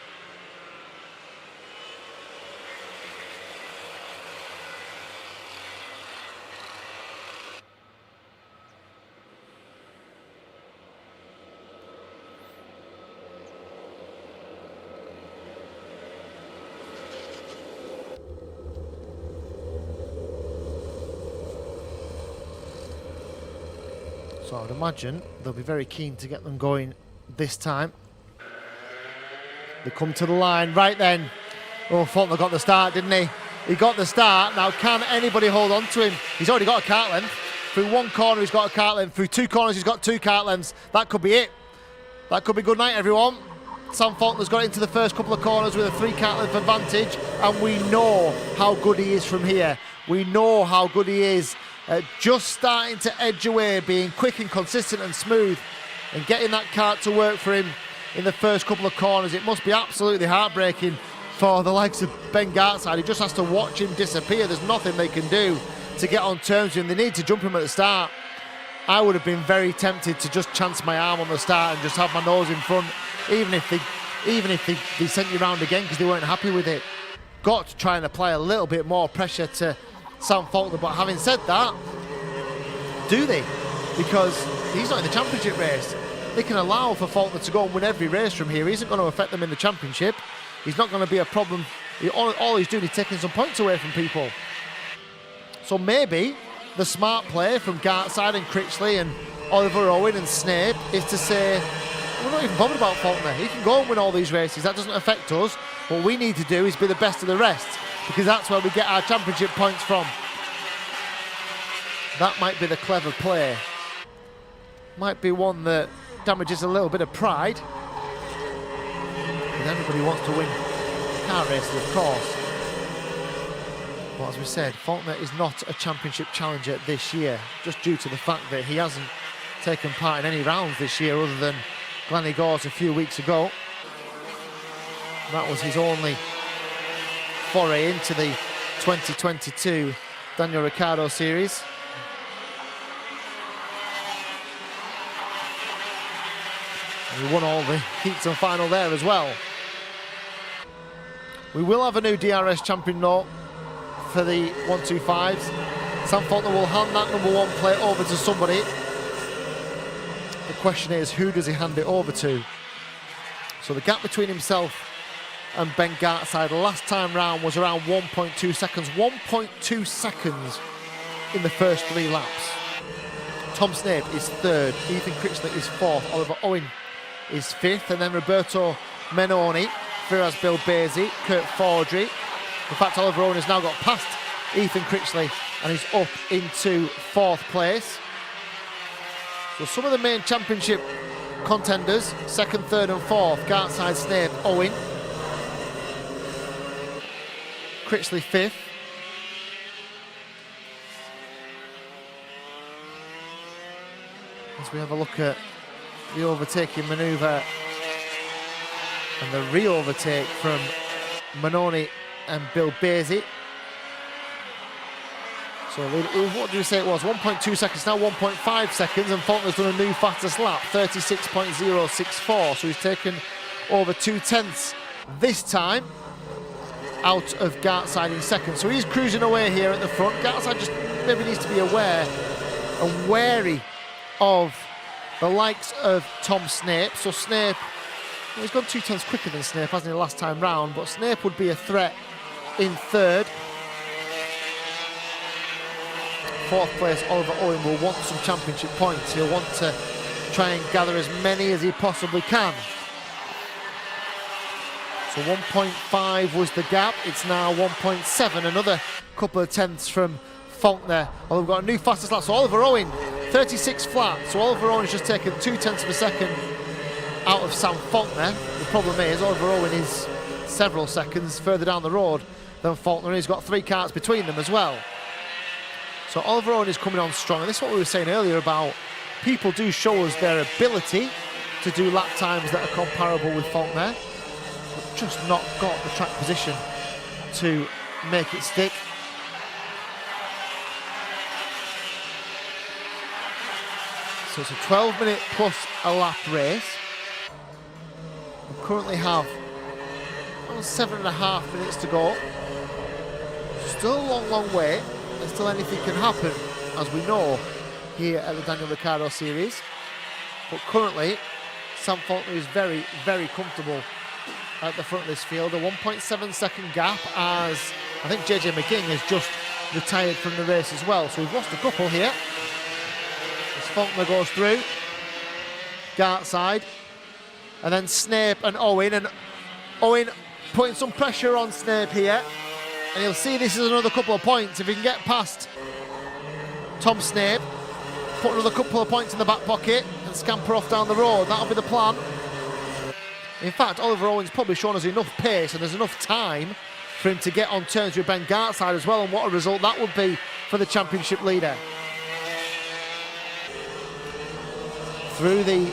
So I would imagine they'll be very keen to get them going this time. They come to the line right then. Oh, Faulkner got the start, didn't he? He got the start. Now, can anybody hold on to him? He's already got a kart length. Through one corner, he's got a kart length. Through 2 corners, he's got 2 kart lengths. That could be it. That could be good night, everyone. Sam Faulkner's got into the first couple of corners with a 3 kart length advantage, and we know how good he is from here. We know how good he is. Just starting to edge away, being quick and consistent and smooth, and getting that kart to work for him in the first couple of corners. It must be absolutely heartbreaking for the likes of Ben Gartside. He just has to watch him disappear. There's nothing they can do to get on terms with him. They need to jump him at the start. I would have been very tempted to just chance my arm on the start and just have my nose in front, even if they sent you round again because they weren't happy with it. Got to try and apply a little bit more pressure to Sam Faulkner, but having said that, do they? Because he's not in the championship race. They can allow for Faulkner to go and win every race from here. He isn't going to affect them in the championship. He's not going to be a problem. All he's doing is taking some points away from people. So maybe the smart play from Gartside and Critchley and Oliver Owen and Snape is to say, we're not even bothered about Faulkner. He can go and win all these races. That doesn't affect us. What we need to do is be the best of the rest, because that's where we get our championship points from. That might be the clever play. Might be one that damages a little bit of pride. Because everybody wants to win car races, of course. But as we said, Faulkner is not a championship challenger this year, just due to the fact that he hasn't taken part in any rounds this year other than Glenny Gores a few weeks ago. That was his only foray into the 2022 Daniel Ricciardo Series. And he won all the heats and final there as well. We will have a new DRS champion note for the 125s. Sam Faulkner will hand that number 1 plate over to somebody. The question is, who does he hand it over to? So the gap between himself and Ben Gartside last time round was around 1.2 seconds. 1.2 seconds in the first 3 laps. Tom Snape is 3rd, Ethan Critchley is 4th, Oliver Owen is 5th, and then Roberto Menoni, Firas Bilbezi, Kurt Fordry. In fact, Oliver Owen has now got past Ethan Critchley and he's up into 4th place. So some of the main championship contenders, 2nd, 3rd and 4th, Gartside, Snape, Owen. Critchley 5th. As we have a look at the overtaking manoeuvre and the re-overtake from Menoni and Bilbezi. So what did we say it was? 1.2 seconds, now 1.5 seconds, and Faulkner's done a new fastest lap, 36.064. So he's taken over 2/10 this time out of Gartside in 2nd. So he's cruising away here at the front. Gartside just maybe needs to be aware and wary of the likes of Tom Snape. So Snape, well, he's gone 2/10 quicker than Snape, hasn't he, last time round, but Snape would be a threat in 3rd. 4th place, Oliver Owen will want some championship points. He'll want to try and gather as many as he possibly can. So 1.5 was the gap, it's now 1.7, another couple of tenths from Faulkner. Well, we've got a new fastest lap, so Oliver Owen, 36 flat. So Oliver Owen's just taken 2/10 of a second out of Sam Faulkner. The problem is Oliver Owen is several seconds further down the road than Faulkner, and he's got 3 karts between them as well. So Oliver Owen is coming on strong, and this is what we were saying earlier about people do show us their ability to do lap times that are comparable with Faulkner, but just not got the track position to make it stick. So it's a 12-minute plus a lap race. We currently have 7.5 minutes to go. Still a long, long way, and still anything can happen, as we know, here at the Daniel Ricciardo Series. But currently, Sam Faulkner is very, very comfortable at the front of this field. A 1.7 second gap, as I think JJ McGing has just retired from the race as well. So we've lost a couple here. As Faulkner goes through, Gartside, and then Snape and Owen putting some pressure on Snape here, and he'll see this is another couple of points if he can get past Tom Snape, put another couple of points in the back pocket and scamper off down the road. That'll be the plan. In fact, Oliver Owen's probably shown us enough pace and there's enough time for him to get on terms with Ben Gartside as well, and what a result that would be for the championship leader. Through the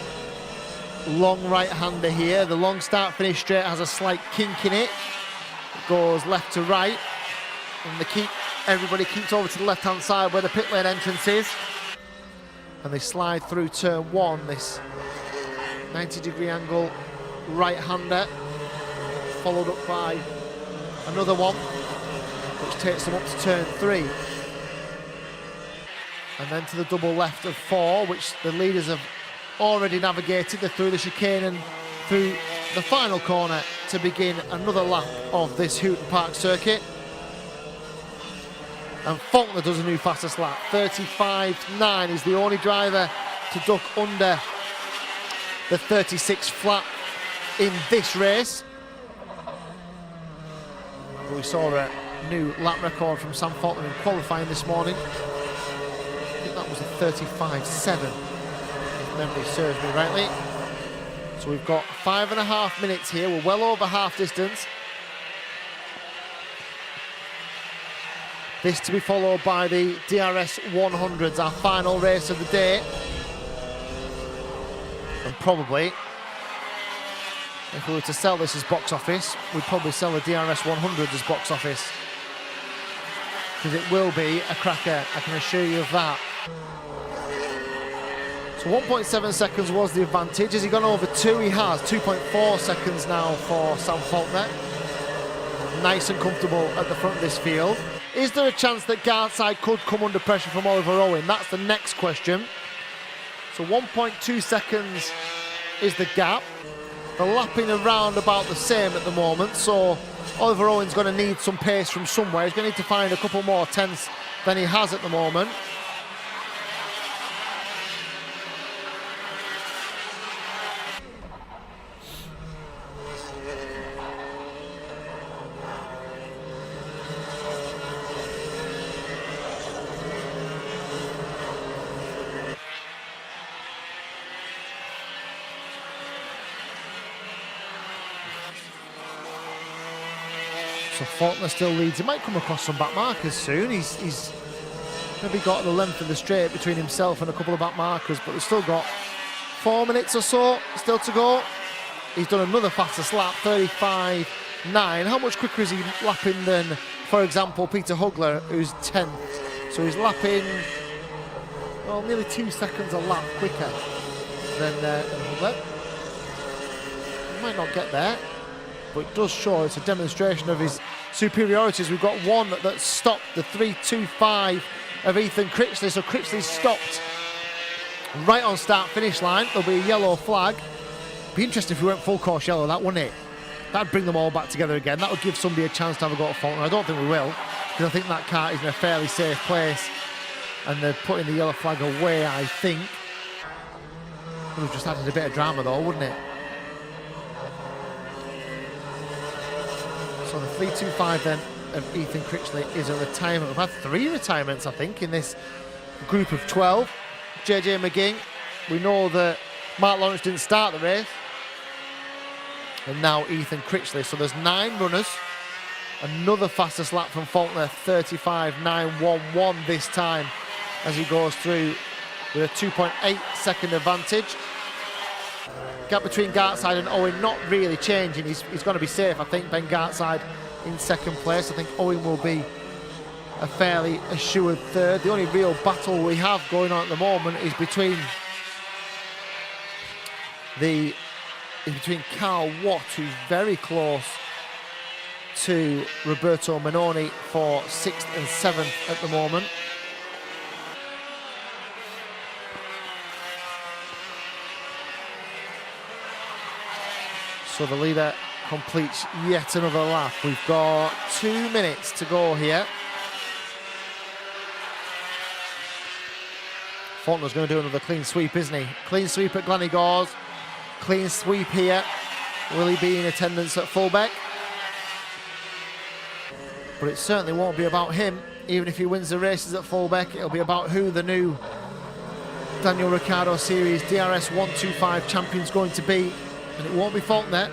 long right-hander here, the long start-finish straight has a slight kink in it. It goes left to right, and everybody keeps over to the left-hand side where the pit lane entrance is. And they slide through turn 1, this 90-degree angle right-hander, followed up by another one, which takes them up to turn 3. And then to the double left of 4, which the leaders have already navigated. They're through the chicane and through the final corner to begin another lap of this Hooton Park circuit. And Faulkner does a new fastest lap. 35.9 is the only driver to duck under the 36 flat in this race. We saw a new lap record from Sam Faulkner in qualifying this morning. I think that was a 35.7, if memory serves me rightly. So we've got 5.5 minutes here. We're well over half distance. This to be followed by the DRS 100s, our final race of the day. And probably, if we were to sell this as box office, we'd probably sell the DRS 100 as box office. Because it will be a cracker, I can assure you of that. So 1.7 seconds was the advantage. Has he gone over 2? He has. 2.4 seconds now for Sam Faulkner. Nice and comfortable at the front of this field. Is there a chance that Gartside could come under pressure from Oliver Owen? That's the next question. So 1.2 seconds is the gap. They're lapping around about the same at the moment, so Oliver Owen's going to need some pace from somewhere. He's going to need to find a couple more tenths than he has at the moment. So Faulkner still leads. He might come across some back markers soon. He's maybe got the length of the straight between himself and a couple of back markers, but they've still got 4 minutes or so still to go. He's done another fastest lap, 35.9. How much quicker is he lapping than, for example, Peter Hugler, who's 10th? So he's lapping, well, nearly 2 seconds a lap quicker than Hugler. He might not get there, but it does show it's a demonstration of his superiorities. We've got one that stopped the 3.25 of Ethan Critchley, so Critchley stopped right on start-finish line. There'll be a yellow flag. Be interesting if we went full course yellow, that wouldn't it? That'd bring them all back together again. That would give somebody a chance to have a go at Faulkner. I don't think we will, because I think that car is in a fairly safe place, and they're putting the yellow flag away, I think. Would have just added a bit of drama though, wouldn't it? So the 3.25 then of Ethan Critchley is a retirement. We've had 3 retirements, I think, in this group of 12. JJ McGing, we know that Mark Lawrence didn't start the race. And now Ethan Critchley. So there's 9 runners. Another fastest lap from Faulkner, 35.911 this time as he goes through with a 2.8 second advantage. Gap between Gartside and Owen not really changing. He's going to be safe, I think. Ben Gartside in second place. I think Owen will be a fairly assured third. The only real battle we have going on at the moment is between Carl Watt, who's very close to Roberto Manoni for 6th and 7th at the moment. So the leader completes yet another lap. We've got 2 minutes to go here. Faulkner's going to do another clean sweep, isn't he? Clean sweep at Glenigors. Clean sweep here. Will he be in attendance at Fullbeck? But it certainly won't be about him. Even if he wins the races at Fullbeck, it'll be about who the new Daniel Ricciardo Series DRS 125 champion's going to be. And it won't be Faulkner.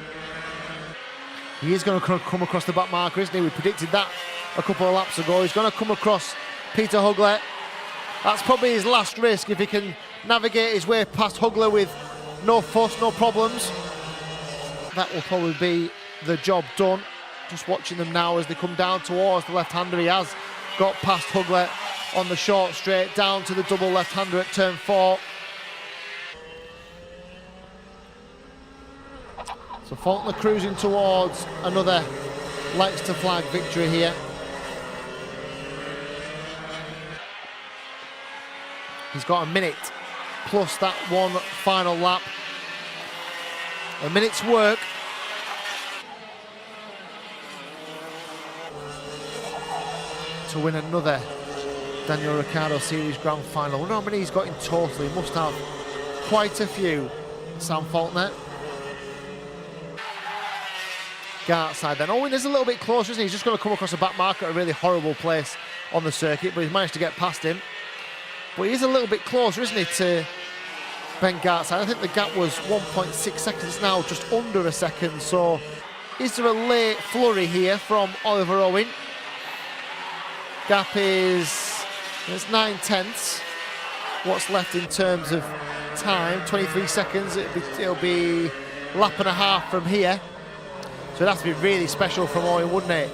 He is going to come across the back marker, isn't he? We predicted that a couple of laps ago. He's going to come across Peter Hugler. That's probably his last risk if he can navigate his way past Hugler with no fuss, no problems. That will probably be the job done. Just watching them now as they come down towards the left-hander. He has got past Hugler on the short straight, down to the double left-hander at turn 4. So Faulkner cruising towards another lights to flag victory here. He's got a minute plus that one final lap. A minute's work. To win another Daniel Ricciardo Series Grand Final. I wonder how many he's got in total. He must have quite a few, Sam Faulkner. Gartside then. Owen is a little bit closer, isn't he? He's just going to come across a back marker at a really horrible place on the circuit, but he's managed to get past him. But he is a little bit closer, isn't he, to Ben Gartside? I think the gap was 1.6 seconds. It's now just under a second. So is there a late flurry here from Oliver Owen? Gap is 9/10. What's left in terms of time? 23 seconds. It'll be lap and a half from here. So it'd have to be really special from Owen, wouldn't it?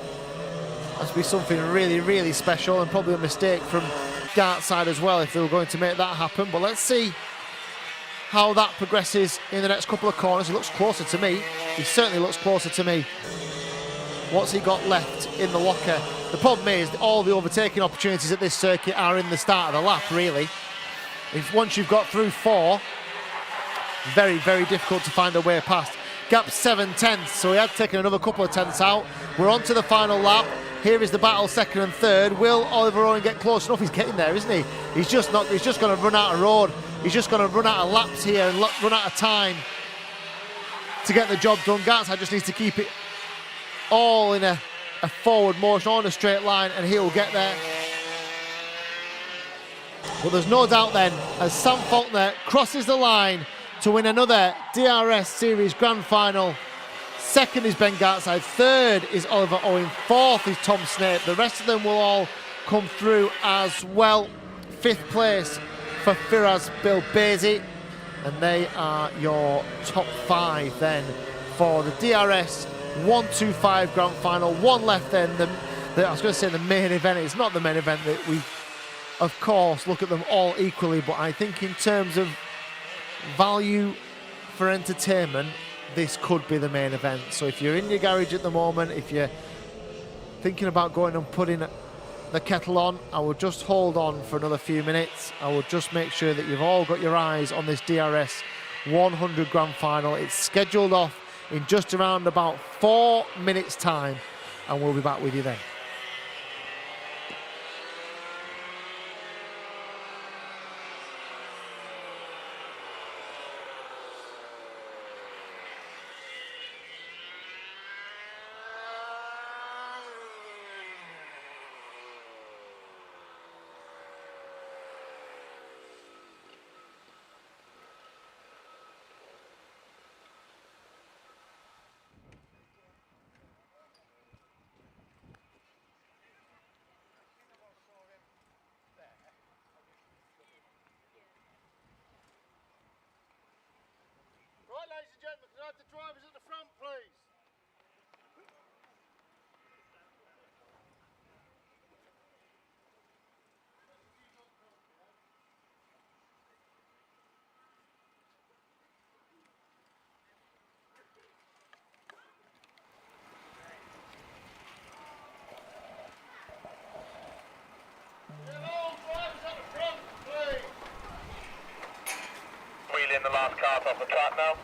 Has to be something really, really special, and probably a mistake from Gartside as well if they were going to make that happen. But let's see how that progresses in the next couple of corners. He looks closer to me. He certainly looks closer to me. What's he got left in the locker? The problem is that all the overtaking opportunities at this circuit are in the start of the lap, really. If once you've got through 4, very, very difficult to find a way past. Gap 7 tenths, so he had taken another couple of tenths out. We're on to the final lap. Here is the battle, second and third. Will Oliver Owen get close enough? He's getting there, isn't he? He's just going to run out of road. He's just going to run out of laps here and run out of time to get the job done. Gartside just needs to keep it all in a forward motion on a straight line, and he'll get there. But there's no doubt then, as Sam Faulkner crosses the line to win another DRS Series Grand Final, Second is Ben Gartside. Third is Oliver Owen. Fourth is Tom Snape. The rest of them will all come through as well. Fifth place for Firaz Bilbezi. And they are your top 5 then for the DRS 125 Grand Final. One left then. I was going to say the main event. It's not the main event. That we, of course, look at them all equally. But I think in terms of value for entertainment, this could be the main event. So if you're in your garage at the moment, if you're thinking about going and putting the kettle on, I would just hold on for another few minutes. I would just make sure that you've all got your eyes on this DRS 100 Grand Final. It's scheduled off in just around about 4 minutes time, and we'll be back with you then. Right, ladies and gentlemen, can I have the drivers at the front, please? Hello, drivers at the front, please. Wheeling the last cars off the track now.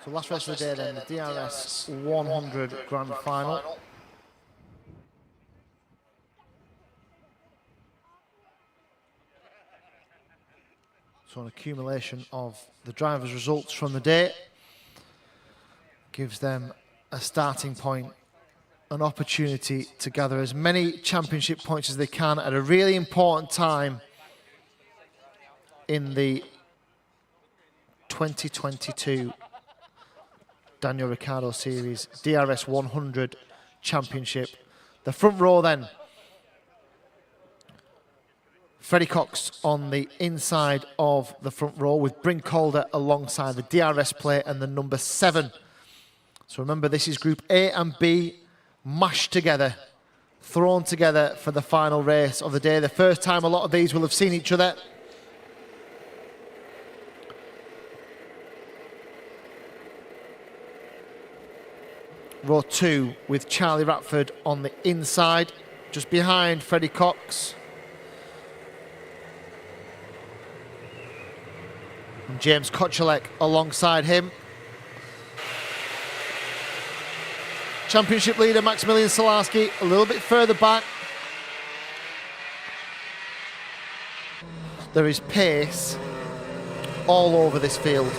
So last race of the day then, the DRS 100 Grand Final. So an accumulation of the drivers' results from the day gives them a starting point, an opportunity to gather as many championship points as they can at a really important time in the 2022 Daniel Ricciardo Series DRS 100 Championship. The front row then, Freddie Cox on the inside of the front row with Bryn Calder alongside the DRS plate and the number 7. So remember, this is Group A and B mashed together, thrown together for the final race of the day. The first time a lot of these will have seen each other. Row 2 with Charlie Ratford on the inside, just behind Freddie Cox. And James Kochelek alongside him. Championship leader Maximilian Salarski a little bit further back. There is pace all over this field.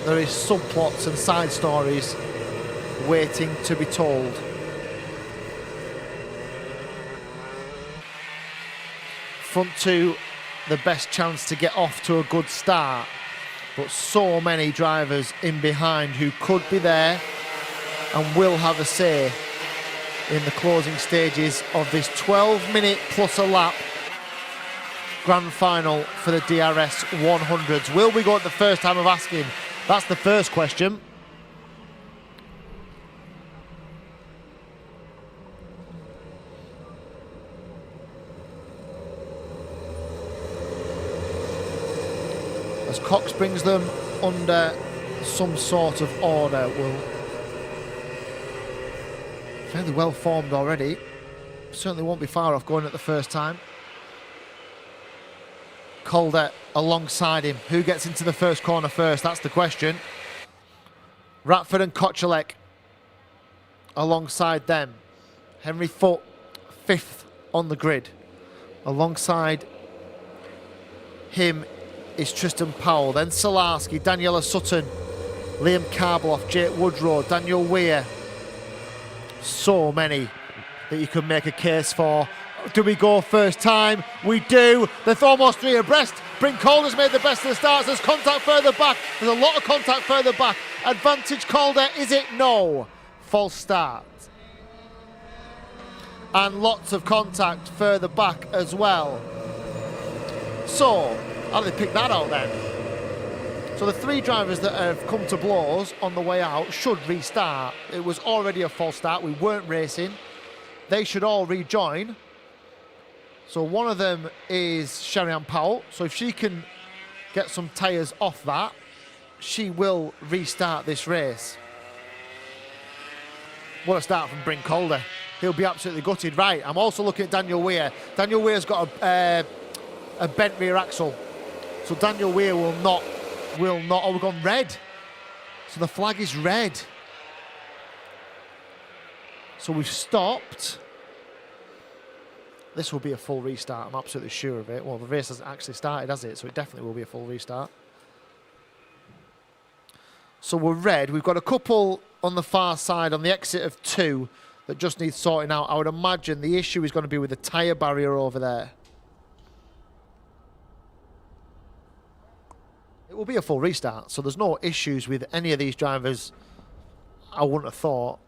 There is subplots and side stories waiting to be told. Front two, the best chance to get off to a good start, but so many drivers in behind who could be there and will have a say in the closing stages of this 12-minute plus a lap grand final for the DRS 100s. Will we go at the first time of asking? That's the first question. As Cox brings them under some sort of order, will fairly well formed already. Certainly won't be far off going at the first time. Calder alongside him. Who gets into the first corner first? That's the question. Ratford and Kochelek alongside them. Henry Foote, 5th on the grid. Alongside him is Tristan Powell. Then Solarski, Daniela Sutton, Liam Karbeloff, Jake Woodrow, Daniel Weir. So many that you could make a case for. Do we go first time? We do. They're almost 3 abreast. Bryn Calder's made the best of the starts. There's contact further back. There's a lot of contact further back. Advantage Calder, is it? No. False start. And lots of contact further back as well. So, how do they pick that out then? So the 3 drivers that have come to blows on the way out should restart. It was already a false start. We weren't racing. They should all rejoin. So one of them is Sherry-Ann Powell. So if she can get some tyres off that, she will restart this race. What a start from Bryn Calder. He'll be absolutely gutted. Right, I'm also looking at Daniel Weir. Daniel Weir's got a bent rear axle. So Daniel Weir will not, oh, we've gone red. So the flag is red. So we've stopped. This will be a full restart, I'm absolutely sure of it. Well, the race hasn't actually started, has it? So it definitely will be a full restart. So we're red. We've got a couple on the far side on the exit of 2 that just need sorting out. I would imagine the issue is going to be with the tyre barrier over there. It will be a full restart, so there's no issues with any of these drivers, I wouldn't have thought,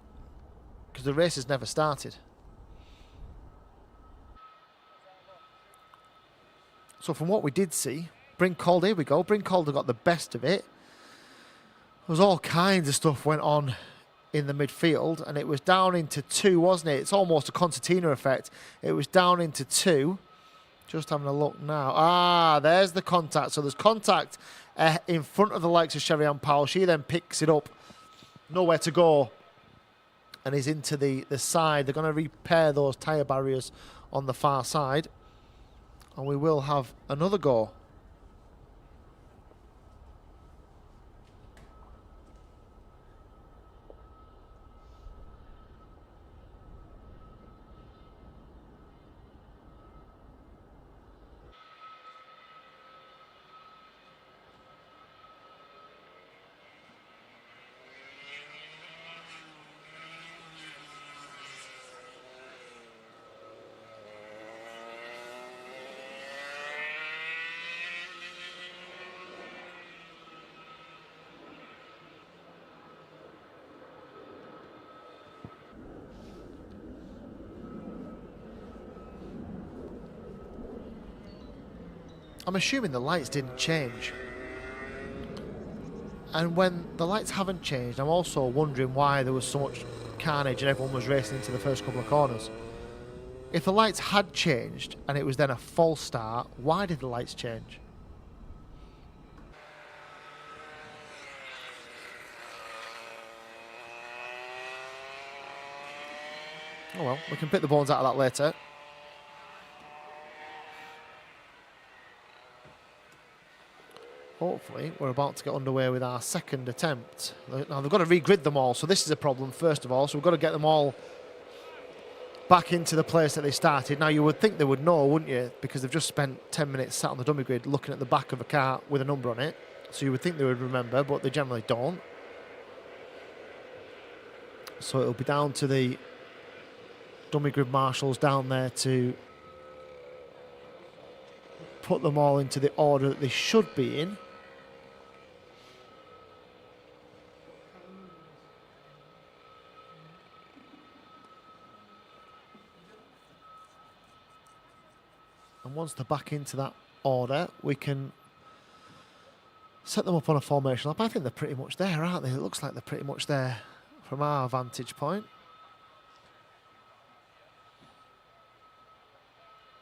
because the race has never started. So from what we did see, Bryn Calder, here we go, Bryn Calder got the best of it. There was all kinds of stuff went on in the midfield, and it was down into 2, wasn't it? It's almost a concertina effect. It was down into 2. Just having a look now. Ah, there's the contact. So there's contact in front of the likes of Sherry-Ann Powell. She then picks it up, nowhere to go, and is into the side. They're going to repair those tyre barriers on the far side. And we will have another go. I'm assuming the lights didn't change. And when the lights haven't changed, I'm also wondering why there was so much carnage and everyone was racing into the first couple of corners. If the lights had changed and it was then a false start, why did the lights change? Oh well, we can pick the bones out of that later. Hopefully, we're about to get underway with our second attempt. Now, they've got to regrid them all, so this is a problem, first of all. So we've got to get them all back into the place that they started. Now, you would think they would know, wouldn't you? Because they've just spent 10 minutes sat on the dummy grid looking at the back of a car with a number on it. So you would think they would remember, but they generally don't. So it'll be down to the dummy grid marshals down there to put them all into the order that they should be in. And once they're back into that order, we can set them up on a formation lap. I think they're pretty much there, aren't they? It looks like they're pretty much there from our vantage point.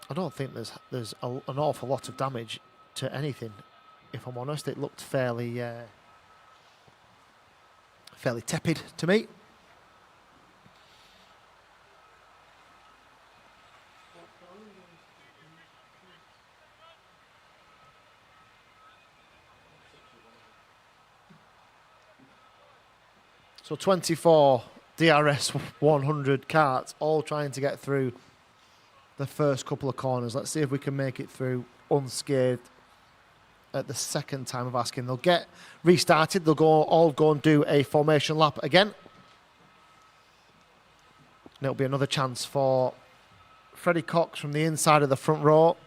I don't think there's an awful lot of damage to anything, if I'm honest. It looked fairly tepid to me. So 24 DRS 100 karts, all trying to get through the first couple of corners. Let's see if we can make it through unscathed at the second time of asking. They'll get restarted. They'll all go and do a formation lap again. And it'll be another chance for Freddie Cox from the inside of the front row.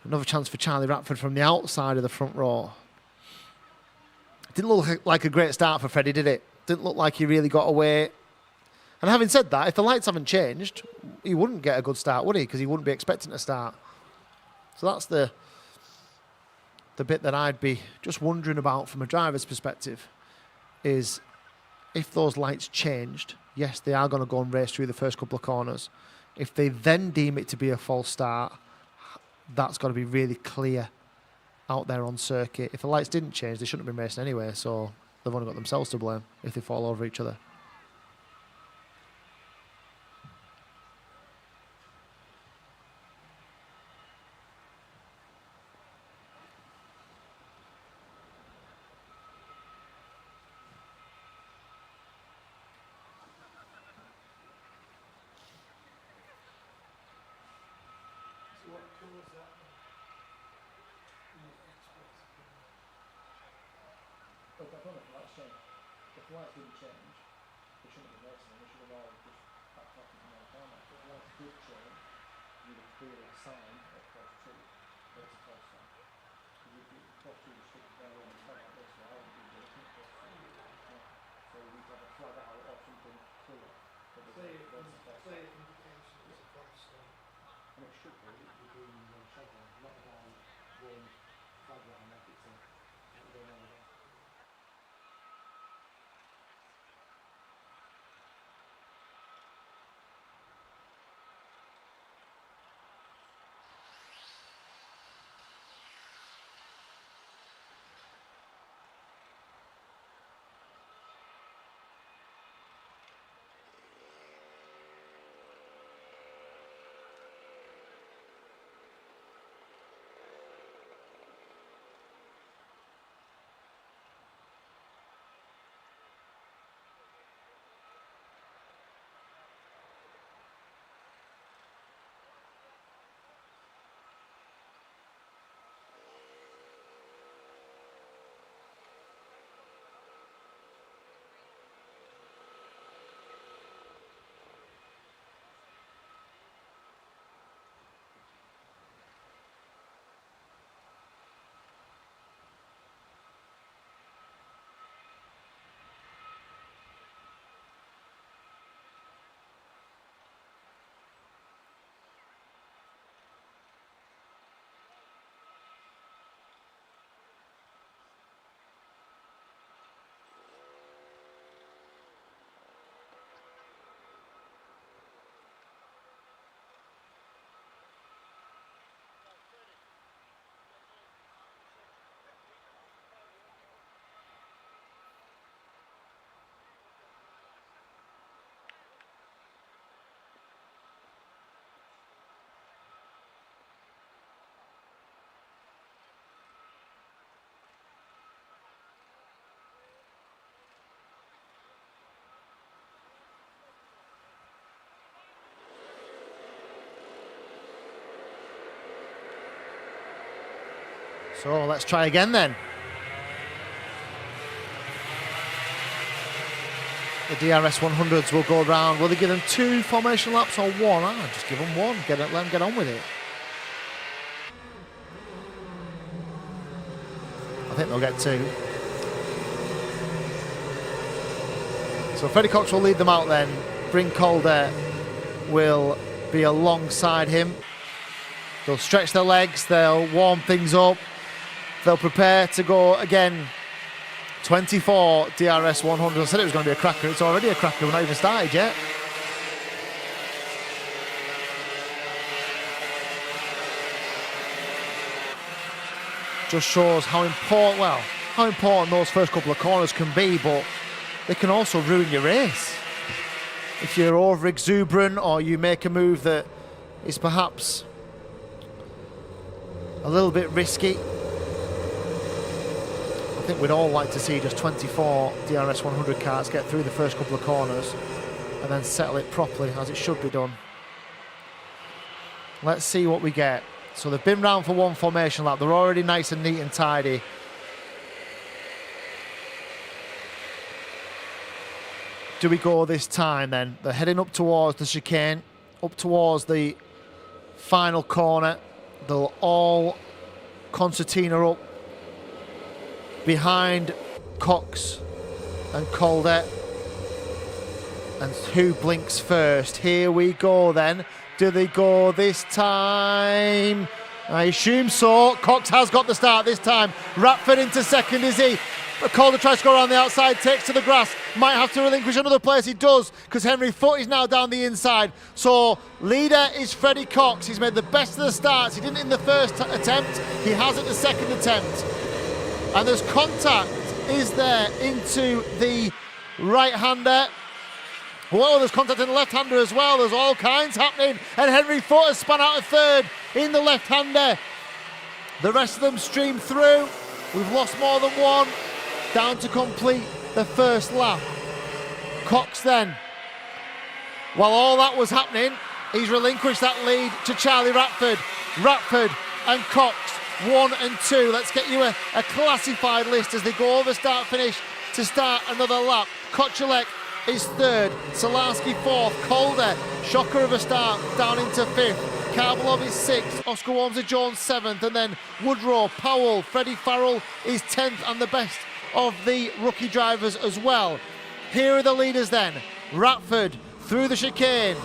Another chance for Charlie Ratford from the outside of the front row. Didn't look like a great start for Freddie, did it? Didn't look like he really got away. And having said that, if the lights haven't changed, he wouldn't get a good start, would he? Because he wouldn't be expecting to start. So that's the bit that I'd be just wondering about from a driver's perspective, is if those lights changed, yes, they are going to go and race through the first couple of corners. If they then deem it to be a false start, that's got to be really clear out there on circuit. If the lights didn't change, they shouldn't have been racing anyway, so they've only got themselves to blame if they fall over each other. If the lights didn't change, they shouldn't have been racing, they should have all just backed off into another corner. If the lights did change, you'd have clearly assigned at cross 2, but it's a false sign. Because if the cross 2 was stuck there on the top like this, so I wouldn't be racing at cross 2. So we need to have a flag out or something clear. Say it indication it's a false sign. And it should be between the chevron, not down one flag out and make it to go on again. So let's try again then. The DRS 100s will go round. Will they give them 2 formation laps or 1? Just give them 1. Let them get on with it. I think they'll get 2. So Freddie Cox will lead them out then. Bryn Calder will be alongside him. They'll stretch their legs. They'll warm things up. They'll prepare to go again. 24 DRS 100. I said it was going to be a cracker. It's already a cracker. We're not even started yet. Just shows how important those first couple of corners can be, but they can also ruin your race. If you're over exuberant or you make a move that is perhaps a little bit risky. I think we'd all like to see just 24 DRS 100 carts get through the first couple of corners and then settle it properly as it should be done. Let's see what we get. So they've been round for 1 formation lap. They're already nice and neat and tidy. Do we go this time then? They're heading up towards the chicane, up towards the final corner. They'll all concertina up behind Cox and Calder. And who blinks first? Here we go then. Do they go this time? I assume so. Cox has got the start this time. Ratford into second, is he? Calder tries to go around the outside, takes to the grass. Might have to relinquish another place. He does, because Henry Foote is now down the inside. So leader is Freddie Cox. He's made the best of the starts. He didn't in the first attempt. He has at the second attempt. And there's contact, is there, into the right-hander. Well, there's contact in the left-hander as well. There's all kinds happening. And Henry Foote has spun out a third in the left-hander. The rest of them stream through. We've lost more than one. Down to complete the first lap. Cox then, while all that was happening, he's relinquished that lead to Charlie Ratford. Ratford and Cox, 1 and 2. Let's get you a classified list as they go over start-finish to start another lap. Kochelek is third, Salarski fourth, Calder, shocker of a start, down into fifth. Karbalov is sixth, Oscar Walmsley-Jones seventh, and then Woodrow, Powell, Freddie Farrell is 10th, and the best of the rookie drivers as well. Here are the leaders then. Ratford through the chicane.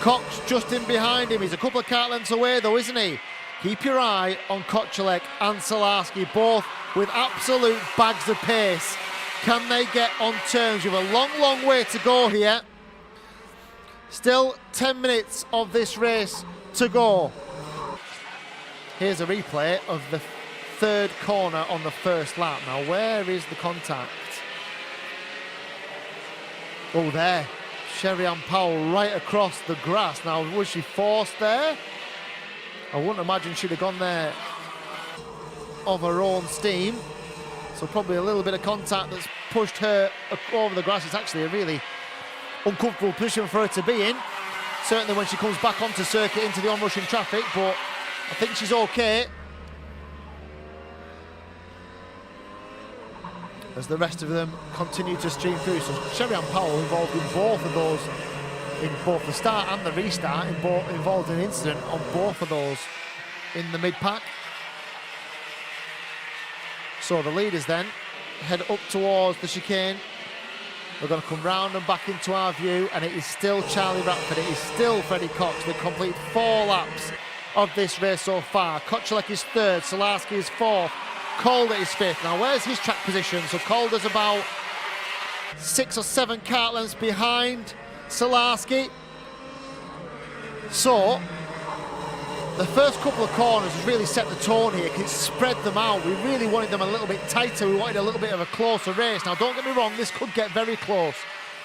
Cox just in behind him. He's a couple of kart lengths away though, isn't he? Keep your eye on Kochelek and Salarski, both with absolute bags of pace. Can they get on terms? We have a long, long way to go here. Still 10 minutes of this race to go. Here's a replay of the third corner on the first lap. Now, where is the contact? Oh, there. Sherry-Ann Powell right across the grass. Now, was she forced there? I wouldn't imagine she'd have gone there of her own steam. So probably a little bit of contact that's pushed her over the grass. It's actually a really uncomfortable position for her to be in. Certainly when she comes back onto circuit into the onrushing traffic, but I think she's okay. As the rest of them continue to stream through. So Sherry-Ann Powell involved in both of those, in both the start and the restart, involved in an incident on both of those in the mid-pack. So the leaders then head up towards the chicane. We're going to come round and back into our view, and it is still Charlie Ratford, it is still Freddie Cox. They complete 4 laps of this race so far. Kochelek is third, Salarski is fourth, Calder is fifth. Now where's his track position? So Calder's about 6 or 7 kart lengths behind Salarski. So the first couple of corners has really set the tone here, because it's spread them out. We really wanted them a little bit tighter. We wanted a little bit of a closer race. Now, don't get me wrong, this could get very close.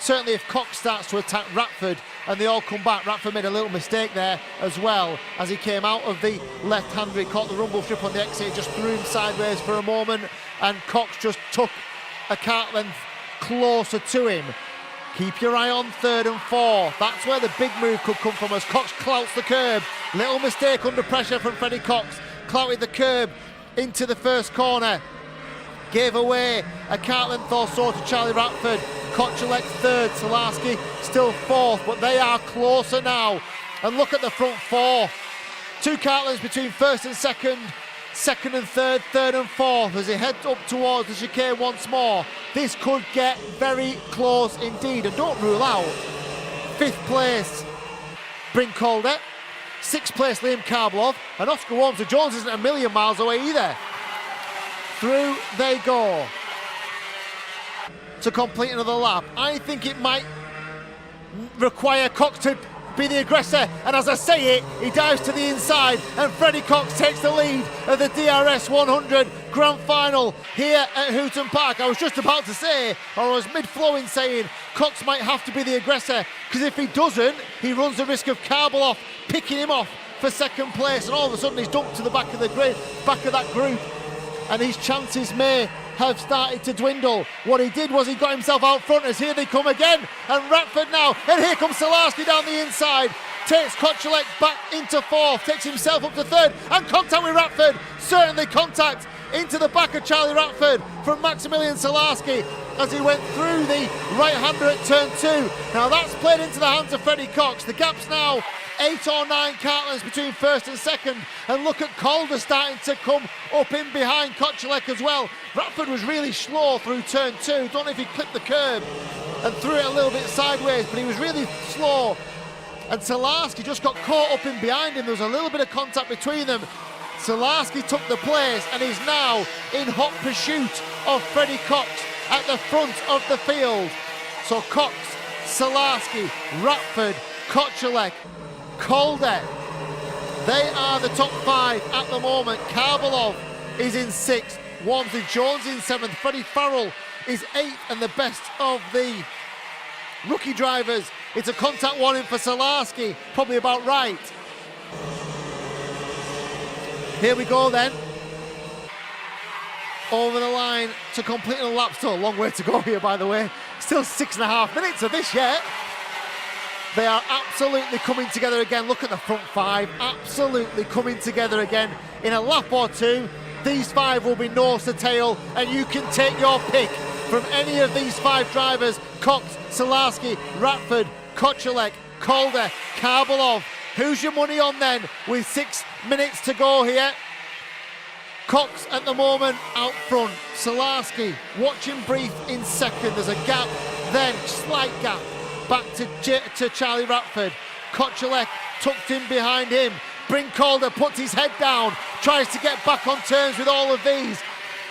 Certainly if Cox starts to attack Ratford and they all come back, Ratford made a little mistake there as well as he came out of the left-hander. He caught the rumble strip on the exit, just threw him sideways for a moment, and Cox just took a kart length closer to him. Keep your eye on third and fourth. That's where the big move could come from as Cox clouts the curb. Little mistake under pressure from Freddie Cox. clouted the curb into the first corner. Gave away a cart length or so to Charlie Ratford. Kochelek third, Salarski still fourth, but they are closer now. And look at the front four. 2 cart lengths between first and second, second and third, third and fourth as they head up towards the chicane once more. This could get very close indeed, and don't rule out 5th place Bryn Calder, 6th place Liam Karblov, and Oscar Walmsley-Jones isn't a million miles away either. Through they go to complete another lap. I think it might require Cox to be the aggressor, and as I say it, he dives to the inside, and Freddie Cox takes the lead of the DRS 100 Grand Final here at Hooton Park. I was just about to say, or I was mid-flowing saying, Cox might have to be the aggressor, because if he doesn't, he runs the risk of Karblov picking him off for second place, and all of a sudden he's dumped to the back of the grid, back of that group, and his chances may have started to dwindle. What he did was he got himself out front as here they come again, and Ratford now, and here comes Salarski down the inside, takes Kochelek back into 4th, takes himself up to 3rd, and contact with Ratford, certainly contact into the back of Charlie Ratford from Maximilian Salarski as he went through the right-hander at turn 2. Now that's played into the hands of Freddie Cox. The gap's now 8 or 9 cart lengths between first and second, and look at Calder starting to come up in behind Kochelek as well. Ratford was really slow through turn 2. Don't know if he clipped the curb and threw it a little bit sideways, but he was really slow, and Salarski just got caught up in behind him. There was a little bit of contact between them. Salarski took the place and is now in hot pursuit of Freddie Cox at the front of the field. So Cox, Salarski, Ratford, Kochelek, Calder, they are the top 5 at the moment. Karblov is in 6th, Walmsley-Jones in 7th, Freddie Farrell is 8th, and the best of the rookie drivers. It's a contact warning for Salarski, probably about right. Here we go then. Over the line to complete a lap. Still a long way to go here, by the way. Still 6.5 minutes of this yet. They are absolutely coming together again. Look at the front 5, absolutely coming together again. In a lap or 2, these 5 will be nose to tail, and you can take your pick from any of these 5 drivers. Cox, Salarski, Ratford, Kochelek, Calder, Karblov. Who's your money on then with 6 minutes to go here? Cox at the moment out front. Salarski, watch him breathe in second. There's a gap, then slight gap back to Charlie Ratford. Kochelek tucked in behind him. Bryn Calder puts his head down, tries to get back on terms with all of these.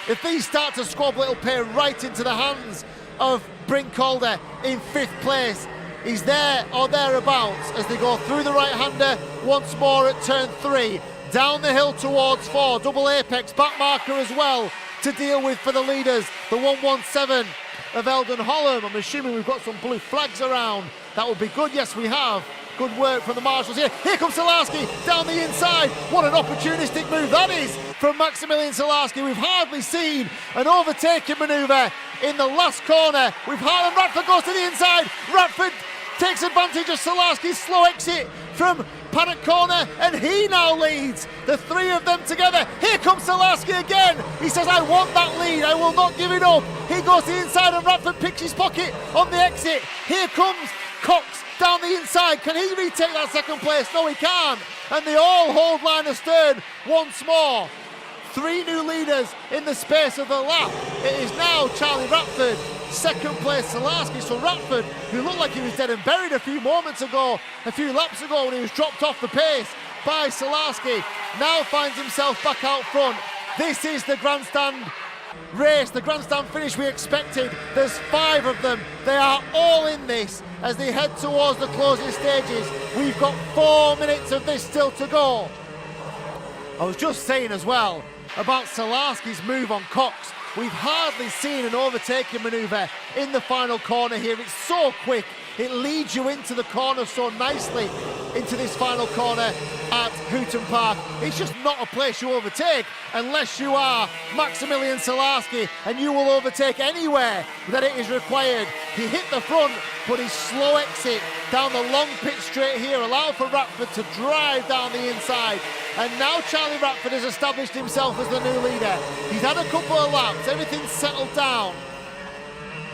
If these start to squabble, it'll pay right into the hands of Bryn Calder in 5th place. He's there or thereabouts as they go through the right-hander once more at turn 3. Down the hill towards 4. Double apex, back marker as well to deal with for the leaders. The 117 of Eldon Holland. I'm assuming we've got some blue flags around. That would be good. Yes, we have. Good work from the marshals here. Here comes Salarski down the inside. What an opportunistic move that is from Maximilian Salarski. We've hardly seen an overtaking manoeuvre in the last corner. And Ratford goes to the inside. Ratford takes advantage of Salarski's slow exit from paddock corner, and he now leads. The 3 of them together. Here comes Salarski again. He says, I want that lead. I will not give it up. He goes to the inside, and Ratford picks his pocket on the exit. Here comes Cox down the inside. Can he retake that second place? No, he can't. And they all hold line astern once more. 3 new leaders in the space of the lap. It is now Charlie Ratford, second place Salarski. So Ratford, who looked like he was dead and buried a few laps ago when he was dropped off the pace by Salarski, now finds himself back out front. This is the grandstand race, the grandstand finish we expected. There's 5 of them. They are all in this as they head towards the closing stages. We've got 4 minutes of this still to go. I was just saying as well about Salarski's move on Cox. We've hardly seen an overtaking manoeuvre in the final corner here. It's so quick. It leads you into the corner so nicely into this final corner at Hooton Park. It's just not a place you overtake unless you are Maximilian Salarski, and you will overtake anywhere that it is required. He hit the front, but his slow exit down the long pit straight here allowed for Ratford to drive down the inside. And now Charlie Ratford has established himself as the new leader. He's had a couple of laps, everything's settled down.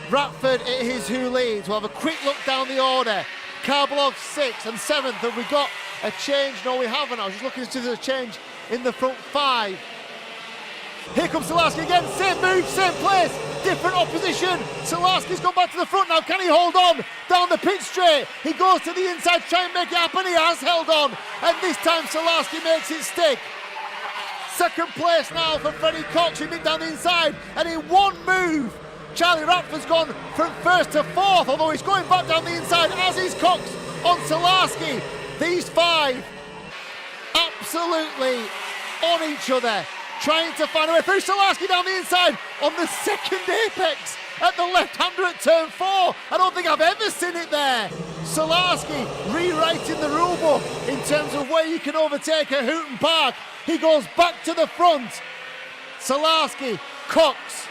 Ratford, it is who leads. We'll have a quick look down the order. Karbalov 6th and 7th. Have we got a change? No, we haven't. I was just looking to see if there's a change in the front 5. Here comes Salarski again, same move, same place, different opposition. Salarski's gone back to the front now, can he hold on down the pit straight? He goes to the inside, try and make it happen, he has held on. And this time Salarski makes it stick. Second place now for Freddie Cox, who nipped down the inside. And in one move, Charlie Ratford's gone from 1st to 4th, although he's going back down the inside, as is Cox on Salarski. These 5 absolutely on each other, trying to find a way through. Salarski down the inside on the second apex at the left-hander at turn 4. I don't think I've ever seen it there. Salarski rewriting the rule book in terms of where you can overtake at Hooton Park. He goes back to the front. Salarski, Cox.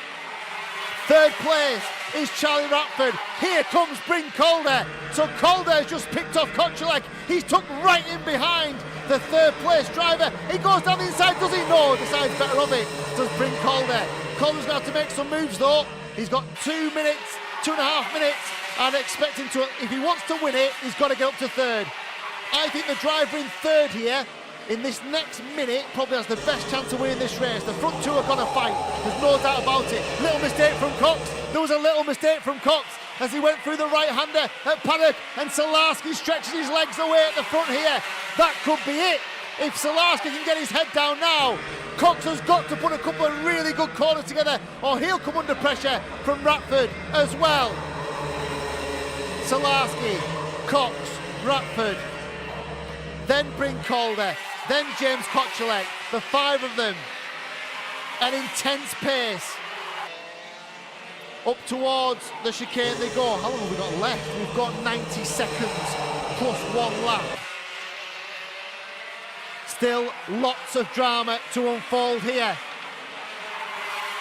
3rd place is Charlie Ratford. Here comes Bryn Calder. So Calder has just picked off Kochalek. He's took right in behind the 3rd place driver. He goes down the inside, does he? No, decides better of it, does Bryn Calder. Calder's going to have to make some moves though. He's got 2 minutes, 2.5 minutes, and expecting to, if he wants to win it, he's got to get up to 3rd. I think the driver in 3rd here, in this next minute, probably has the best chance of winning this race. The front 2 are going to fight, there's no doubt about it. Little mistake from Cox. There was a little mistake from Cox as he went through the right-hander at Paddock, and Salarski stretches his legs away at the front here. That could be it. If Salarski can get his head down now, Cox has got to put a couple of really good corners together, or he'll come under pressure from Ratford as well. Salarski, Cox, Ratford, then Bryn Calder, then James Kochalek, the 5 of them. An intense pace. Up towards the chicane they go. How long have we got left? We've got 90 seconds plus 1 lap. Still lots of drama to unfold here.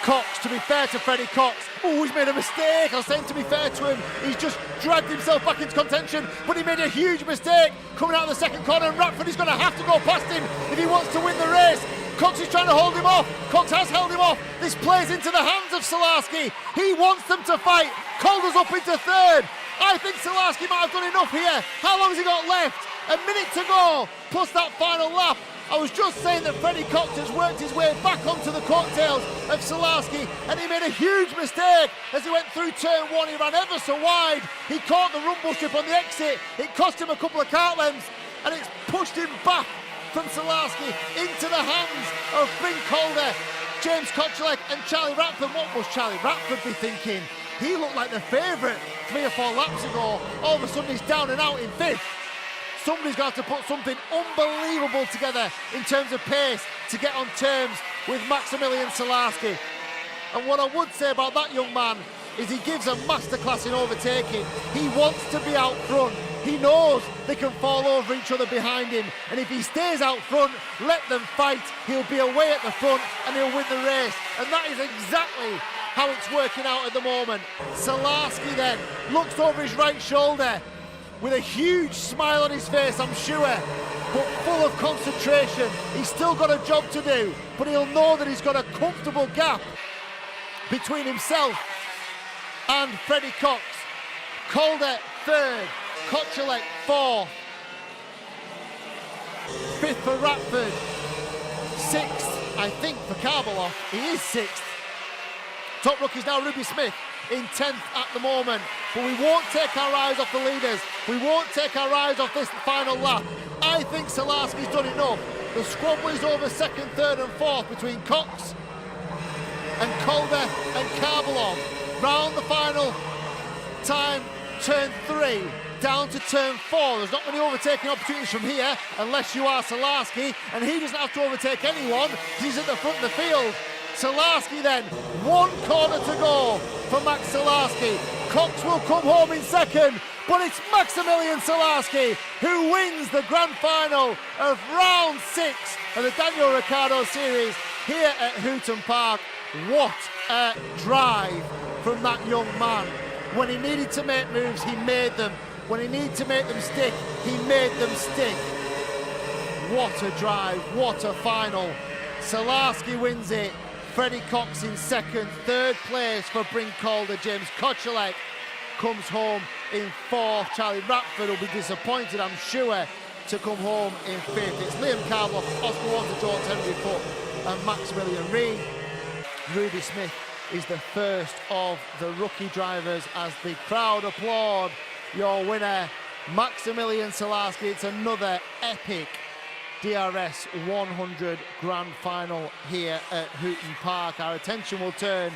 Cox, to be fair to Freddie Cox, oh, he's made a mistake. I was saying to be fair to him, he's just dragged himself back into contention, but he made a huge mistake coming out of the second corner, and Ratford is going to have to go past him if he wants to win the race. Cox is trying to hold him off. Cox has held him off. This plays into the hands of Salarski. He wants them to fight. Calder's up into 3rd. I think Salarski might have done enough here. How long has he got left? A minute to go, plus that final lap. I was just saying that Freddie Cox has worked his way back onto the coattails of Salarski, and he made a huge mistake as he went through turn 1. He ran ever so wide. He caught the rumble strip on the exit. It cost him a couple of kart lengths, and it's pushed him back from Salarski into the hands of Bryn Calder, James Kochalek and Charlie Ratford. What was Charlie Ratford be thinking? He looked like the favourite 3 or 4 laps ago. All of a sudden he's down and out in 5th. Somebody's got to put something unbelievable together in terms of pace to get on terms with Maximilian Salarski. And what I would say about that young man is he gives a masterclass in overtaking. He wants to be out front. He knows they can fall over each other behind him, and if he stays out front, let them fight, he'll be away at the front and he'll win the race. And that is exactly how it's working out at the moment. Salarski then looks over his right shoulder with a huge smile on his face, I'm sure, but full of concentration. He's still got a job to do, but he'll know that he's got a comfortable gap between himself and Freddie Cox. Calder 3rd, Kochalek 4th, 5th for Ratford, 6th, I think, for Karbalov. He is 6th. Top rookies now Ruby Smith in 10th at the moment, but we won't take our eyes off the leaders. We won't take our eyes off this final lap. I think Salarski's done enough. The squabble is over 2nd, 3rd and 4th between Cox and Calder and Karbalov. Round the final time, turn 3 down to turn 4. There's not many overtaking opportunities from here unless you are Salarski, and he doesn't have to overtake anyone because he's at the front of the field. Salarski then, 1 corner to go for Max Salarski. Cox will come home in 2nd, but it's Maximilian Salarski who wins the grand final of round 6 of the Daniel Ricciardo Series here at Hooton Park. What a drive from that young man. When he needed to make moves, he made them. When he needed to make them stick, he made them stick. What a drive, what a final. Salarski wins it, Freddie Cox in second, third place for Bryn Calder. James Kochelek comes home in fourth. Charlie Ratford will be disappointed, I'm sure, to come home in fifth. It's Liam Carlock, Oscar Walter, George Henry Foot and Maximilian Reed. Ruby Smith is the first of the rookie drivers as the crowd applaud your winner, Maximilian Salarski. It's another epic DRS 100 grand final here at Hooton Park. Our attention will turn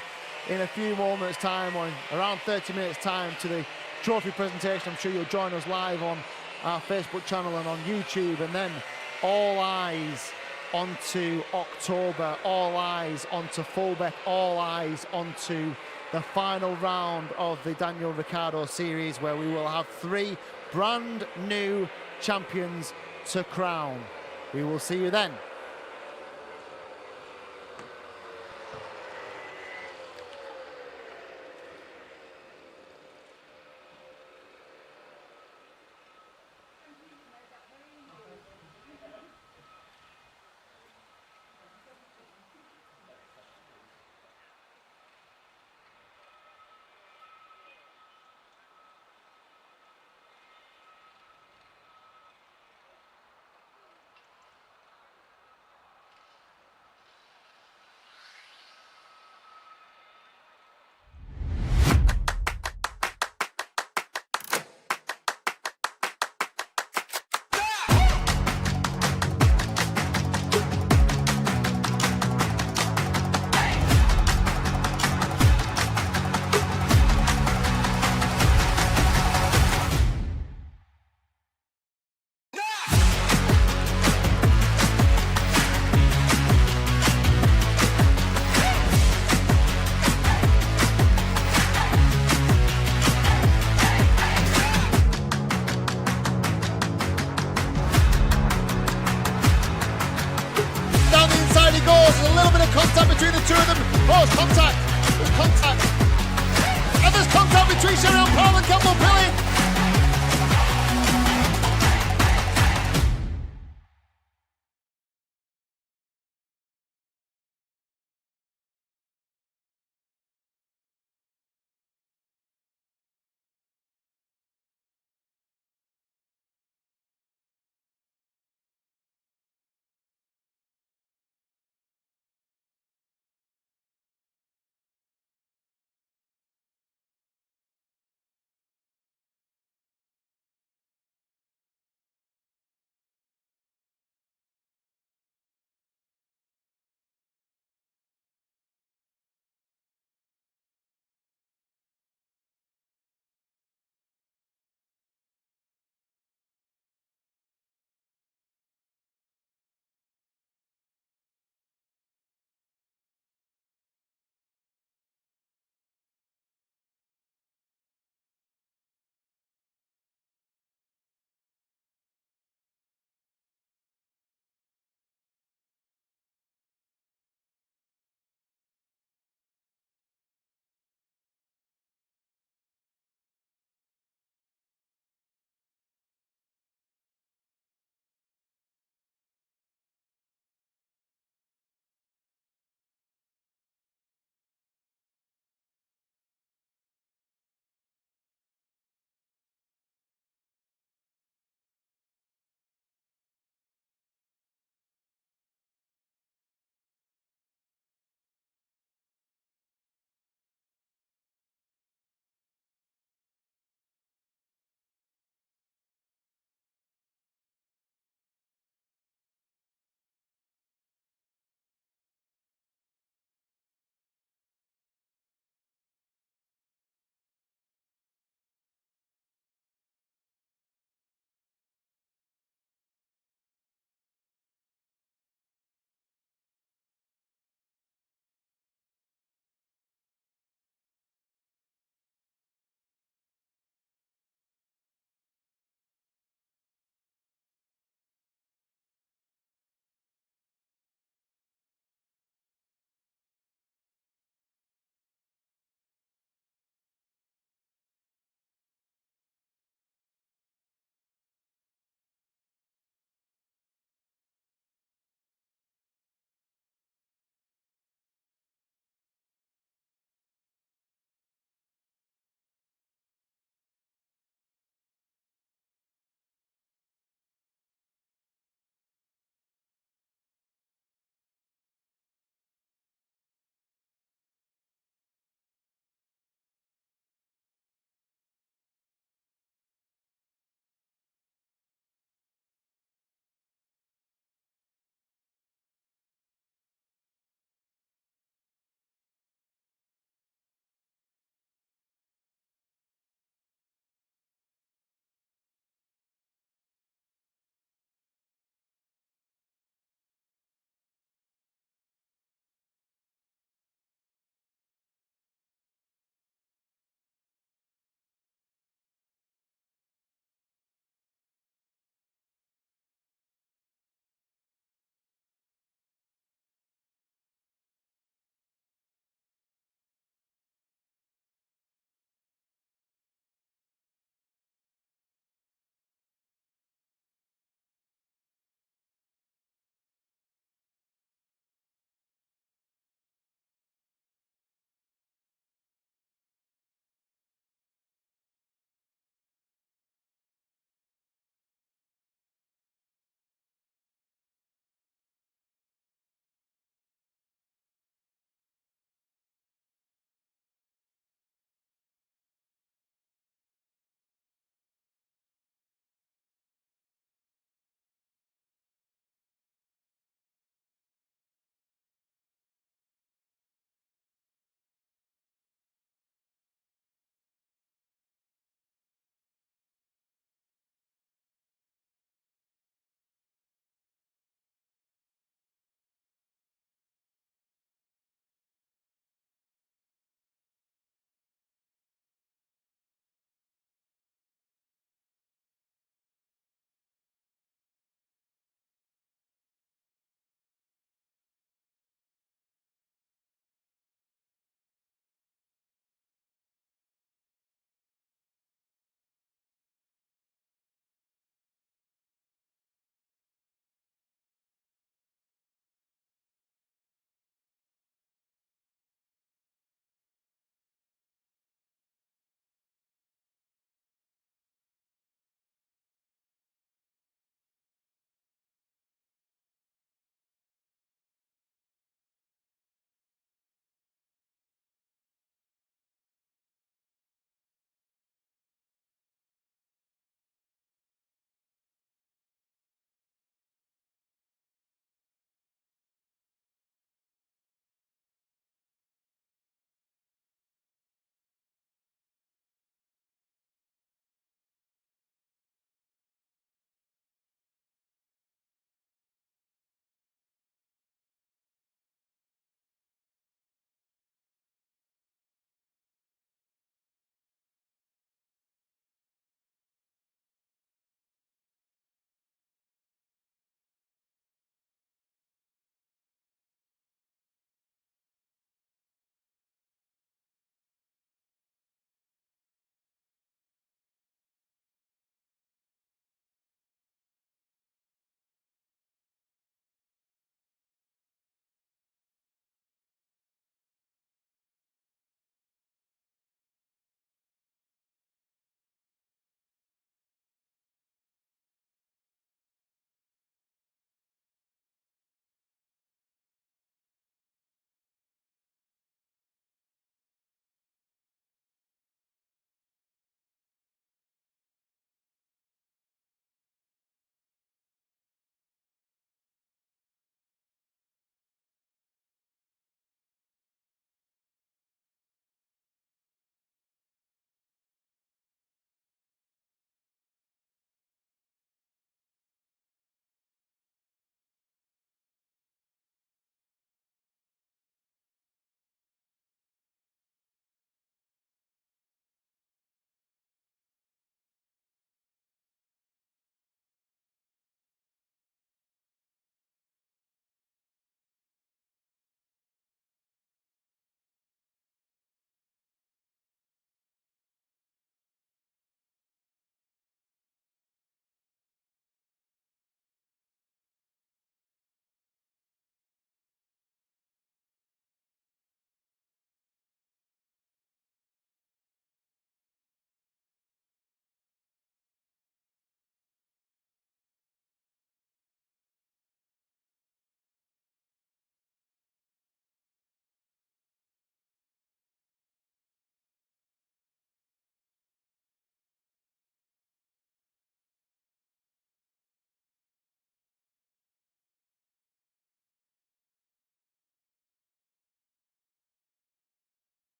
in a few moments time, or in around 30 minutes time, to the trophy presentation. I'm sure you'll join us live on our Facebook channel and on YouTube, and then all eyes onto October, all eyes onto Fulbeck, all eyes onto the final round of the Daniel Ricciardo Series, where we will have 3 brand new champions to crown. We will see you then. There's a little bit of contact between the two of them. Oh, there's contact. There's contact. And there's contact between Sherry Paul and Campbell Pilling.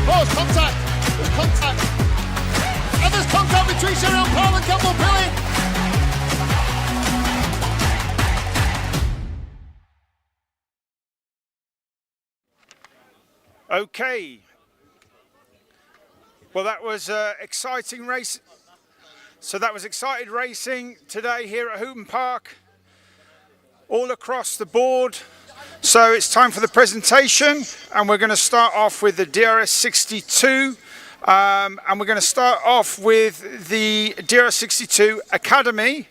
Oh, there's contact. There's contact. And there's contact between Cheryl Paul and Campbell Pilling. Okay. Well, that was exciting race. So that was excited racing today here at Hooton Park, all across the board. So it's time for the presentation, and we're going to start off with the DRS 62, and we're going to start off with the DRS 62 Academy.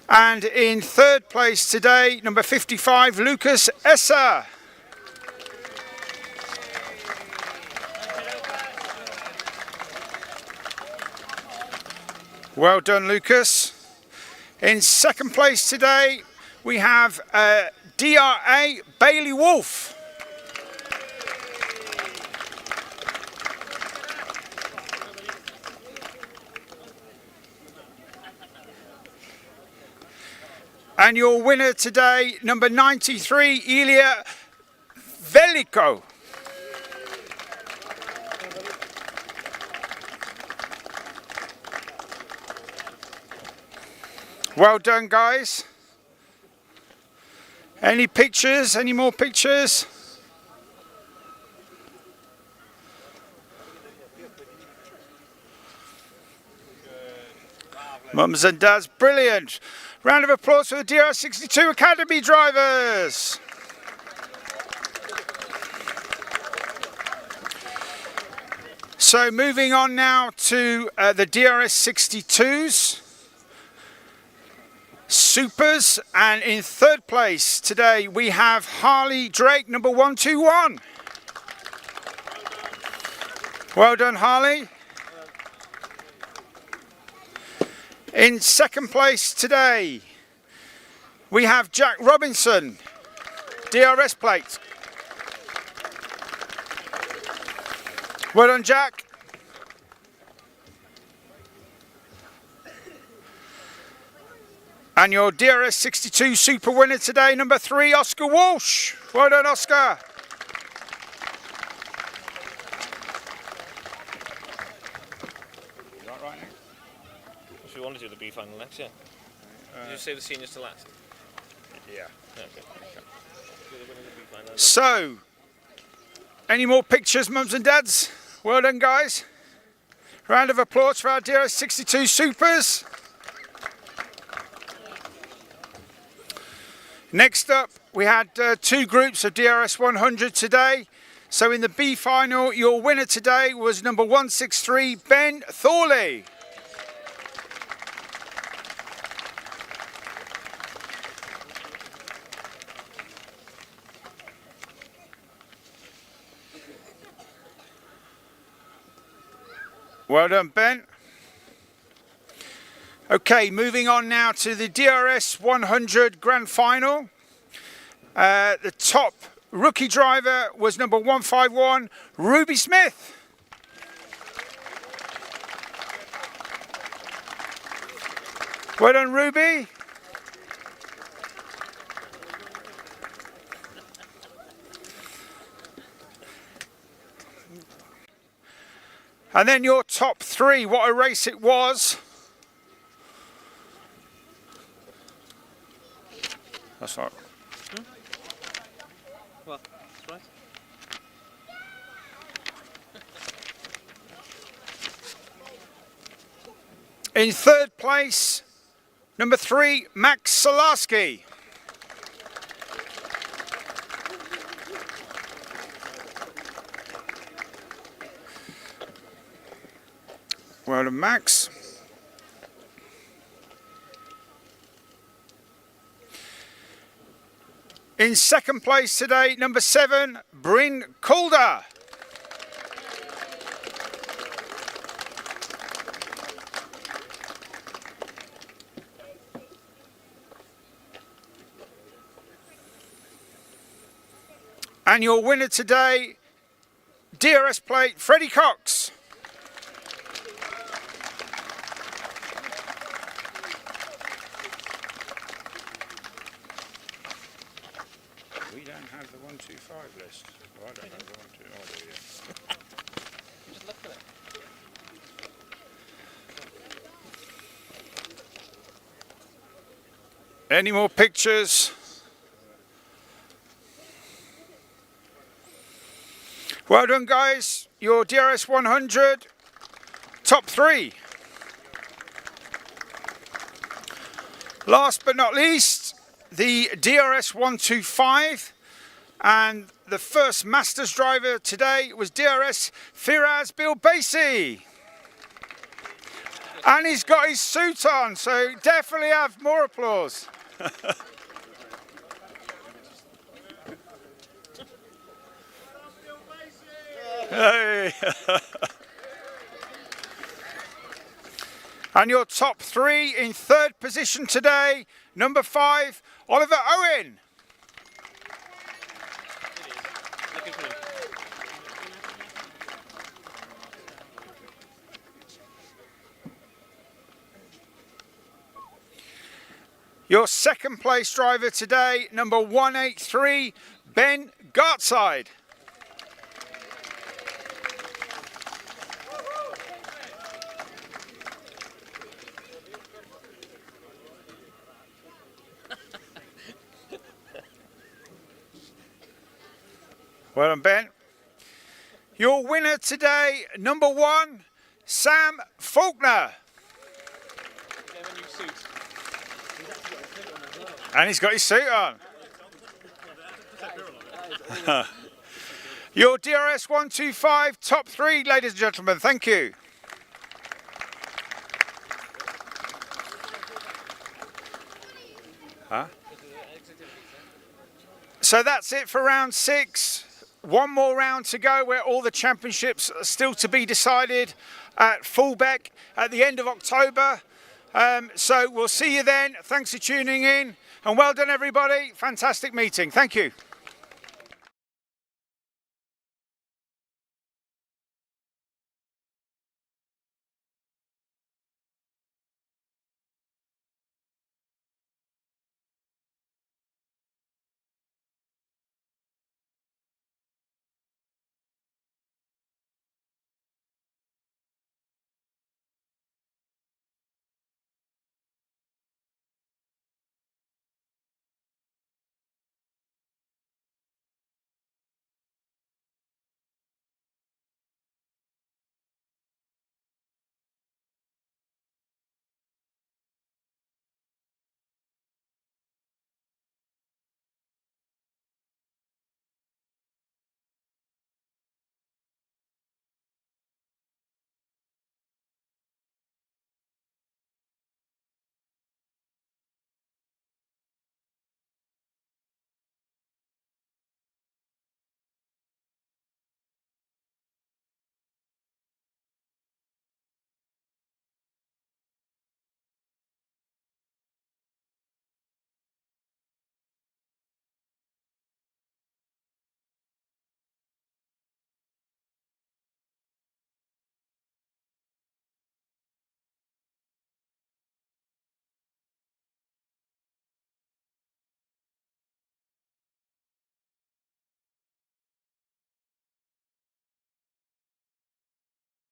And in third place today, number 55, Lucas Esser. Well done, Lucas. In second place today, we have DRA Bailey Wolf. And your winner today, number 93, Ilya Veliko. Well done, guys. Any pictures? Any more pictures? Mums and dads, brilliant. Round of applause for the DR62 Academy drivers. So moving on now to the DRS 62s. Supers, and in third place today we have Harley Drake, number 121. Well done, Harley. In second place today we have Jack Robinson, DRS plate. Well done, Jack. And your DRS 62 Super winner today, number 3, Oscar Walsh. Well done, Oscar. You right now? If you want to do the B final next, yeah. Did you say the seniors to last? Yeah. Okay. Do the winner of the B final. So, any more pictures, mums and dads? Well done, guys. Round of applause for our DRS 62 Supers. Next up, we had two groups of DRS 100 today. So in the B final, your winner today was number 163, Ben Thorley. Well done, Ben. Okay, moving on now to the DRS 100 Grand Final. The top rookie driver was number 151, Ruby Smith. Well done, Ruby. And then your top 3, what a race it was. That's right. Well, that's right. In third place, number 3, Max Salarski. Well done, Max. In second place today, number 7, Bryn Calder. And your winner today, DRS plate, Freddie Cox. We don't have the 125 list. Well, I don't have the 125. Oh, do you? Any more pictures? Well done, guys. Your DRS 100 top 3. Last but not least, the DRS 125, and the first Masters driver today was DRS Firaz Bilbasi. And he's got his suit on, so definitely have more applause. Hey. And your top 3 in 3rd position today, number 5, Oliver Owen. Your 2nd place driver today, number 183, Ben Gartside. Well done, Ben. Your winner today, number 1, Sam Faulkner. And he's got his suit on. Your DRS 125 top 3, ladies and gentlemen. Thank you. Huh? So that's it for round 6. One more round to go, where all the championships are still to be decided at Fullbeck at the end of October. So we'll see you then. Thanks for tuning in, and well done, everybody. Fantastic meeting. Thank you.